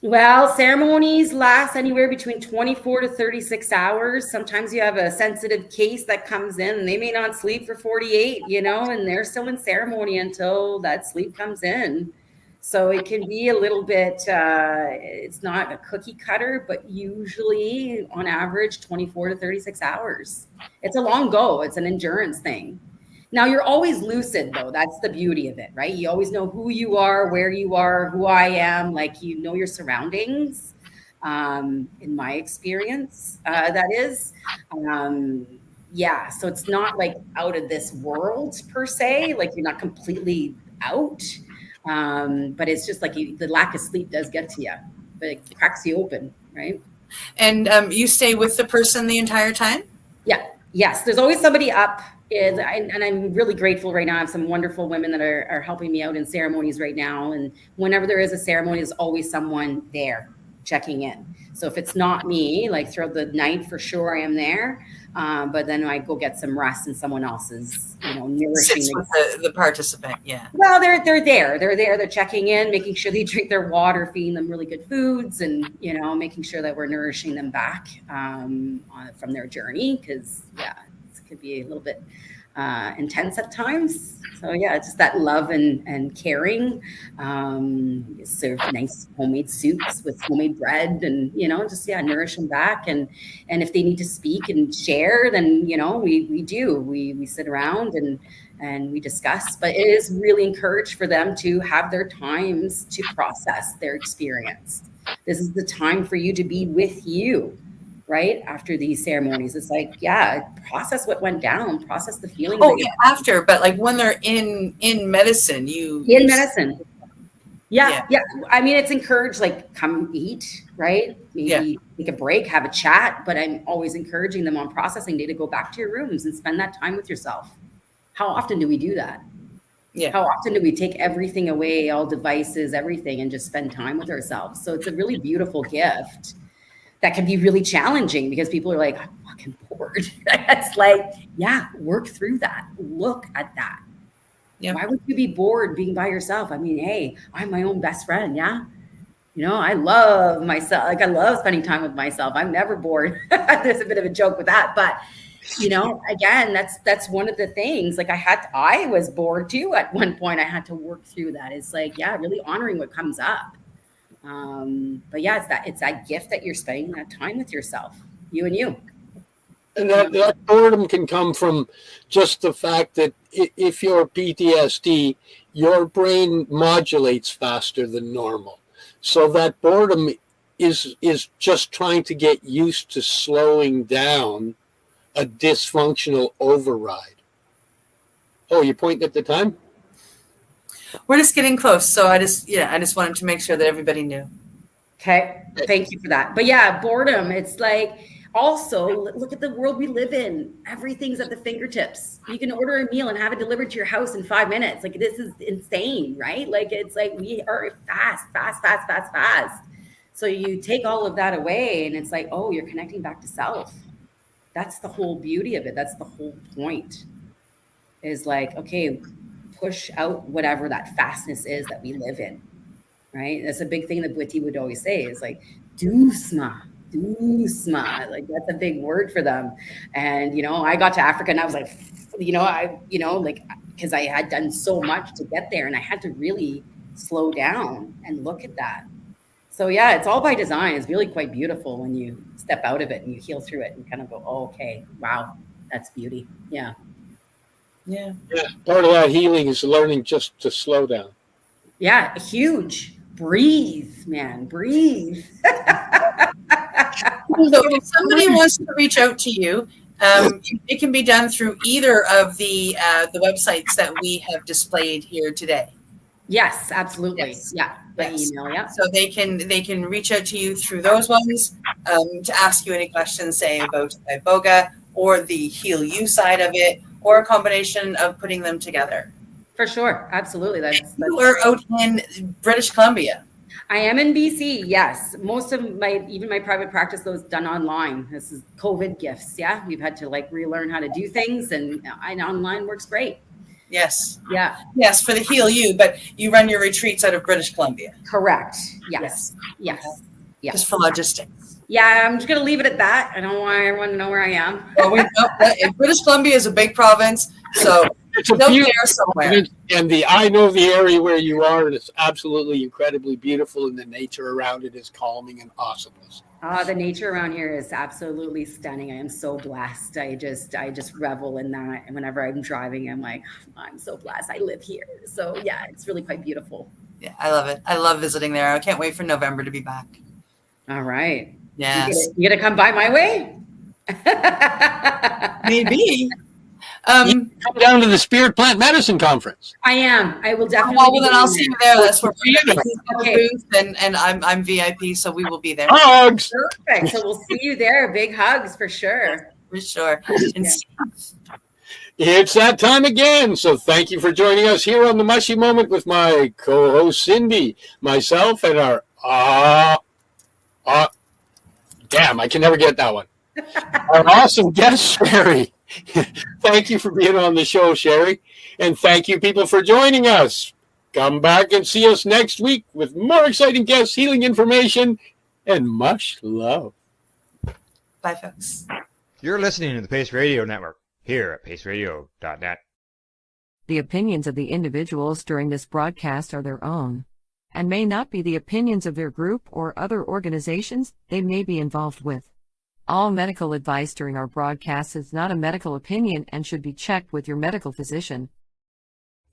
Well, ceremonies last anywhere between 24 to 36 hours. Sometimes you have a sensitive case that comes in and they may not sleep for 48, and they're still in ceremony until that sleep comes in. So it can be a little bit, it's not a cookie cutter, but usually on average, 24 to 36 hours. It's a long go. It's an endurance thing. Now you're always lucid though. That's the beauty of it, right? You always know who you are, where you are, who I am, like your surroundings. In my experience, that is. So it's not like out of this world per se, like you're not completely out. But it's just like the lack of sleep does get to you, but it cracks you open, right? And you stay with the person the entire time? Yeah. Yes. There's always somebody up And I'm really grateful right now. I have some wonderful women that are helping me out in ceremonies right now. And whenever there is a ceremony, there's always someone there checking in. So if it's not me, like throughout the night, for sure I am there. But then I go get some rest and someone else is, nourishing Sits with the participant. Yeah. Well, they're there. They're checking in, making sure they drink their water, feeding them really good foods, and making sure that we're nourishing them back from their journey. Because it could be a little bit intense at times. So it's just that love and caring. Serve nice homemade soups with homemade bread, and just nourish them back. And if they need to speak and share, then we do. We sit around and we discuss. But it is really encouraged for them to have their times to process their experience. This is the time for you to be with you. Right after these ceremonies, it's like, process what went down, process the feelings. Oh, yeah, after, but like when they're in medicine, medicine. Yeah. I mean, it's encouraged, like, come eat, right? Maybe take a break, have a chat, but I'm always encouraging them on processing day to go back to your rooms and spend that time with yourself. How often do we do that? Yeah. How often do we take everything away, all devices, everything, and just spend time with ourselves? So it's a really beautiful gift. That can be really challenging because people are like, I'm fucking bored. It's like, work through that. Look at that. Yeah. Why would you be bored being by yourself? I mean, hey, I'm my own best friend. Yeah. I love myself. Like, I love spending time with myself. I'm never bored. There's a bit of a joke with that, but again, that's one of the things. Like, I was bored too at one point. I had to work through that. It's like, really honoring what comes up. But it's that gift that you're spending that time with yourself, you and you. And that boredom can come from just the fact that if you're PTSD, your brain modulates faster than normal. So that boredom is just trying to get used to slowing down a dysfunctional override. Oh, you're pointing at the time? We're just getting close. So I just wanted to make sure that everybody knew. Okay. Thank you for that. But boredom, it's like, also look at the world we live in. Everything's at the fingertips. You can order a meal and have it delivered to your house in 5 minutes. Like, this is insane, right? Like, it's like we are fast. So you take all of that away and it's like, oh, you're connecting back to self. That's the whole beauty of it. That's the whole point, is like, okay, push out whatever that fastness is that we live in, right? That's a big thing that Witty would always say, is like, doosma. Like, that's a big word for them. And, I got to Africa and I was like, because I had done so much to get there and I had to really slow down and look at that. So it's all by design. It's really quite beautiful when you step out of it and you heal through it and kind of go, oh, okay, wow, that's beauty. Yeah. Part of that healing is learning just to slow down. Yeah, huge. Breathe, man, breathe. So if somebody wants to reach out to you, it can be done through either of the websites that we have displayed here today. Yes, absolutely. Yes. By email. Yeah. So they can reach out to you through those ones to ask you any questions, say about iboga or the Heal You side of it, or a combination of putting them together. For sure, absolutely. You are out in British Columbia. I am in BC. Yes, most of even my private practice, though, is done online. This is COVID gifts. Yeah, we've had to relearn how to do things, and online works great. Yes. Yeah. Yes, for the Heal You, but you run your retreats out of British Columbia. Correct. Yes. Yes. Okay. Just for logistics. Yeah, I'm just going to leave it at that. I don't want everyone to know where I am. Well, we know British Columbia is a big province, so it's a beautiful somewhere. And I know the area where you are, and it's absolutely incredibly beautiful, and the nature around it is calming and awesomeness. The nature around here is absolutely stunning. I am so blessed. I just revel in that. And whenever I'm driving, I'm like, I'm so blessed. I live here. So it's really quite beautiful. Yeah, I love it. I love visiting there. I can't wait for November to be back. All right. Yes. You gonna come by my way? Maybe. Come down to the Spirit Plant Medicine Conference. I am. I will definitely. Well, then I'll see you there. That's where we're going to okay. the booth, and I'm VIP, so we will be there. Hugs. Perfect. So we'll see you there. Big hugs for sure. For sure. And It's that time again. So thank you for joining us here on the Mushy Moment with my co-host Cindy, myself, and our damn, I can never get that one. Our awesome guest, Sherry. Thank you for being on the show, Sherry. And thank you, people, for joining us. Come back and see us next week with more exciting guests, healing information, and much love. Bye, folks. You're listening to the Pace Radio Network here at paceradio.net. The opinions of the individuals during this broadcast are their own, and may not be the opinions of their group or other organizations they may be involved with. All medical advice during our broadcast is not a medical opinion and should be checked with your medical physician.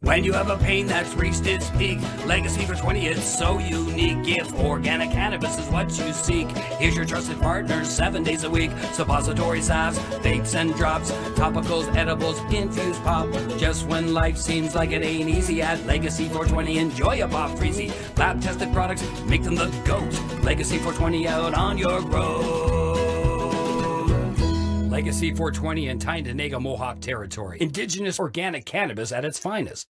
When you have a pain that's reached its peak, legacy for 20, it's so unique. If organic cannabis is what you seek, here's your trusted partner 7 days a week. Suppository salves, vapes and drops, topicals, edibles, infused pop. Just when life seems like it ain't easy, at Legacy 420, enjoy a pop freezy. Lab tested products, make them the GOAT. Legacy 420 out on your road. Legacy 420 in Tyndonega Mohawk territory. Indigenous organic cannabis at its finest.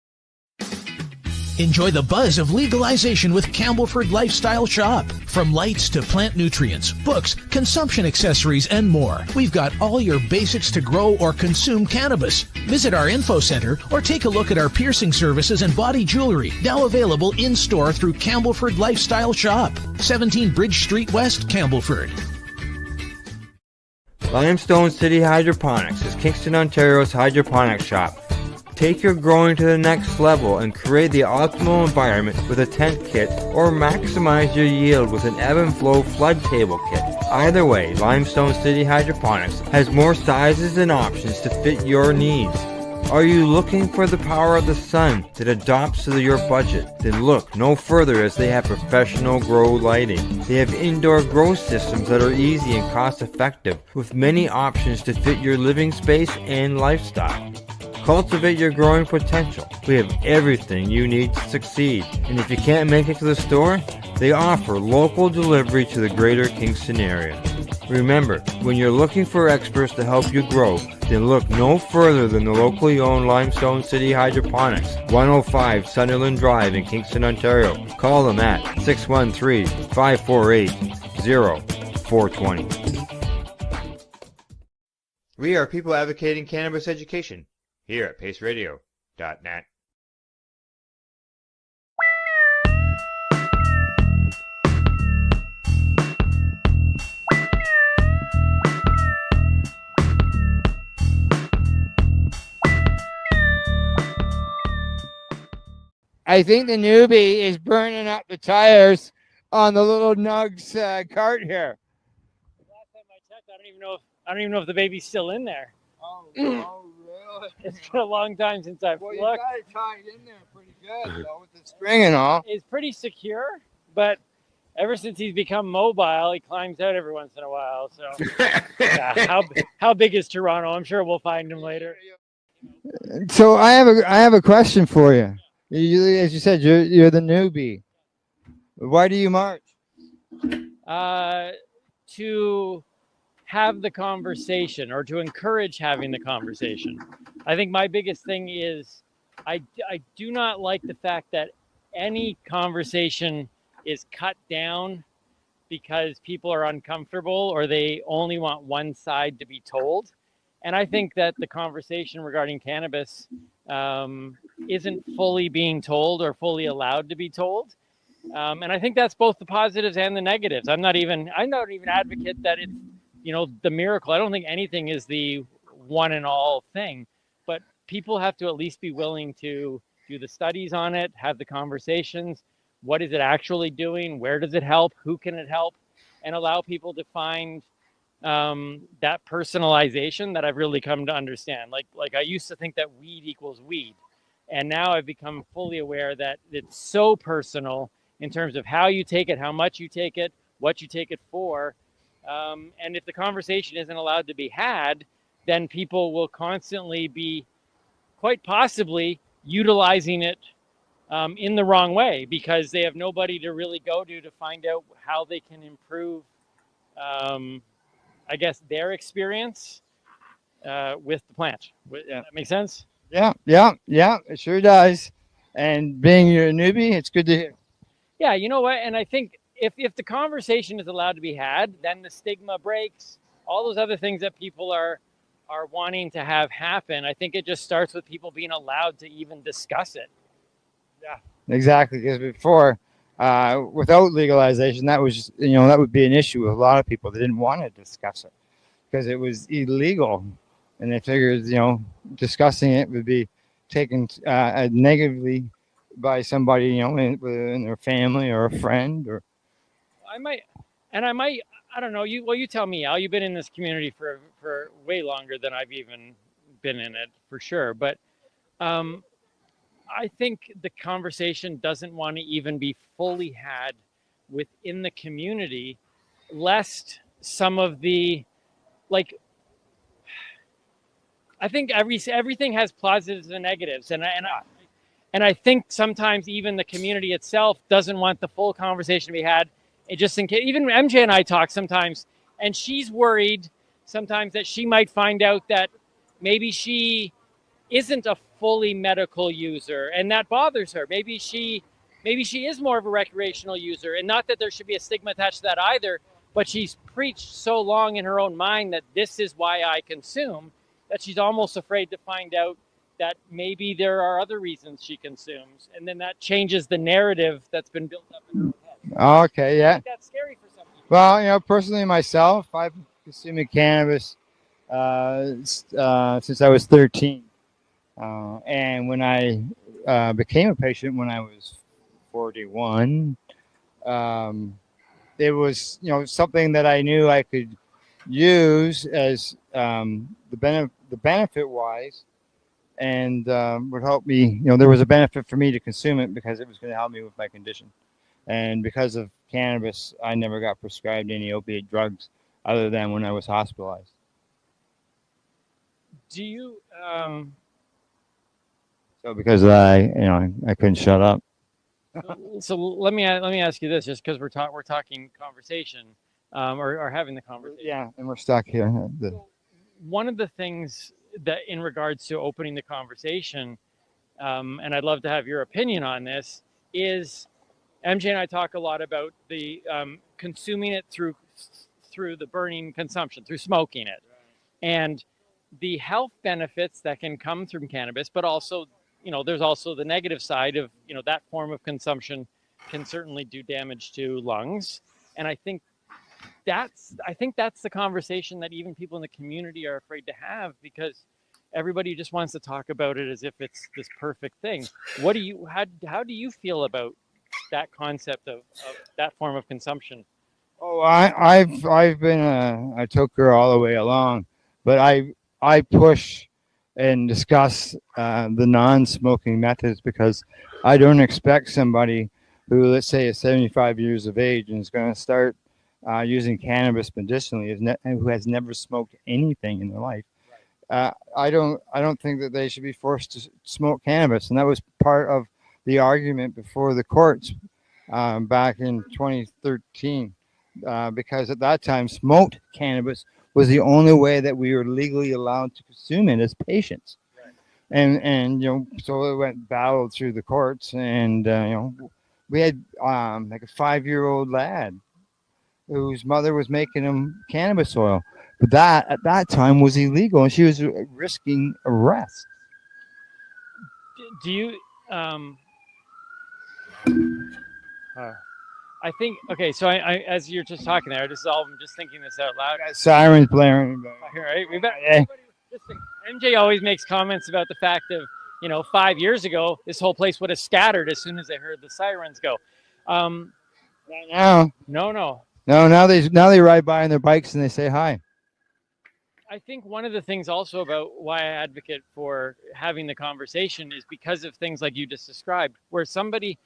Enjoy the buzz of legalization with Campbellford Lifestyle Shop. From lights to plant nutrients, books, consumption accessories, and more, we've got all your basics to grow or consume cannabis. Visit our info center or take a look at our piercing services and body jewelry, now available in-store through Campbellford Lifestyle Shop, 17 Bridge Street West, Campbellford. Limestone City Hydroponics is Kingston, Ontario's hydroponics shop. Take your growing to the next level and create the optimal environment with a tent kit, or maximize your yield with an ebb and flow flood table kit. Either way, Limestone City Hydroponics has more sizes and options to fit your needs. Are you looking for the power of the sun that adapts to your budget? Then look no further, as they have professional grow lighting. They have indoor grow systems that are easy and cost effective, with many options to fit your living space and lifestyle. Cultivate your growing potential. We have everything you need to succeed. And if you can't make it to the store, they offer local delivery to the greater Kingston area. Remember, when you're looking for experts to help you grow, then look no further than the locally owned Limestone City Hydroponics, 105 Sunderland Drive in Kingston, Ontario. Call them at 613-548-0420. We are people advocating cannabis education here at paceradio.net. I think the newbie is burning up the tires on the little Nugs cart here. Last time I checked, I don't even know if the baby's still in there. Oh, really? It's been a long time since I've Well, looked. you got it tied in there pretty good, though, with the string and all. It's pretty secure, but ever since he's become mobile, he climbs out every once in a while. So, yeah, how big is Toronto? I'm sure we'll find him later. So I have a question for you. As you said, you're the newbie. Why do you march? To have the conversation, or to encourage having the conversation. I think my biggest thing is I do not like the fact that any conversation is cut down because people are uncomfortable or they only want one side to be told. And I think that the conversation regarding cannabis isn't fully being told or fully allowed to be told. And I think that's both the positives and the negatives. I'm not even advocate that it's, the miracle. I don't think anything is the one and all thing, but people have to at least be willing to do the studies on it, have the conversations. What is it actually doing? Where does it help? Who can it help? And allow people to find that personalization that I've really come to understand. Like I used to think that weed equals weed. And now I've become fully aware that it's so personal in terms of how you take it, how much you take it, what you take it for. And if the conversation isn't allowed to be had, then people will constantly be quite possibly utilizing it in the wrong way, because they have nobody to really go to find out how they can improve, I guess, their experience. with the plant. That makes sense? Yeah, yeah, yeah, it sure does. And being you're a newbie, it's good to hear. Yeah, you know what? And I think if the conversation is allowed to be had, then the stigma breaks. All those other things that people are wanting to have happen, I think it just starts with people being allowed to even discuss it. Exactly, because before, without legalization, that was that would be an issue with a lot of people. They didn't want to discuss it because it was illegal, and they figured discussing it would be taken negatively by somebody in their family or a friend or. I don't know. You tell me, Al. You've been in this community for way longer than I've even been in it, for sure. But I think the conversation doesn't want to even be fully had within the community, lest some of the, like, I think everything has positives and negatives, and I think sometimes even the community itself doesn't want the full conversation to be had. It just in case, even MJ and I talk sometimes, and she's worried sometimes that she might find out that maybe she isn't a fully medical user, and that bothers her. Maybe she is more of a recreational user, and not that there should be a stigma attached to that either, but she's preached so long in her own mind that this is why I consume, that she's almost afraid to find out that maybe there are other reasons she consumes, and then that changes the narrative that's been built up in her own head. Okay, yeah. I think that's scary for some people. Well, personally myself, I've been consuming cannabis since I was 13. And when I became a patient when I was 41, it was something that I knew I could use as the benefit wise, and would help me. There was a benefit for me to consume it because it was going to help me with my condition. And because of cannabis, I never got prescribed any opiate drugs other than when I was hospitalized. Do you? So because I couldn't shut up. So let me ask you this, just because we're talking conversation, or having the conversation. Yeah, and we're stuck here. One of the things that, in regards to opening the conversation, and I'd love to have your opinion on this, is MJ and I talk a lot about the consuming it through the burning consumption, through smoking it, and the health benefits that can come from cannabis, but also, there's also the negative side of, that form of consumption can certainly do damage to lungs. And I think that's the conversation that even people in the community are afraid to have, because everybody just wants to talk about it as if it's this perfect thing. How do you feel about that concept of that form of consumption? Oh, I've been a toker all the way along, but I push and discuss the non-smoking methods, because I don't expect somebody who, let's say, is 75 years of age and is going to start using cannabis medicinally, who has never smoked anything in their life. I don't think that they should be forced to smoke cannabis, and that was part of the argument before the courts back in 2013, because at that time smoked cannabis was the only way that we were legally allowed to consume it as patients. And so it went battled through the courts, and we had like a 5-year-old lad whose mother was making him cannabis oil, but that at that time was illegal, and she was risking arrest. Do you I think, okay, so I as you're just talking there, I'm just thinking this out loud. Sirens blaring. Right, MJ always makes comments about the fact of, 5 years ago, this whole place would have scattered as soon as they heard the sirens go. Now, no. Now they ride by on their bikes and they say hi. I think one of the things also about why I advocate for having the conversation is because of things like you just described, where somebody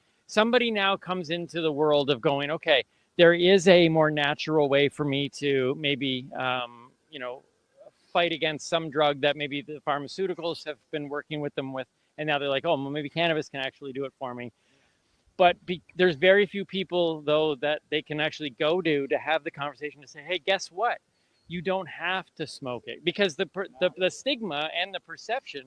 now comes into the world of going, okay, there is a more natural way for me to maybe, fight against some drug that maybe the pharmaceuticals have been working with them with. And now they're like, oh, well, maybe cannabis can actually do it for me. But there's very few people, though, that they can actually go to have the conversation to say, hey, guess what? you don't have to smoke it, because the stigma and the perception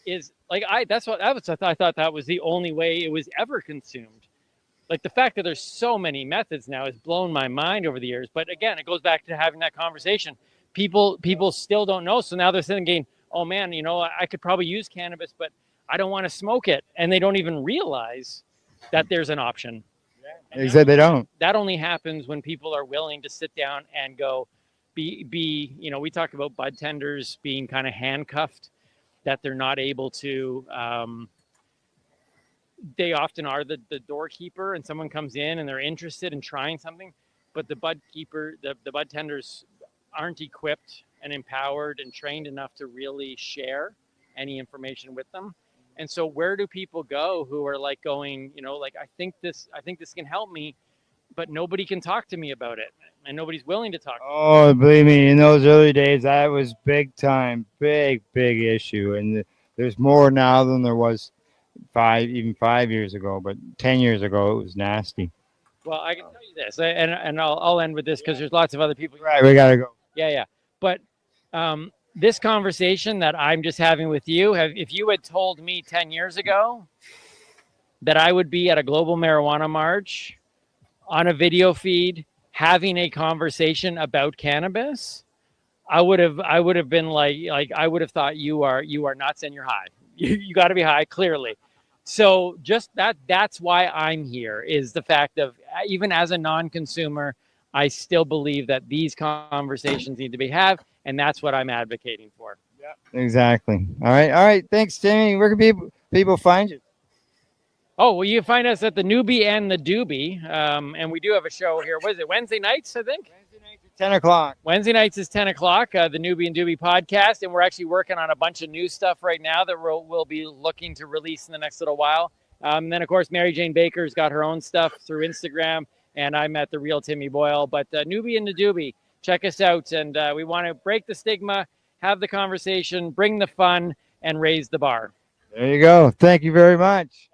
is like, I thought that was the only way it was ever consumed. Like, the fact that there's so many methods now has blown my mind over the years. But again, it goes back to having that conversation. People still don't know. So now they're thinking, oh man, you know, I could probably use cannabis, but I don't want to smoke it. And they don't even realize that there's an option. Except they don't. That only happens when people are willing to sit down and go, you know, we talk about bud tenders being kind of handcuffed, that they're not able to, they often are the doorkeeper, and someone comes in and they're interested in trying something, but the bud keeper, the bud tenders aren't equipped and empowered and trained enough to really share any information with them. And so where do people go who are like going, you know, like, I think this can help me, but nobody can talk to me about it, and nobody's willing to talk. Oh, believe me, in those early days, that was big time, big issue. And there's more now than there was 5 years ago, but 10 years ago, it was nasty. Well, I can tell you this, and I'll end with this, because there's lots of other people. Right, we gotta go. Yeah. But this conversation that I'm just having with you, if you had told me 10 years ago that I would be at a global marijuana march on a video feed having a conversation about cannabis, I would have been like I would have thought you are nuts and you're high. You got to be high, clearly. So just that's why I'm here, is the fact of, even as a non-consumer, I still believe that these conversations need to be had, and that's what I'm advocating for. Yeah, exactly. All right. Thanks, Timmy. Where can people find you? Oh, well, you can find us at the Newbie and the Doobie, and we do have a show here. What is it, Wednesday nights, I think? 10 o'clock. Wednesday nights is 10 o'clock, the Newbie and Doobie podcast, and we're actually working on a bunch of new stuff right now that we'll be looking to release in the next little while. Then, of course, Mary Jane Baker's got her own stuff through Instagram, and I'm at The Real Timmy Boyle. But Newbie and the Doobie, check us out, and we want to break the stigma, have the conversation, bring the fun, and raise the bar. There you go. Thank you very much.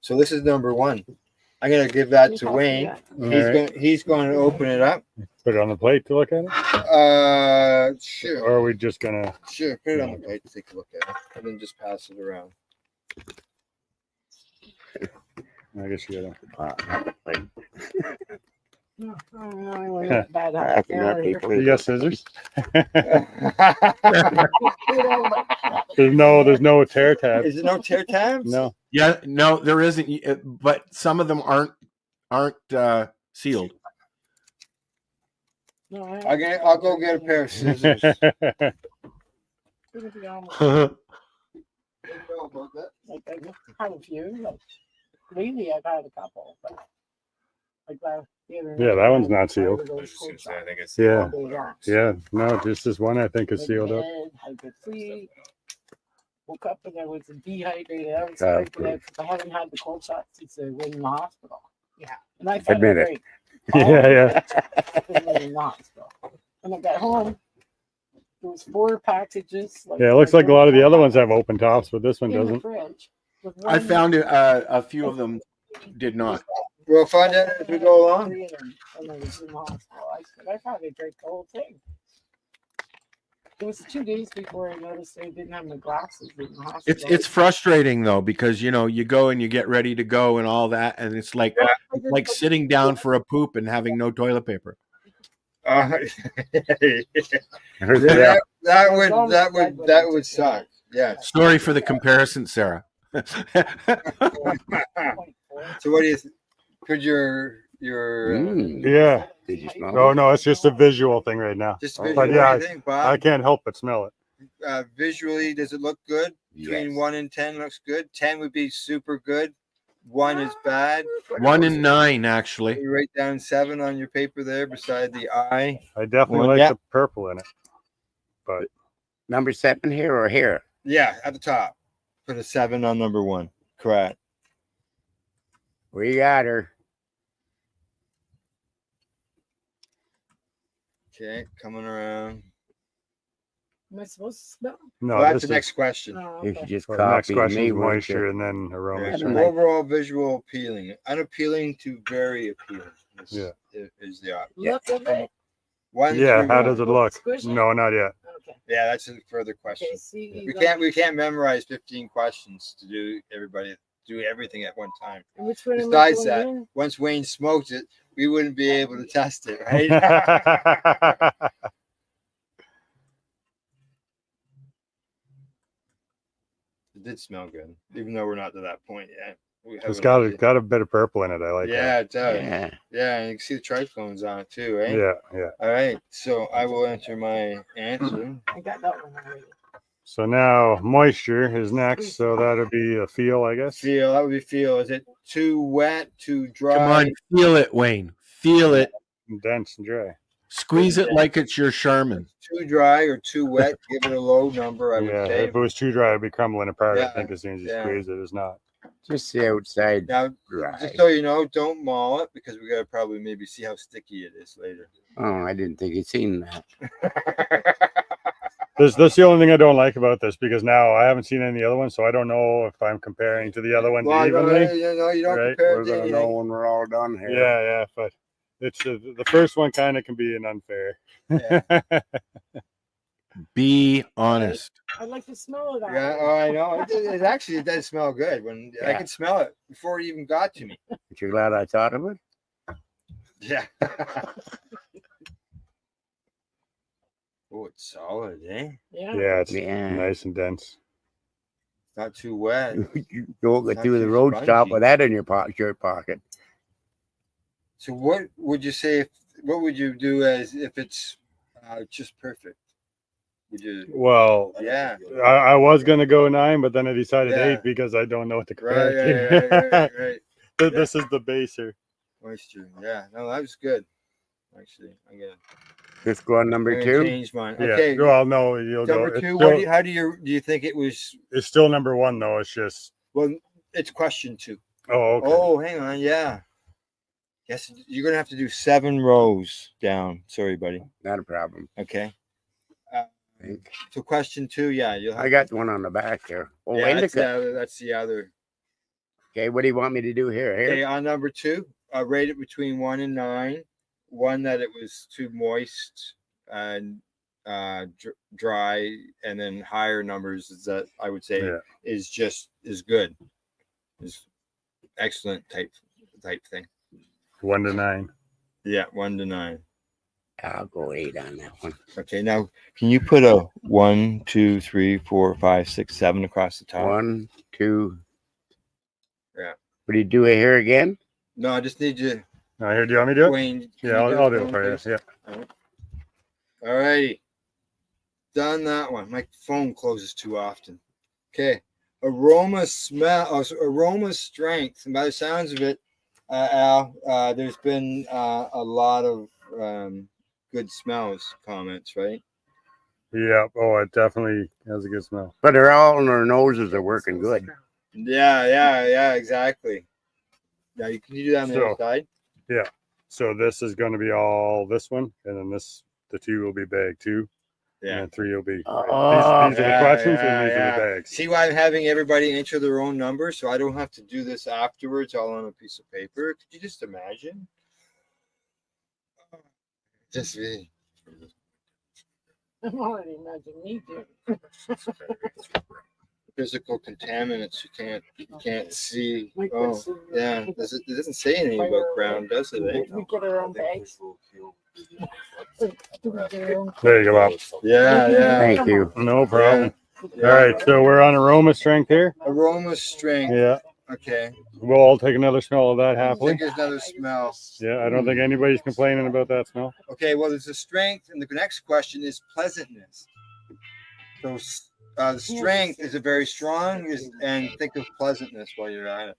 So this is number one. I'm gonna give that to Wayne. He's going to open it up. Put it on the plate to look at it? Sure. Or are we just gonna? Sure, put it on the plate to take a look at it, and then just pass it around. I guess you gotta. You got scissors? There's no tear tabs. Is there no tear tabs? No. Yeah, no, there isn't. But some of them aren't sealed. I'll go get a pair of scissors. Like, I had a few. Like, lately, I've had a couple. But like last year, Yeah, that one's not sealed. I think it's Yeah. Yeah. No, just this one I think is sealed up. Had good sleep. Woke up and I was dehydrated. I was God, freaking out because I haven't had the cold shot since I was in the hospital. Yeah. And I Admit it. great. Yeah. I was in the hospital. When I got home, there was 4 packages. Like, Yeah, it looks like a lot of the other ones have open tops, but this one in the doesn't. fridge. With I one- found a few of them did not. We'll find out as we go along. Three of them when I was in the hospital. I probably drank the whole thing. It was 2 days before I noticed I didn't have my glasses in the hospital. It's frustrating though, because you go and you get ready to go and all that, and it's like sitting down for a poop and having no toilet paper. I heard that would suck. Yes. Sorry for the comparison, Sarah. So what do you? Could your Yeah. Did you smell Oh it? no, it's just a visual thing right now. Just But visual, yeah, what do you think, Bob? I can't help but smell it. Visually, does it look good? Between 1 and 10 looks good. 10 would be super good. 1 is bad. 1 and 9, actually. You write down 7 on your paper there beside the I. I definitely One. like Yeah. the purple in it. But number 7 here or here? Yeah, at the top. Put a 7 on number 1. Correct. We got her. Okay, coming around. Am I supposed to smell? no, Well, that's this the is, next question. Oh, You okay. should just well, the next copy question me, is won't moisture you? and then aroma. Yeah, so nice. overall visual appealing. Unappealing to very appealing. Yeah. Is the option. Look at it. 1 Yeah, through how 1. does it look? Squishy? No, not yet. Okay. Yeah, that's a further question. Okay, see, We can't memorize 15 questions to do everything at one time. And which one am I Besides going that, in? once Wayne smoked it, we wouldn't be able to test it, right? It did smell good, even though we're not to that point yet. It's got a bit of purple in it. I like Yeah, that. it does. Yeah. Yeah, and you can see the triphones on it too, right? Yeah, yeah. All right, so I will enter my answer. I got that one already. So now moisture is next. So that'll be a feel, I guess. Feel, that would be feel. Is it too wet, too dry? Come on, feel it, Wayne. Feel it. Dense and dry. Squeeze it like it's your Charmin. Too dry or too wet? Give it a low number, I would Yeah, say. if it was too dry, it'd be crumbling apart. I Yeah, think as soon as you yeah. squeeze it, it's not. Just the outside Now, dry. just so you know, don't maul it because we gotta probably maybe see how sticky it is later. Oh, I didn't think you'd seen that. That's the only thing I don't like about this because now I haven't seen any other ones, so I don't know if I'm comparing to the other ones Well, evenly. you don't right? compare We're it to gonna anything. know when we're all done here. Yeah, but it's the first one kind of can be an unfair. Be honest. I'd like to smell it. Yeah, oh, I know. It actually it does smell good when I Yeah. could smell it before it even got to me. But you're glad I thought of it? Yeah. Oh, it's solid, eh? Yeah. Yeah, it's Yeah. nice and dense. Not too wet. You don't go Not through the too road stop spongy. with that in your shirt pocket. So what would you say? What would you do as if it's just perfect? Would you? Well, Yeah. I was gonna go 9, but then I decided Yeah. 8 because I don't know what to compare Right, it to. right. This is the baser. Moisture. Yeah. No, that was good. Actually, I'm gonna Just go on number 2. change mine. Yeah. Okay. Well, no, you'll go. Number It's 2. still, How do you think it was? it's still number 1 though. It's just. Well, it's question 2. Oh, okay. Oh, hang on. Yeah. Yes, you're gonna have to do 7 rows down. Sorry, buddy. Not a problem. Okay. I think. So question 2. Yeah, you'll have. I got one on the back here. Oh, Yeah, indica. that's the other. Okay, what do you want me to do here? Here? Okay, on number 2, rate it between 1 and 9. 1 that it was too moist and dry, and then higher numbers is that I would say is good, is excellent type thing. 1 to 9. Yeah, 1 to 9. I'll go 8 on that one. Okay, now can you put a 1, 2, 3, 4, 5, 6, 7 across the top? 1, 2. Yeah. What do you do here again? No, I just need you. Now, here, do you want me to do it? Wayne, can Yeah, you I'll do it it for you. please? Yeah. All righty. Done that one. My phone closes too often. Okay. Aroma strength. And by the sounds of it, Al, there's been a lot of good smells comments, right? Yeah. Oh, it definitely has a good smell. But they're all in their noses are working good. Yeah, exactly. Now you can you do that on the other side? Yeah. So this is going to be all this one, and then the 2 will be bag 2. Yeah. And then 3 will be. These Oh, are the questions, and these are the bags. See why I'm having everybody enter their own number, so I don't have to do this afterwards, all on a piece of paper. Could you just imagine? Just me. I'm already imagining me doing. physical contaminants you can't see. Oh, yeah. It doesn't say anything about ground, does it? Eh? We get our own bags. There you go, Bob. Yeah, yeah. Thank you. No problem. Yeah. All right, so we're on aroma strength here. Aroma strength. Yeah. Okay. We'll all take another smell of that happily. Take another smell. Yeah, I don't think anybody's complaining about that smell. Okay, well, there's a strength, and the next question is pleasantness. So the strength is a very strong, and think of pleasantness while you're at it.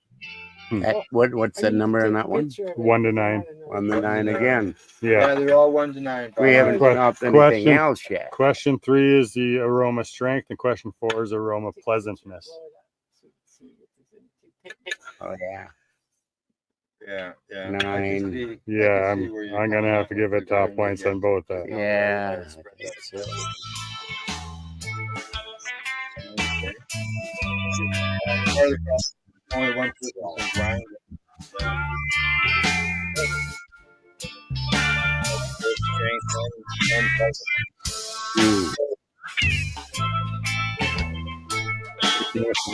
What's the number on that one? 1 to 9. 1 to 9 again. Yeah, they're all 1 to 9. We haven't stopped anything else yet. Question 3 is the aroma strength, and question 4 is aroma pleasantness. Oh yeah. Yeah. 9. Yeah, I'm gonna have to give it top points on both that. Yeah. Only one person grind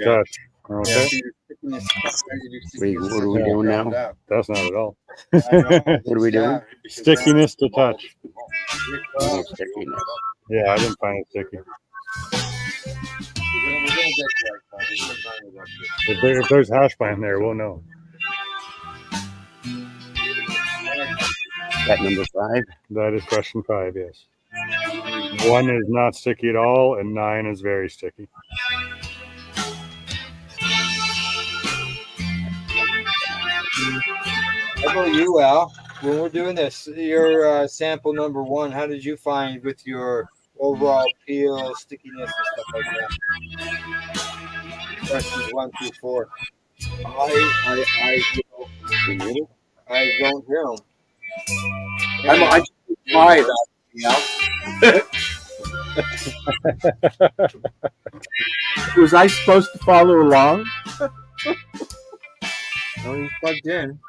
Touch. Okay. What are we doing now? That's not at all. What are we doing? Stickiness to touch. Oh, stickiness. Yeah, I didn't find it sticky. If there's hash brown there, we'll know. That number 5? That is question 5, yes. 1 is not sticky at all, and 9 is very sticky. How about you, Al? When we're doing this, your sample number 1, how did you find with your overall peel, stickiness, and stuff like that? Questions 1 through 4. I don't hear them. I try that. Was I supposed to follow along? No, he's plugged in.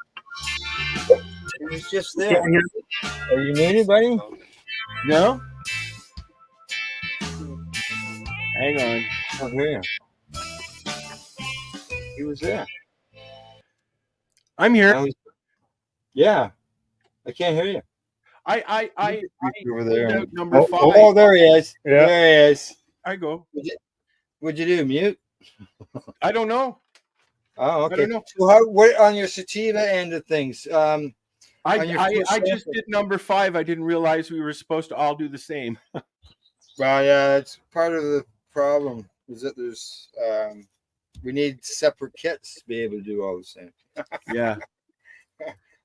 He was just there. Are you muted, buddy? No? Hang on. I don't hear you. He was there. I'm here. Yeah. I can't hear you. I over there. Number 5. Oh, there he is. Yeah. There he is. I go. What'd you do? Mute? I don't know. Oh, okay. I don't know. So what on your sativa end of things? I just did number 5. I didn't realize we were supposed to all do the same. Well, yeah, that's part of the problem. Is that there's we need separate kits to be able to do all the same. Yeah.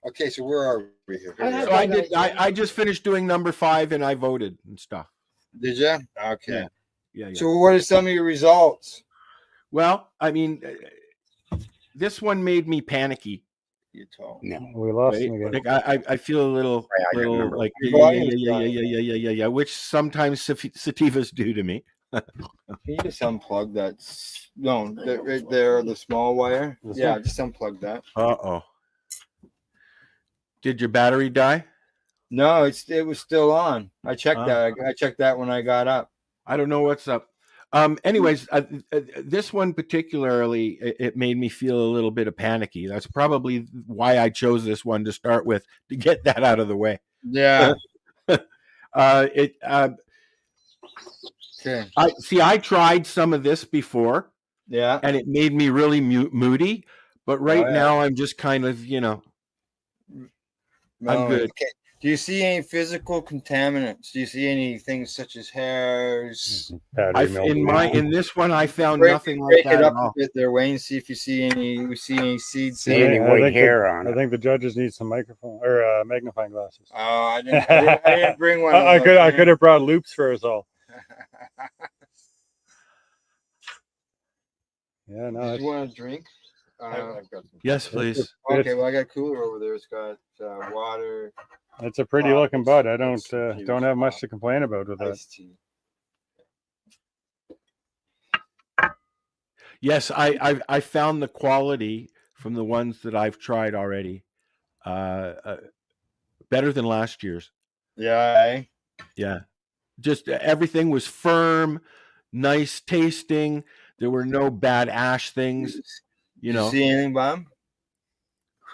Okay, so where are we here? So I just finished doing number 5 and I voted and stuff. Did you? Okay. Yeah. So what are some of your results? Well, I mean, this one made me panicky. You told. No. We lost him again. Like I feel a little like yeah, which sometimes sativas do to me. Can you just unplug that? No, right there, the small wire. Yeah, just unplug that. Uh-oh. Did your battery die? No, it was still on. I checked that. I checked that when I got up. I don't know what's up. Anyways, this one particularly, it made me feel a little bit of panicky. That's probably why I chose this one to start with, to get that out of the way. Yeah. Okay. I tried some of this before. Yeah. And it made me really moody. But right now, I'm just kind of, I'm good. Okay. Do you see any physical contaminants? Do you see anything such as hairs? In this one, I found nothing like that. Break it up at all. a bit there, Wayne. See if you see any seeds. See any white hair on it. I think the judges need some microphone or magnifying glasses. Oh, I didn't bring one. I could have brought loops for us all. Yeah, no. Do you want a drink? I've got some. Yes, please. Okay, well, I got a cooler over there. It's got water. It's a pretty looking bud. I don't have much to complain about with that. Yes, I found the quality from the ones that I've tried already better than last year's. Yeah. Yeah. Just everything was firm, nice tasting. There were no bad ash things, you know. See anything, Bob?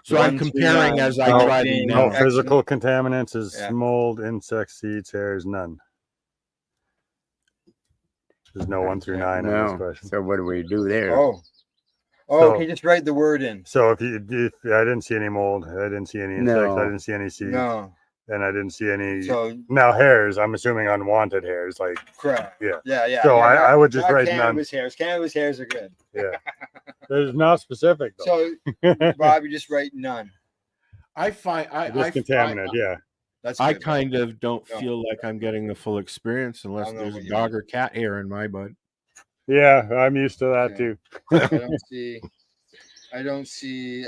So I'm comparing as I try to. No physical contaminants is Yeah. mold, insects, seeds, hairs, none. There's no 1 through 9 on this question. So what do we do there? Oh, So- okay. Just write the word in. So if I didn't see any mold, I didn't see any insects, No. I didn't see any seeds, No. and I didn't see any. So Now hairs, I'm assuming unwanted hairs, like correct. yeah. Yeah. So yeah, I would just not write none. cannabis hairs. Cannabis hairs are good. Yeah. There's not specific though. So Bob, you just write none. I find Just contaminant, yeah. That's I good. kind of don't No. feel like I'm getting the full experience unless I don't know there's what a you dog or cat hair in my butt. Yeah, I'm used to that Okay. too. I don't see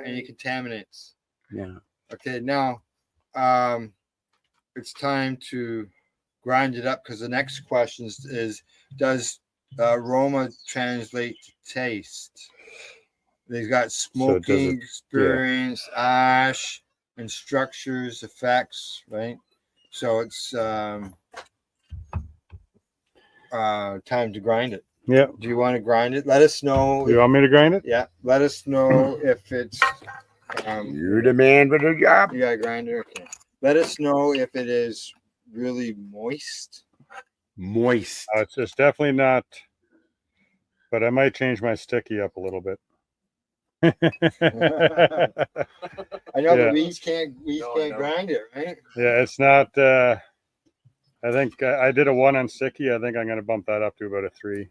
any contaminants. Yeah. Okay, now it's time to grind it up because the next question is does aroma translate to taste? They've got smoking experience, ash, and structures, effects, right? So it's time to grind it. Yeah. Do you want to grind it? Let us know. You want me to grind it? Yeah. Let us know if it's. You're the man for the job. You got a grinder? Okay. Let us know if it is really moist. Moist. It's definitely not, but I might change my sticky up a little bit. I know, Yeah. but weeds can't grind it, right? Yeah, it's not. I think I did a 1 on sticky. I think I'm going to bump that up to about a 3.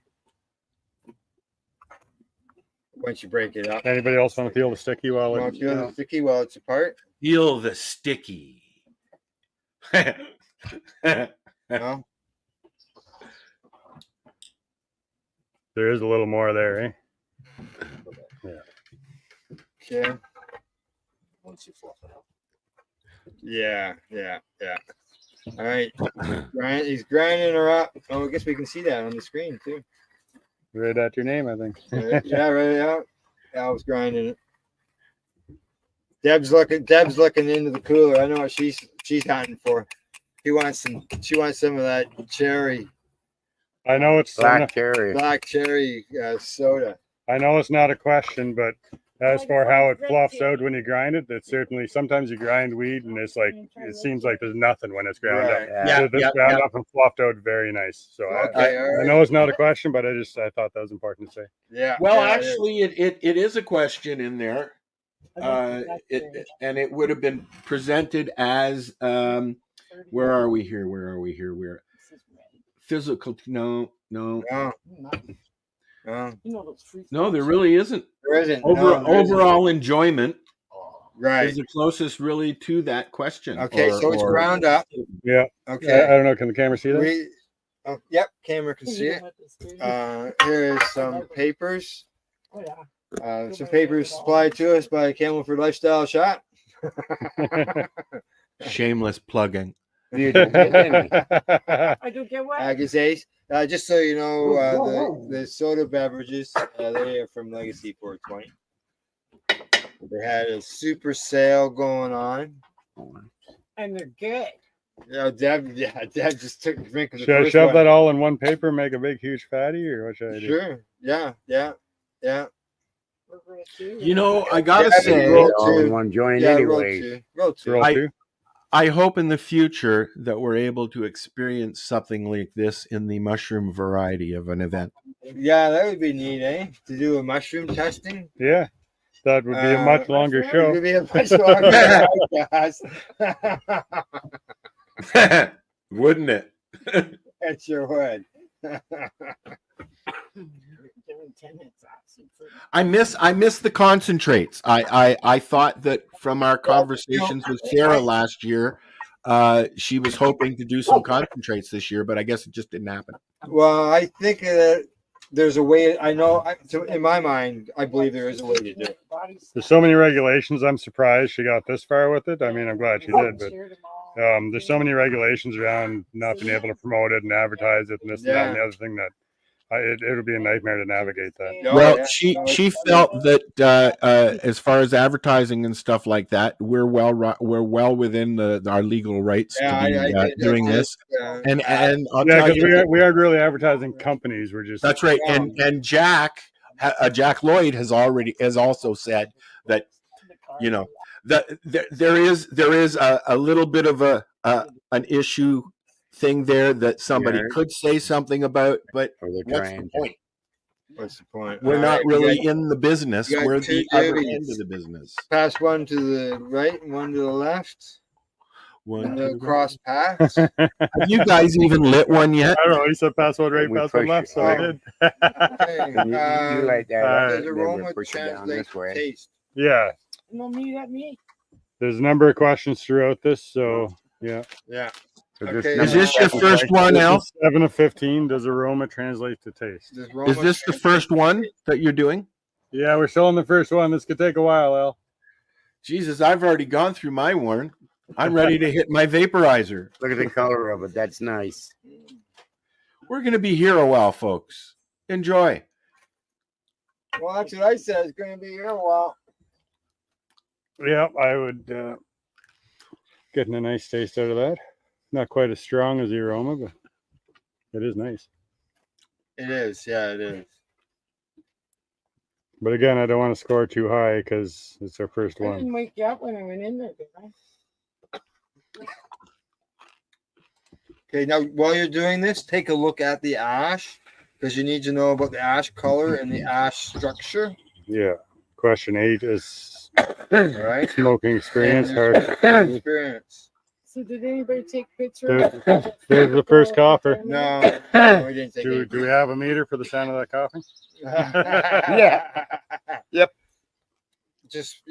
Once you break it up. Anybody else want to feel the sticky while Want to feel the sticky while it's apart? Feel the sticky. No? There is a little more there, eh? Yeah. Okay. Once you fluff it up. Yeah. All right. He's grinding her up. Oh, I guess we can see that on the screen too. Right at your name, I think. Yeah, right out. I was grinding it. Deb's looking into the cooler. I know what she's hunting for. She wants some of that cherry. I know it's Black cherry. Black cherry soda. I know it's not a question, but as for how it fluffs out when you grind it, it's certainly sometimes you grind weed and it's like it seems like there's nothing when it's ground Right. up. Yeah, So this yeah, ground yeah. up and fluffed out very nice. So Okay, all I right. know it's not a question, but I thought that was important to say. Yeah. Well, yeah, it is. actually, it is a question in there. And it would have been presented as where are we here? Where physical? No. No. No, there really isn't. There isn't. Overall enjoyment Right. is the closest really to that question. Okay, so it's ground up. Yeah. Okay. I don't know. Can the camera see that? Yep, camera can see it. Here is some papers. Oh yeah. Some papers supplied to us by Camelford Lifestyle Shop. Shameless plugging. You don't get any. I do get what? Agassiz. Just so you know, the soda beverages, they are from Legacy 420. They had a super sale going on. And they're good. Deb just took a drink of the Should I first shove one. that all in one paper, make a big huge fatty, or what should I do? Sure. Yeah. You know, I gotta Yeah, say, roll all in two. one joint Yeah, anyway. roll two. Roll two? I hope in the future that we're able to experience something like this in the mushroom variety of an event. Yeah, that would be neat, eh? To do a mushroom testing. Yeah. That would be a much longer It show. would be a much longer podcast. Wouldn't it? It sure would. I miss the concentrates. I thought that from our conversations with Sarah last year, she was hoping to do some concentrates this year, but I guess it just didn't happen. Well, I think that there's a way. In my mind, I believe there is a way to do it. There's so many regulations. I'm surprised she got this far with it. I mean, I'm glad she did, but there's so many regulations around not being able to promote it and advertise it and this and that and the other thing that It'll be a nightmare to navigate that. Well, she felt that as far as advertising and stuff like that, we're well within our legal rights to be doing this. And I'll tell because you, we aren't really advertising companies. We're just that's right. And Jack Lloyd has also said that, you know, that there is a little bit of an issue thing there that somebody could say something about, but what's the point? What's the point? We're not All right, really in the business. you got We're two the other divvies. end of the business. Pass one to the right and one to the left. One to the cross paths. Have you guys even lit one yet? I don't know. He said pass one right, pass one left, so I did. Okay, you light that up, does then aroma we'll push it down translate this way. to taste? Yeah. No, me, that me. There's a number of questions throughout this, so yeah. Yeah. So Okay. Is this your first one, This Al? is 7 of 15. Does aroma translate to taste? Is this the first one that you're doing? Yeah, we're still on the first one. This could take a while, Al. Jesus, I've already gone through my one. I'm ready to hit my vaporizer. Look at the color of it. That's nice. We're going to be here a while, folks. Enjoy. Well, that's what I said. It's going to be here a while. Yeah, I would getting a nice taste out of that. Not quite as strong as the aroma, but it is nice. It is. Yeah, it is. But again, I don't want to score too high because it's our first I one. didn't wake you up when I went in there, did I? Okay, now while you're doing this, take a look at the ash because you need to know about the ash color and the ash structure. Yeah. Question 8 is right. Smoking experience. And experience. So did anybody take pictures? There's the first cougher. No, we didn't take do we have a meter for the sound of that coughing? Yeah. Yep. Just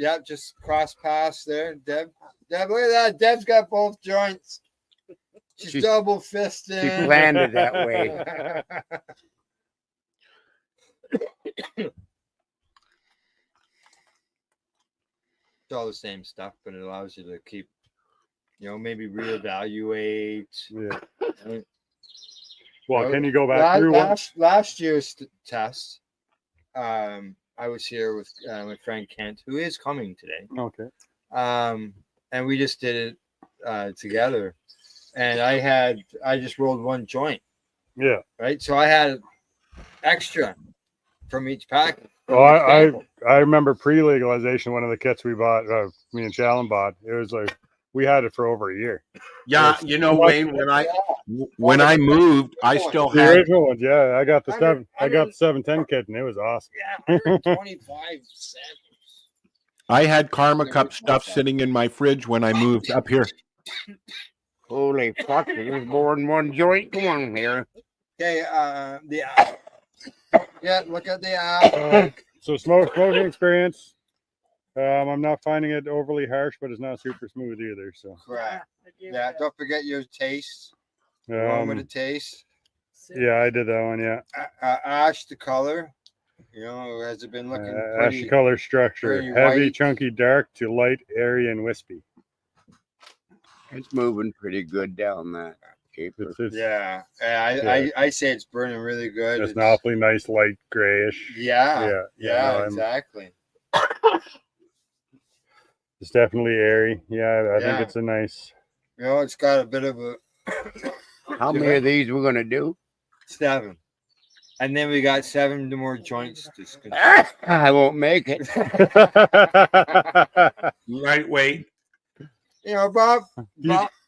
cross pass there, Deb. Deb, look at that. Deb's got both joints. She's double fisted. She planned it that way. It's all the same stuff, but it allows you to keep, maybe reevaluate. Yeah. Right? Well, can you go back through last year's test? I was here with my friend Kent, who is coming today. Okay. And we just did it together. And I just rolled one joint. Yeah. Right. So I had extra from each pack. Well, I remember pre-legalization, one of the kits we bought, me and Shalom bought, it was like we had it for over a year. Yeah, Wayne, when I moved, I still the had original ones. Yeah, I got the 710 kit, and it was awesome. Yeah, 125 cents. I had Karma Cup stuff sitting in my fridge when I moved up here. Holy fuck! There's more than one joint. Come on here. Okay, look at the app. So smoking experience. I'm not finding it overly harsh, but it's not super smooth either. So correct. Yeah, don't forget your taste. One with a taste. Yeah, I did that one. Yeah. Ash, the color. Has it been looking pretty? Ash color structure. Heavy, white. chunky, dark to light, airy, and wispy. It's moving pretty good down that paper. I say it's burning really good. It's an awfully nice light grayish. Yeah, no, exactly. It's definitely airy. Yeah, I think it's a nice. It's got a bit of a. How many of these we're gonna do? 7. And then we got 7 more joints to I won't make it. Lightweight. Bob.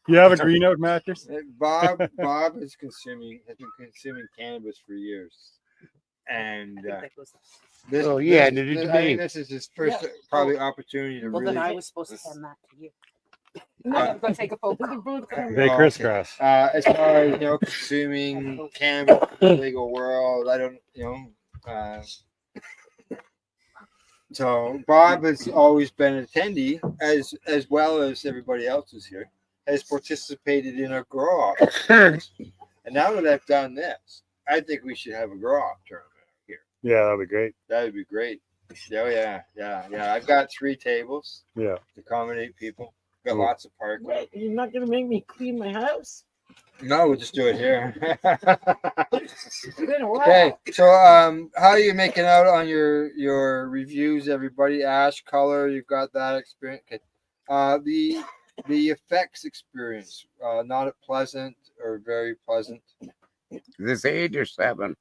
You have a green out mattress? Bob has been consuming cannabis for years. And this, I think this is his first probably opportunity to really. Well, then I was supposed to send that to you. I'm going to take a photo. They crisscross. As far as consuming cannabis in the legal world, I don't so Bob has always been an attendee as well as everybody else is here, has participated in a grow off. And now that I've done this, I think we should have a grow off tournament here. Yeah, that'd be great. That would be great. Oh yeah. I've got 3 tables. Yeah. To accommodate people. Got lots of parking. Wait, you're not gonna make me clean my house? No, we'll just do it here. It's been a while. Okay, so how are you making out on your reviews, everybody? Ash color, you've got that experience. Okay. The effects experience, not pleasant or very pleasant. This 8 or 7?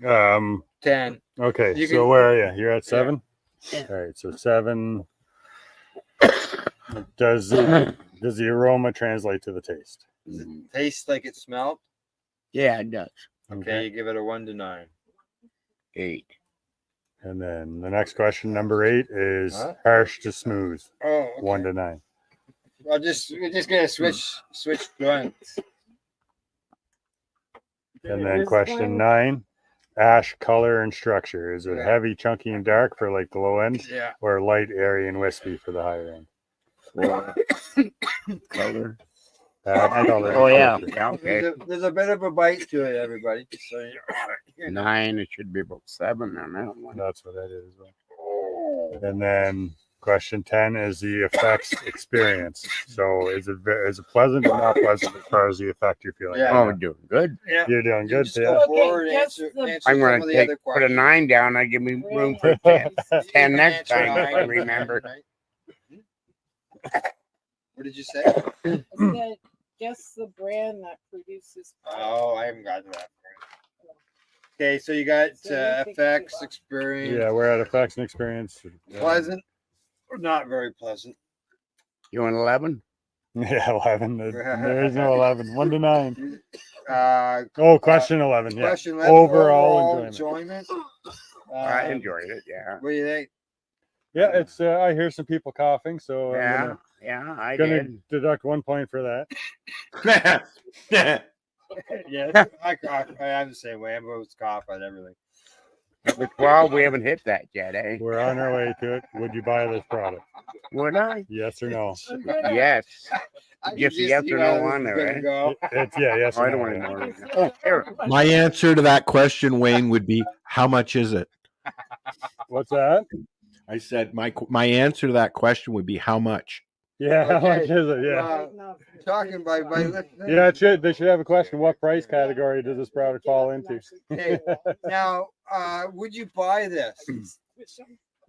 10. Okay, You so can- where are you? You're at 7? Yeah. All right, so 7. Does the aroma translate to the taste? Does it taste like it smelled? Yeah, it does. Okay, you give it a 1 to 9. 8. And then the next question, number 8, is Huh? harsh to smooth. Oh, okay. 1 to 9. We're just gonna switch joints. And then question 9, ash color and structure. Is it heavy, chunky, and dark for like the low end? Yeah. Or light, airy, and wispy for the higher end? Color. Color. Oh, yeah. Yeah, okay. There's a bit of a bite to it, everybody. So you know. 9, it should be about 7 on that one. That's what that is. And then question 10 is the effects experience. So is it pleasant or not pleasant as far as the effect you're feeling? Yeah. Oh, doing good. Yeah. You're doing good. Just go forward, answer I'm some going of to the other put a 9 down. I give me room for 10, 10 next time if I remember. What did you say? I said, guess the brand that produces. Oh, I haven't gotten to that. Okay, so you got effects experience. Yeah, we're at effects and experience. Pleasant or not very pleasant? You want 11? Yeah, 11. There is no 11. 1 to 9. Question 11. Yeah. Question 11. Overall enjoyment. I enjoyed it. Yeah. What do you think? Yeah, it's. I hear some people coughing, so Yeah, I'm gonna deduct 1 point for that. Yeah, I am the same way. I'm always cough on everything. Number 12, we haven't hit that yet, eh? We're on our way to it. Would you buy this product? Would I? Yes or no? Yes. Just a yes or no on there, eh? It's yes I or don't no. want to know. Oh, here. My answer to that question, Wayne, would be how much is it? What's that? I said my answer to that question would be how much. Yeah, how much is it? Yeah. Talking by Yeah, they should have a question. What price category does this product fall into? Okay. Now, would you buy this?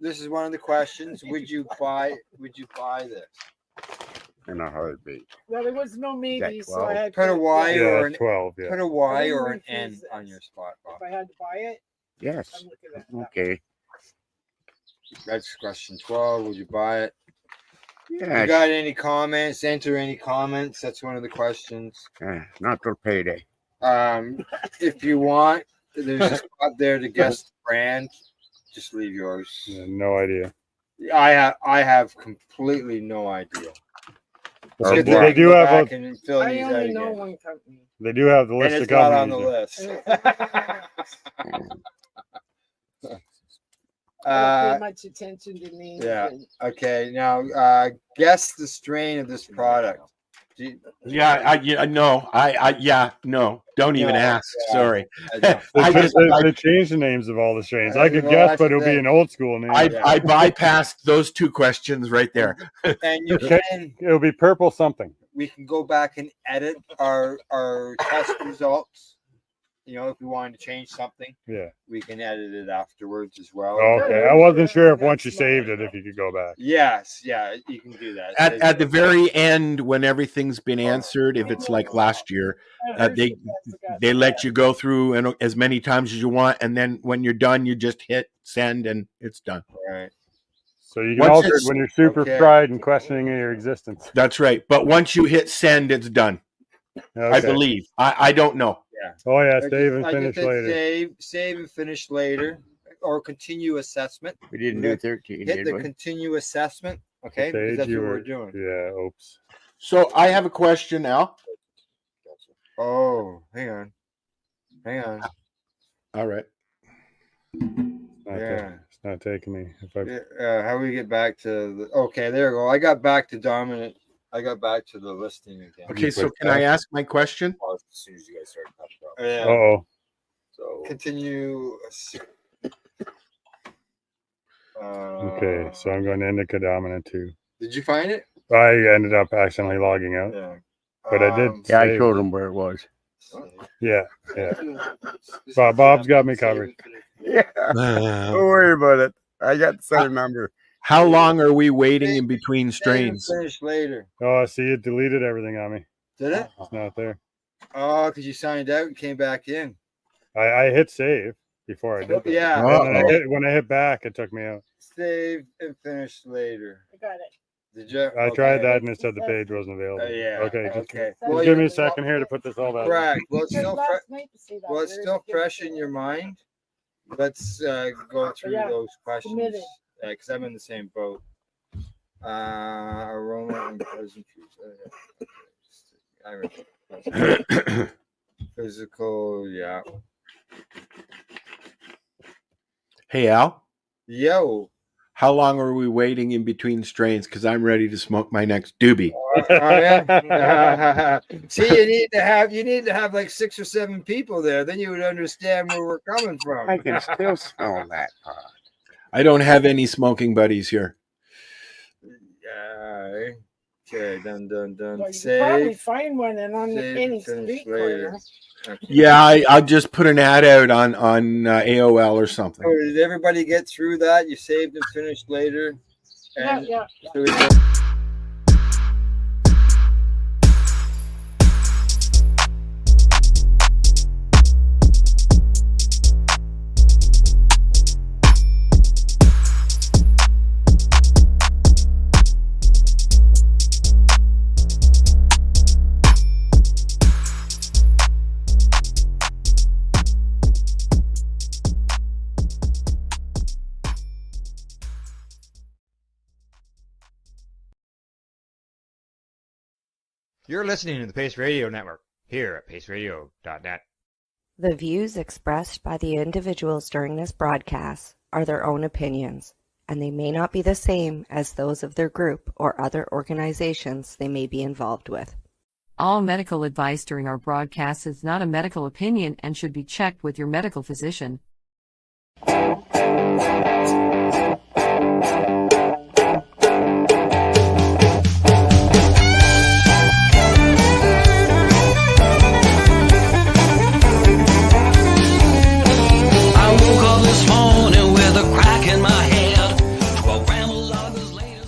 This is one of the questions. Would you buy this? In a heartbeat. Well, there was no maybe, so I had Put a Y Yeah, or an 12. Yeah. put a Y or an N on your spot, Bob. If I had to buy it, Yes. I'm looking at that. Okay. That's question 12. Would you buy it? Yeah. You got any comments? Enter any comments. That's one of the questions. Not till payday. If you want, there's a spot there to guess the brand. Just leave yours. Yeah, no idea. I have completely no idea. They do have I only know one company. They do have the list and of it's not companies. on the list. I don't pay much attention to names. Yeah. and- Okay. Now, guess the strain of this product. No. Don't even No, ask. yeah, Sorry. I know. They changed the names of all the strains. I could Well, guess, that's but it would the be thing. an old school name. I bypassed those 2 questions right there. And you Okay. can. It'll be purple something. We can go back and edit our test results. You know, if we wanted to change something, Yeah. we can edit it afterwards as well. Okay. I wasn't sure if once you saved it, if you could go back. Yes, yeah, you can do that. At the very end, when everything's been answered, if it's like last year, they let you go through and as many times as you want, and then when you're done, you just hit send and it's done. Right. So you can Once alter it it's- when you're super Okay. fried and questioning your existence. That's right. But once you hit send, it's done. I Okay. believe. I don't know. Yeah. Oh yeah, I save and just finish hit later. Save and finish later, or continue assessment. We didn't do 13, Hit did the we? continue assessment. Okay, because Stage, that's you what we're were- doing. Yeah. Oops. So I have a question now. Oh, hang on. All right. It's not taking me. If I How do we get back to the? Okay, there we go. I got back to dominant. I got back to the listing again. Okay, so can I ask my question? As soon as you guys start talking about it. Yeah. Uh-oh. So continue. Okay, so I'm going to indica dominant too. Did you find it? I ended up accidentally logging out. Yeah. but I did. Yeah, I save showed it. him where it was. Yeah, yeah. Bob's got me covered. Yeah. Don't worry about it. I got the same number. How long are we waiting in between strains? Finish later. Oh, see, it deleted everything on me. Did it? It's not there. Oh, because you signed out and came back in. I hit save before I did that. Yeah. And then when I hit back, it took me out. Saved and finished later. I got it. Did you? I tried that and it said the page wasn't available. Yeah. Okay. Okay. Just give me a second here to put this all back. Correct. Well, it's still, Last night to see that. well, it's still fresh in your mind. Let's go through Yeah. those questions Submit because I'm in the same boat. Aroma and pleasantries. I remember. Physical, yeah. Hey, Al. Yo. How long are we waiting in between strains? Because I'm ready to smoke my next doobie. Yeah. See, you need to have like 6 or 7 people there. Then you would understand where we're coming from. I can still smell that pot. I don't have any smoking buddies here. Yeah. Okay. Done. Well, you can probably Save. find one and on Save, any finish street later. corner. Okay. Yeah, I'll just put an ad out on AOL or something. Oh, did everybody get through that? You saved and finished later. And Yeah. so we go- You're listening to the Pace Radio Network here at paceradio.net. The views expressed by the individuals during this broadcast are their own opinions, and they may not be the same as those of their group or other organizations they may be involved with. All medical advice during our broadcast is not a medical opinion and should be checked with your medical physician. I woke up this morning with a crack in my head. 12 gram of loggers later.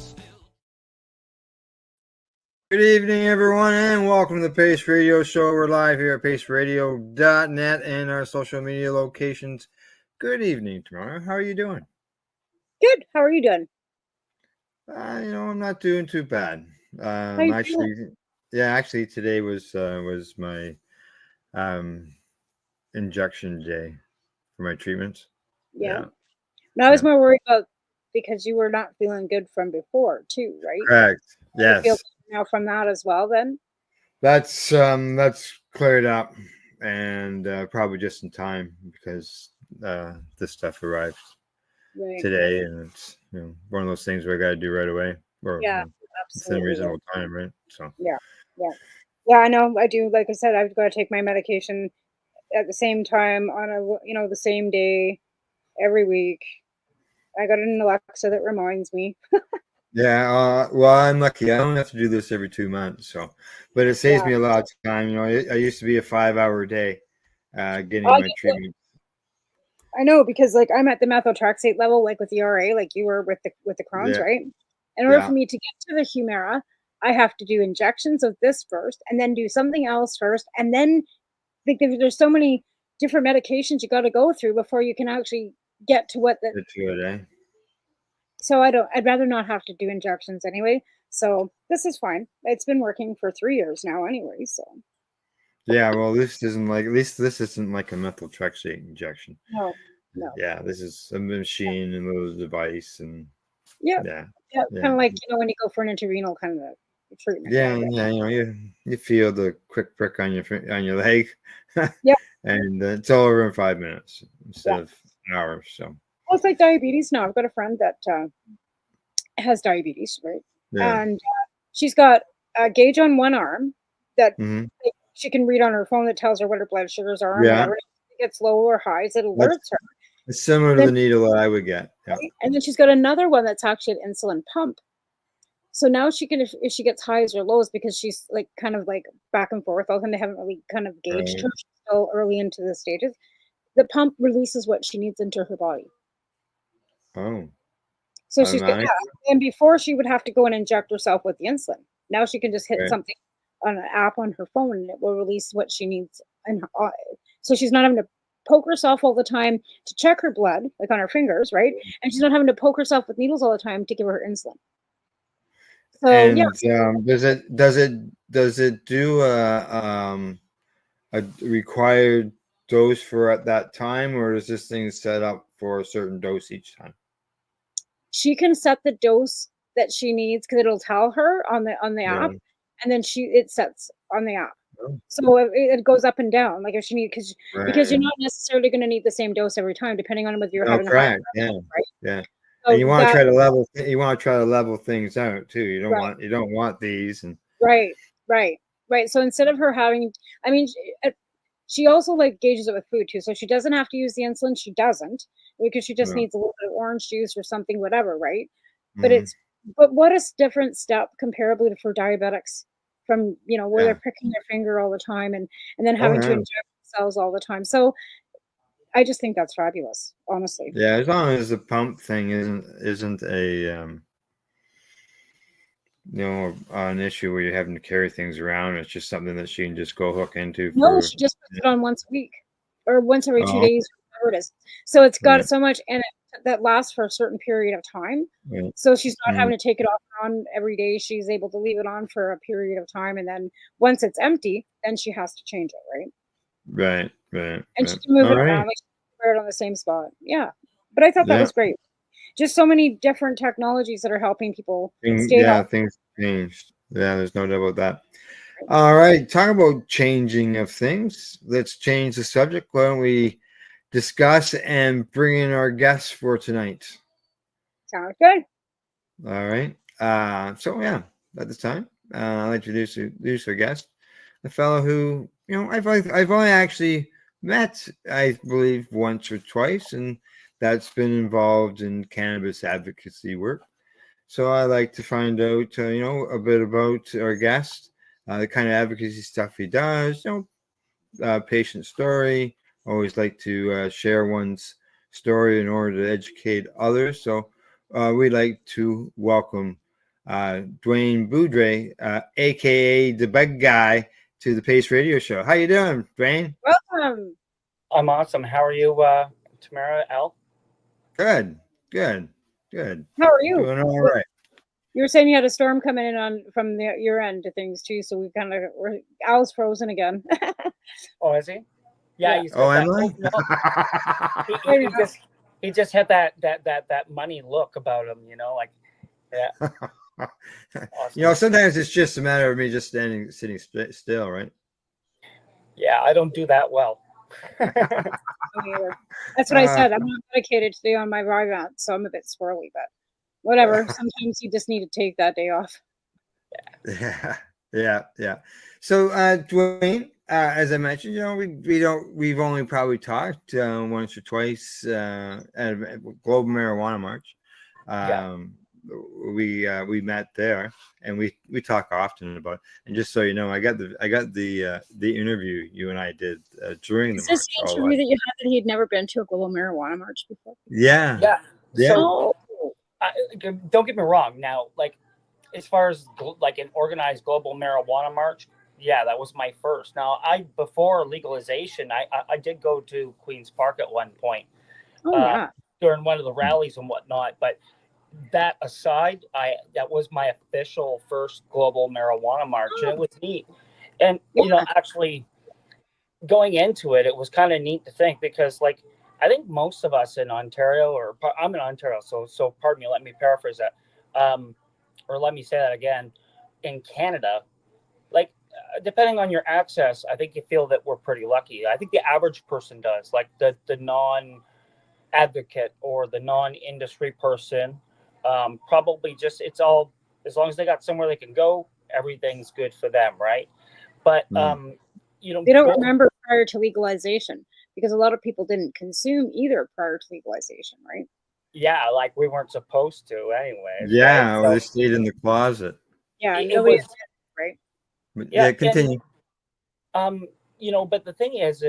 Good evening, everyone, and welcome to the Pace Radio Show. We're live here at paceradio.net and our social media locations. Good evening, Tamara. How are you doing? Good. How are you doing? I'm not doing too bad. you Actually, today was my injection day for my treatments. Yeah. No, I was more worried about because you were not feeling good from before too, right? Correct. Do you feel Yes. better now from that as well then? That's cleared up, and probably just in time because this stuff arrived Right. today, and it's one of those things where I got to do right away, or Yeah, within absolutely. reasonable time, right? So Yeah, I know. I do. Like I said, I've got to take my medication at the same time on the same day every week. I got an Alexa that reminds me. yeah. Well, I'm lucky. I don't have to do this every 2 months, so but it saves Yeah. me a lot of time. I used to be a 5-hour day getting Oh, my treatment. I know because like I'm at the methotrexate level, like with the RA, like you were with the Crohn's, Yeah. right? In order Yeah. for me to get to the Humira, I have to do injections of this first, and then do something else first, and then there's so many different medications you got to go through before you can actually get to what the. It's good, eh? So I'd rather not have to do injections anyway. So this is fine. It's been working for 3 years now, anyway. So Yeah. Well, this isn't like at least this isn't like a methotrexate injection. no. Yeah, this is a machine and a little device, and Yeah. yeah, Kind of like when you go for an intravenous kind of treatment. yeah, kind of. yeah. You feel the quick prick on your leg, Yeah. and it's all over in 5 minutes instead of an hour. So Well, it's like diabetes now. I've got a friend that has diabetes, right? yeah, And she's got a gauge on one arm that Mhm. like, she can read on her phone that tells her what her blood sugars are. And Yeah. whatever. If it gets low or highs, it alerts her. it's similar to Then- the needle that I would get. Yeah, Right? And then she's got another one that's actually an insulin pump. So now she can, if she gets highs or lows, because she's like kind of like back and forth all the time, they haven't really kind of gauged Right. her. She's still early into the stages. The pump releases what she needs into her body. Oh, So she's got, automatic. yeah. And before she would have to go and inject herself with the insulin. Now she can just hit Right. something on an app on her phone and it will release what she needs. And so she's not having to poke herself all the time to check her blood, like on her fingers, right? And she's not having to poke herself with needles all the time to give her insulin. So yeah. And does it do a required dose for at that time, or is this thing set up for a certain dose each time? She can set the dose that she needs because it'll tell her on the Yeah. app, and then it sets on the app. Oh. So it goes up and down, like if she need because you're Right. not necessarily going to need the same dose every time, depending on whether you're No, having a high correct. Yeah. right? Yeah. So And you want to that try to level. You want to try to level things out too. You don't right, want these and right, right. So instead of her having, I mean, she also like gauges it with food too. So she doesn't have to use the insulin. She doesn't because she just no. needs a little bit of orange juice or something, whatever, right? But Mhm. but what a different step comparably to for diabetics from, where Yeah. they're pricking their finger all the time and then Oh having to yeah. inject themselves all the time. So I just think that's fabulous, honestly. Yeah. As long as the pump thing isn't a an issue where you're having to carry things around. It's just something that she can just go hook into No, for. she just puts it on once a week or once every 2 Oh, days, whatever it is. So it's got right. so much in it that lasts for a certain period of time. Right. So she's not Mhm. having to take it off and on every day. She's able to leave it on for a period of time. And then once it's empty, then she has to change it, right? Right. Right. And she Right. can move All it around, right. like she can wear it on the same spot. Yeah. But I thought that Yeah. was great. Just so many different technologies that are helping people stay Yeah. healthy. Things changed. Yeah. There's no doubt about that. All right. Talk about changing of things. Let's change the subject. Why don't we discuss and bring in our guests for tonight? Sounds good. All right. So yeah, at this time, I'd like to introduce our guest, a fellow who I've only actually met, I believe, once or twice, and that's been involved in cannabis advocacy work. So I like to find out, a bit about our guest, the kind of advocacy stuff he does, patient story. Always like to share one's story in order to educate others. So we'd like to welcome Dwayne Boudre, aka the big guy, to the Pace Radio Show. How you doing, Dwayne? Welcome. I'm awesome. How are you, Tamara L? Good, good, good. How are you? Doing all right. You were saying you had a storm coming in from your end of things too, so we kind of Al's frozen again. Oh, is he? Yeah, Yeah. he's Oh, got am that. I? No, he just had that money look about him, like yeah. Awesome. Sometimes it's just a matter of me just sitting still, right? Yeah, I don't do that well. That's what I said. I'm not medicated today on my Vyvanse, so I'm a bit swirly, but whatever. Sometimes you just need to take that day off. Yeah. So, Dwayne, as I mentioned, we've only probably talked once or twice at a Global Marijuana March. We met there, and we talk often about it. And just so you know, I got the interview you and I did during the Is this march. the interview that you had that he had never been to a Global Marijuana March before? Yeah. So, don't get me wrong. Now, like, as far as like an organized global marijuana march, yeah, that was my first. Now, before legalization, I did go to Queen's Park at one point. Oh yeah. During one of the rallies and whatnot. But that aside, that was my official first global marijuana march, and it was neat. And actually going into it, it was kind of neat to think because, like, I think most of us in Ontario, or I'm in Ontario, so pardon me, let me paraphrase that, or let me say that again. In Canada, like, depending on your access, I think you feel that we're pretty lucky. I think the average person does, like the non-advocate or the non-industry person, probably just it's all as long as they got somewhere they can go, everything's good for them, right? But they don't remember prior to legalization because a lot of people didn't consume either prior to legalization, right? yeah, like we weren't supposed to anyways, right? Yeah, or So they stayed in the closet. Yeah, it nobody was, right? But yeah, yeah, continue. you know, but the thing is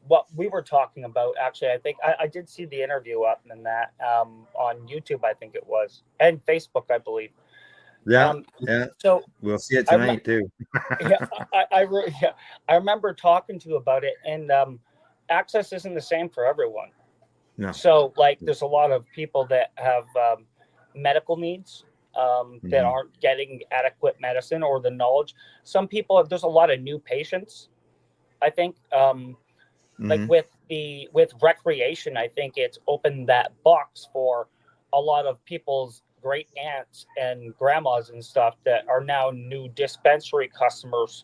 what we were talking about, actually, I think I did see the interview up and that on YouTube, I think it was, and Facebook, I believe. Yeah, Um, yeah. so We'll see it I, rem- tonight too. yeah, yeah, I remember talking to you about it, and access isn't the same for everyone. No. So, like, there's a lot of people that have medical needs that Mhm. aren't getting adequate medicine or the knowledge. Some people, there's a lot of new patients. I think, like Mhm. with recreation, I think it's opened that box for a lot of people's great aunts and grandmas and stuff that are now new dispensary customers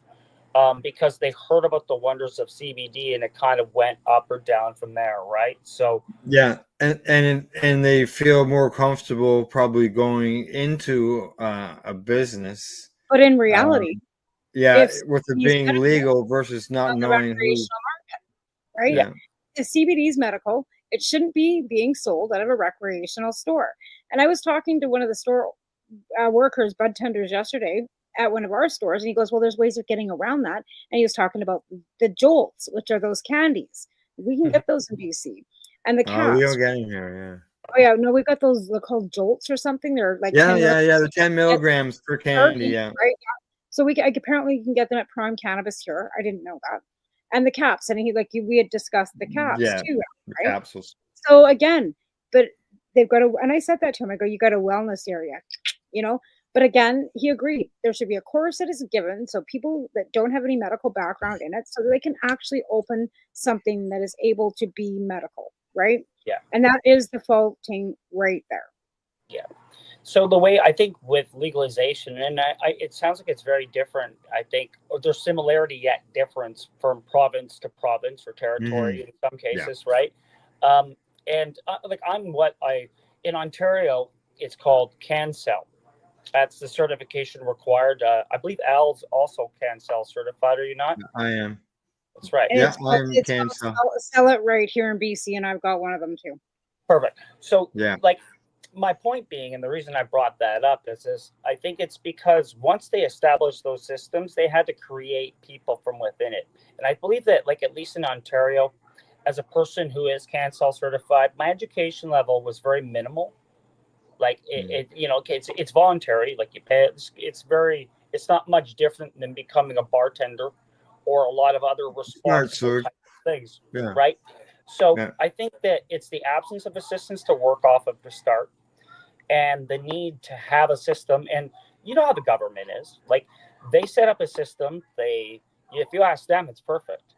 because they heard about the wonders of CBD and it kind of went up or down from there, right? So Yeah, and they feel more comfortable probably going into a business. But in reality, Yeah, if with it he's being medical legal versus not on the knowing who. recreational market, right? Yeah. If CBD is medical, it shouldn't be being sold out of a recreational store. And I was talking to one of the store workers, bud tenders, yesterday at one of our stores, and he goes, "Well, there's ways of getting around that." And he was talking about the jolts, which are those candies. We can get those in BC, and the Oh, we caps. don't get in here. Oh yeah, no, we've got those. They're called jolts or something. They're like Yeah, 10 yeah, yeah. The 10 get milligrams per candy. turkey, Yeah. right? Yeah. So apparently you can get them at Prime Cannabis here. I didn't know that. And the caps, and we had discussed the caps Yeah. too, The right? capsules. So again, but they've got a, and I said that to him. I go, you got a wellness area, you know. But again, he agreed. There should be a course that is given so people that don't have any medical background in it, so that they can actually open something that is able to be medical, right? yeah, And that is the faulting right there. yeah. So the way I think with legalization, and it sounds like it's very different. I think or there's similarity yet difference from province to province or territory in some Yeah. cases, right? And like in Ontario, it's called CanCell. That's the certification required. I believe Al's also CanCell certified. Are you not? I am. That's right. And Yeah, I'm it's cancer. sell it right here in BC, and I've got one of them too. Perfect. So, Yeah. like, my point being, and the reason I brought that up is I think it's because once they established those systems, they had to create people from within it. And I believe that, like, at least in Ontario, as a person who is CanCell certified, my education level was very minimal. Like it's voluntary. Like you pay. It's not much different than becoming a bartender or a lot of other responsible type of things, Yeah. right? So Yeah. I think that it's the absence of assistance to work off of to start, and the need to have a system. And you know how the government is. Like they set up a system. If you ask them, it's perfect,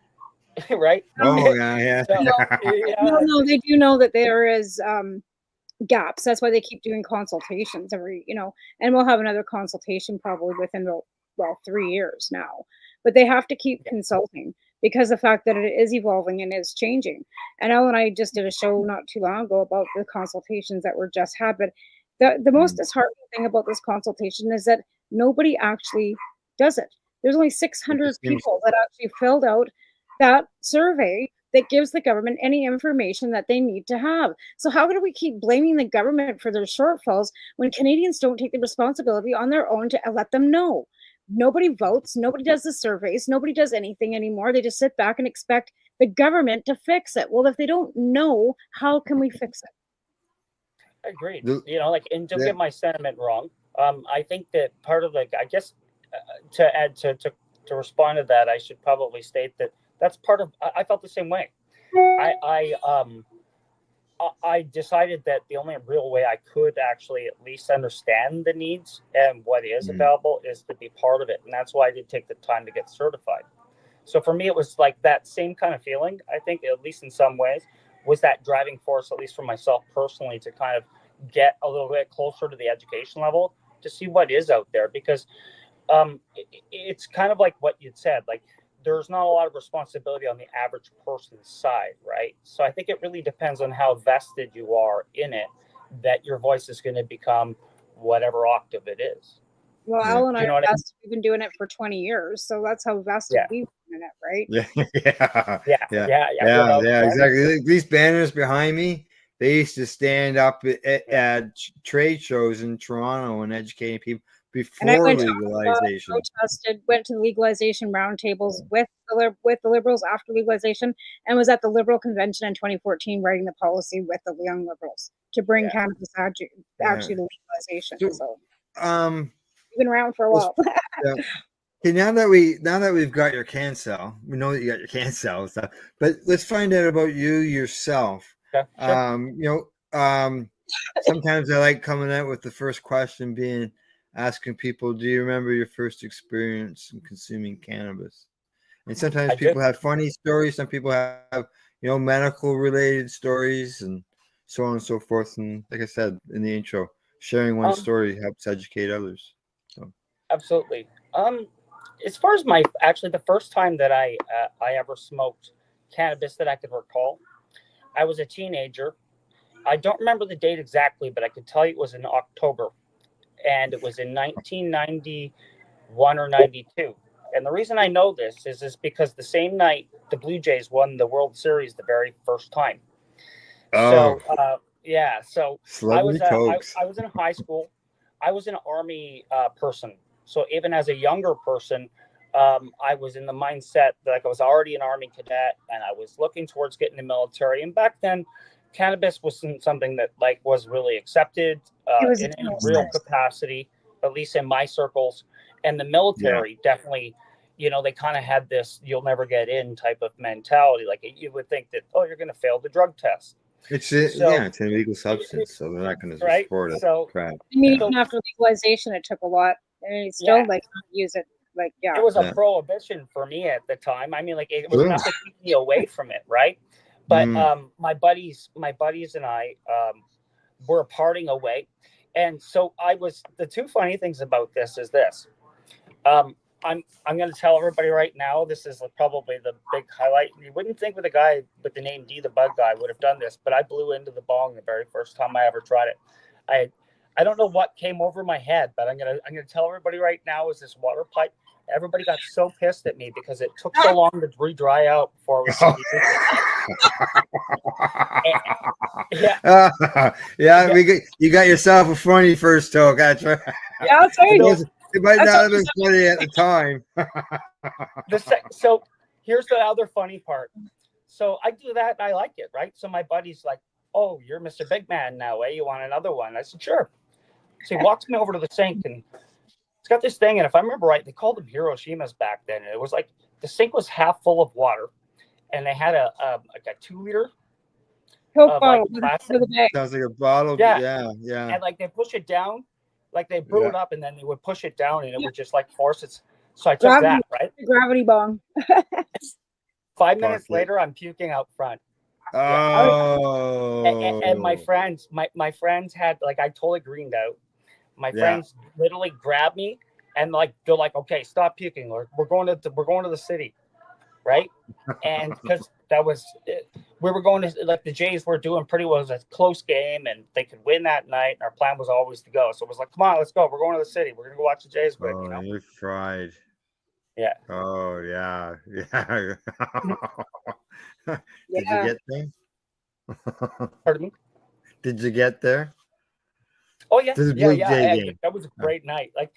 right? Oh yeah, So, No, they do know that there is gaps. That's why they keep doing consultations and we'll have another consultation probably within 3 years now. But they have to keep consulting because the fact that it is evolving and is changing. And Al and I just did a show not too long ago about the consultations that were just had. But the most disheartening thing about this consultation is that nobody actually does it. There's only 600 people that actually filled out that survey that gives the government any information that they need to have. So how do we keep blaming the government for their shortfalls when Canadians don't take the responsibility on their own to let them know? Nobody votes, nobody does the surveys, nobody does anything anymore. They just sit back and expect the government to fix it. Well, if they don't know, how can we fix it? Agreed. And don't get my sentiment wrong. I think that part of I guess to add to respond to that, I should probably state that that's part of. I felt the same way. I decided that the only real way I could actually at least understand the needs and what is available is to be part of it, and that's why I did take the time to get certified. So for me, it was like that same kind of feeling. I think, at least in some ways, was that driving force, at least for myself personally, to kind of get a little bit closer to the education level to see what is out there, because it's kind of like what you'd said, like there's not a lot of responsibility on the average person's side, right? So I think it really depends on how vested you are in it, that your voice is going to become whatever octave it is. Well, Al and I are vested. We've been doing it for 20 years, so that's how vested we've been in it, right? Yeah, exactly. These banners behind me, they used to stand up at trade shows in Toronto and educating people And I before went to legalization. went to legalization roundtables with the Liberals after legalization, and was at the Liberal convention in 2014 writing the policy with the Young Liberals to bring cannabis actually to legalization. So you've been around for a while. Yeah. Okay, now that we've got your cancel, we know that you got your cancel and stuff. But let's find out about you yourself. Okay, sure. Sometimes I like coming out with the first question being asking people, "Do you remember your first experience in consuming cannabis?" And sometimes people have funny stories. Some people have medical related stories and so on and so forth. And like I said in the intro, sharing one story helps educate others. So. Absolutely. As far as the first time that I ever smoked cannabis that I could recall, I was a teenager. I don't remember the date exactly, but I could tell you it was in October, and it was in 1991 or 92. And the reason I know this is because the same night the Blue Jays won the World Series the very first time. So I was in high school. I was an Army person. So even as a younger person, I was in the mindset that I was already an Army cadet, and I was looking towards getting the military. And back then, cannabis wasn't something that was really accepted in any real capacity, at least in my circles. And the military definitely, they kind of had this "you'll never get in" type of mentality. Like you would think that, oh, you're going to fail the drug test. It's an illegal substance, so they're not going to support it. So, crap. Even after legalization, it took a lot, and it's still use it. It was a prohibition for me at the time. I mean, it was not to keep me away from it, right? But my buddies and I were parting away, and so the two funny things about this is this. I'm going to tell everybody right now, this is probably the big highlight. You wouldn't think with a guy with the name D the Bug Guy would have done this, but I blew into the bong the very first time I ever tried it. I don't know what came over my head, but I'm gonna tell everybody right now is this water pipe. Everybody got so pissed at me because it took so long to dry out before it was. You got yourself a funny first toke. That's right. Yeah, I'll tell you. It might not have been funny at the time. So here's the other funny part. So I do that and I like it, right? So my buddy's like, "Oh, you're Mr. Big Man now, eh? You want another one?" I said, "Sure." So he walks me over to the sink and it's got this thing. And if I remember right, they called them Hiroshimas back then. And it was like the sink was half full of water, and they had a 2-liter. Sounds like a bottle. Yeah. And they push it down, they brew it up, and then they would push it down, and it would just force it. So I took that, right? Gravity bong. 5 minutes later, I'm puking out front. Oh. And my friends had I totally greened out. My friends literally grabbed me and they're like, "Okay, stop puking. We're going to the city," right? And because that was we were going to the Jays were doing pretty well. It was a close game and they could win that night. And our plan was always to go. So it was like, "Come on, let's go. We're going to the city. We're gonna go watch the Jays win." Oh, you tried. Yeah. Oh yeah. Did you get there? Pardon me? Did you get there? Oh yeah, game. That was a great night. And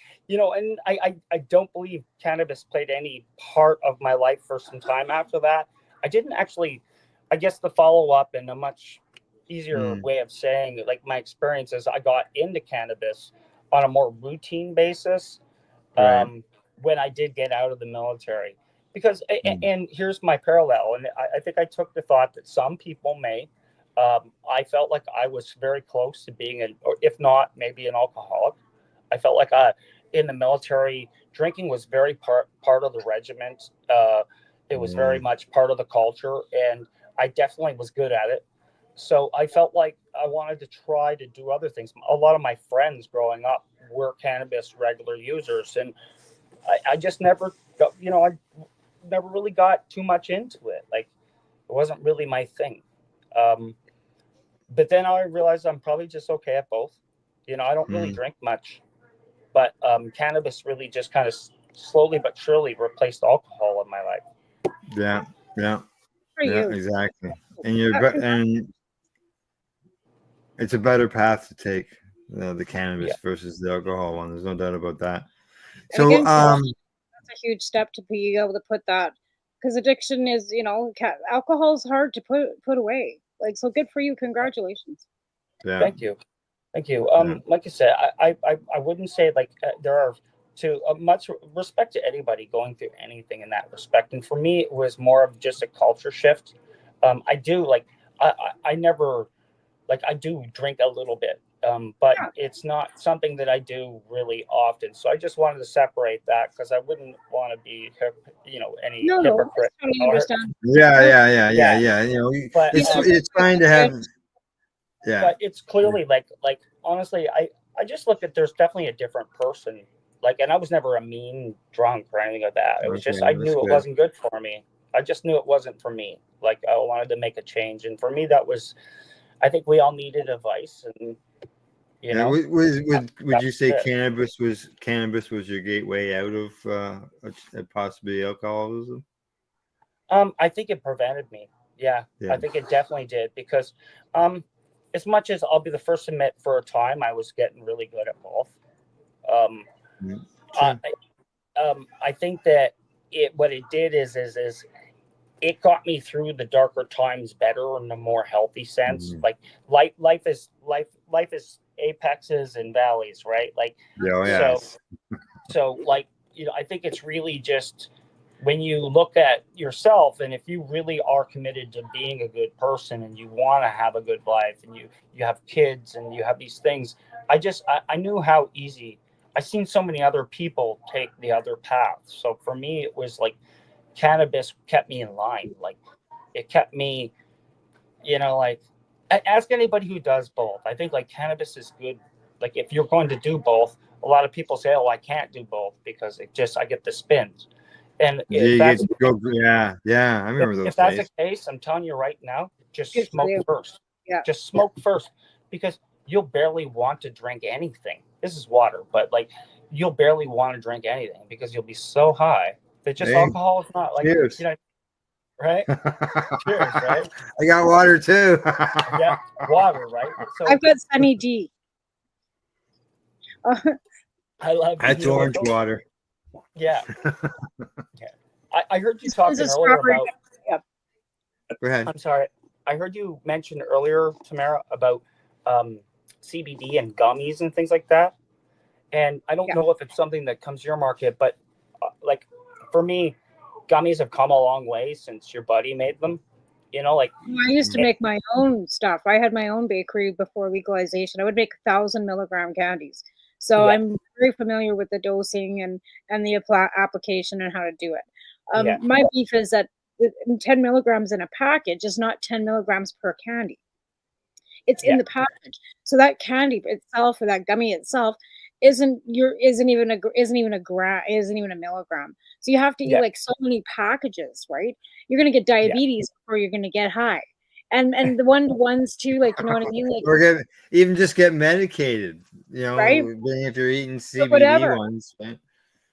I don't believe cannabis played any part of my life for some time after that. I didn't actually. I guess the follow up and a much easier way of saying my experiences, I got into cannabis on a more routine basis when I did get out of the military. Because and here's my parallel, and I think I took the thought that some people may. I felt like I was very close to being or if not, maybe an alcoholic. I felt like in the military, drinking was very part of the regiment. It was very much part of the culture, and I definitely was good at it. So I felt like I wanted to try to do other things. A lot of my friends growing up were cannabis regular users, and I just never, I never really got too much into it. It wasn't really my thing. But then I realized I'm probably just okay at both. I don't really drink much, but cannabis really just kind of slowly but surely replaced alcohol in my life. Yeah, exactly. And It's a better path to take, the cannabis versus the alcohol one. There's no doubt about that. And So, again, that's a huge step to be able to put that, because addiction is, alcohol is hard to put away. Like, so good for you. Congratulations. Yeah. Thank you. Like I said, I wouldn't say like there are to much respect to anybody going through anything in that respect. And for me, it was more of just a culture shift. I do like, I never, like, I do drink a little bit, but it's not something that I do really often. So I just wanted to separate that because I wouldn't want to be, any hypocrite. I totally understand. Yeah. But, It's fine to have. Yeah. But it's clearly like honestly, I just look at, there's definitely a different person. Like, and I was never a mean drunk or anything like that. It was just, I knew it wasn't good for me. I just knew it wasn't for me. Like, I wanted to make a change. And for me, that was, I think we all needed advice. And, would you say cannabis was your gateway out of possibly alcoholism? I think it prevented me. Yeah, I think it definitely did, because as much as I'll be the first to admit, for a time I was getting really good at both. I think that what it did is it got me through the darker times better in a more healthy sense. Like life is apexes and valleys, right? Like, so like, I think it's really just when you look at yourself, and if you really are committed to being a good person and you want to have a good life, and you have kids and you have these things, I knew how easy. I've seen so many other people take the other path. So for me, it was like cannabis kept me in line. Like, it kept me, like, ask anybody who does both. I think like cannabis is good. Like, if you're going to do both, a lot of people say, oh, I can't do both because I get the spins. And if that's, I remember those if that's days. the case, I'm telling you right now, just smoke first. Yeah. Just smoke first, because you'll barely want to drink anything. This is water, but like, you'll barely want to drink anything because you'll be so high that just alcohol is not like, cheers. Right? Cheers, right? I got water too. Yeah, water, right? So I've got Sunny D. I love That's orange water. Yeah. I heard you talking earlier about. Go ahead. I'm sorry. I heard you mention earlier, Tamara, about CBD and gummies and things like that. And I don't know if it's something that comes to your market, but like, for me, gummies have come a long way since your buddy made them. Like, I used to make my own stuff. I had my own bakery before legalization. I would make 1,000 milligram candies. So I'm very familiar with the dosing and the application and how to do it. My beef is that 10 milligrams in a package is not 10 milligrams per candy. It's in the package. So that candy itself, or that gummy itself, isn't even a milligram. So you have to eat like so many packages, right? You're gonna get diabetes before you're gonna get high. And the ones too, like, you know what I mean? Like, or even just get medicated, right? If you're eating CBD whatever. ones. Right?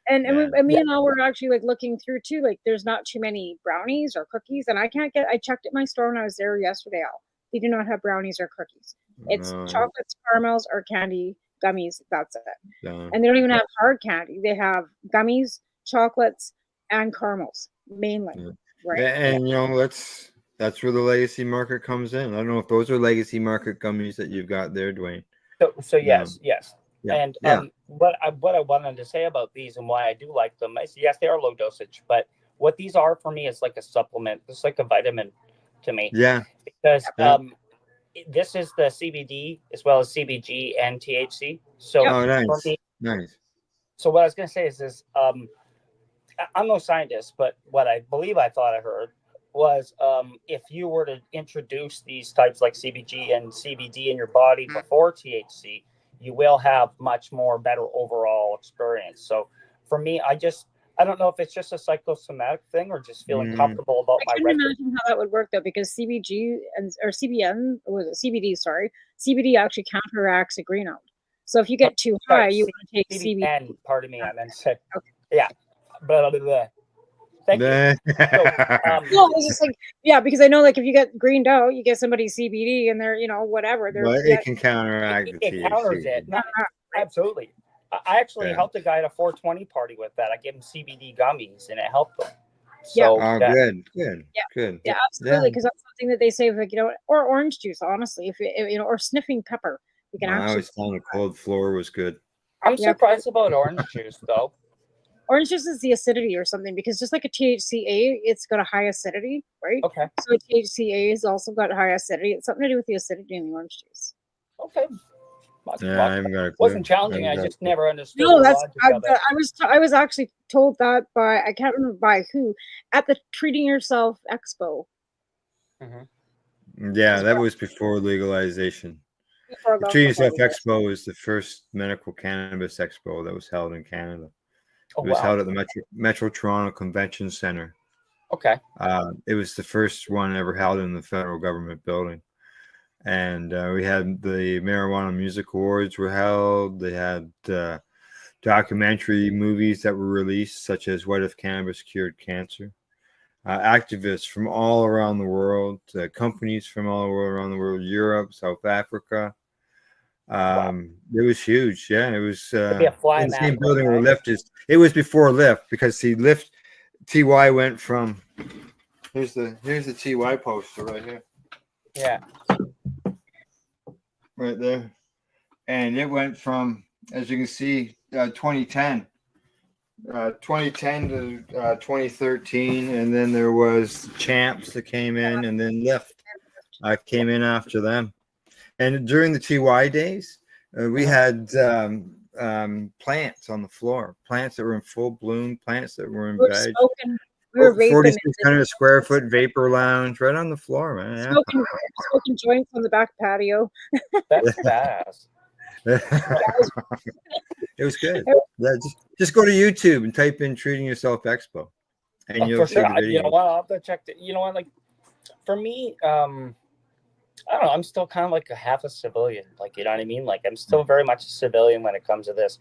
And me and Al were actually like looking through too, like, there's not too many brownies or cookies, and I checked at my store when I was there yesterday, Al. They do not have brownies or cookies. It's chocolates, caramels, or candy, gummies. That's it. And they don't even have hard candy. They have gummies, chocolates, and caramels mainly. Right. And that's where the legacy market comes in. I don't know if those are legacy market gummies that you've got there, Dwayne. So yes. Yeah. And what I wanted to say about these and why I do like them is, yes, they are low dosage, but what these are for me is like a supplement. It's like a vitamin to me. Yeah. Because this is the CBD as well as CBG and THC. So nice. For me, nice. So what I was going to say is I'm no scientist, but what I thought I heard was if you were to introduce these types like CBG and CBD in your body before THC, you will have much more better overall experience. So for me, I don't know if it's just a psychosomatic thing or just feeling comfortable about I can imagine how that would work though, because CBD CBD actually counteracts adrenal. So if you get too high, you want to take CBD. Pardon me, I meant to say, yeah. Blah, blah, blah. Thank you. So, No, it's just like, yeah, because I know, like, if you get greened out, you get somebody CBD and they're, whatever. They're But it can counteract the it counters THC. it. No, absolutely. I actually Yeah. helped a guy at a 420 party with that. I gave him CBD gummies, and it helped them. Yeah. So Oh, yeah. good. Yeah. Good. Yeah, absolutely. Because that's something that they say, like, or orange juice, honestly, if or sniffing pepper, you can I actually. always found the cold floor was good. I'm Yeah. surprised about orange juice though. Orange juice is the acidity or something, because just like a THCA, it's got a high acidity, right? Okay. So THCA has also got high acidity. It's something to do with the acidity in the orange juice. Okay. Yeah, I haven't got a clue. Wasn't challenging. I haven't got a just clue. never understood No, the that's logic of it. I was actually told that by, I can't remember by who, at the Treating Yourself Expo. Yeah, that was before legalization. Before The the Treat Yourself legalization. Expo was the first medical cannabis expo that was held in Canada. Oh, It was wow. held at the Metro Toronto Convention Center. Okay. It was the first one ever held in the federal government building. And we had the Marijuana Music Awards were held. They had documentary movies that were released, such as What If Cannabis Cured Cancer? Activists from all around the world, companies from all around the world, Europe, South Africa. It was huge. Yeah, it was be a fly in the in same that building where room, Lyft is. It was before Lyft, because see, Lyft TY went from here's the TY poster right here. Yeah. Right there. And it went from, as you can see, 2010 to 2013, and then there was Champs that came in, and then Lyft came in after them. And during the TY days, we had plants on the floor, plants that were in full bloom, plants that were in We were veg. smoking, we were vaping, 4,600 square foot vapor lounge right on the floor, man. Yeah. smoking joints on the back patio. That's fast. It was good. Yeah, just go to YouTube and type in Treating Yourself Expo, and you'll For see sure. the video. You know what? I'll have to check it. You know what? Like, for me, I don't know. I'm still kind of like a half a civilian. Like, you know what I mean? Like, I'm still very much a civilian when it comes to this,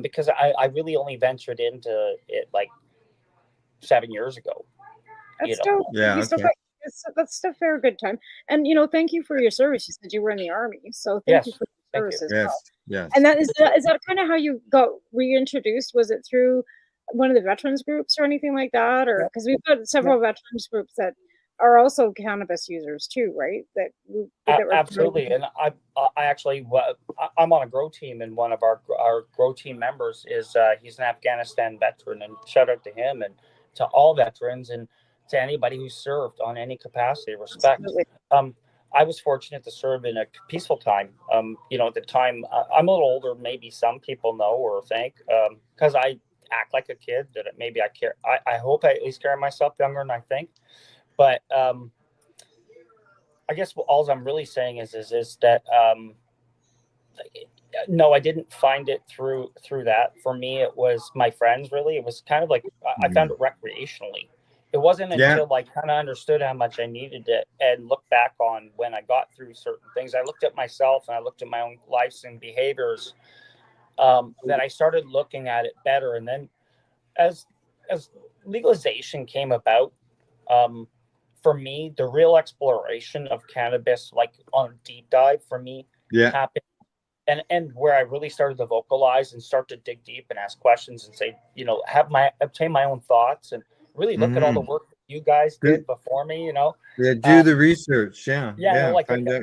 because I really only ventured into it like 7 years ago. That's still, Yeah, still okay. that's still a fair good time. And thank you for your service. You said you were in the Army, so thank you Yes, for your service as Yes, well. yes. And that is that kind of how you got reintroduced? Was it through one of the veterans groups or anything like that? Or because we've got several veterans groups that are also cannabis users too, right? That were Absolutely. And I actually, I'm on a grow team, and one of our grow team members is he's an Afghanistan veteran, and shout out to him and to all veterans and to anybody who served on any capacity. Respect. I was fortunate to serve in a peaceful time. At the time, I'm a little older, maybe some people know or think, because I act like a kid, that maybe I care. I hope I at least carry myself younger than I think. But I guess all I'm really saying is that no, I didn't find it through that. For me, it was my friends. Really, it was kind of like I found it recreationally. It wasn't until I kind of understood how much I needed it and looked back on when I got through certain things. I looked at myself and I looked at my own lives and behaviors. That I started looking at it better. And then as legalization came about, for me, the real exploration of cannabis, like on a deep dive for me, happened. And where I really started to vocalize and start to dig deep and ask questions and say, obtain my own thoughts and really look at all the work that you guys did before me, Yeah, do the research. Yeah. Find out,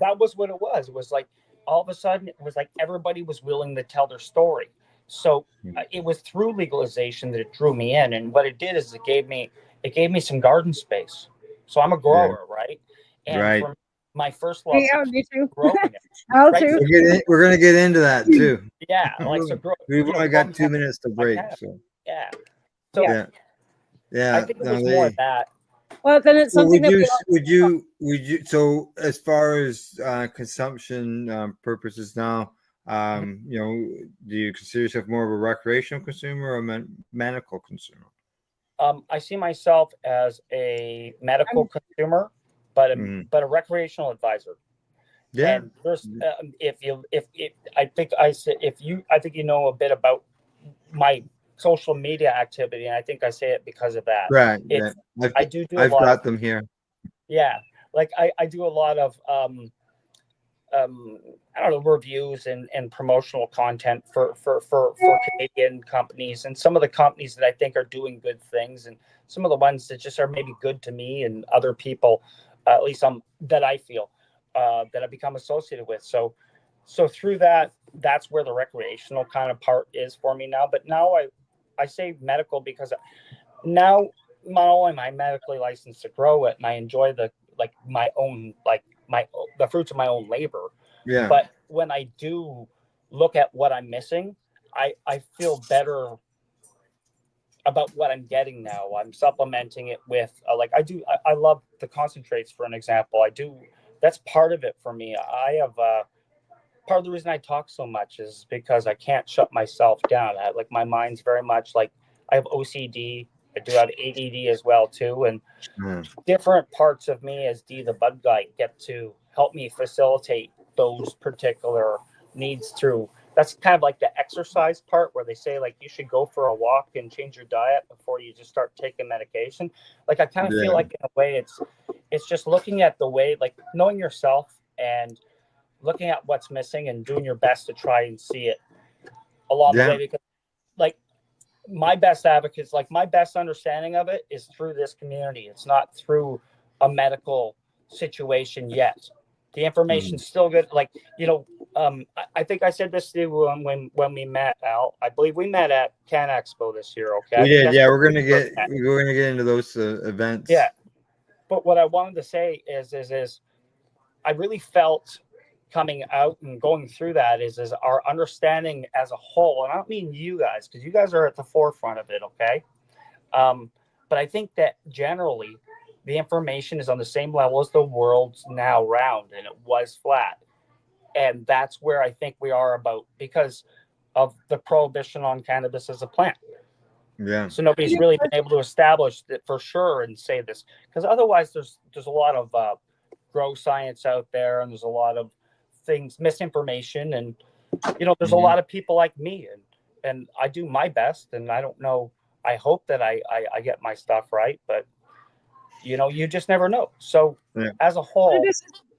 that was what it was. It was like all of a sudden, it was like everybody was willing to tell their story. So it was through legalization that it drew me in. And what it did is it gave me some garden space. So I'm a grower, right? And for my first love, me too. Growing it. I'll too. We're gonna get into that too. Yeah, like we've only got 2 minutes to break. So. Yeah. So yeah. I think it was more of that. Well, then it's something would you so as far as consumption purposes now, do you consider yourself more of a recreational consumer or a medical consumer? I see myself as a medical consumer, but a recreational advisor. Yeah. And there's I think you know a bit about my social media activity, and I think I say it because of that. Right. Yeah. I do a I've lot got of, them here. yeah, like I do a lot of I don't know, reviews and promotional content for Canadian companies, and some of the companies that I think are doing good things, and some of the ones that just are maybe good to me and other people, at least that I feel that I've become associated with. So through that, that's where the recreational kind of part is for me now. But now I say medical because now not only am I medically licensed to grow it, and I enjoy the fruits of my own labor. Yeah. But when I do look at what I'm missing, I feel better about what I'm getting now. I'm supplementing it with I love the concentrates, for an example. That's part of it for me. I have part of the reason I talk so much is because I can't shut myself down. My mind's very much like, I have OCD. I do have ADD as well too, and different parts of me as D the bud guy get to help me facilitate those particular needs through. That's kind of like the exercise part where they say like you should go for a walk and change your diet before you just start taking medication. Like I kind of feel like in a way it's just looking at the way, like knowing yourself and looking at what's missing and doing your best to try and see it along the way, because like my best advocates, like my best understanding of it is through this community. It's not through a medical situation yet. The information's still good. Like, I think I said this to you when we met, Al. I believe we met at Can Expo this year. Okay. We did. Yeah. We're going to get into those events. Yeah. But what I wanted to say is I really felt coming out and going through that is our understanding as a whole, and I don't mean you guys, because you guys are at the forefront of it, okay? But I think that generally the information is on the same level as the world's now round, and it was flat. And that's where I think we are about, because of the prohibition on cannabis as a plant. Yeah. So nobody's really been able to establish that for sure and say this, because otherwise there's a lot of grow science out there, and there's a lot of things, misinformation, and there's a lot of people like me, and I do my best, and I don't know, I hope that I get my stuff right, but you just never know. So as a whole,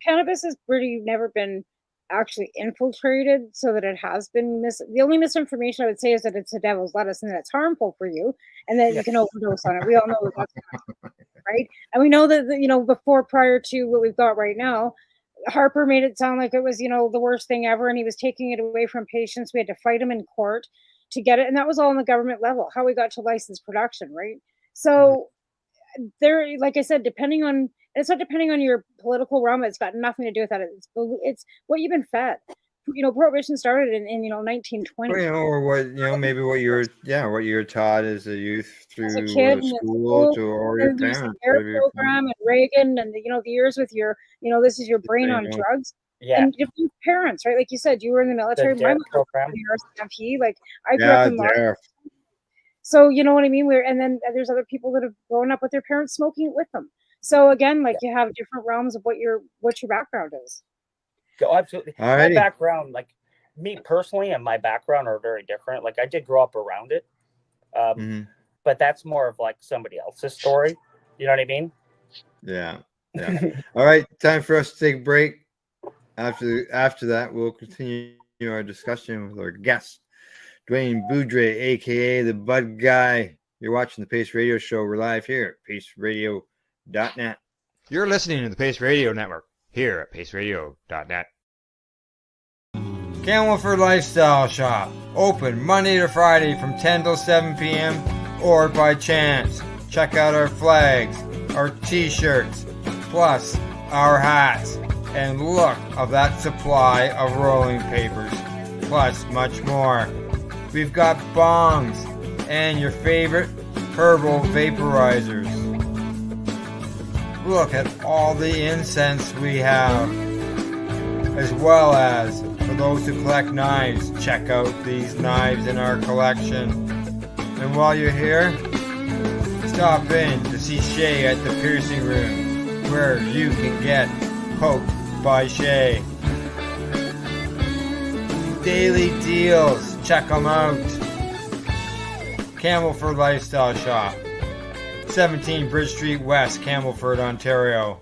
cannabis has really never been actually infiltrated so that it has been the only misinformation I would say is that it's a devil's lettuce and that it's harmful for you and that you can overdose on it. We all know that's right, and we know that prior to what we've got right now, Harper made it sound like it was, the worst thing ever, and he was taking it away from patients. We had to fight him in court to get it, and that was all on the government level, how we got to license production, right? So there, like I said, it's not depending on your political realm. It's got nothing to do with that. It's what you've been fed. Prohibition started in 1920. Or what maybe what you were taught as a youth through as a kid, school or your parents. The program and Reagan and the years with your this is your brain on drugs. Yeah. And different parents, right? Like you said, you were in the military. My mom was in the RCMP. Like I grew up in so you know what I mean? And then there's other people that have grown up with their parents smoking it with them. So again, like you have different realms of what your background is. Oh, absolutely. My background, like me personally, and my background are very different. Like I did grow up around it, but that's more of like somebody else's story. You know what I mean? Yeah. All right, time for us to take a break. After that, we'll continue our discussion with our guest, Dwayne Boudre, aka the Bud Guy. You're watching the Pace Radio Show. We're live here at paceradio.net. You're listening to the Pace Radio Network here at paceradio.net. Camelford Lifestyle Shop, open Monday to Friday from 10 till 7 p.m. or by chance. Check out our flags, our t-shirts, plus our hats, and look of that supply of rolling papers, plus much more. We've got bongs and your favorite herbal vaporizers. Look at all the incense we have, as well as for those who collect knives, check out these knives in our collection. And while you're here, stop in to see Shay at the piercing room, where you can get poked by Shay. Daily deals, check them out. Campbellford Lifestyle Shop, 17 Bridge Street West, Campbellford, Ontario.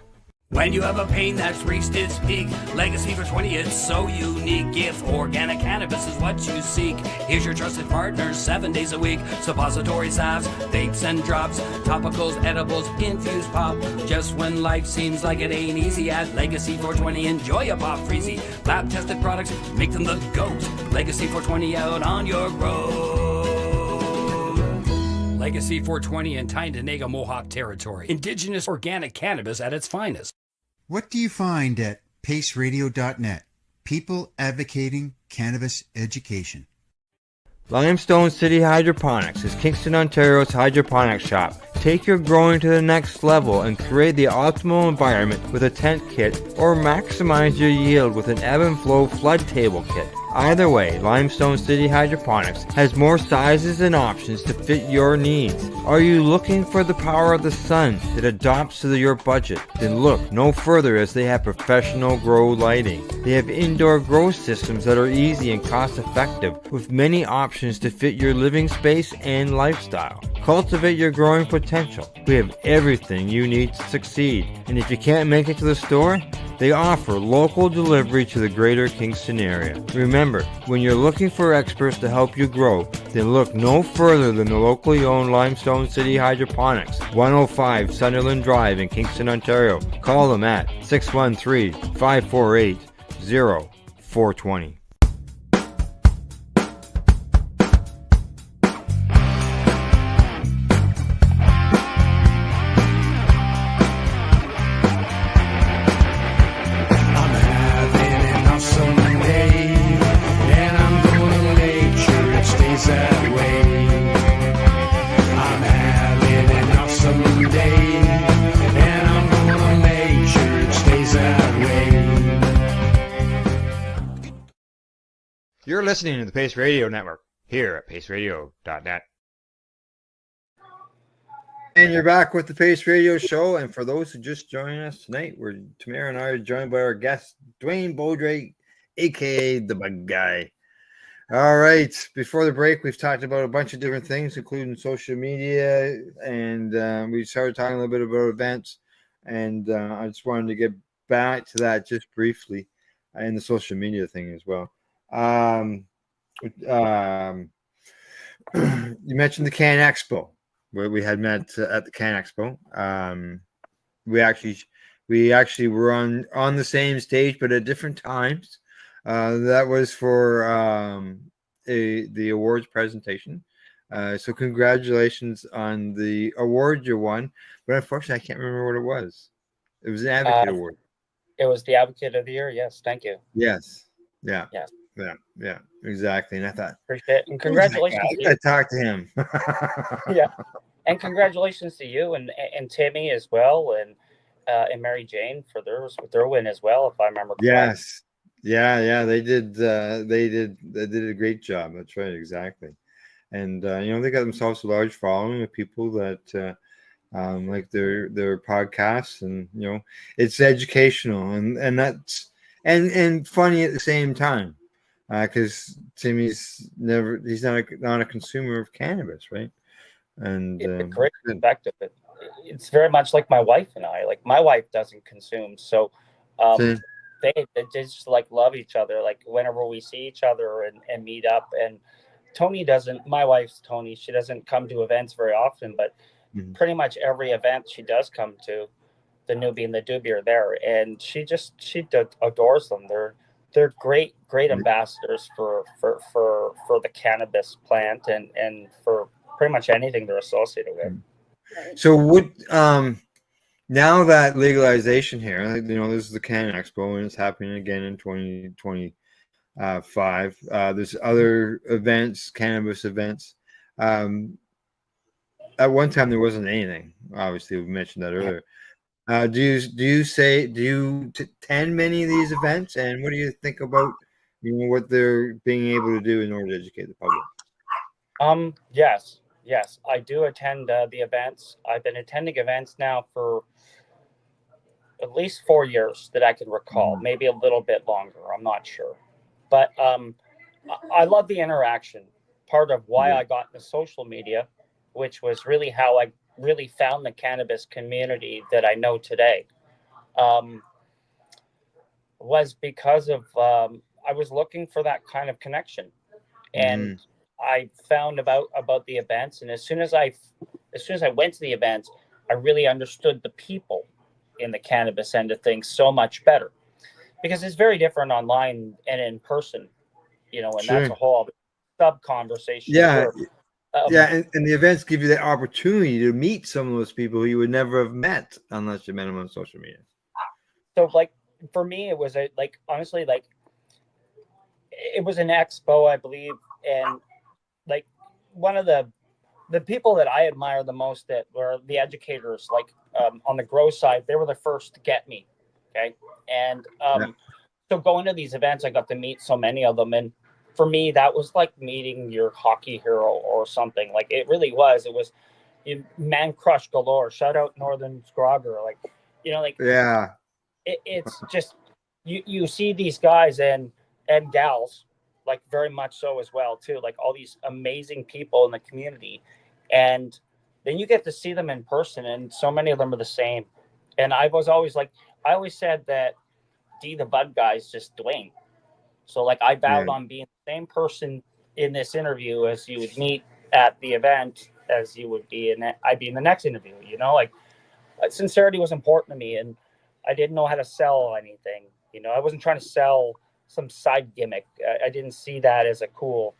When you have a pain that's reached its peak, legacy for 20, it's so unique. If organic cannabis is what you seek, here's your trusted partner 7 days a week. Suppository salves, vapes and drops, topicals, edibles, infused pop. Just when life seems like it ain't easy, at Legacy 420, enjoy a pop freezy. Lab tested products, make them the GOAT. Legacy 420 out on your road. Legacy 420 in Tyndonega Mohawk territory. Indigenous organic cannabis at its finest. What do you find at paceradio.net? People advocating cannabis education. Limestone City Hydroponics is Kingston, Ontario's hydroponics shop. Take your growing to the next level and create the optimal environment with a tent kit, or maximize your yield with an ebb and flow flood table kit. Either way, Limestone City Hydroponics has more sizes and options to fit your needs. Are you looking for the power of the sun that adapts to your budget? Then look no further, as they have professional grow lighting. They have indoor grow systems that are easy and cost effective, with many options to fit your living space and lifestyle. Cultivate your growing potential. We have everything you need to succeed. And if you can't make it to the store, they offer local delivery to the greater Kingston area. Remember, when you're looking for experts to help you grow, then look no further than the locally owned Limestone City Hydroponics, 105 Sunderland Drive in Kingston, Ontario. Call them at 613-548-0420. You're listening to the Pace Radio Network here at paceradio.net. And you're back with the Pace Radio Show. And for those who just joined us tonight, Tamara and I are joined by our guest, Dwayne Beaudry, aka the Bug Guy. All right. Before the break, we've talked about a bunch of different things, including social media, and we started talking a little bit about events. And I just wanted to get back to that just briefly, and the social media thing as well. You mentioned the Can Expo, where we had met at the Can Expo. We actually were on the same stage, but at different times. That was for the awards presentation. So congratulations on the award you won. But unfortunately, I can't remember what it was. It was an Advocate Award. It was the Advocate of the Year. Yes, thank you. Yes. Yeah. Yes. Yeah, exactly. And I thought, appreciate it. And congratulations. I talked to him. Yeah, and congratulations to you and Timmy as well, and Mary Jane for their win as well, if I remember correctly. Yes. Yeah, they did. They did a great job. That's right, exactly. And they got themselves a large following of people that like their podcasts, and it's educational and that's and funny at the same time. Because Timmy's he's not a consumer of cannabis, right? And it's a great perspective. It's very much like my wife and I. Like, my wife doesn't consume, so they just like love each other. Like, whenever we see each other and meet up, and Tony doesn't. My wife's Tony. She doesn't come to events very often, but pretty much every event she does come to, the newbie and the doobie are there, and she adores them. They're great ambassadors for the cannabis plant and for pretty much anything they're associated with. So would now that legalization here, this is the Can Expo and it's happening again in 2025. There's other events, cannabis events. At one time there wasn't anything. Obviously, we mentioned that earlier. Do you attend many of these events, and what do you think about what they're being able to do in order to educate the public? Yes, I do attend the events. I've been attending events now for at least 4 years that I can recall, maybe a little bit longer. I'm not sure, but I love the interaction. part of why Yeah. I got into social media, which was really how I really found the cannabis community that I know today. Was because of I was looking for that kind of connection, and Mhm. I found about the events. And as soon as I went to the events, I really understood the people in the cannabis end of things so much better, because it's very different online and in person, and that's a Sure. whole sub conversation Yeah, too. yeah, and the events give you the opportunity to meet some of those people who you would never have met unless you met them on social media. So like for me, it was honestly, like it was an expo, I believe, and like one of the people that I admire the most that were the educators, like on the grow side, they were the first to get me. Okay. And Yeah. so going to these events, I got to meet so many of them. And for me, that was like meeting your hockey hero or something. Like it really was. It was man crush galore. Shout out Northern Scrogger. Like, like Yeah. it's just you see these guys and gals, like very much so as well too, like all these amazing people in the community, and then you get to see them in person, and so many of them are the same. And I always said that D the Bud guy is just Dwayne. So like I vowed Right. on being the same person in this interview as you would meet at the event as you would be I'd be in the next interview. Like sincerity was important to me, and I didn't know how to sell anything. I wasn't trying to sell some side gimmick. I didn't see that as a cool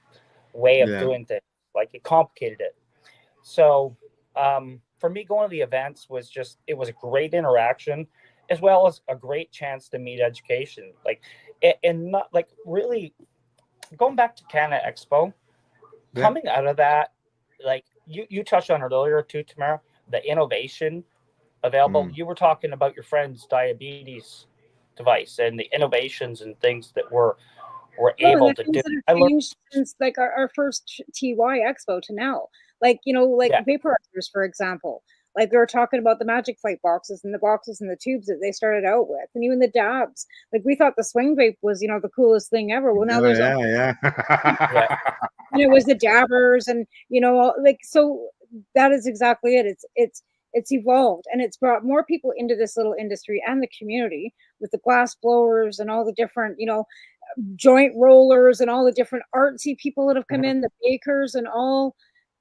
way of Yeah. doing things. Like it complicated it. So for me, going to the events it was a great interaction, as well as a great chance to meet education. Like, and not like really going back to Canada Expo, Yeah. coming out of that, like you touched on it earlier too, Tamara, the innovation available. You were talking about your friend's diabetes device and the innovations and things that we're Oh, and able the to do. things that I have learned, changed since like our first TY Expo to now. Like, like yeah, vaporizers, for example. Like we were talking about the Magic Flight boxes and the boxes and the tubes that they started out with, and even the dabs. Like we thought the swing vape was, the coolest thing ever. Well, now Oh, there's yeah, yeah, and it was the dabbers, and like, so that is exactly it. It's evolved, and it's brought more people into this little industry and the community with the glass blowers and all the different, joint rollers and all the different artsy people that have come in, the bakers and all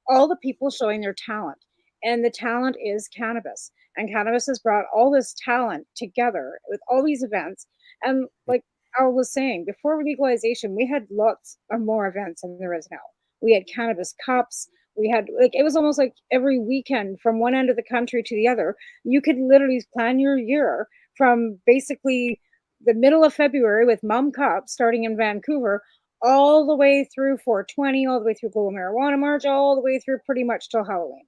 the people showing their talent. And the talent is cannabis. And cannabis has brought all this talent together with all these events. And like Al was saying, before legalization, we had lots of more events than there is now. We had cannabis cups. We had it was almost like every weekend from one end of the country to the other. You could literally plan your year from basically the middle of February with Mum Cup starting in Vancouver all the way through 420, all the way through Global Marijuana March, all the way through pretty much till Halloween.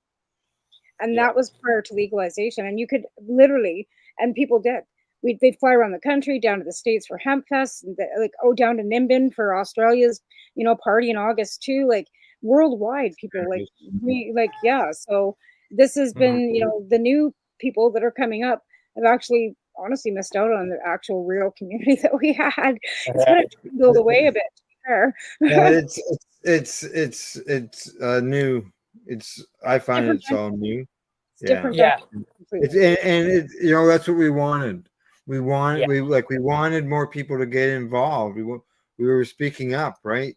And that was prior to legalization. And you could literally, and people did. They'd fly around the country, down to the States for Hemp Fest, down to Nimbin for Australia's, party in August too. Like worldwide, people So this has been, the new people that are coming up have actually honestly missed out on the actual real community that we had. It's kind of dwindled away a bit, to be fair. Yeah, it's new. I find Different it's all new. It's Yeah. different. Yeah. It's and it that's what we wanted. We wanted more people to get involved. We were speaking up, right?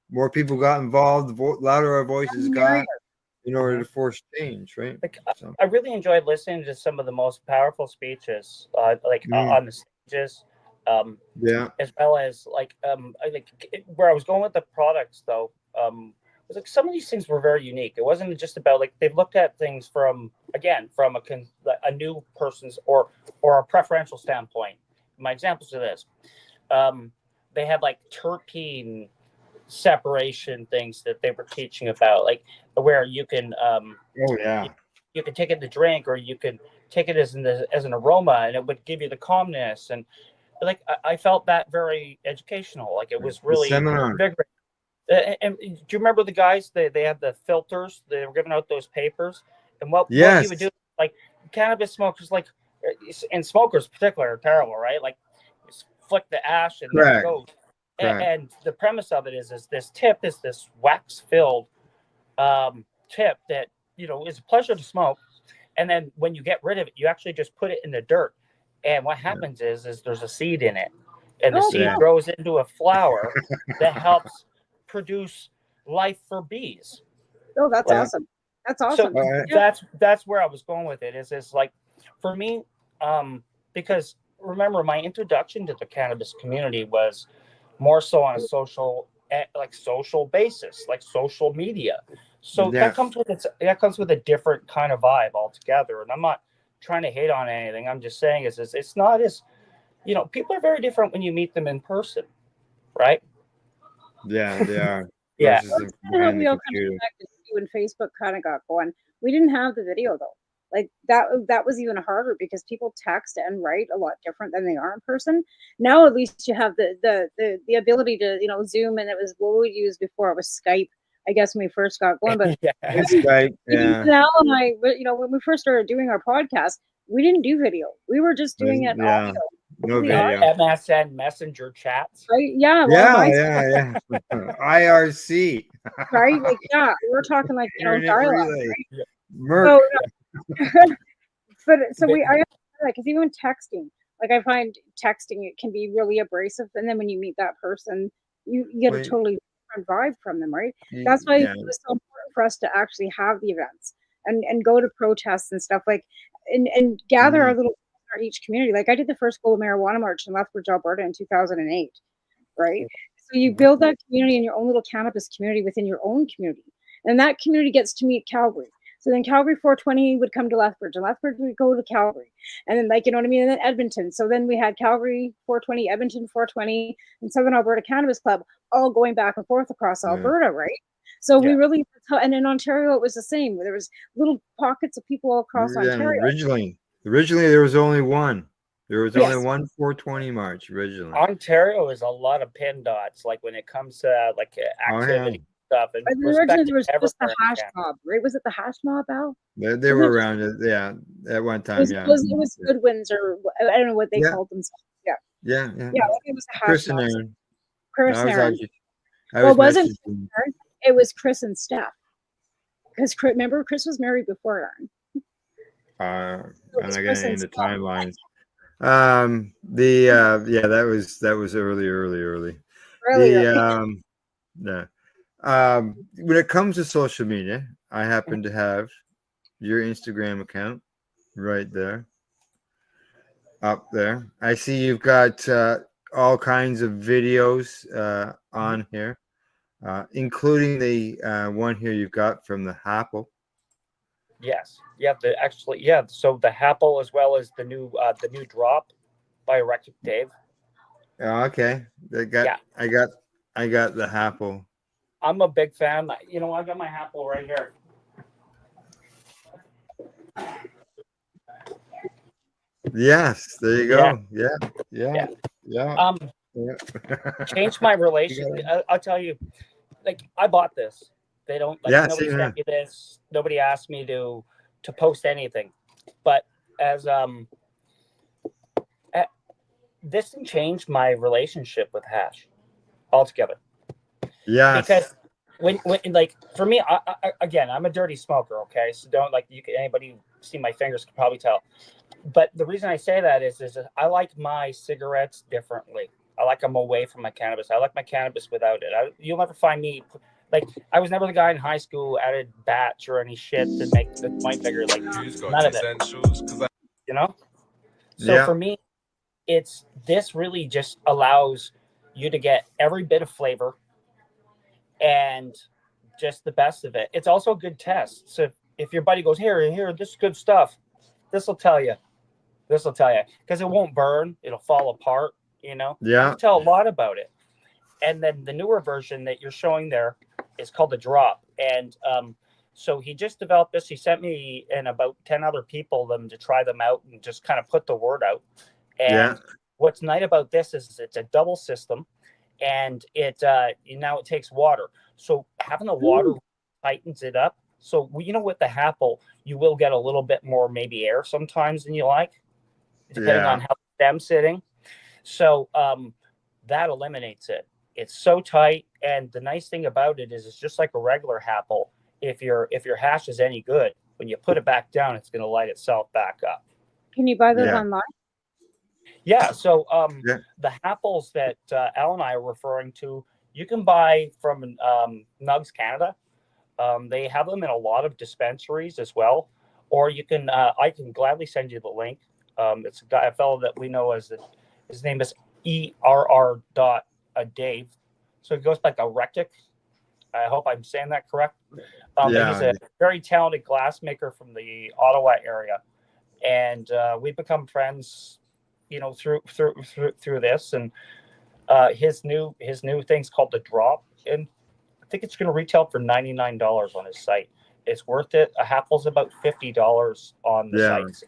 More people got involved. The louder our voices got, in order to force change, right? So. I really enjoyed listening to some of the most powerful speeches, on the stages, Yeah. as well as where I was going with the products, though. It was like some of these things were very unique. It wasn't just about they've looked at things from a new person's or a preferential standpoint. My examples are this: they had terpene separation things that they were teaching about, where you can you can take it to drink, or you could take it as an aroma, and it would give you the calmness. And I felt that very educational. It was really vigorous. And do you remember the guys? They had the filters. They were giving out those papers, and what you would do, cannabis smokers, and smokers in particular, are terrible, right? Just flick the ash and there it goes. Correct. And the premise of it is this tip is this wax filled tip that, you know, is a pleasure to smoke. And then when you get rid of it, you actually just put it in the dirt. And what happens is there's a seed in it, and the Oh, seed Yeah. grows into a flower that helps produce life for bees. oh, that's Yeah. awesome. That's So awesome. Yeah. that's where I was going with it. Is like, for me, because remember, my introduction to the cannabis community was more so on a social basis, like social media. So Yeah. that comes with a different kind of vibe altogether. And I'm not trying to hate on anything. I'm just saying is it's not as, you know, people are very different when you meet them in person, right? Yeah, they are. Yeah. Versus Well, the- it's kinda how behind the we all kind of computer. connected too when Facebook kind of got going. We didn't have the video though. Like that was even harder because people text and write a lot different than they are in person. Now at least you have the ability to, you know, Zoom, and it was what we used before. It was Skype, I guess, when we first got going. But Yeah. Skype, even yeah. Al and I, you know, when we first started doing our podcast, we didn't do video. We were just doing it Yeah. audio. No The video. MSN Messenger chats. Right? Yeah. Well, Yeah, mine's yeah. IRC. right. Like, yeah, we're talking like, you know, Internet dial-up, relay. right? Merc. So, but so I understand that because even texting, like I find texting, it can be really abrasive, and then when you meet that person, you get a Wait. totally different vibe from them, right? That's why Yeah. it was so important for us to actually have the events and go to protests and stuff like, and gather our little our each community. Like I did the first global marijuana march in Lethbridge, Alberta in 2008, right? So you build that community in your own little cannabis community within your own community, and that community gets to meet Calgary. So then Calgary 420 would come to Lethbridge, and Lethbridge would go to Calgary, and then, like, you know what I mean, and then Edmonton. So then we had Calgary 420, Edmonton 420, and Southern Alberta Cannabis Club, all going back and forth across Alberta, right? So we really, and in Ontario it was the same. There was little pockets of people all across Yeah, Ontario. originally there was only one. There was Yes. only one 420 march originally. Ontario is a lot of pin dots, like when it comes to activity stuff. And But respect originally to there was just the everywhere in hash Canada. mob, right? Was it the hash mob, Al? They were around it, yeah, at one It time, was, yeah. it was Goodwins, or I don't know what they Yeah. called themselves. Yeah. Yeah. Yeah, I think it was the hash Chris and mob. Aaron. Chris I and was Aaron. actually, I Well, was it wasn't messaging. Aaron, it was Chris and Steph. Because remember, Chris was married before Aaron. I'm not Chris getting and into Steph. timelines. Yeah, that was early. Earlier. Yeah. When it comes to social media, I happen to have your Instagram account right there, up there. I see you've got all kinds of videos on here, including the one here you've got from the Apple. Yes, So the Apple, as well as the new drop by Erectric Dave. Oh, okay, I got the Apple. I'm a big fan. You know, I got my Apple right here. Yes, there you go. Yeah. Changed my relationship. I'll tell you, like, I bought this. They don't, like, nobody same sent me this. Nobody asked me to post anything. But as this thing changed my relationship with hash altogether. Yeah. Because when like, for me, I again, I'm a dirty smoker. Okay, so don't, like, anybody who see my fingers can probably tell. But the reason I say that is I like my cigarettes differently. I like them away from my cannabis. I like my cannabis without it. You'll never find me, like, I was never the guy in high school who added batch or any shit to make the point bigger. Like, none of it. You know? So for me, this really just allows you to get every bit of flavor and just the best of it. It's also a good test. So if your buddy goes, here, this is good stuff, this will tell you. Because it won't burn. It'll fall apart, you know? Yeah. It'll tell a lot about it. And then the newer version that you're showing there is called the Drop. And so he just developed this. He sent me and about 10 other people them to try them out and just kind of put the word out. And what's nice about this is it's a double system, and now it takes water. So having the water tightens it up. So, you know, with the Apple, you will get a little bit more maybe air sometimes than you like, depending on how the stem's sitting. So that eliminates it. It's so tight, and the nice thing about it is it's just like a regular apple. If your hash is any good, when you put it back down, it's going to light itself back up. Can you buy those Yeah. online? Yeah. So Yeah. the apples that Al and I are referring to, you can buy from Nugs Canada. They have them in a lot of dispensaries as well, or you can. I can gladly send you the link. It's a fellow that we know his name is ERR. Dave. So he goes like a rectic. I hope I'm saying that correct. And he's a very talented glassmaker from the Ottawa area, and we've become friends, through this. And his new thing's called the Drop, and I think it's going to retail for $99 on his site. It's worth it. A apple's about $50 on the sites.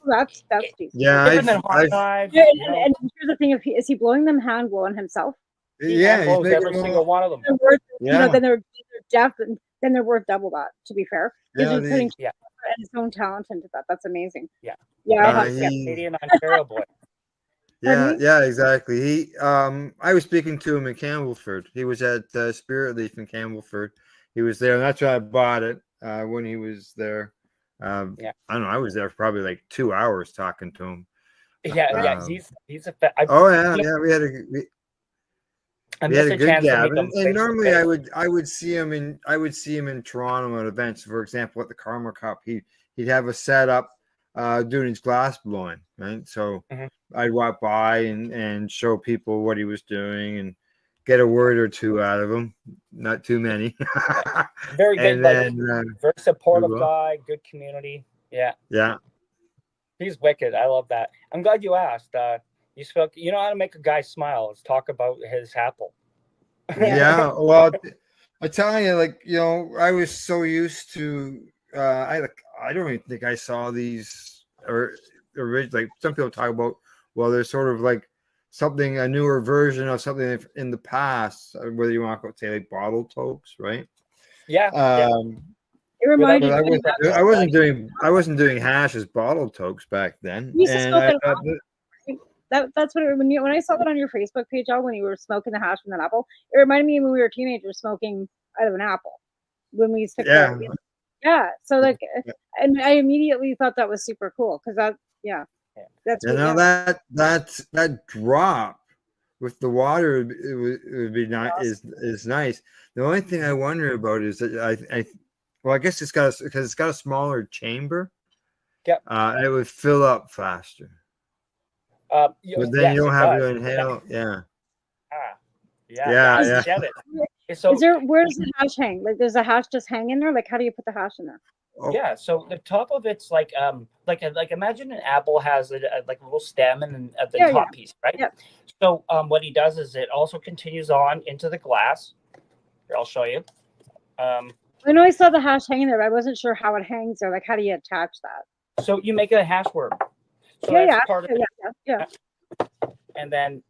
That's decent. Yeah, Different than hard knives, Yeah, and here's the thing: is he blowing them hand blowing himself? Yeah, blows every single one of them. They're worth, Yeah. then they're then they're worth double that. To be fair, because Yeah, he's putting Yeah. his own talent into that. That's amazing. Yeah. Yeah, I Uh, have, he- Canadian Ontario boy. Yeah, yeah, exactly. I was speaking to him in Campbellford. He was at Spirit Leaf in Campbellford. He was there, and that's why I bought it when he was there. I don't know. I was there for probably like 2 hours talking to him. Yeah. He's a. Oh yeah, yeah. We had I we had missed a a good chance to gab, meet him and face to normally face. I would see him in Toronto at events. For example, at the Karma Cup, he'd have a setup doing his glass blowing, right? So I'd walk by and show people what he was doing and get a word or two out of him, not too many. Very good, And then very supportive we will. guy, good community. Yeah, Yeah. he's wicked. I love that. I'm glad you asked. You spoke. You know how to make a guy smile. Let's talk about his apple. Yeah, well, I tell you, I was so used to. I don't even think I saw these or like some people talk about. Well, there's sort of like a newer version of something in the past. Whether you want to say like bottle tokes, right? Yeah. It reminded But me. I wasn't doing hash as bottle tokes back then, You used to and smoke I it. thought That's what when I saw that on your Facebook page, Al, when you were smoking the hash from that apple, it reminded me when we were teenagers smoking out of an apple when we used to. Yeah. Yeah. So and I immediately thought that was super cool because that's that drop with the water it would be nice is nice. The only thing I wonder about is that I guess because it's got a smaller chamber. Yep. It would fill up faster. But then you don't have to inhale. Yeah. Yeah. Get it. So where does the hash hang? Like, does the hash just hang in there? Like, how do you put the hash in there? Yeah, so the top of it's like imagine an apple has like a little stem and at the top piece, right? Yeah. So what he does is it also continues on into the glass. Here, I'll show you. I know I saw the hash hanging there, but I wasn't sure how it hangs there. Like, how do you attach that? So you make it a hash worm. So Yeah, that's part of it. yeah. And then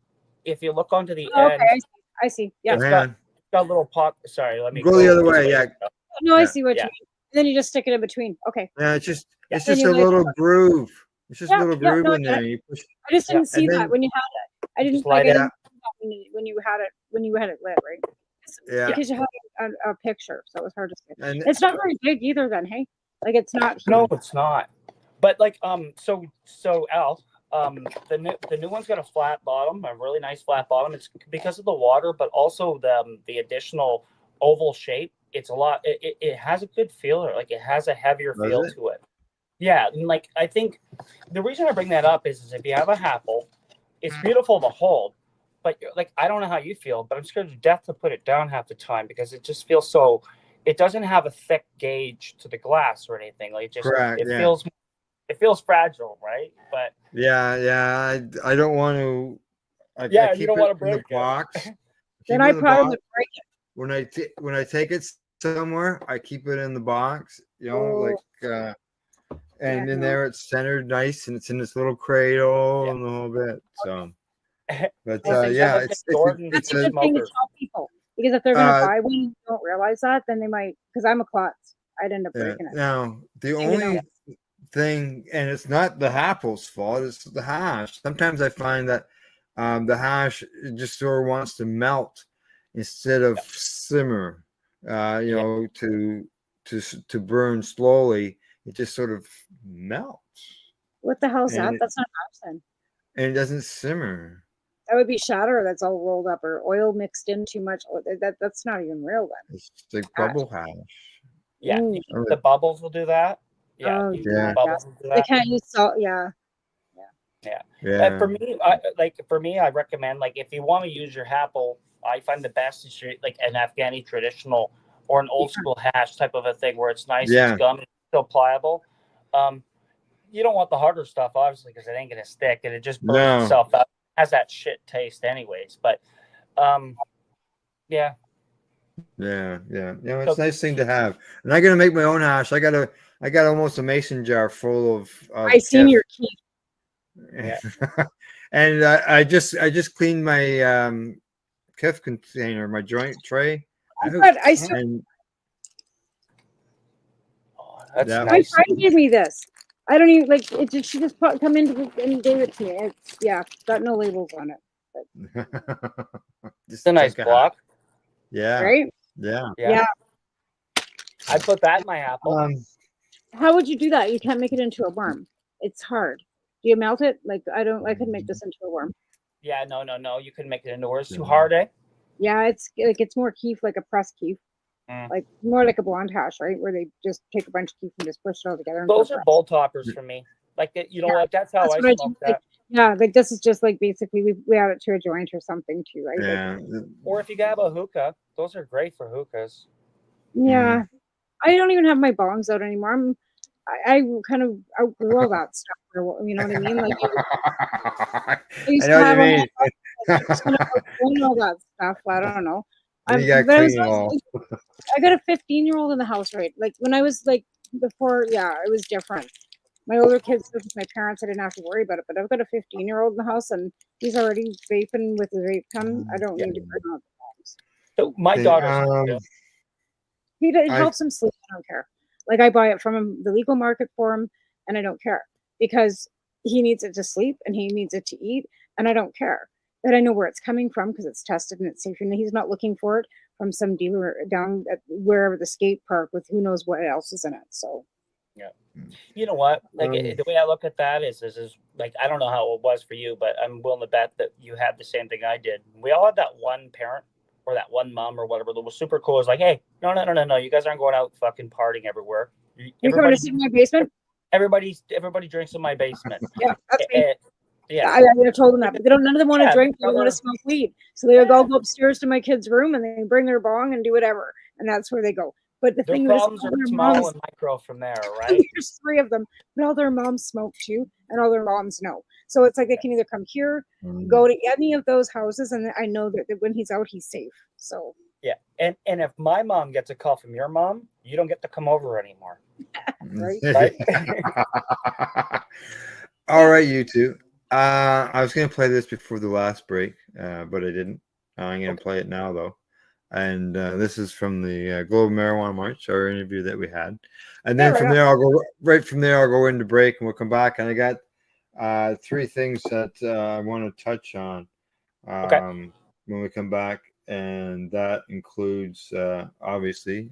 if you look onto the Okay, end, I see. Yeah. it's got a little pop. Sorry, let me Go the other way. Yeah. No, I see what you mean. And then you just stick it in between. Okay. Yeah, it's just Then a you little groove. It's just a little no, groove no, in there. You push. I just didn't see And that then- when you had it. I didn't Just like light I it didn't up. see that when you had it lit, right? Yeah. Because you had a picture, so it was hard to see. And- It's not very big either. Then, hey, like it's not. Huge. No, it's not. But like so Al, the new one's got a flat bottom, a really nice flat bottom. It's because of the water, but also the additional oval shape. It's a lot. It has a good feeler. Like it has a heavier Does feel it? to it. Yeah, and like I think the reason I bring that up is if you have a apple, it's beautiful to hold, but like I don't know how you feel, but I'm scared to death to put it down half the time because it just feels so. It doesn't have a thick gauge to the glass or anything. Like Correct, yeah. It feels fragile, right? But Yeah. I don't want to. I you keep don't it want to in break the it. box. Then I probably would break it. When I take it somewhere, I keep it in the box. And in there it's centered nice and it's in this little cradle and the whole bit. So, but That's a good thing to tell people because if they're gonna buy one, and don't realize that, then they might. Because I'm a klutz, I'd end up breaking it. Now the You only know. thing, and it's not the apple's fault, it's the hash. Sometimes I find that the hash just sort of wants to melt instead of simmer. You know, to burn slowly, it just sort of melts. What the hell's that? And That's not hash then. it doesn't simmer. That would be shatter that's all rolled up or oil mixed in too much. That's not even real then. It's like bubble hash. Yeah, Mm. the bubbles will do that. Yeah, Oh, usually yeah. the bubbles will do They that. can't use salt. Yeah. Yeah. Yeah. For me, I recommend, like, if you want to use your apple, I find the best is like an Afghani traditional or an old school hash type of a thing where it's nice, Yeah. it's gummy, still pliable. You don't want the harder stuff, obviously, because it ain't gonna stick and it just burns No. itself out. It has that shit taste, anyways. But yeah. Yeah, yeah. You know, it's a nice thing to have. And I'm gonna make my own hash. I got almost a mason jar full of I seen Kef. your key. And I just cleaned my Kef container, my joint tray. But I still, And that's that my was- friend gave me this. I don't even like it. She just come in and gave it to me. It's got no labels on it. Just It's a nice take block. Yeah. Right? Yeah. Yeah. I put that in my apple. How would you do that? You can't make it into a worm. It's hard. Do you melt it? Like I could make this into a worm. Yeah, no. You couldn't make it into words. Too hard, eh? Yeah, it's more keef, like a pressed keef. Like more like a blonde hash, right? Where they just take a bunch of keef and just push it all together. And Those put are press. bowl toppers for me. Like you know what? That's how That's I what I smoke do. that. Like, yeah, like this is just like basically we add it to a joint or something too, right? Yeah. Or if you have a hookah, those are great for hookahs. Yeah. I don't even have my bongs out anymore. I kind of outgrew all that stuff. You know what I mean? Like I used I to know what have you all mean. that, just kind of outgrown all that stuff. I don't know. You got But I was clean all. I got a 15-year-old in the house, right? Like when I was like before, yeah, it was different. My older kids lived with my parents. I didn't have to worry about it. But I've got a 15-year-old in the house, and he's already vaping with his vape pen. I don't need to bring out the bombs. So my Okay, daughter's It helps him sleep. I don't care. Like I buy it from him, the legal market for him, and I don't care because he needs it to sleep and he needs it to eat, and I don't care. But I know where it's coming from because it's tested and it's safe. And he's not looking for it from some dealer down at wherever the skate park with who knows what else is in it. So yeah. You know what? Like the way I look at that is like I don't know how it was for you, but I'm willing to bet that you had the same thing I did. We all had that one parent or that one mom or whatever that was super cool. It's like, hey, no, you guys aren't going out fucking partying everywhere. you going to sit in my basement? Everybody drinks in my basement. Yeah, that's me. Yeah, I told them that, but none of them want to Yeah, drink. They brother. want to smoke weed. So they go upstairs to my kid's room and they bring their bong and do whatever, and that's where they go. But the their thing is, problems all are their small moms, and micro from there, right? there's 3 of them, but all their moms smoke too, and all their moms know. So it's like they can either come here, go to any of those houses, and I know that when he's out, he's safe. So Yeah, and if my mom gets a call from your mom, you don't get to come over anymore. right? All right, you two. I was going to play this before the last break, but I didn't. I'm going to play it now, though. And this is from the Global Marijuana March, our interview that we had. And then from there, I'll go into break, and we'll come back. And I got 3 things that I want to touch on when we come back, and that includes obviously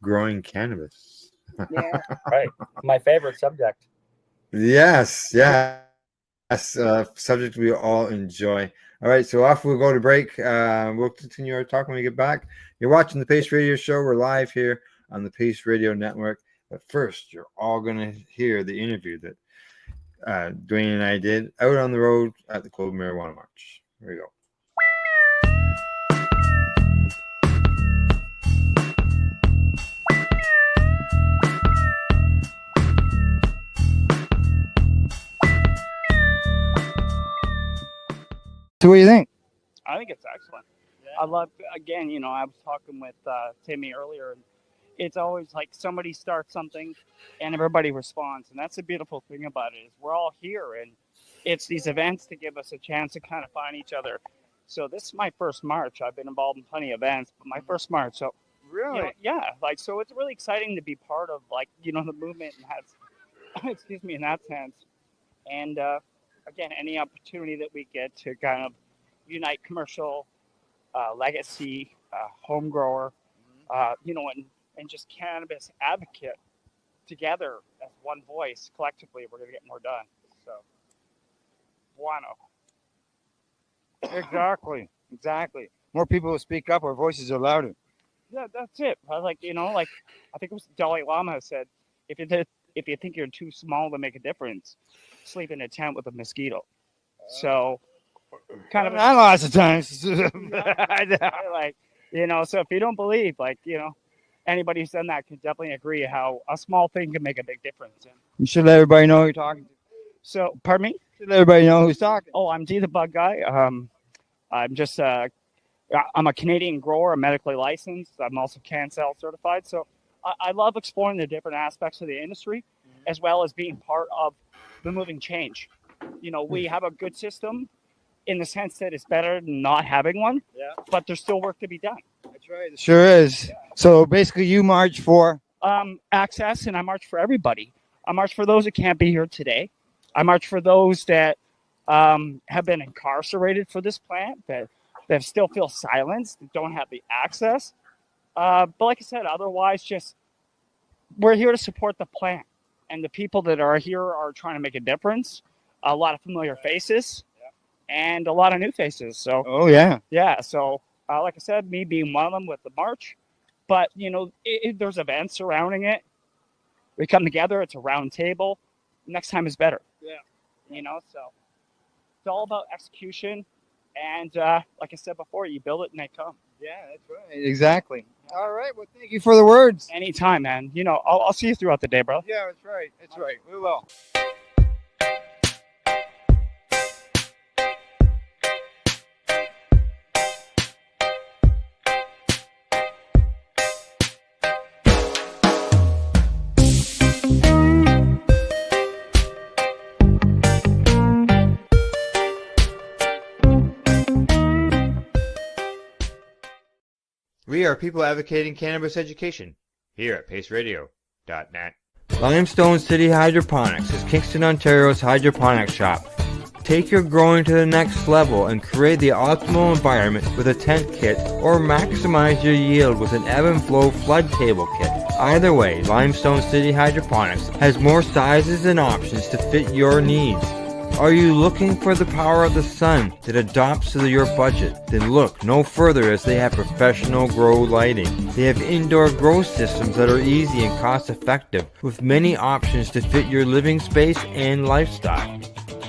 growing cannabis. Yeah, right. My favorite subject. Yes, subject we all enjoy. All right, so off we'll go to break. We'll continue our talk when we get back. You're watching the Pace Radio Show. We're live here on the Pace Radio Network. But first, you're all going to hear the interview that Dwayne and I did out on the road at the Global Marijuana March. Here we go. So what do you think? I think it's excellent. I love, again, I was talking with Timmy earlier, and it's always like somebody starts something and everybody responds. And that's the beautiful thing about it is we're all here, and it's these events to give us a chance to kind of find each other. So this is my first March. I've been involved in plenty of events, but my first March. So Really? so it's really exciting to be part of the movement and has, excuse me, in that sense. And again, any opportunity that we get to kind of unite commercial, legacy, home grower, and just cannabis advocate together as one voice, collectively, we're going to get more done. So, bueno. Exactly. More people will speak up, our voices are louder. Yeah, that's it. I I think it was Dalai Lama said, if you think you're too small to make a difference, sleep in a tent with a mosquito. So, kind of lots of times. So if you don't believe, anybody who's done that can definitely agree how a small thing can make a big difference. You should let everybody know who you're talking to. So, pardon me? You should let everybody know who's talking. Oh, I'm D the Bug Guy. I'm just I'm a Canadian grower, I'm medically licensed. I'm also CanSal certified. So I love exploring the different aspects of the industry, as well as being part of the moving change. We have a good system in the sense that it's better than not having one, but there's still work to be done. That's right. It sure is. Yeah. So basically you march for? Access, and I march for everybody. I march for those that can't be here today. I march for those that have been incarcerated for this plant, that still feel silenced, that don't have the access. But like I said, otherwise, we're here to support the plant. And the people that are here are trying to make a difference. A lot of familiar faces and a lot of new faces. So, yeah. So, like I said, me being one of them with the march. But, there's events surrounding it. We come together. It's a round table. Next time is better. Yeah. So it's all about execution. And like I said before, you build it and they come. Yeah, that's right. Exactly. All right. Well, thank you for the words. Anytime, man. I'll see you throughout the day, bro. Yeah, that's right. That's right. We will. We are people advocating cannabis education here at paceradio.net. Limestone City Hydroponics is Kingston, Ontario's hydroponics shop. Take your growing to the next level and create the optimal environment with a tent kit, or maximize your yield with an ebb and flow flood table kit. Either way, Limestone City Hydroponics has more sizes and options to fit your needs. Are you looking for the power of the sun that adapts to your budget? Then look no further, as they have professional grow lighting. They have indoor grow systems that are easy and cost effective, with many options to fit your living space and lifestyle.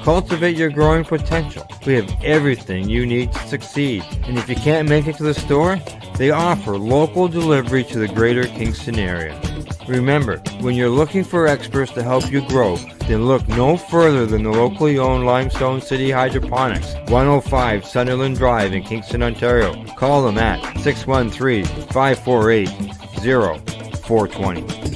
Cultivate your growing potential. We have everything you need to succeed. And if you can't make it to the store, they offer local delivery to the greater Kingston area. Remember, when you're looking for experts to help you grow, then look no further than the locally owned Limestone City Hydroponics, 105 Sunderland Drive in Kingston, Ontario. Call them at 613-548-0420.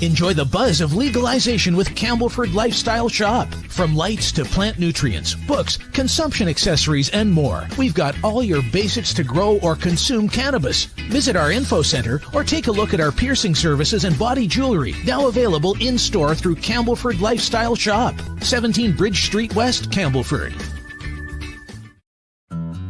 Enjoy the buzz of legalization with Campbellford Lifestyle Shop. From lights to plant nutrients, books, consumption accessories, and more, we've got all your basics to grow or consume cannabis. Visit our info center or take a look at our piercing services and body jewelry, now available in-store through Campbellford Lifestyle Shop, 17 Bridge Street West, Campbellford.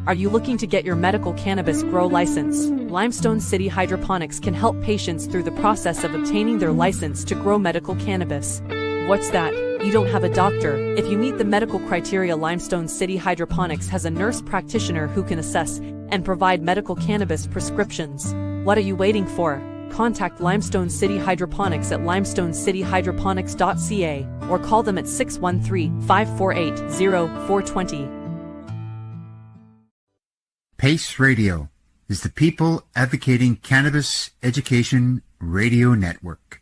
Are you looking to get your medical cannabis grow license? Limestone City Hydroponics can help patients through the process of obtaining their license to grow medical cannabis. What's that? You don't have a doctor. If you meet the medical criteria, Limestone City Hydroponics has a nurse practitioner who can assess and provide medical cannabis prescriptions. What are you waiting for? Contact Limestone City Hydroponics at limestonecityhydroponics.ca or call them at 613-548-0420. Pace Radio is the people advocating cannabis education radio network.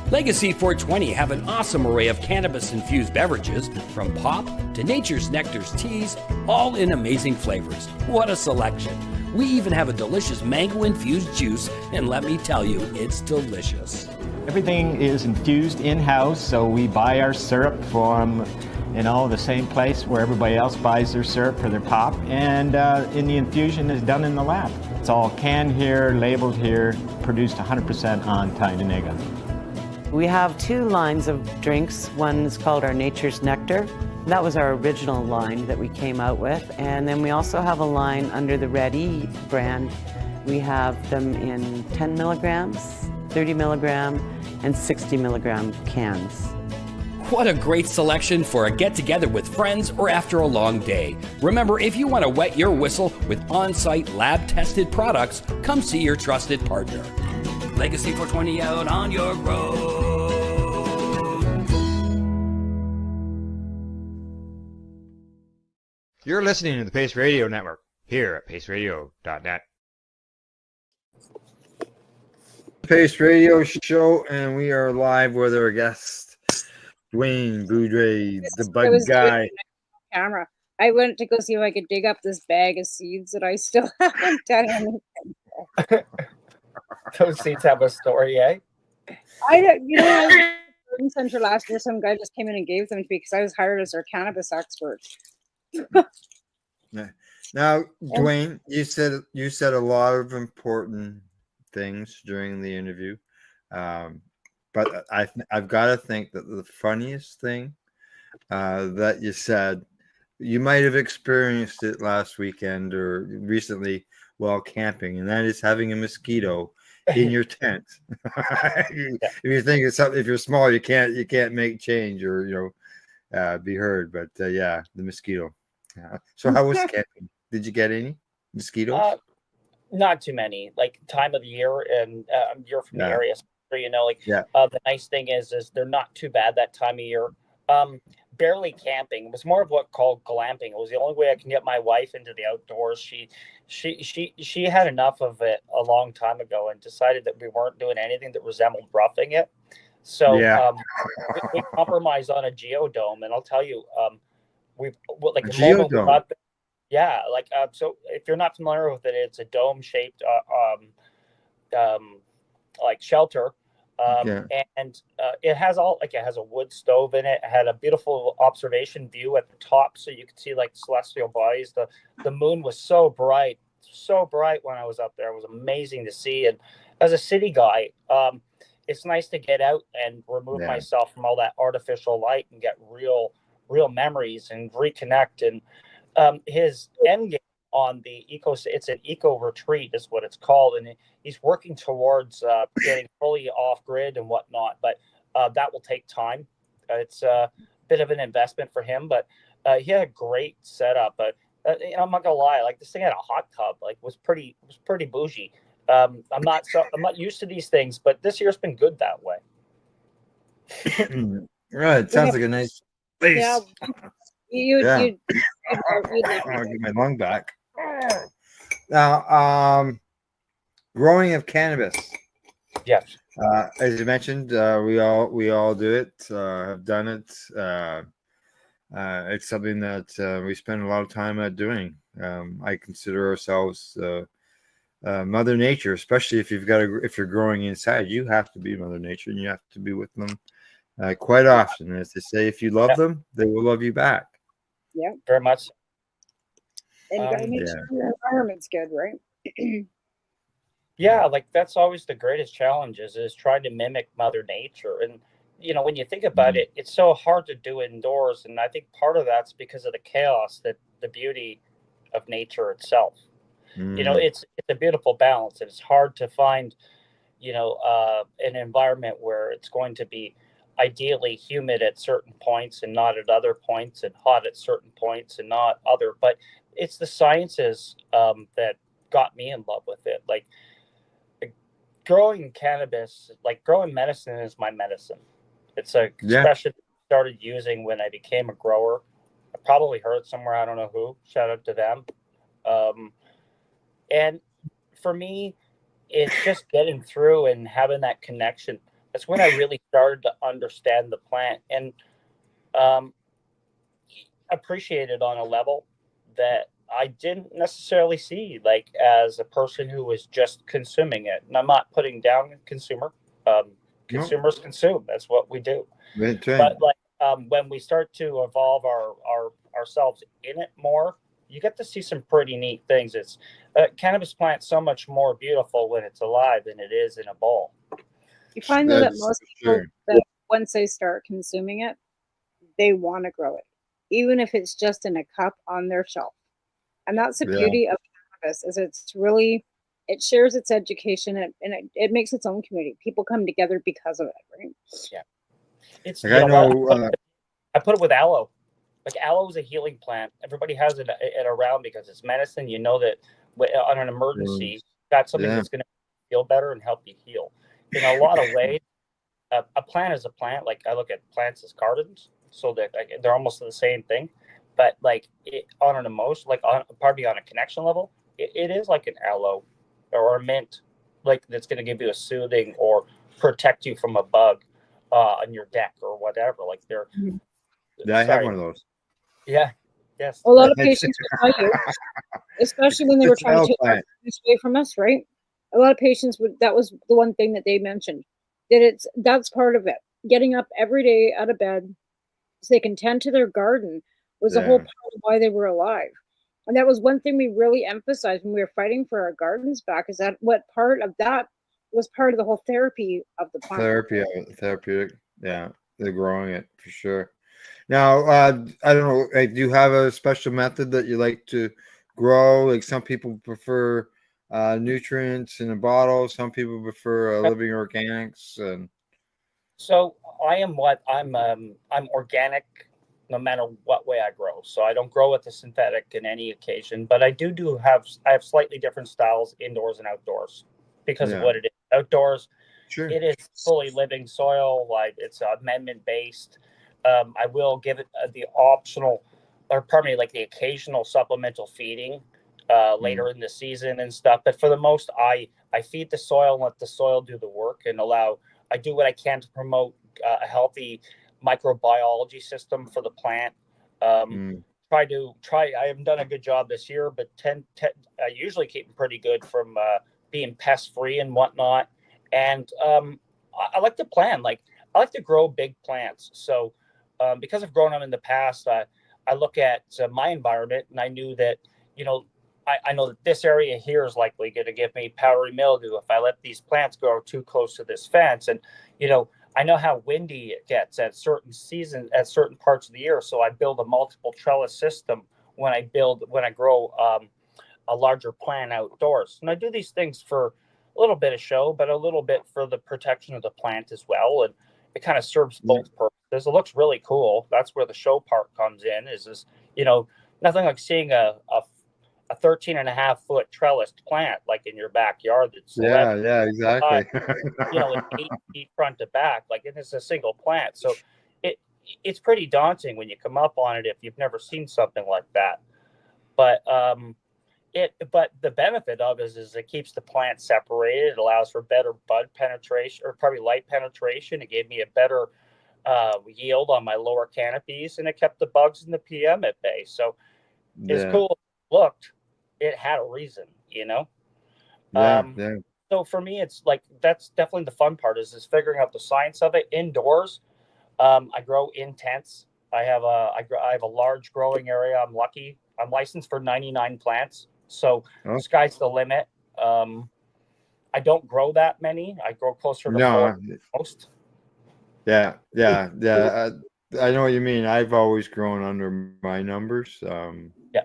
Legacy 420 have an awesome array of cannabis-infused beverages, from pop to Nature's Nectar's teas, all in amazing flavors. What a selection! We even have a delicious mango-infused juice, and let me tell you, it's delicious. Everything is infused in-house, so we buy our syrup from the same place where everybody else buys their syrup for their pop, and the infusion is done in the lab. It's all canned here, labeled here, produced 100% on Tyndonega. We have two lines of drinks. One is called our Nature's Nectar. That was our original line that we came out with. And then we also have a line under the Red E brand. We have them in 10 milligrams, 30 milligram, and 60 milligram cans. What a great selection for a get-together with friends or after a long day. Remember, if you want to wet your whistle with on-site lab-tested products, come see your trusted partner. Legacy 420 out on your road. You're listening to the Pace Radio Network here at paceradio.net. Pace Radio Show, and we are live with our guest, Dwayne Boudreaux, the bug guy. Camera. I went to go see if I could dig up this bag of seeds that I still haven't done anything. Those seeds have a story, eh? I don't, you know, I was in the garden center last year. Some guy just came in and gave them to me because I was hired as their cannabis expert. Now, Dwayne, you said a lot of important things during the interview, but I've got to think that the funniest thing that you said, you might have experienced it last weekend or recently while camping, and that is having a mosquito in your tent. If you think it's something, if you're small, you can't make change or be heard. But yeah, the mosquito. So how was camping? Did you get any mosquitoes? Not too many. Like time of the year, and you're from the area, so the nice thing is they're not too bad that time of year. Barely camping. It was more of what called glamping. It was the only way I can get my wife into the outdoors. She had enough of it a long time ago and decided that we weren't doing anything that resembled roughing it. So we compromised on a geodome, and I'll tell you, so if you're not familiar with it, it's a dome-shaped like shelter. And it has a wood stove in it. It had a beautiful observation view at the top, so you could see like celestial bodies. The moon was so bright when I was up there. It was amazing to see. And as a city guy, it's nice to get out and remove myself from all that artificial light and get real memories and reconnect. And his end game on the it's an eco retreat is what it's called, and he's working towards getting fully off grid and whatnot, but that will take time. It's a bit of an investment for him, but he had a great setup. But I'm not gonna lie, like this thing had a hot tub, like was pretty bougie. I'm not used to these things, but this year's been good that way. Right, sounds like a nice place. Yeah. I'll get my lung back. Now, growing of cannabis. Yes. As you mentioned, we all do it. Have done it. It's something that we spend a lot of time at doing. I consider ourselves Mother Nature, especially if if you're growing inside. You have to be Mother Nature, and you have to be with them quite often. As they say, if you love them, they will love you back. Yeah, very much. And you gotta make sure your environment's good, right? Yeah, like that's always the greatest challenge is trying to mimic Mother Nature. And when you think about it, it's so hard to do indoors. And I think part of that's because of the chaos, that the beauty of nature itself. It's a beautiful balance. And it's hard to find, an environment where it's going to be ideally humid at certain points and not at other points, and hot at certain points and not other. But it's the sciences that got me in love with it. Like growing cannabis, like growing medicine is my medicine. It's a expression I started using when I became a grower. I probably heard it somewhere, I don't know who. Shout out to them. And for me, it's just getting through and having that connection. That's when I really started to understand the plant and appreciate it on a level that I didn't necessarily see, like as a person who was just consuming it. And I'm not putting down consumer. Consumers consume. That's what we do. Right. But when we start to evolve ourselves in it more, you get to see some pretty neat things. It's cannabis plant's so much more beautiful when it's alive than it is in a bowl. You find though that That's most for people sure. that once they start consuming it, they want to grow it, even if it's just in a cup on their shelf. And that's the Yeah. beauty of cannabis is it shares its education and it makes its own community. People come together because of it, right? Yeah. It's Like you I know what know. I put it with aloe. Like aloe is a healing plant. Everybody has it around because it's medicine. You know that on an emergency, you've got something Yeah. that's going to feel better and help you heal. In a lot of ways, a plant is a plant. Like I look at plants as gardens, so that like, they're almost the same thing. But like on an emotion, like pardon me, on a connection level, it is like an aloe or a mint, like that's going to give you a soothing or protect you from a bug on your deck or whatever. Like they're Yeah, I have sorry. one of those. Yeah. Yes. A lot of patients would tell you, especially when they were It's an trying to L take our plant. cannabis away from us, right? A lot of patients would, that was the one thing that they mentioned, that that's part of it. Getting up every day out of bed so they can tend to their garden was a whole Yeah. part of why they were alive. And that was one thing we really emphasized when we were fighting for our gardens back, is that what part of that was part of the whole therapy of the plant. Therapeutic. Yeah, they're growing it for sure. Now, I don't know. Like, do you have a special method that you like to grow? Like some people prefer nutrients in a bottle. Some people prefer living organics. And So I'm organic no matter what way I grow. So I don't grow with the synthetic in any occasion, but I have slightly different styles indoors and outdoors because of yeah, what it is. Outdoors, sure. it is fully living soil, like it's amendment based. I will give it the optional, or pardon me, like the occasional supplemental feeding later in the season and stuff. But for the most, I feed the soil and let the soil do the work and allow. I do what I can to promote a healthy microbiology system for the plant. I haven't done a good job this year, but I usually keep them pretty good from being pest free and whatnot. And I like to plan. Like I like to grow big plants. So because I've grown them in the past, I look at my environment and I knew that, you know, I know that this area here is likely going to give me powdery mildew if I let these plants grow too close to this fence. And, you know, I know how windy it gets at certain seasons, at certain parts of the year. So I build a multiple trellis system when I grow a larger plant outdoors. And I do these things for a little bit of show, but a little bit for the protection of the plant as well. And it kind of serves both purposes. It looks really cool. That's where the show part comes in is, you know, nothing like seeing a 13.5 foot trellised plant like in your backyard that's Yeah, 11 yeah, high, exactly. you know, like 8 feet front to back, like it's a single plant. So it's pretty daunting when you come up on it if you've never seen something like that. But but the benefit of it is it keeps the plant separated. It allows for better bud penetration or probably light penetration. It gave me a better yield on my lower canopies, and it kept the bugs and the PM at bay. So as Yeah, cool as it looked, it had a reason, you know. yeah, yeah. So for me, it's like that's definitely the fun part is figuring out the science of it indoors. I grow in tents. I have a large growing area. I'm lucky. I'm licensed for 99 plants, so Oh, sky's the limit. I don't grow that many. I grow closer to four no, most. yeah, yeah, yeah. I know what you mean. I've always grown under my numbers. Yeah.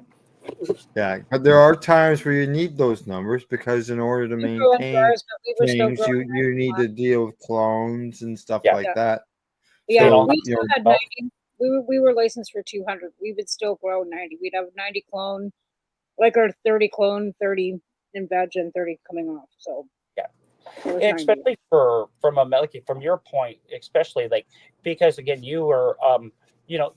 Yeah, but there are times where you need those numbers because in order to We grew maintain indoors, but we were still things, growing you need to deal with clones and stuff Yeah. like that. Yeah, So, we you still know, had 90. We were licensed for 200. We would still grow 90. We'd have 90 clone, like our 30 clone, 30 in veg, and 30 coming off. So yeah, it was 90. especially from your point, especially like because again you were you know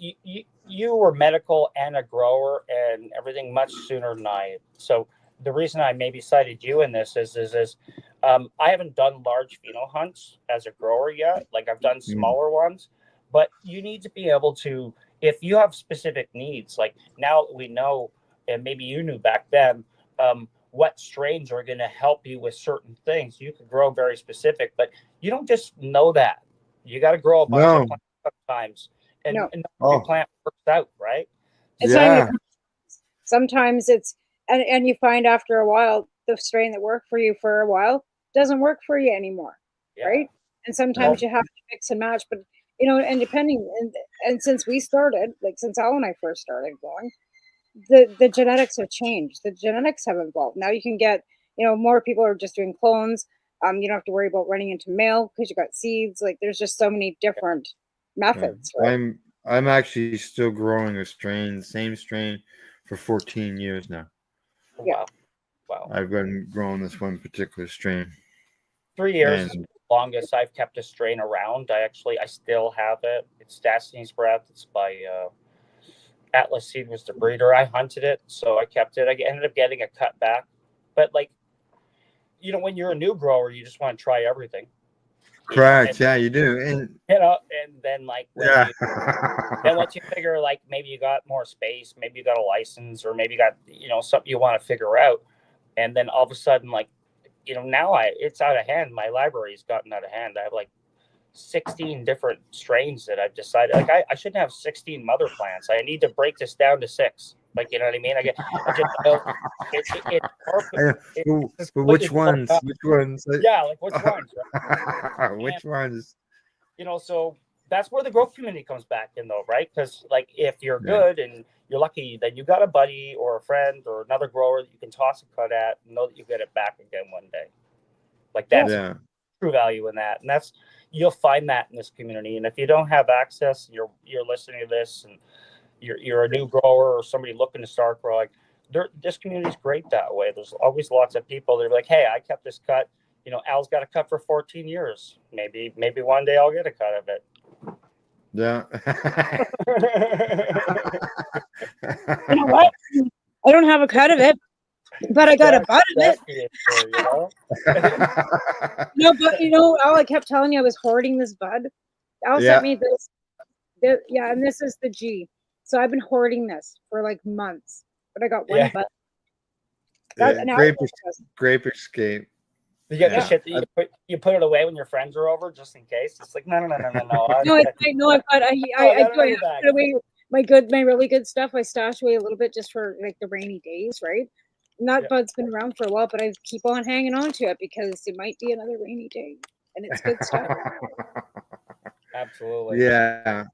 you were medical and a grower and everything much sooner than I. So the reason I maybe cited you in this is I haven't done large pheno hunts as a grower yet. Like I've done smaller ones, but you need to be able to if you have specific needs. Like now we know, and maybe you knew back then. What strains are going to help you with certain things. You could grow very specific, but you don't just know that. You got to grow a bunch of no, plants sometimes, and, No, and every oh, plant works out, right? it's not yeah, even. Sometimes it's and you find after a while the strain that worked for you for a while doesn't work for you anymore, Yeah. right? and sometimes you have to mix and match. But and depending, and since we started, like since Al and I first started going, the genetics have changed. The genetics have evolved. Now you can get, more people are just doing clones. You don't have to worry about running into male because you got seeds. Like there's just so many different methods. Right? I'm actually still growing a strain, same strain, for 14 years now. Yeah. Wow. I've been growing this one particular strain. 3 years And- is the longest I've kept a strain around. I still have it. It's Destiny's Breath. It's by Atlas Seed was the breeder. I hunted it, so I kept it. I ended up getting a cut back. But when you're a new grower, you just want to try everything. Correct. Yeah, you do. And and then yeah. then once you figure maybe you got more space, maybe you got a license, or maybe you got something you want to figure out, and then all of a sudden now it's out of hand. My library's gotten out of hand. I have 16 different strains that I've decided I shouldn't have 16 mother plants. I need to break this down to 6. You know what I mean? But which ones? Which ones? Yeah, which ones? Right? Which ones? So that's where the growth community comes back in, though, right? Because if you're good and you're lucky, then you got a buddy or a friend or another grower that you can toss a cut at and know that you get it back again one day. That's true value in that, and you'll find that in this community. And if you don't have access, you're listening to this, and you're a new grower or somebody looking to start growing, this community is great that way. There's always lots of people that are like, hey, I kept this cut. Al's got a cut for 14 years. Maybe one day I'll get a cut of it. Yeah. You know what? I don't have a cut of it, but I got a bud of it. No, but Al, I kept telling you I was hoarding this bud. Al sent me this. Yeah, and this is the G. So I've been hoarding this for months, but I got one bud. Grape escape. You get the shit that you put it away when your friends are over, just in case. It's no. No, I put away my really good stuff. I stash away a little bit just for the rainy days, right? And that bud's been around for a while, but I keep on hanging on to it because it might be another rainy day, and it's good stuff. Absolutely. Yeah.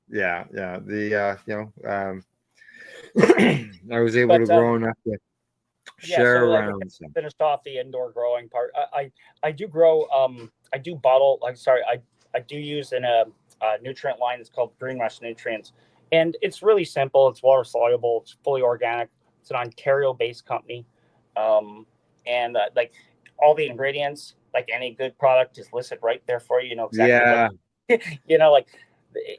I was able to grow enough to share around. Finished off the indoor growing part. I do grow. I do bottle. I do use in a nutrient line. It's called Green Rush Nutrients, and it's really simple. It's water soluble. It's fully organic. It's an Ontario-based company, and all the ingredients, any good product, is listed right there for you. You know exactly. Yeah.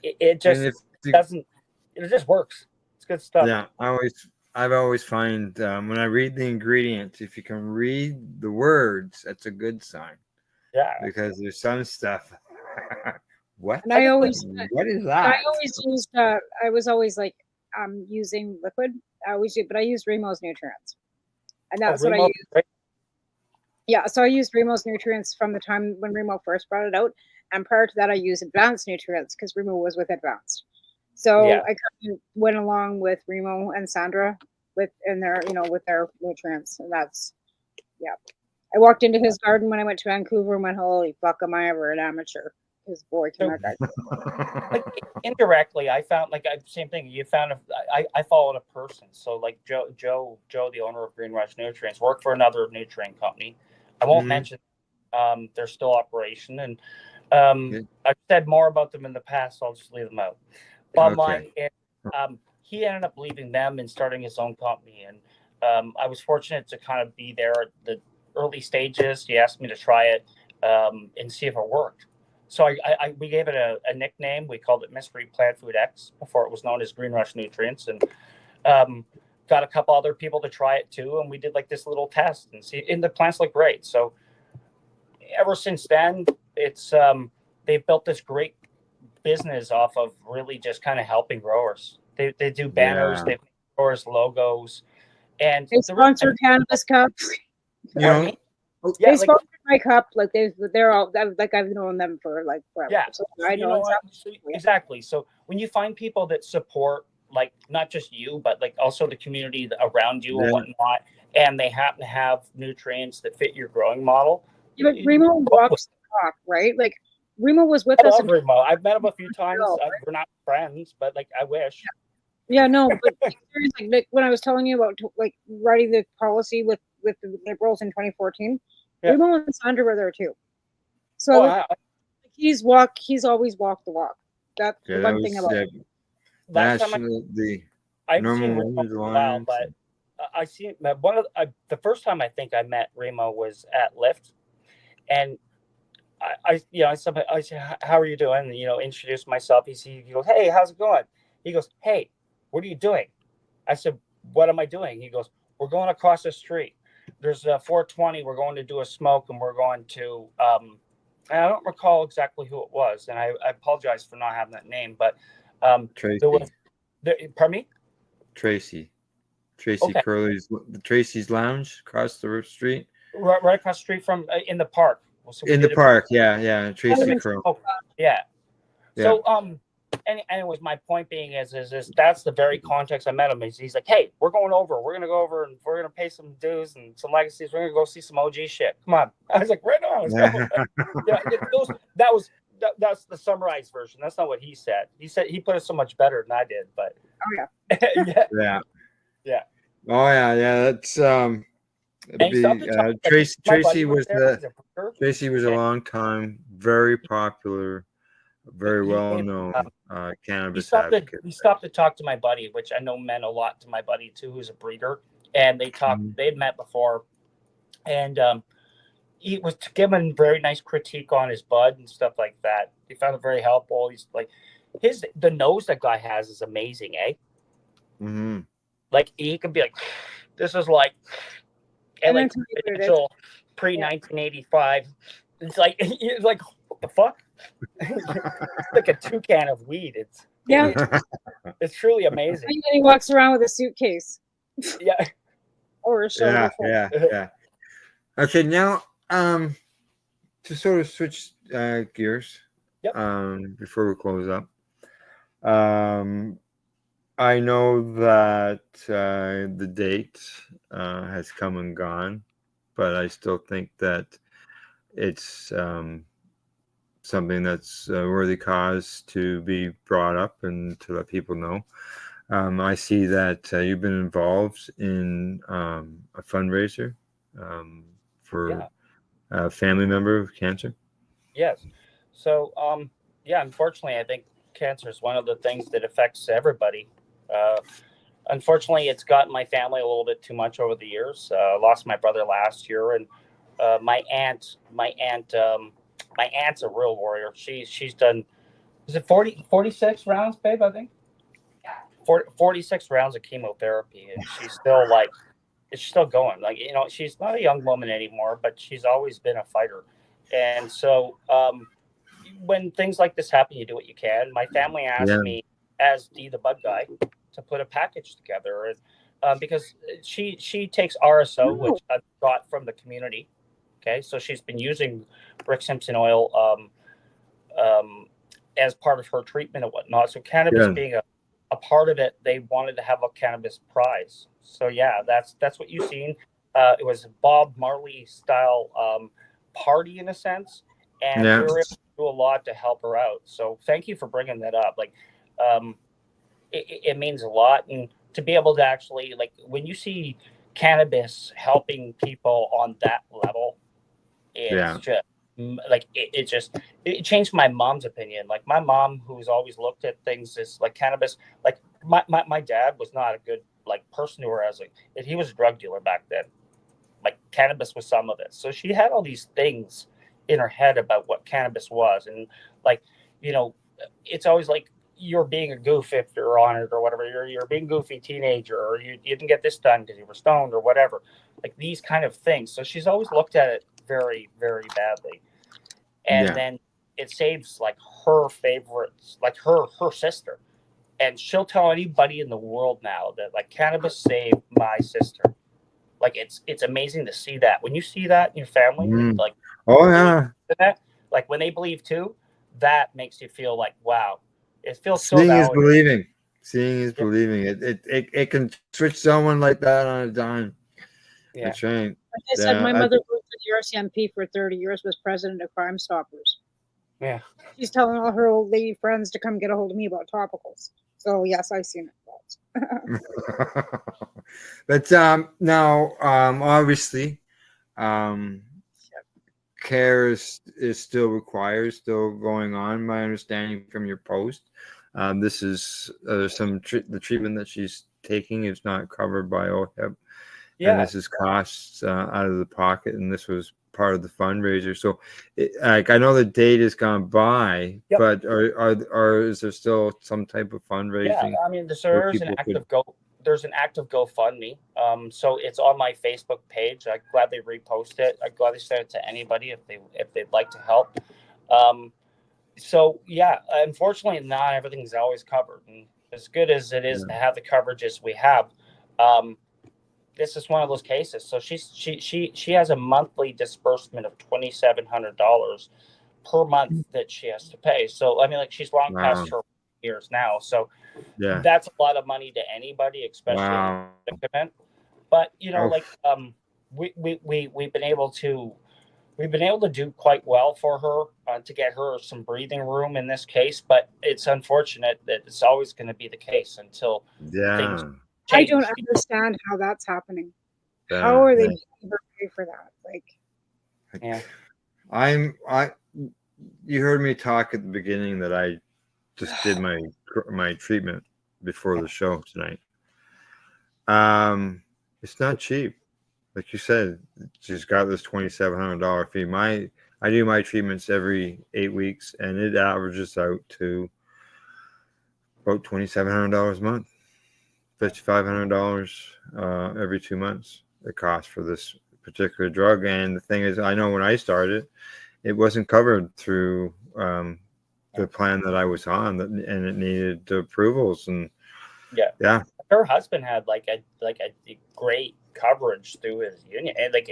It just doesn't. It just works. It's good stuff. Yeah, I've always find when I read the ingredients, if you can read the words, that's a good sign. Yeah. Because there's some stuff. What? And what is that? I always used. I was always using liquid. I always do, but I used Remo's nutrients, and that's what I used. Right? Yeah, so I used Remo's nutrients from the time when Remo first brought it out, and prior to that, I used Advanced nutrients because Remo was with Advanced. So I kind of went along with Remo and Sandra with their nutrients, and that's I walked into his garden when I went to Vancouver and went, "Holy fuck, am I ever an amateur?" His boy came out. Indirectly, I found same thing. You found I followed a person. So Joe, the owner of Green Rush Nutrients, worked for another nutrient company. I won't mention. They're still operation, and I've said more about them in the past. So I'll just leave them out. Bottom line, he ended up leaving them and starting his own company, and I was fortunate to kind of be there at the early stages. He asked me to try it and see if it worked. So we gave it a nickname. We called it Mystery Plant Food X before it was known as Green Rush Nutrients, and got a couple other people to try it too. And we did this little test and see, and the plants look great. So ever since then, it's they've built this great business off of really just kind of helping growers. They do banners, they make growers logos, and they sponsor cannabis cups. Yeah, they sponsored my cup. They're all I've known them for forever. Yeah, so I know exactly. So when you find people that support not just you, but also the community around you and whatnot, and they happen to have nutrients that fit your growing model. Yeah, but Remo walks the talk, right? Remo was with I us. love Remo. I've met him a few times. We're not friends, but like I wish. Yeah, no, but seriously, like when I was telling you about like writing the policy with the Liberals in 2014, Yeah. Remo and Sandra were there too. So Oh, I was, he's always walked the walk. That's Yeah, the that one thing was about Last time national, the I've Normal seen Remo Women's in a while, Alliance. but I see the first time I think I met Remo was at Lyft, and I said, how are you doing? And, introduced myself. He goes, hey, how's it going? He goes, hey, what are you doing? I said, what am I doing? He goes, we're going across the street. There's a 420. We're going to do a smoke, and we're going to. And I don't recall exactly who it was, and I apologize for not having that name, but Tracy. Pardon me? Tracy Okay. Tracy's Lounge across the street. Right across the street from in the park. So In the park, yeah. Tracy Curl. Oh, yeah. So anyways, my point being is that's the very context I met him. He's like, hey, we're going over. We're gonna go over and we're gonna pay some dues and some legacies. We're gonna go see some OG shit. Come on. I was like, right on, let's go. That's the summarized version. That's not what he said. He said he put it so much better than I did. But yeah. Oh yeah. That's Tracy was a long time very popular, very well known cannabis advocate. He stopped to talk to my buddy, which I know meant a lot to my buddy too, who's a breeder. And they talked. They'd met before, and he was given very nice critique on his bud and stuff like that. He found it very helpful. He's like, the nose that guy has is amazing, eh? Mm-hmm. Like he could be like, this is like, and like pre-1985. It's like what the fuck? It's like a toucan of weed. It's truly amazing. And he walks around with a suitcase. Yeah. Or a shoulder. Yeah. Okay, now to sort of switch gears. Yep. Before we close up. I know that the date has come and gone, but I still think that it's something that's a worthy cause to be brought up and to let people know. I see that you've been involved in a fundraiser for a family member with cancer. Yes. So, unfortunately, I think cancer is one of the things that affects everybody. Unfortunately, it's gotten my family a little bit too much over the years. I lost my brother last year, and my aunt's a real warrior. She's done, is it 46 rounds, babe? I think 46 rounds of chemotherapy, and she's still going. Like, she's not a young woman anymore, but she's always been a fighter. And so, when things like this happen, you do what you can. My family asked me, as the bud guy, to put a package together, and because she takes RSO, which I got from the community. Okay, so she's been using Rick Simpson oil as part of her treatment and whatnot. So cannabis being a part of it, they wanted to have a cannabis prize. So that's what you've seen. It was Bob Marley style party in a sense, and we were able to do a lot to help her out. So thank you for bringing that up. Like, it means a lot, and to be able to actually, like, when you see cannabis helping people on that level, it's just like it changed my mom's opinion. Like, my mom, who's always looked at things as like cannabis, like my dad was not a good person to her as he was a drug dealer back then. Like, cannabis was some of it. So she had all these things in her head about what cannabis was, and it's always like, you're being a goof if you're on it or whatever. You're being goofy teenager, or you didn't get this done because you were stoned or whatever. Like, these kind of things. So she's always looked at it very, very badly. And then it saves her favorites, like her sister. And she'll tell anybody in the world now that cannabis saved my sister. Like, it's amazing to see that. When you see that in your family, when they believe too, that makes you feel like, wow. It feels so Seeing is believing. Seeing is believing. It can switch someone like that on a dime. Yeah. That's right. Like I said, my mother worked with the RCMP for 30 years, was president of Crime Stoppers. Yeah. She's telling all her old lady friends to come get a hold of me about topicals. So yes, I've seen it. But now, obviously, um, care is still required, still going on. My understanding from your post, this is the treatment that she's taking is not covered by OHIP, Yeah. and this is costs out of the pocket, and this was part of the fundraiser. So, like, I know the date has gone by, Yep. but is there still some type of fundraising? Yeah, I mean, where there's an people could- active GoFundMe. So it's on my Facebook page. I gladly repost it. I gladly send it to anybody if they'd like to help. So yeah, unfortunately, not everything's always covered. And as good as it is to have the coverages we have, this is one of those cases. So she has a monthly disbursement of $2,700 per month that she has to pay. So I mean, like, she's long past her years now. So Yeah. that's a lot of money to anybody, especially in the predicament. But like we've been able to do quite well for her to get her some breathing room in this case. But it's unfortunate that it's always going to be the case until things change. I don't understand how that's happening. How are they making her pay for that? Like, yeah. You heard me talk at the beginning that I just did my treatment before the show tonight. It's not cheap. Like you said, she's got this $2,700 fee. I do my treatments every 8 weeks, and it averages out to about $2,700 a month, $5,500 every 2 months. The cost for this particular drug. And the thing is, I know when I started, it wasn't covered through the plan that I was on, and it needed approvals. And yeah, her husband had like a great coverage through his union, and like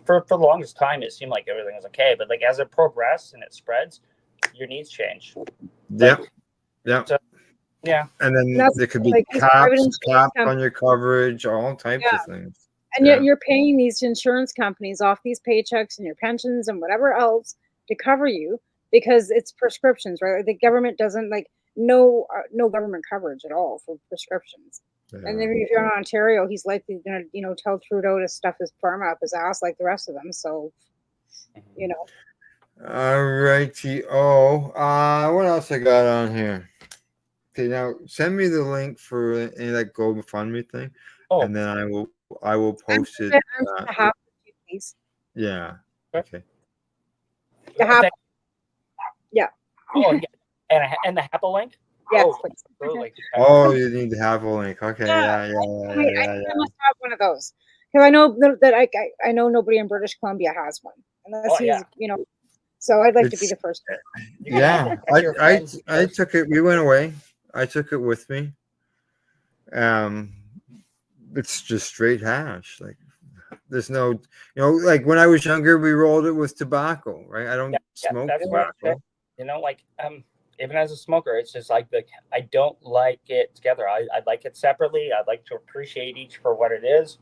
for the longest time it seemed like everything was okay. But like as it progressed and it spreads, your needs change. Yeah. So, yeah. And then there could be caps on your coverage, all types of things. And yet you're paying these insurance companies off these paychecks and your pensions and whatever else to cover you because it's prescriptions, right? The government doesn't no government coverage at all for prescriptions. Yeah. And then if you're in Ontario, he's likely going to, tell Trudeau to stuff his pharma up his ass like the rest of them. So, All righty. What else I got on here? Okay, now send me the link for any that GoFundMe thing, and then I will post it. Yeah. Okay. Yeah. Oh, yeah. And the HAPA link? Yes, absolutely. Oh, you need to have a link. Okay. Yeah. I must have one of those because I know that I know nobody in British Columbia has one, unless he's So I'd like to be the first. Yeah, I took it. We went away. I took it with me. It's just straight hash. Like there's no, like when I was younger, we rolled it with tobacco, right? I don't smoke tobacco. Even as a smoker, it's just like I don't like it together. I like it separately. I'd like to appreciate each for what it is.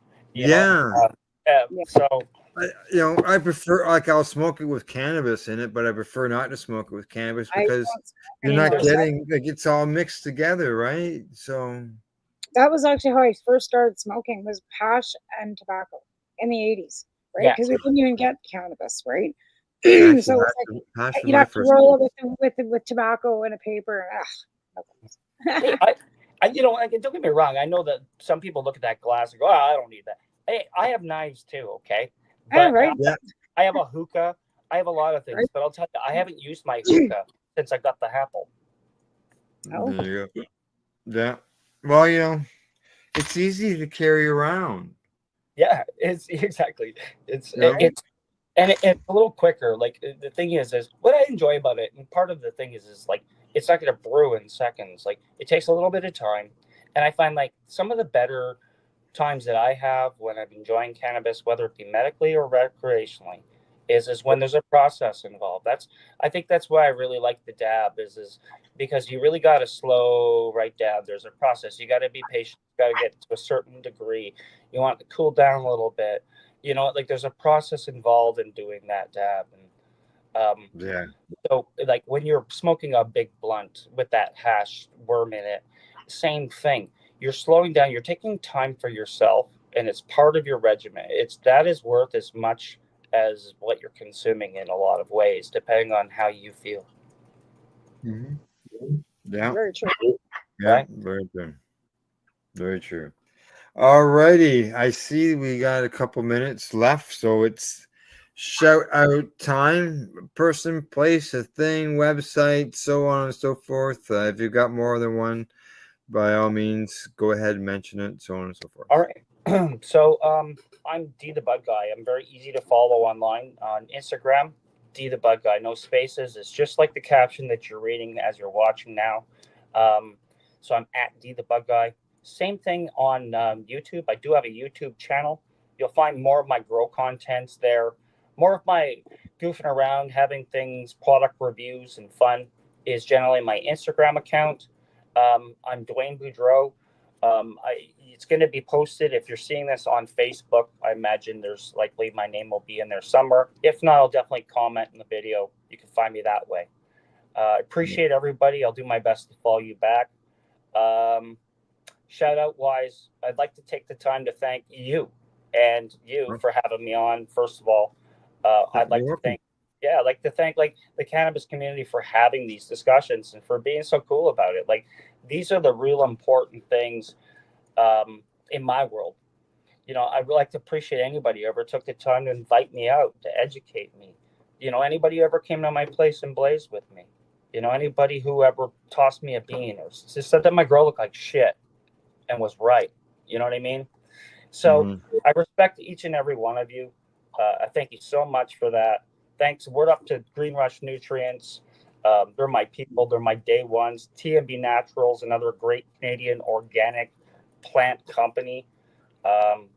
So I prefer, like, I'll smoke it with cannabis in it, but I prefer not to smoke it with cannabis because you're not getting, like, it's all mixed together, right? So that was actually how I first started smoking, was hash and tobacco in the 80s, right? Because we couldn't even get cannabis, right? So it's like you'd have to roll it with tobacco and a paper. Don't get me wrong. I know that some people look at that glass and go, "Oh, I don't need that." Hey, I have knives too, okay? But, I have a hookah. I have a lot of things, but I'll tell you, I haven't used my hookah since I got the Apple. There you go. Yeah. Well, it's easy to carry around. Yeah, it's exactly. It's a little quicker. Like the thing is what I enjoy about it, and part of the thing is like it's not going to brew in seconds. Like it takes a little bit of time, and I find like some of the better times that I have when I'm enjoying cannabis, whether it be medically or recreationally, is when there's a process involved. I think that's why I really like the dab is because you really got to slow right down. There's a process. You got to be patient. You got to get to a certain degree. You want it to cool down a little bit. Like there's a process involved in doing that dab. Yeah. So, like when you're smoking a big blunt with that hash worm in it, same thing. You're slowing down. You're taking time for yourself, and it's part of your regimen. That is worth as much as what you're consuming in a lot of ways, depending on how you feel. Mhm. Yeah. Very true. Yeah. Right? Very true. Very true. All righty. I see we got a couple minutes left, so it's shout out time. Person, place, a thing, website, so on and so forth. If you've got more than one, by all means, go ahead and mention it, so on and so forth. All right. So I'm D the Bud Guy. I'm very easy to follow online on Instagram. D the Bud Guy, no spaces. It's just like the caption that you're reading as you're watching now. So I'm at D the Bud Guy. Same thing on YouTube. I do have a YouTube channel. You'll find more of my grow contents there. More of my goofing around, having things, product reviews, and fun is generally my Instagram account. I'm Dwayne Boudreau. It's going to be posted. If you're seeing this on Facebook, I imagine there's likely my name will be in there somewhere. If not, I'll definitely comment in the video. You can find me that way. I appreciate everybody. I'll do my best to follow you back. Shout out wise, I'd like to take the time to thank you for having me on. First of all, I'd like to thank like the cannabis community for having these discussions and for being so cool about it. Like these are the real important things in my world. I would like to appreciate anybody who ever took the time to invite me out, to educate me. Anybody who ever came to my place and blazed with me. Anybody who ever tossed me a bean or just said that my grow looked like shit and was right. You know what I mean? So I respect each and every one of you. I thank you so much for that. Thanks. Word up to Green Rush Nutrients. They're my people. They're my day ones. TMB Naturals, another great Canadian organic plant company.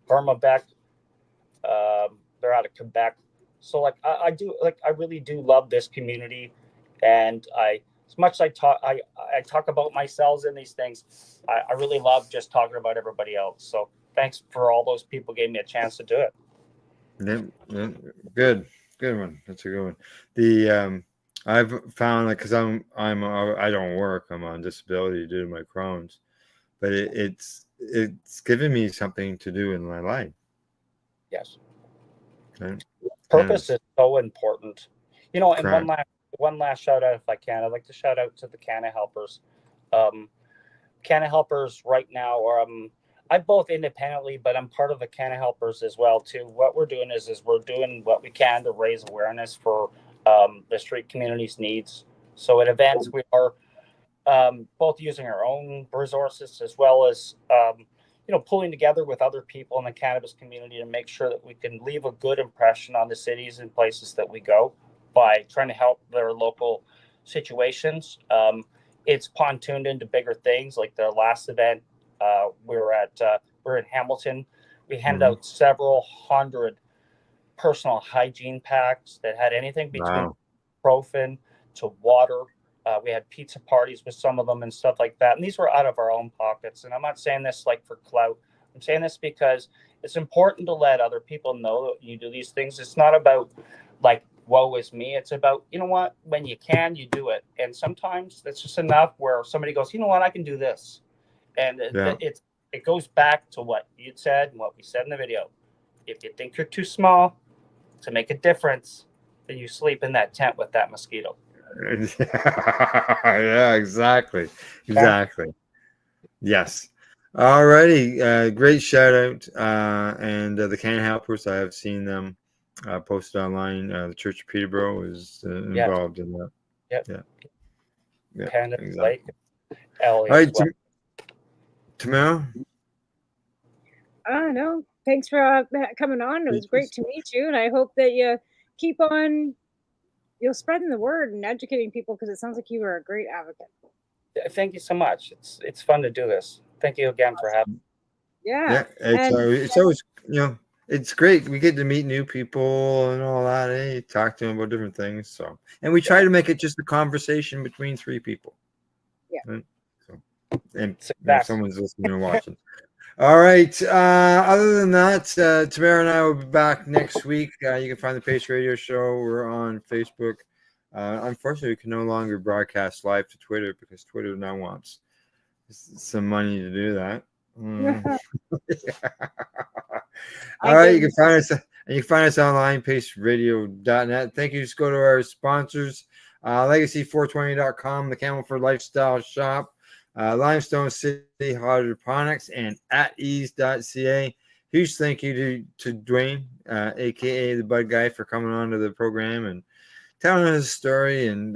Burmabec, they're out of Quebec. So I really do love this community, and as much as I talk about myself in these things, I really love just talking about everybody else. So thanks for all those people who gave me a chance to do it. Yeah, good one. That's a good one. The I've found because I don't work. I'm on disability due to my Crohn's, but it's given me something to do in my life. Yes. Okay. Purpose is so important. And Correct. one last shout out, if I can. I'd like to shout out to the Canna Helpers. Canna Helpers right now, I both independently, but I'm part of the Canna Helpers as well too. What we're doing is we're doing what we can to raise awareness for the street community's needs. So at events, we are both using our own resources as well as pulling together with other people in the cannabis community to make sure that we can leave a good impression on the cities and places that we go by trying to help their local situations. It's pontooned into bigger things. Like the last event, we're in Hamilton. We handed out several hundred personal hygiene packs that had anything between ibuprofen to water. We had pizza parties with some of them and stuff like that. And these were out of our own pockets. And I'm not saying this for clout. I'm saying this because it's important to let other people know that you do these things. It's not about woe is me. It's about, when you can, you do it. And sometimes it's just enough where somebody goes, I can do this. And it goes back to what you said and what we said in the video. If you think you're too small to make a difference, then you sleep in that tent with that mosquito. Yeah, exactly. Yes. Alrighty. Great shout out. And the Canna Helpers, I have seen them posted online. The Church of Peterborough is involved in that. Yep. Yeah. Canada Exactly. Lake. All right, Tamara. No, thanks for coming on. It was great to meet you, and I hope that you keep on spreading the word and educating people, because it sounds like you are a great advocate. Thank you so much. It's fun to do this. Thank you again for having me. Yeah. It's always it's great. We get to meet new people and all that. Talk to them about different things. So, and we try to make it just a conversation between three people. Yeah. Right? So, and if someone's listening and watching. All right. Other than that, Tamara and I will be back next week. You can find the Pace Radio Show. We're on Facebook. Unfortunately, we can no longer broadcast live to Twitter because Twitter now wants some money to do that. All right. You can find us. And you can find us online, paceradio.net. Thank you. Just go to our sponsors, legacy420.com, the Camelford Lifestyle Shop, Limestone City Hydroponics, and at ease.ca. Huge thank you to Dwayne, aka the Bud Guy, for coming on to the program and telling us a story and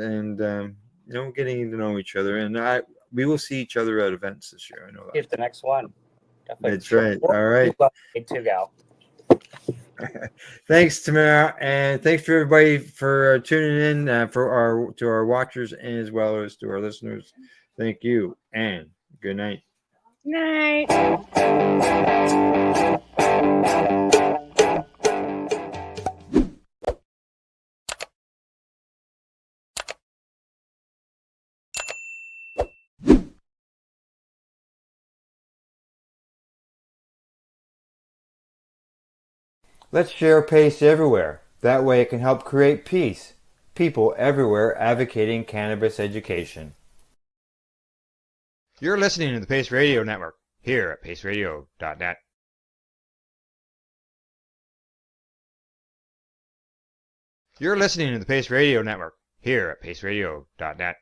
getting to know each other. And we will see each other at events this year. I know that. Here's the next one. Definitely. That's right. All right. Too, gal. Thanks, Tamara, and thanks for everybody for tuning in to our watchers and as well as to our listeners. Thank you and good night. Night. Let's share Pace everywhere. That way it can help create peace. People everywhere advocating cannabis education. You're listening to the Pace Radio Network here at paceradio.net. You're listening to the Pace Radio Network here at paceradio.net.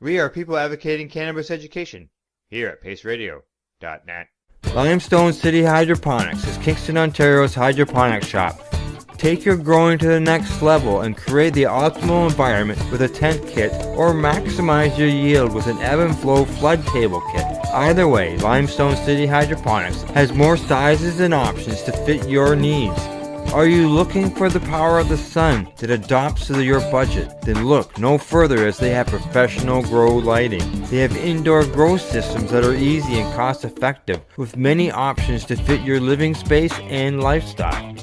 We are people advocating cannabis education here at paceradio.net. Limestone City Hydroponics is Kingston, Ontario's hydroponics shop. Take your growing to the next level and create the optimal environment with a tent kit, or maximize your yield with an ebb and flow flood table kit. Either way, Limestone City Hydroponics has more sizes and options to fit your needs. Are you looking for the power of the sun that adapts to your budget? Then look no further, as they have professional grow lighting. They have indoor grow systems that are easy and cost effective, with many options to fit your living space and lifestyle.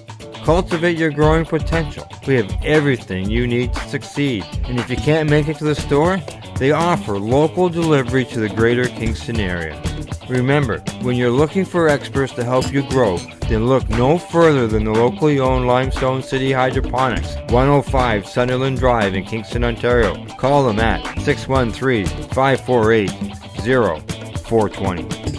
Cultivate your growing potential. We have everything you need to succeed. And if you can't make it to the store, they offer local delivery to the greater Kingston area. Remember, when you're looking for experts to help you grow, then look no further than the locally owned Limestone City Hydroponics, 105 Sunderland Drive in Kingston, Ontario. Call them at 613-548-0420.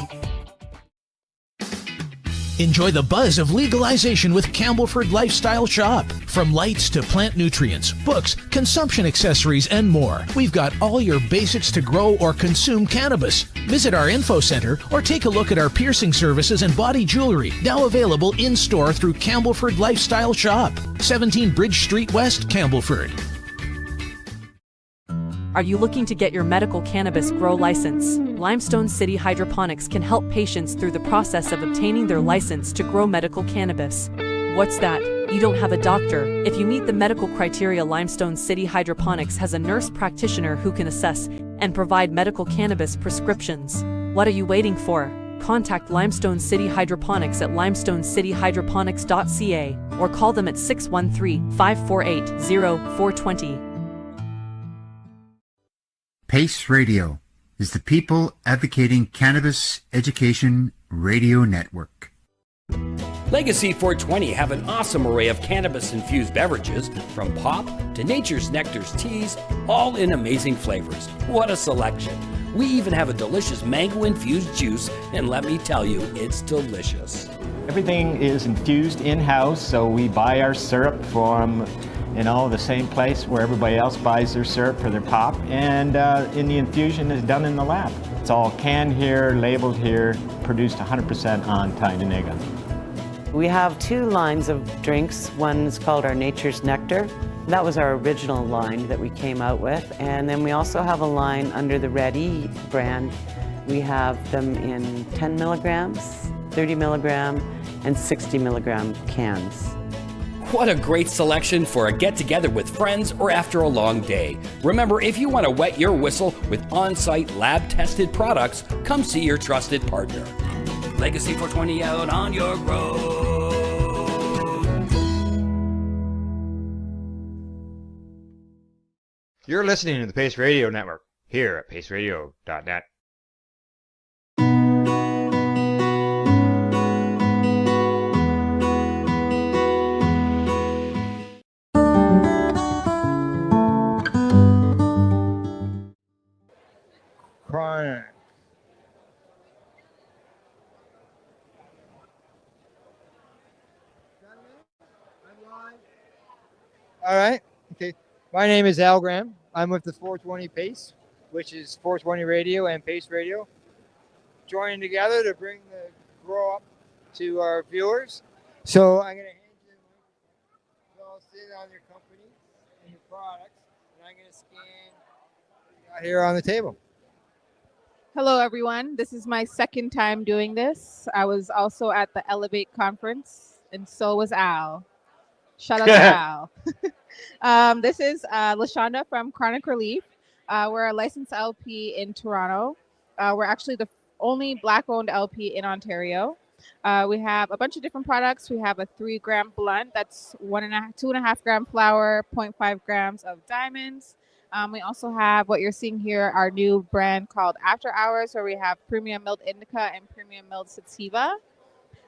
Enjoy the buzz of legalization with Campbellford Lifestyle Shop. From lights to plant nutrients, books, consumption accessories, and more, we've got all your basics to grow or consume cannabis. Visit our info center or take a look at our piercing services and body jewelry, now available in-store through Campbellford Lifestyle Shop, 17 Bridge Street West, Campbellford. Are you looking to get your medical cannabis grow license? Limestone City Hydroponics can help patients through the process of obtaining their license to grow medical cannabis. What's that? You don't have a doctor. If you meet the medical criteria, Limestone City Hydroponics has a nurse practitioner who can assess and provide medical cannabis prescriptions. What are you waiting for? Contact Limestone City Hydroponics at limestonecityhydroponics.ca or call them at 613-548-0420. Pace Radio is the people advocating cannabis education radio network. Legacy 420 have an awesome array of cannabis-infused beverages, from pop to Nature's Nectar's teas, all in amazing flavors. What a selection! We even have a delicious mango-infused juice, and let me tell you, it's delicious. Everything is infused in-house, so we buy our syrup from the same place where everybody else buys their syrup for their pop, and the infusion is done in the lab. It's all canned here, labeled here, produced 100% on Tyndonega. We have two lines of drinks. One's called our Nature's Nectar. That was our original line that we came out with. And then we also have a line under the Ready brand. We have them in 10 milligrams, 30 milligram, and 60 milligram cans. What a great selection for a get-together with friends or after a long day. Remember, if you want to wet your whistle with on-site lab-tested products, come see your trusted partner. Legacy 420 out on your road. You're listening to the Pace Radio Network here at paceradio.net. Chronic. All right. Okay. My name is Al Graham. I'm with the 420 Pace, which is 420 Radio and Pace Radio, joining together to bring the grow up to our viewers. So I'm going to hand you the microphone. So I'll sit on your company and your products, and I'm going to scan what you got here on the table. Hello, everyone. This is my second time doing this. I was also at the Elevate conference, and so was Al. Shout out to Al. This is LaShonda from Chronic Relief. We're a licensed LP in Toronto. We're actually the only Black-owned LP in Ontario. We have a bunch of different products. We have a 3-gram blunt that's 2.5 gram flower, 0.5 grams of diamonds. We also have what you're seeing here, our new brand called After Hours, where we have premium milled indica and premium milled sativa.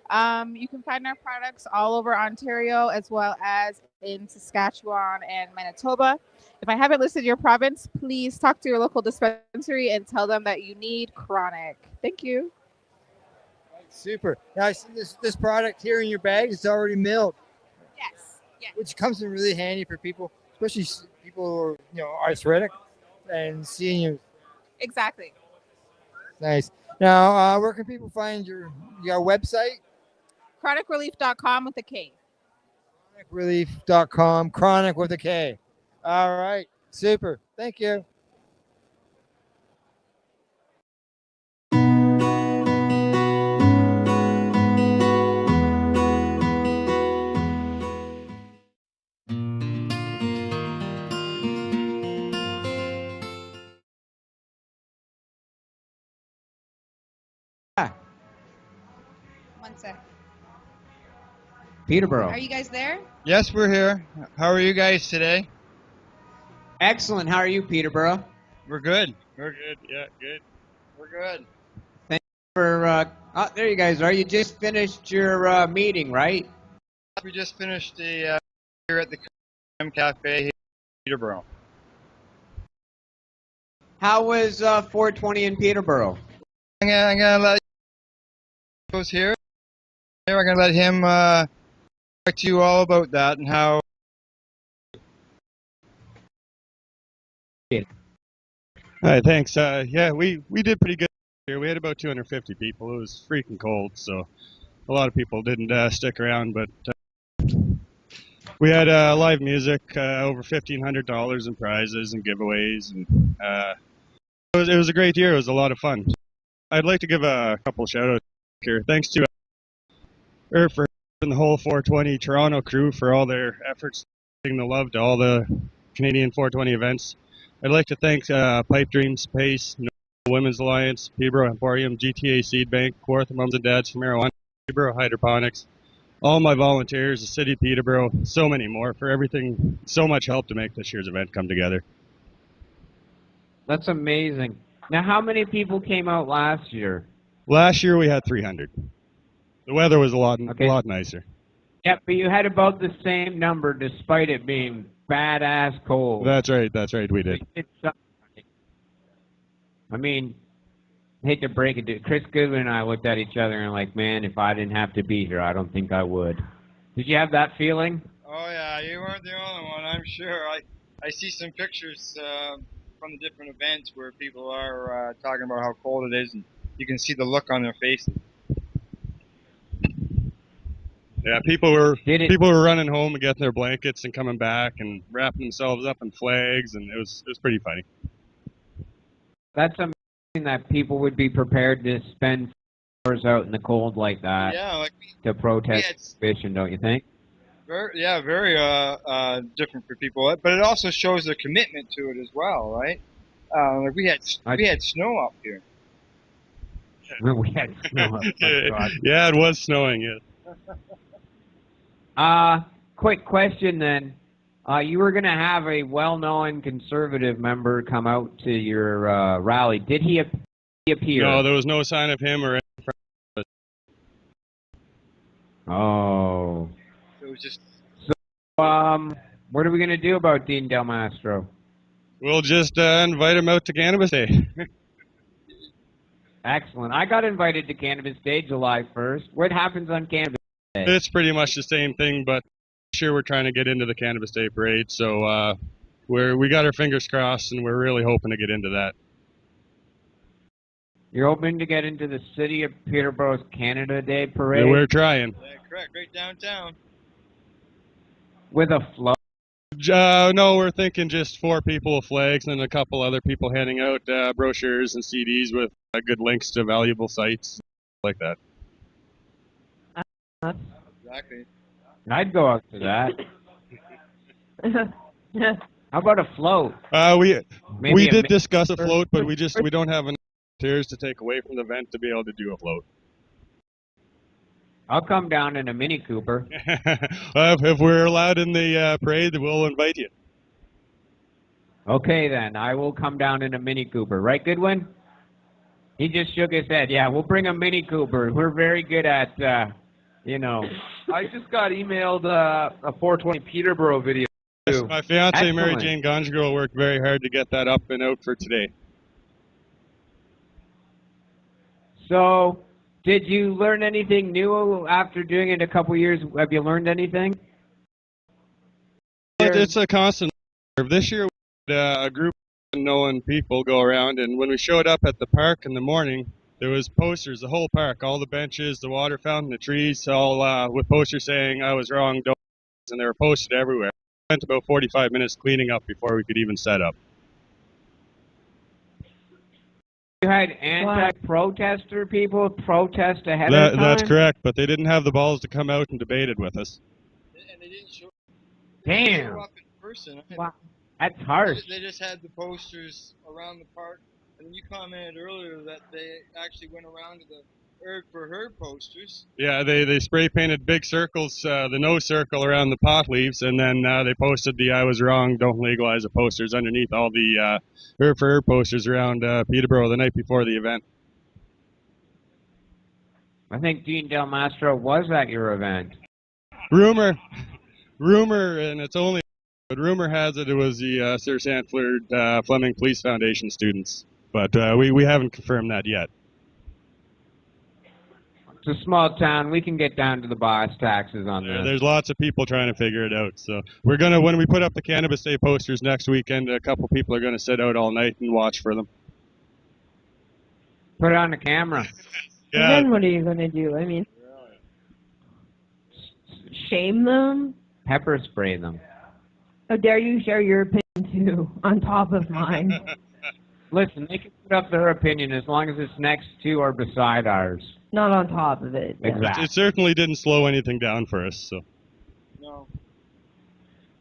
You can find our products all over Ontario, as well as in Saskatchewan and Manitoba. If I haven't listed your province, please talk to your local dispensary and tell them that you need Chronic. Thank you. Super. Now I see this product here in your bag is already milled. Yes. Which comes in really handy for people, especially people who are arthritic, and seeing you Exactly. Nice. Now, where can people find your website? Chronicrelief.com with a K. Chronicrelief.com. Chronic with a K. All right. Super. Thank you. One sec. Peterborough. Are you guys there? Yes, we're here. How are you guys today? Excellent. How are you, Peterborough? We're good. We're good. Yeah, good. We're good. Thank you for. There you guys are. You just finished your meeting, right? We just finished the here at the Cafe here in Peterborough. How was 420 in Peterborough? I'm gonna let goes here. I'm gonna let him talk to you all about that and how. Hi, thanks. Yeah, we did pretty good here. We had about 250 people. It was freaking cold, so a lot of people didn't stick around, but we had live music, over $1,500 in prizes and giveaways, and it was a great year. It was a lot of fun. I'd like to give a couple shout outs here. Thanks to for and the whole 420 Toronto crew for all their efforts, giving the love to all the Canadian 420 events. I'd like to thank Pipe Dreams, Pace, Women's Alliance, Peterborough Emporium, GTA Seed Bank, Kawartha Mums and Dads for Marijuana, Peterborough Hydroponics, all my volunteers, the City of Peterborough, so many more for everything, so much help to make this year's event come together. That's amazing. Now, how many people came out last year? Last year we had 300. The weather was a lot nicer. Yeah, but you had about the same number despite it being badass cold. That's right, we did. I mean, I hate to break it to Chris Goodwin and I looked at each other and like, man, if I didn't have to be here, I don't think I would. Did you have that feeling? Oh yeah, you weren't the only one, I'm sure. I see some pictures from the different events where people are talking about how cold it is, and you can see the look on their faces. Yeah, people were running home and getting their blankets and coming back and wrapping themselves up in flags, and it was pretty funny. That's amazing that people would be prepared to spend hours out in the cold like that. Yeah, to protest prohibition, don't you think? Very different for people, but it also shows their commitment to it as well, right? We had snow up here. We had snow up. Yeah, it was snowing. Yes. Quick question then. You were going to have a well-known conservative member come out to your rally. Did he appear? No, there was no sign of him or any. Oh. It was just. So, what are we going to do about Dean Del Mastro? We'll just invite him out to Cannabis Day. Excellent. I got invited to Cannabis Day July 1st. What happens on Cannabis Day? It's pretty much the same thing, but this year we're trying to get into the Cannabis Day parade, so we got our fingers crossed, and we're really hoping to get into that. You're hoping to get into the City of Peterborough's Canada Day parade? Yeah, we're trying. Yeah, correct. Right downtown. With a float? No, we're thinking just 4 people with flags and a couple other people handing out brochures and CDs with good links to valuable sites like that. Exactly. I'd go out to that. How about a float? We did discuss a float, but we don't have enough volunteers to take away from the event to be able to do a float. I'll come down in a Mini Cooper. If we're allowed in the parade, we'll invite you. Okay, then. I will come down in a Mini Cooper. Right, Goodwin? He just shook his head. Yeah, we'll bring a Mini Cooper. We're very good at, I just got emailed a 420 Peterborough video, too. My fiancée, Mary Jane Gonjagirl, worked very hard to get that up and out for today. So, did you learn anything new after doing it a couple years? Have you learned anything? It's a constant. This year, we had a group unknown people go around, and when we showed up at the park in the morning, there was posters, the whole park, all the benches, the water fountain, the trees, all with posters saying I was wrong, don't, and they were posted everywhere. We spent about 45 minutes cleaning up before we could even set up. You had anti-protester people protest ahead of time? That's correct, but they didn't have the balls to come out and debate it with us. Damn. Up in person. Wow. That's harsh. They just had the posters around the park, and you commented earlier that they actually went around to the Herb for Herb posters. Yeah, they spray painted big circles, the no circle around the pot leaves, and then they posted the I was wrong, don't legalize it posters underneath all the Herb for Herb posters around Peterborough the night before the event. I think Dean Del Mastro was at your event. Rumor, and it's only, but rumor has it was the Sir Sanford Fleming Police Foundation students, but we haven't confirmed that yet. It's a small town. We can get down to the boss taxes on this. There's lots of people trying to figure it out. So we're going to, when we put up the Cannabis Day posters next weekend, a couple people are going to sit out all night and watch for them. Put it on the camera. And then what are you going to do? I mean, shame them? Pepper spray them. How dare you share your opinion too, on top of mine? Listen, they can put up their opinion as long as it's next to or beside ours. Not on top of it. Exactly. It certainly didn't slow anything down for us. So. No.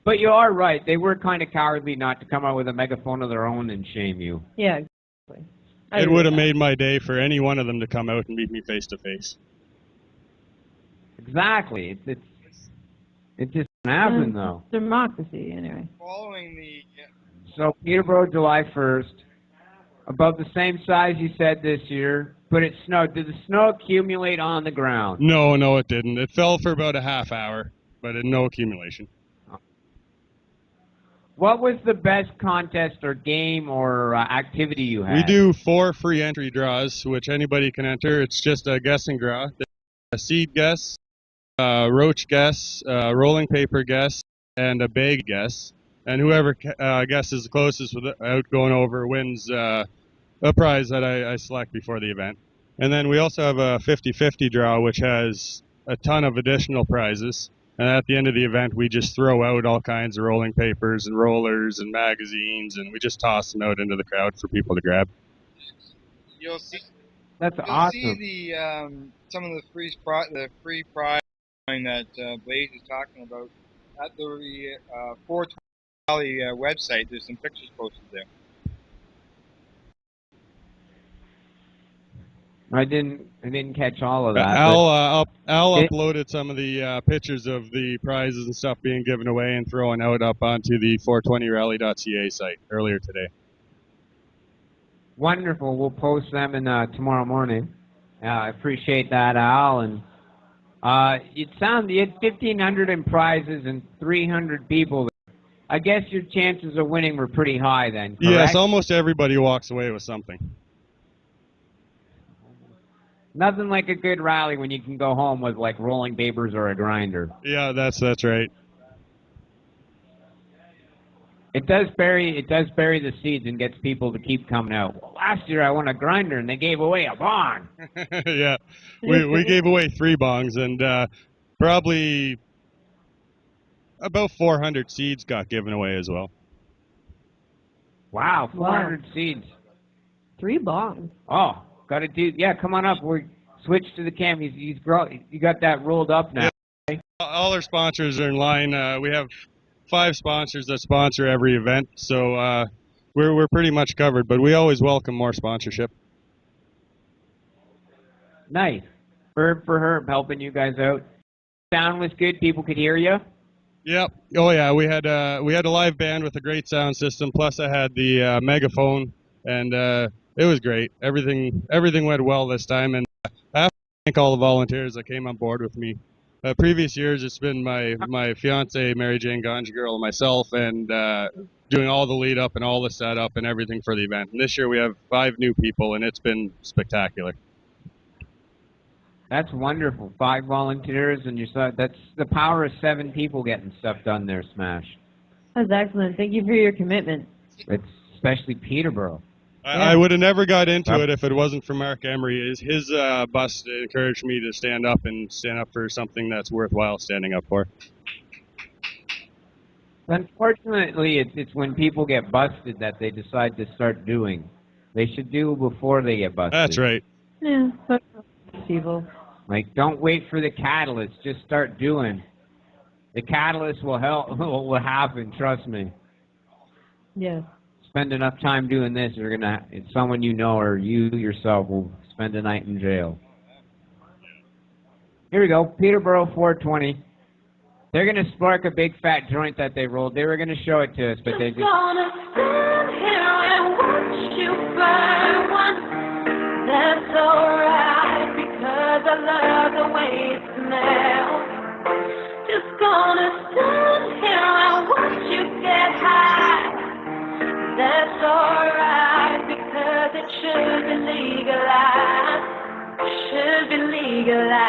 But you are right. They were kind of cowardly not to come out with a megaphone of their own and shame you. Yeah, exactly. It would have made my day for any one of them to come out and meet me face to face. Exactly. It just happened though. Democracy, anyway. Following the. So Peterborough, July 1st, about the same size you said this year. But it snowed. Did the snow accumulate on the ground? No, it didn't. It fell for about a half hour, but no accumulation. What was the best contest or game or activity you had? We do 4 free entry draws, which anybody can enter. It's just a guessing draw. A seed guess, roach guess, rolling paper guess, and a bag guess. And whoever guesses the closest without going over wins a prize that I select before the event. And then we also have a 50-50 draw, which has a ton of additional prizes. And at the end of the event, we just throw out all kinds of rolling papers and rollers and magazines, and we just toss them out into the crowd for people to grab. You'll see. That's you'll awesome. See the some of the free prize that Blaze is talking about at the 420 Valley website. There's some pictures posted there. I didn't catch all of that. Al uploaded some of the pictures of the prizes and stuff being given away and throwing out up onto the 420rally.ca site earlier today. Wonderful. We'll post them in tomorrow morning. I appreciate that, Al. And you had 1,500 in prizes and 300 people. I guess your chances of winning were pretty high then, correct? Yes, almost everybody walks away with something. Nothing like a good rally when you can go home with like rolling papers or a grinder. Yeah, that's right. It does bury the seeds and gets people to keep coming out. Well, last year I won a grinder and they gave away a bong. Yeah, we gave away 3 bongs and probably about 400 seeds got given away as well. Wow, 400 seeds. 3 bongs. Oh. Got to do, yeah, come on up. We're switch to the cam. You got that rolled up now. Yeah. All our sponsors are in line. We have 5 sponsors that sponsor every event, so we're pretty much covered, but we always welcome more sponsorship. Nice. Herb for Herb helping you guys out. Sound was good. People could hear you. Yep. Oh yeah, we had a live band with a great sound system. Plus, I had the megaphone, and it was great. Everything went well this time, and I have to thank all the volunteers that came on board with me. Previous years, it's been my fiance, Mary Jane Ganja Girl, and myself, and doing all the lead up and all the setup and everything for the event. And this year we have 5 new people, and it's been spectacular. That's wonderful. 5 volunteers, and that's the power of 7 people getting stuff done there, Smash. That's excellent. Thank you for your commitment. It's especially Peterborough. I would have never got into it if it wasn't for Mark Emery. His bus encouraged me to stand up for something that's worthwhile standing up for. Unfortunately, it's when people get busted that they decide to start doing. They should do before they get busted. That's right. Yeah, that's evil. Like, don't wait for the catalyst. Just start doing. The catalyst will help. Will happen. Trust me. Yes. Spend enough time doing this, it's someone you know or you yourself will spend a night in jail. Here we go. Peterborough 420. They're going to spark a big fat joint that they rolled. They were going to show it to us, but they just... Gonna stand here and watch you burn one. That's alright, because I love the way it smells. Just gonna stand here and watch you get high. That's alright, because it should be legalized. Should be legalized.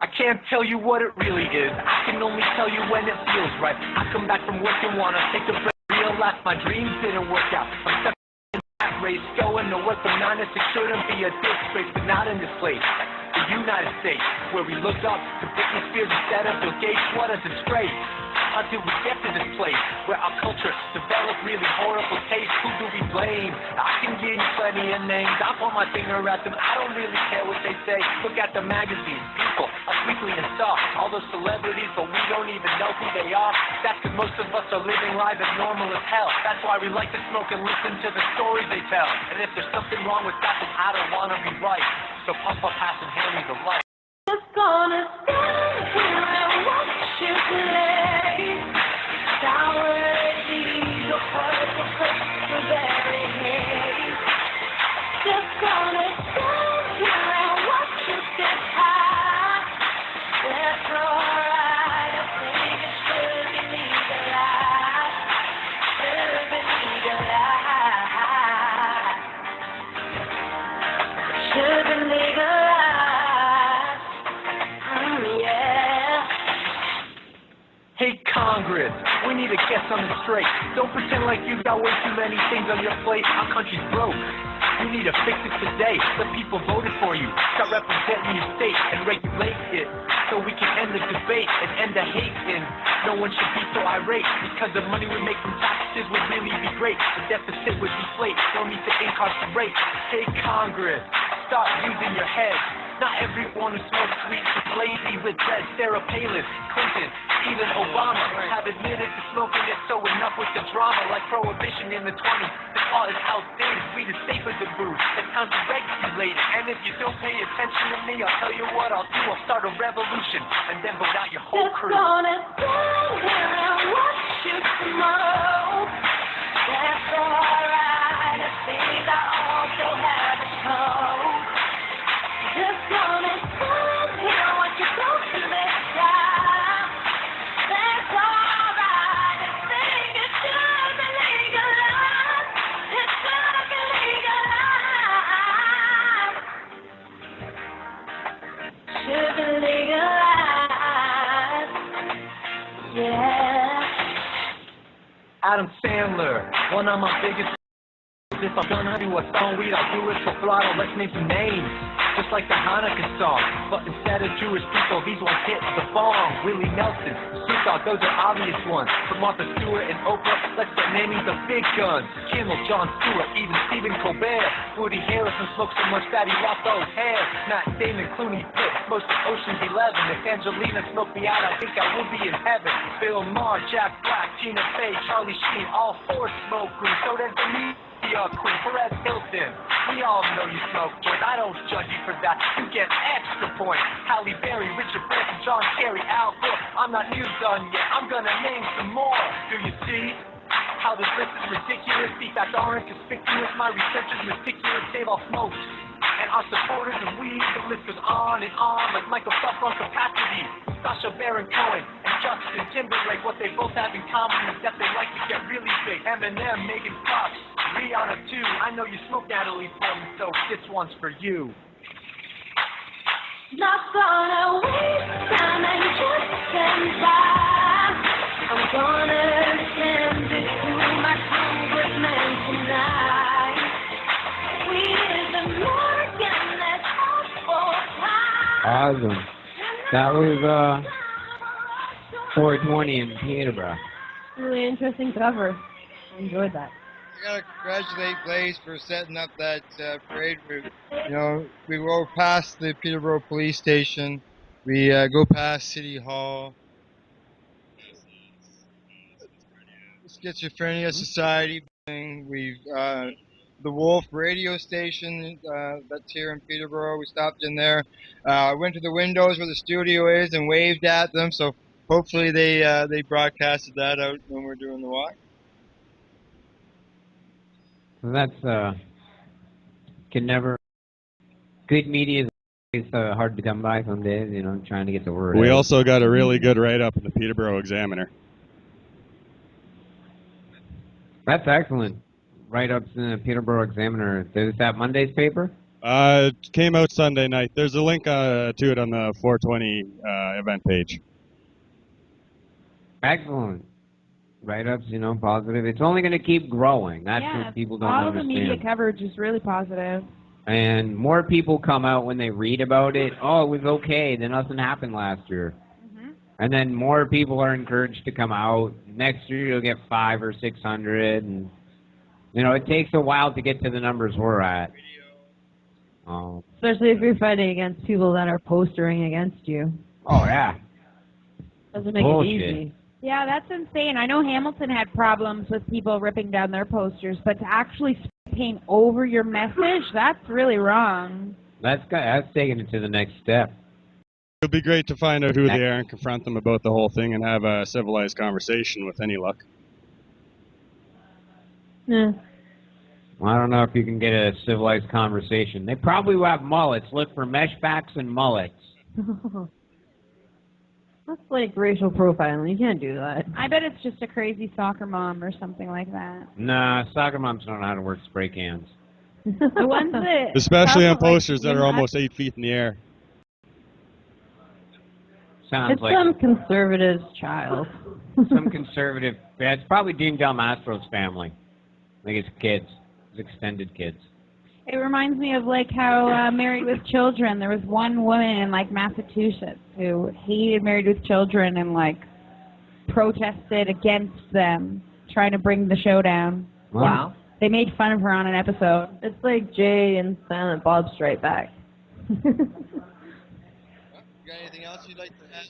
I can't tell you what it really is. I can only tell you when it feels right. I come back from work and wanna take a break. Realize my dreams didn't work out. I'm stuck in that race, going to work from 9 to 6 shouldn't be a disgrace, but not in this place. The United States, where we look up to Britney Spears instead of Bill Gates. What a disgrace. How did we get to this place where our culture developed really horrible taste? Who do we blame? I can give you plenty of names. I point my finger at them. I don't really care what they say. Look at the magazines, people, Us Weekly and stuff. All those celebrities, but we don't even know who they are. That's because most of us are living lives as normal as hell. That's why we like to smoke and listen to the stories they tell. And if there's something wrong with that, then I don't want to be right. So pump up, pass, and hand me the light. Just gonna stand here and watch you play. Sour diesel, purple, strawberry haze. Just gonna stand here and watch you get high. That's alright, I think it should be legalized. Should be legalized. Should be legalized. Hey Congress, we need to get something straight. Don't pretend like you've got way too many things on your plate. Our country's broke. You need to fix it today. The people voted for you. Start representing your state and regulate it, so we can end the debate and end the hate. And no one should be so irate, because the money we make from taxes would really be great. The deficit would deflate. No need to incarcerate. Hey Congress, start using your head. Not everyone who smokes weed is lazy with dread. Sarah Palin, Clinton, even Obama have admitted to smoking it, so enough with the drama. Like prohibition in the 20s, this law is outdated. Weed is safer than booze. It's time to regulate it. And if you don't pay attention to me, I'll tell you what I'll do. I'll start a revolution and then vote out your whole crew. Just gonna stand here and watch you smoke. That's alright, I think I also have a coat. Just gonna stand here and watch you go to the sky. That's alright, I think it should be legalized. It should be legalized. Should be legalized. Yeah. Adam Sandler, one of my biggest. If I'm gonna do a song weed, I'll do it for throttle. Let's name some names, just like the Hanukkah song. But instead of Jewish people, these ones hit the bong. Willie Nelson, Snoop Dogg, those are obvious ones. But Martha Stewart and Oprah, let's start naming the big guns. Kimmel, Jon Stewart, even Stephen Colbert. Woody Harrelson smoked so much that he lost all his hair. Matt Damon, Clooney, Pitt, most of Ocean's 11. If Angelina smoked me out, I think I would be in heaven. Bill Maher, Jack Black, Tina Fey, Charlie Sheen, all four smoke green. So does the meat. Queen Perez Hilton, we all know you smoke joints. I don't judge you for that. You get extra points. Halle Berry, Richard Branson, John Kerry, Al Gore. I'm not news done yet. I'm gonna name some more. Do you see how this list is ridiculous? These facts aren't conspicuous. My research is meticulous. They've all smoked. And our supporters of weed, the list goes on and on, like Michael Phelps on Capacity, Sacha Baron Cohen, and Justin Timberlake. What they both have in common is that they like to get really big. Eminem, Megan Fox, Rihanna too. I know you smoke Natalie Portman, so this one's for you. Not gonna waste time and just stand by. I'm gonna send it to my Congress Awesome. That was 420 in Peterborough. Really interesting cover. I enjoyed that. I gotta congratulate Blaze for setting up that parade route. You know, we go past the Peterborough Police Station, we go past City Hall, Schizophrenia Society. We've the Wolf radio station that's here in Peterborough. We stopped in there. Went to the windows where the studio is and waved at them. So hopefully they broadcasted that out when we're doing the walk. So that's can never. Good media is hard to come by some days. You know, trying to get the word. We out. also got a really good write-up in the Peterborough Examiner. That's excellent. Write-ups in the Peterborough Examiner. Is that Monday's paper? It came out Sunday night. There's a link to it on the 420 event page. Excellent. Write-ups, you know, positive. It's only going to keep growing. That's Yeah, what people don't all understand. the media coverage is really positive. And more people come out when they read about it. Oh, it was okay. Then nothing happened last year. And then more people are encouraged to come out. Next year you'll get 500 or 600, and you know it takes a while to get to the numbers we're at. Especially if you're fighting against people that are postering against you. Oh yeah. Doesn't make Bullshit. it easy. Yeah, that's insane. I know Hamilton had problems with people ripping down their posters, but to actually spray paint over your message, that's really wrong. That's taking it to the next step. It would be great to find out who they are and confront them about the whole thing and have a civilized conversation with any luck. Yeah. Well, I don't know if you can get a civilized conversation. They probably will have mullets. Look for meshbacks and mullets. That's like racial profiling. You can't do that. I bet it's just a crazy soccer mom or something like that. Nah, soccer moms don't know how to work spray cans. The ones that Especially on probably, posters that are almost 8 feet in the air. Sounds It's like some conservative's child. some conservative. Yeah, it's probably Dean Del Mastro's family. I think it's kids. It's extended kids. It reminds me of like how Married with Children. There was one woman in like Massachusetts who hated Married with Children and like protested against them, trying to bring the show down. Wow. They made fun of her on an episode. It's like Jay and Silent Bob Strike Back. Got anything else you'd like to add?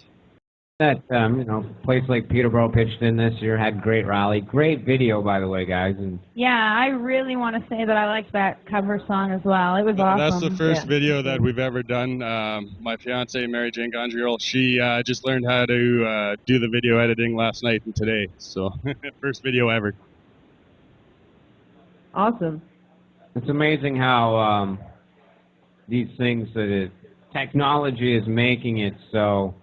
That you know, place like Peterborough pitched in this year, had great rally, great video by the way, guys. And Yeah, I really want to say that I liked that cover song as well. It was awesome. That's the first video that we've ever done. My fiance, Mary Jane Gondriel, she just learned how to do the video editing last night and today. So, first video ever. Awesome. it's amazing how these things technology is making it so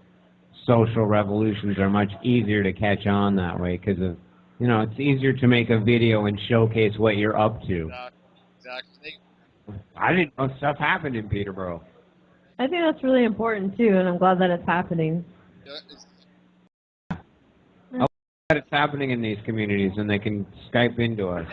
social revolutions are much easier to catch on that way because of, you know, it's easier to make a video and showcase what you're up to. Exactly. I didn't know stuff happened in Peterborough. I think that's really important too, and I'm glad that it's happening. I'm glad it's happening in these communities and they can Skype into us.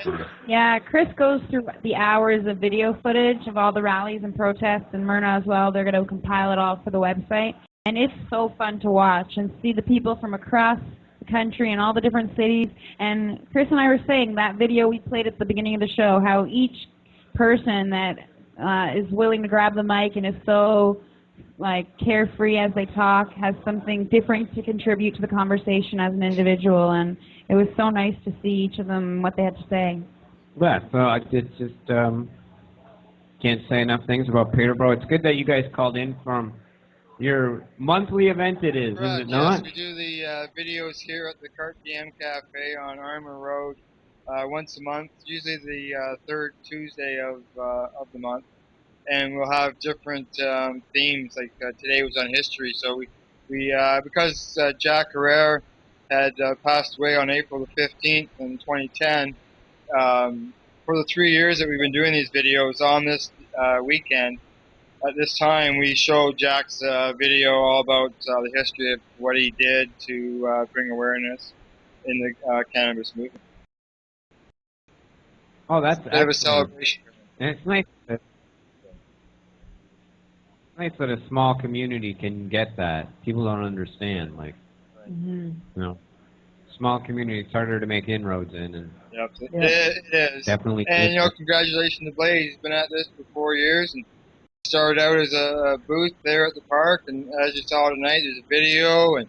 Yeah, Chris goes through the hours of video footage of all the rallies and protests, and Myrna as well. They're going to compile it all for the website. And it's so fun to watch and see the people from across the country and all the different cities. And Chris and I were saying that video we played at the beginning of the show, how each person that is willing to grab the mic and is so like carefree as they talk has something different to contribute to the conversation as an individual. And it was so nice to see each of them, what they had to say. Yeah, so it's just can't say enough things about Peterborough. It's good that you guys called in from your monthly event it is it not? Yes, we do the videos here at the Cart DM Cafe on Armour Road once a month, usually the third Tuesday of the month. And we'll have different themes, like today was on history. So we because Jack Herrera had passed away on April the 15th in 2010, for the 3 years that we've been doing these videos on this weekend, at this time, we showed Jack's video all about the history of what he did to bring awareness in the cannabis movement. Oh, that's a bit of a celebration. And it's nice. nice that a small community can get that. People don't understand, like, Mm-hmm. you know, small community, it's harder to make inroads in, and Yep. Yeah. It is. definitely. And, congratulations to Blaze. He's been at this for 4 years and started out as a booth there at the park. And as you saw tonight, there's a video and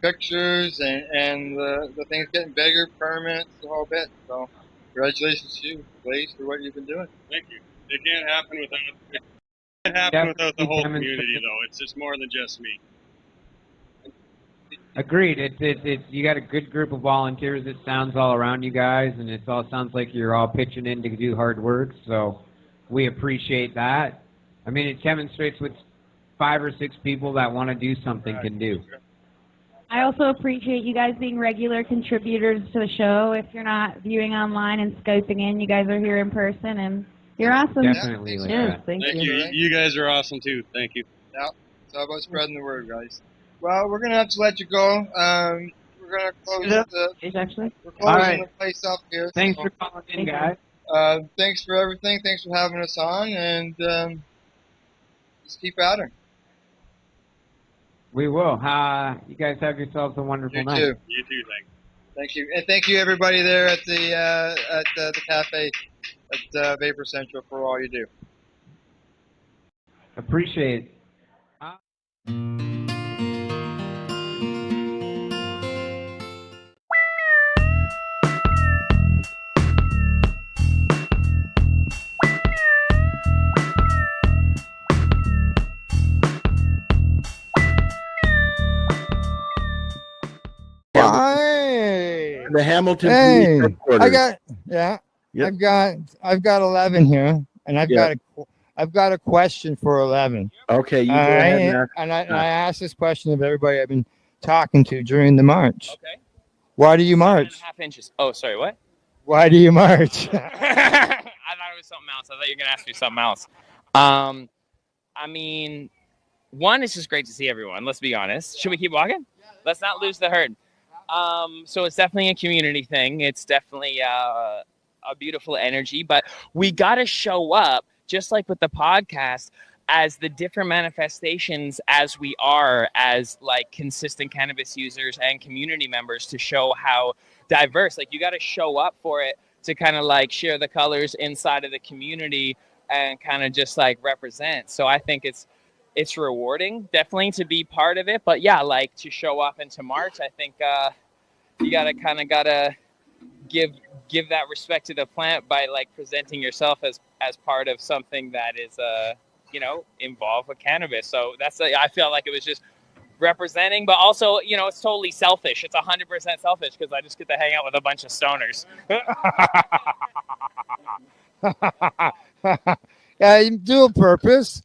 pictures and the thing's getting bigger, permits, the whole bit. So congratulations to you, Blaze, for what you've been doing. Thank you. It can't happen without the whole community, though. It's just more than just me. Agreed. It's you got a good group of volunteers. It sounds all around you guys, and it all sounds like you're all pitching in to do hard work. So we appreciate that. I mean, it demonstrates what 5 or 6 people that want to do something can do. I also appreciate you guys being regular contributors to the show. If you're not viewing online and Skyping in, you guys are here in person, and you're awesome. Definitely. Like Yes, that. thank you. You guys are awesome, too. Thank you. Yeah, it's all about spreading the word, guys. Well, we're going to have to let you go. We're going to close we're closing All right. the place up here. Thanks so, for calling in, guys. thanks for everything. Thanks for having us on, and just keep at her. We will. You guys have yourselves a wonderful night. too. You too, thanks. Thank you, and thank you everybody there at the cafe at Vapor Central for all you do. Appreciate it. Hey, The Hamilton hey, Police Headquarters. I've got 11 here, and I've got a question for 11. Okay, you go All ahead right, and ask. and I asked this question of everybody I've been talking to during the march. Okay. Why do you march? 7.5 inches. Oh, sorry, what? Why do you march? I thought it was something else. I thought you were going to ask me something else. I mean, one, it's just great to see everyone. Let's be honest. Should we keep walking? Let's not lose the herd. So it's definitely a community thing. It's definitely a beautiful energy, but we got to show up, just like with the podcast, as the different manifestations as we are as like consistent cannabis users and community members, to show how diverse. Like, you got to show up for it to kind of like share the colors inside of the community and kind of just like represent. So I think it's rewarding, definitely, to be part of it. But yeah, like, to show up and to march, I think you gotta give that respect to the plant by like presenting yourself as part of something that is involved with cannabis. So I feel like it was just representing, but also, it's totally selfish. It's 100% selfish because I just get to hang out with a bunch of stoners. Yeah, you do a purpose,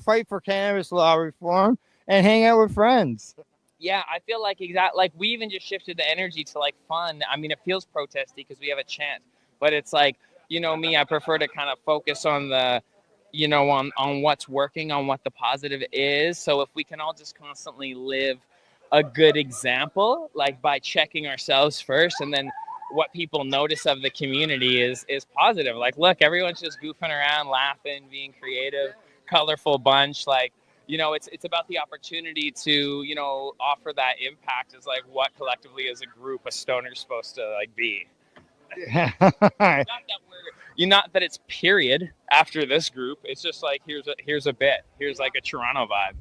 fight for cannabis law reform and hang out with friends. Yeah, I feel like we even just shifted the energy to like fun. I mean, it feels protesty because we have a chant, but it's like, me, I prefer to kind of focus on the, on what's working, on what the positive is. So if we can all just constantly live a good example, like by checking ourselves first, and then what people notice of the community is positive. Like, look, everyone's just goofing around, laughing, being creative, colorful bunch. Like, it's about the opportunity to, offer that impact as like what collectively as a group a stoner's supposed to like be. Not that it's period after this group. It's just like, here's a bit. Here's like a Toronto vibe.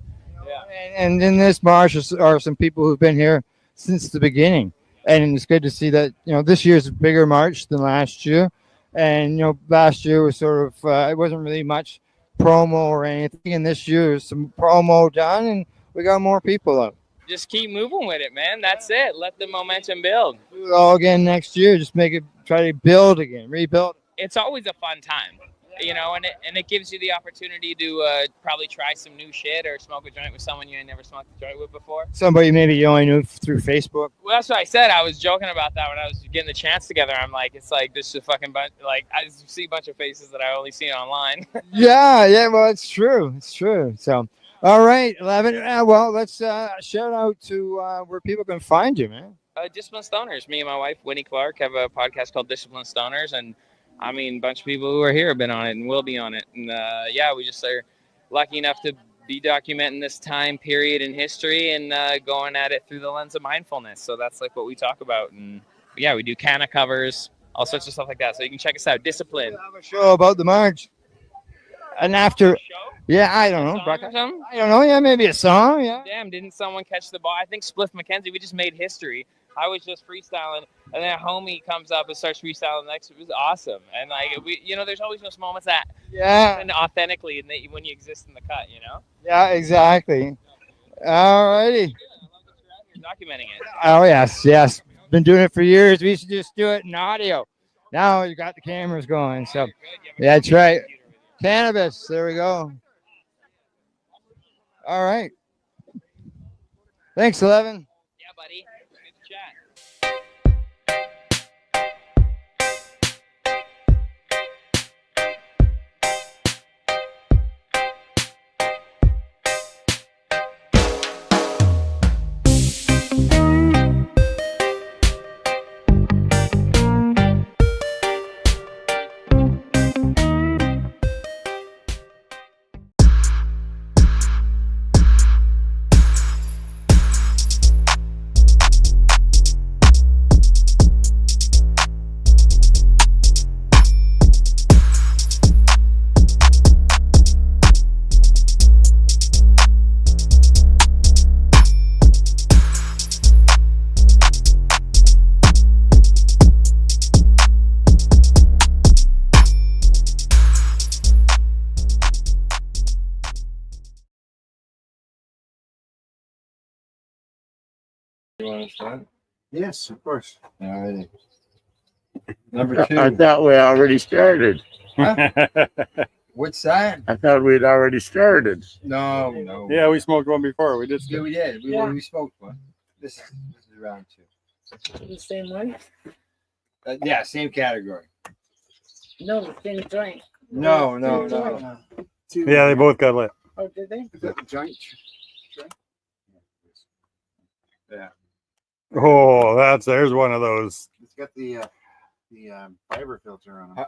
Yeah. And in this march are some people who've been here since the beginning. And it's good to see that, this year's a bigger march than last year. And, last year was sort of, it wasn't really much promo or anything. And this year there's some promo done and we got more people out. Just keep moving with it, man. That's it. Let the momentum build. Do it all again next year. Just try to build again, rebuild. It's always a fun time, and it gives you the opportunity to probably try some new shit or smoke a joint with someone you ain't never smoked a joint with before. Somebody maybe you only knew through Facebook. Well, that's what I said. I was joking about that when I was getting the chance together. I'm like, it's like this is a fucking bunch. Like, I see a bunch of faces that I only see online. Yeah. Well, it's true. It's true. So, all right, 11. Well, let's shout out to where people can find you, man. Disciplined Stoners. Me and my wife, Winnie Clark, have a podcast called Disciplined Stoners, and a bunch of people who are here have been on it and will be on it. And we just are lucky enough to be documenting this time period in history and going at it through the lens of mindfulness. So that's like what we talk about. And yeah, we do canna covers, all sorts of stuff like that. So you can check us out. Discipline. Have a show about the march. And after, yeah, I don't know. Song or something? I don't know. Yeah, maybe a song. Yeah. Damn, didn't someone catch the ball? I think Spliff McKenzie, we just made history. I was just freestyling, and then a homie comes up and starts freestyling next. It was awesome. And like we, you know, there's always those moments that happen authentically and when you exist in the cut, you know? Yeah, exactly. All righty. You're documenting it. Oh, yes. Been doing it for years. We used to just do it in audio. Now you got the cameras going. So, yeah, that's right. Cannabis. There we go. All right. Thanks, 11. Yeah, buddy. Good to chat. You want to start? Yes, of course. All right. Number 2. I thought we already started. Huh? What's that? I thought we'd already started. No. Yeah, we smoked one before. We did. Yeah, we did. We smoked one. This is round 2. The same one? Yeah, same category. No, the same joint. No. Yeah, they both got lit. Oh, did they? Is that the joint? Yeah. Oh, there's one of those. It's got the fiber filter on it.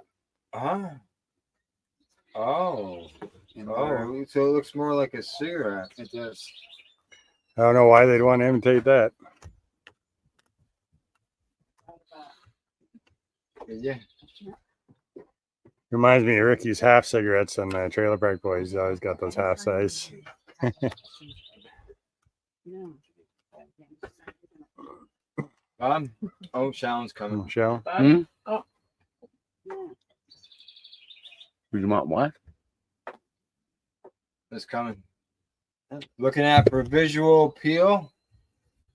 Oh, so it looks more like a cigarette. It does. I don't know why they'd want to imitate that. Yeah. Reminds me of Ricky's half cigarettes and Trailer Park Boys. He's always got those half size. Shallon's coming. Shallon? Oh. You want what? It's coming. Looking at for visual appeal.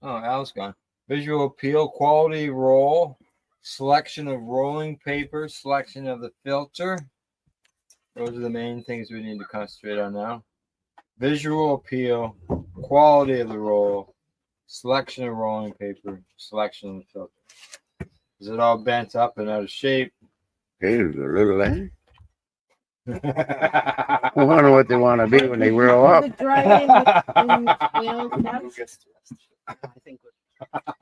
Oh, Al's gone. Visual appeal, quality roll, selection of rolling paper, selection of the filter. Those are the main things we need to concentrate on now. Visual appeal, quality of the roll, selection of rolling paper, selection of the filter. Is it all bent up and out of shape? Hey, there's a little there. I wonder what they want to be when they grow up.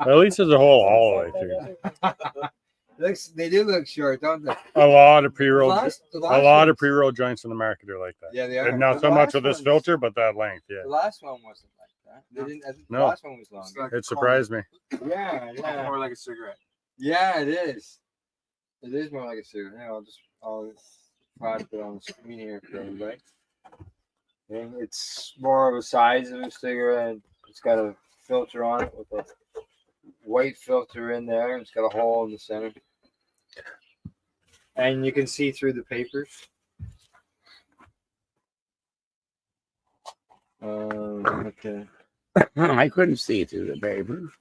At least there's a hole all the way through. They do look short, don't they? A lot of pre-roll, The last pre-roll joints in the market are like that. Yeah, they are. And not The so much last with this one's- filter, but that length. Yeah, The last one wasn't like that. They didn't. The No. last one was longer. it surprised me. Yeah. More like a cigarette. Yeah, it is. It is more like a cigarette. Yeah, I'll try to put it on the screen here for everybody. And it's more of a size of a cigarette. It's got a filter on it with a white filter in there. It's got a hole in the center. And you can see through the papers. Okay. I couldn't see through the paper.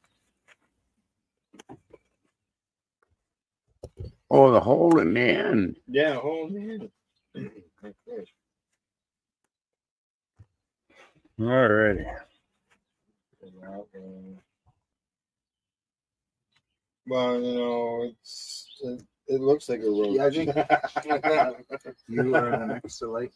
Oh, the hole in the end. Yeah, hole in the end. All righty. Well, it looks like a road. Yeah, I think you are the next to like.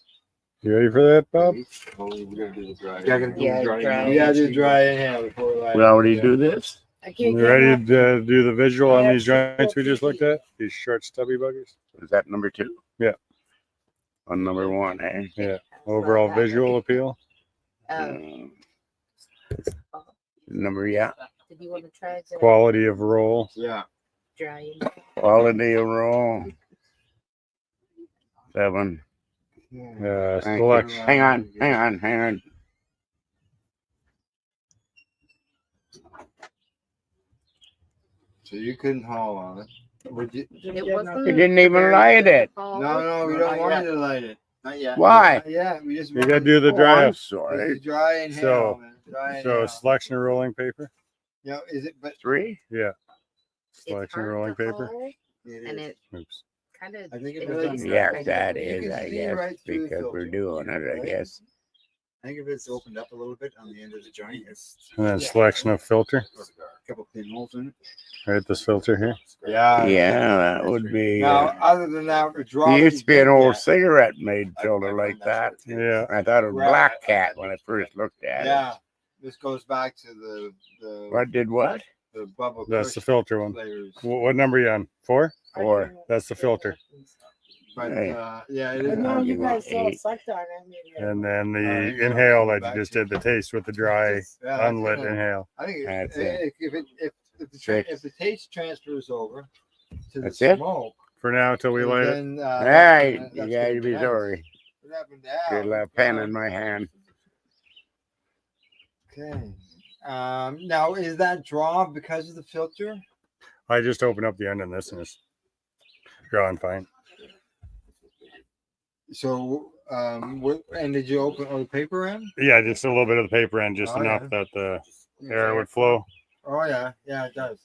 You ready for that, Bob? We're gonna do the dry. Yeah, gonna do the dry. Yeah, do dry inhale before we light We it. already do this. You ready to do the visual on these joints we just looked at? These short, stubby buggers? Is that number 2? Yeah. On number 1, eh? Yeah. Overall visual appeal. Number, yeah. Did you want to try the Quality of roll. Yeah. dry? Quality of roll. 7. Thank you. Selection. Hang on. So you couldn't haul on it. Would you? It wasn't You didn't even light it. No, we don't want you to light it. Not yet. Why? Not yet. We just You gotta do the dry. I'm This sorry. is dry inhale, man. Dry inhale. Selection of rolling paper. Yeah, is it? But 3? Yeah. Selection of rolling paper. And it Oops. kind of. I think it really was Yes, that You is, can I see guess, right through the because we're filter. doing it, I guess. I think if it's opened up a little bit on the end of the joint, it's And then selection of filter. a couple pinholes in it. Right, this filter here. Yeah. Yeah, that would be. Now, other than that, the draw. There that used you to be an did old get- cigarette made filter like that. Yeah. I thought it was Well, Black Cat when I first looked at it. Yeah. This goes back to the What did what? the bubble. That's the Kush filter one. flavors. What number are you on? 4? 4. That's the filter. But Hey. yeah, it I is. know you you guys want all 8. sucked on it. And then the yeah, inhale go that back you just to- did, the taste with the dry, Yeah, that's unlit gonna- inhale. I think That's if the taste transfers over to the That's it? smoke, For now, till we light it. then Hey, that's you gonna gotta be nice. sorry. What happened Got now? a pen in my hand. Okay. Now is that draw because of the filter? I just opened up the end on this and it's drawing fine. So, and did you open the paper end? Yeah, just a little bit of the paper end, just Oh, enough yeah. that the air would flow. Oh yeah, yeah, it does.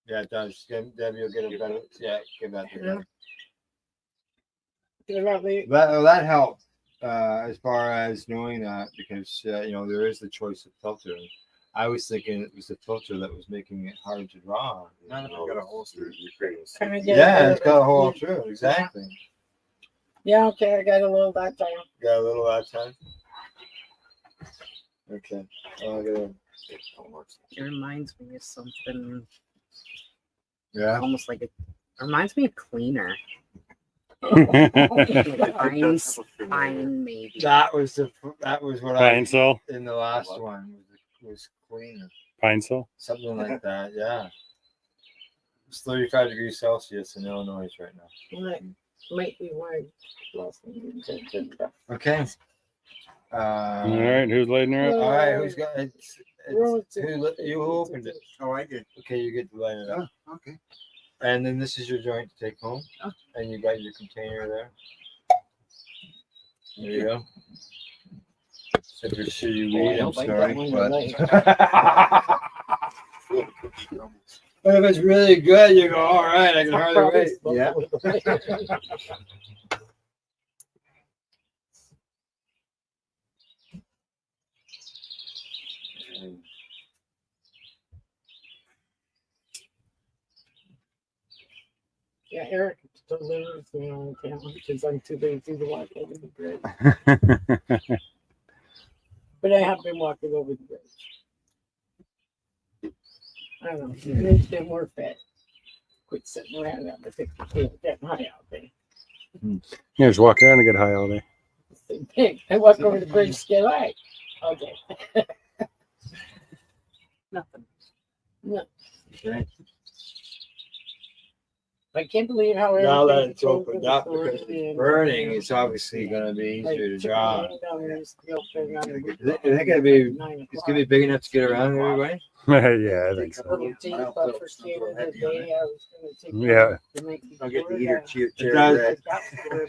Yeah, it does. Debbie will get a better. Yeah, give that to Debbie. That helped as far as knowing that because there is the choice of filter. I was thinking it was the filter that was making it hard to draw. Not if you got a hole through your face. Yeah, it's got a hole through. Exactly. Yeah, okay, I got a little that time. Got a little that time. Okay. It reminds me of something. Yeah. Almost like it reminds me of cleaner. Fine, maybe. That was what Pine Sol? in the last one was cleaner. Pine Sol? Something like that, yeah. It's 35 degrees Celsius in Illinois right now. Might be why. Okay. All right, who's lighting her up? All right, who's got it? You opened it. Oh, I did. Okay, you get to light it up. Oh, okay. And then this is your joint to take home. And you got your container there. There you go. If you're sure you weed, I'm sorry. But if it's really good, you go, all right, I can hardly wait. Yeah. Yeah, Eric delivers me on camera because I'm too lazy to walk over the bridge. But I have been walking over the bridge. I don't know. It makes me more fit. Quit sitting around out the 50K getting high out there. Yeah, just walk around and get high all day. Same thing. I walk over the bridge to get high. Okay. Nothing. No. Okay. I can't believe how Now that everything's it's opened up because open it's burning, it's obviously going to be easier to draw. Is it gonna be? It's gonna be big enough to get around everybody. Yeah, I think so. Little tape up for staying in the day. I was gonna take Yeah. to make I'll get the heater chair It does, red.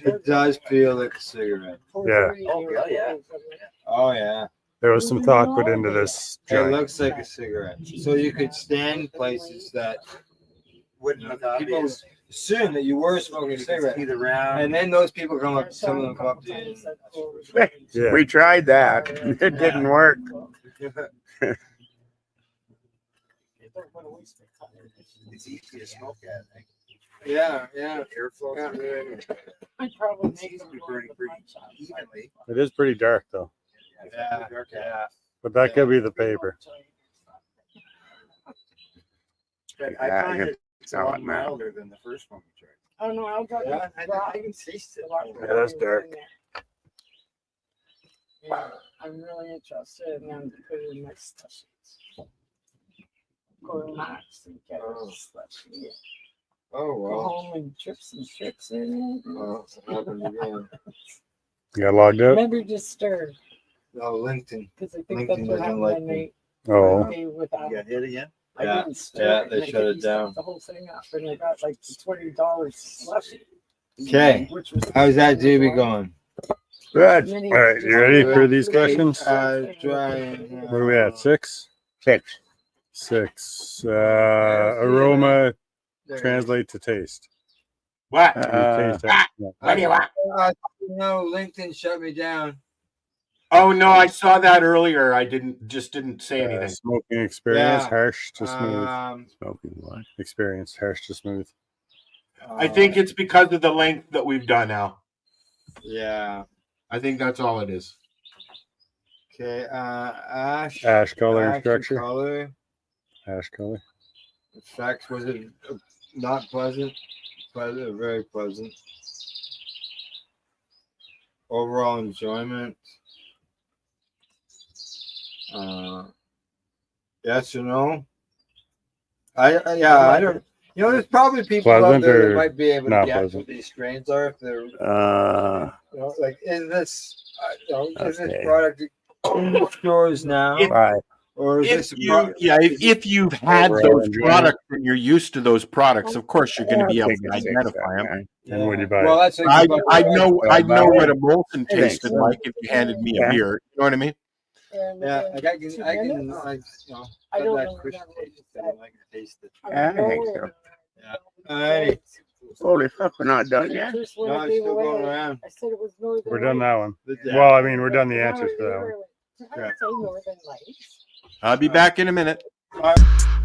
it does feel like a cigarette. Yeah. Oh, yeah. Oh yeah. There was some thought put into this It joint. looks like a cigarette. So you could stand places that Wouldn't look people obvious. assume that you were smoking a cigarette. Either round. And then those people come up, some of them come up to you. Yeah. We tried that. It didn't work. It's easy to smoke at, I think. Yeah, yeah. Airflow. Yeah. I probably It seems to be burning pretty evenly. It is pretty dark though, Yeah, yeah. but that could be the paper. But Yeah, I find I it's a lot can- man. milder than the first one we tried. Oh no, I'll try Yeah, to I can taste it. Yeah, that's dark. I'm really interested in them to put it in my slushies. Go to Max and get a slushie. Oh, Go well. home and drip some strips in it. Oh, what happened again? You got logged out? Maybe just stir. No, LinkedIn. Because I think LinkedIn that's what doesn't happened like when me. they with that. You got hit again? I Yeah. didn't stir Yeah, it, they and I shut think it he down. stuck the whole thing up, and I got like the $20 slushie. Okay. Which was How's that JB going? Good. Many All right, you ready for these questions? Try. What are we at? 6? 6. 6. Aroma translate to taste. What? You taste it. What do you want? No, LinkedIn shut me down. Oh no, I saw that earlier. I didn't say anything. Smoking experience, Yeah. harsh to smooth. Smoking what? Experience, harsh to smooth. I think it's because of the length that we've done now. Yeah. I think that's all it is. Okay. Ash. Ash color and Ash structure. Color. Ash color. Effects, was it not pleasant? Pleasant, very pleasant. Overall enjoyment. Yes or no? I don't. You know, there's probably people out Pleasant there that or might be able to not guess pleasant? what these strains are. If they're, Uh, like, is this, is this Okay. product in the stores now, right. or is this? If you've had Overall those enjoyment. products and you're used to those products, of course you're going to be able to identify them. And would you buy Well, it? that's like I'd know what a Molson I think tasted so. like if you handed me a Yeah. beer. You know what I mean? And Yeah, within like 2 I can, minutes, like, you know, I got don't that know crisp what taste. that I like to taste it. Yeah, I think so. Alrighty. Holy fuck, we're not done yet. First one No, I it's gave still going away, around. I said it was Northern We're done that one. Yeah. Well, I mean, we're done the answers for that one. Did I say Northern Lights? I'll be back in a minute. All right.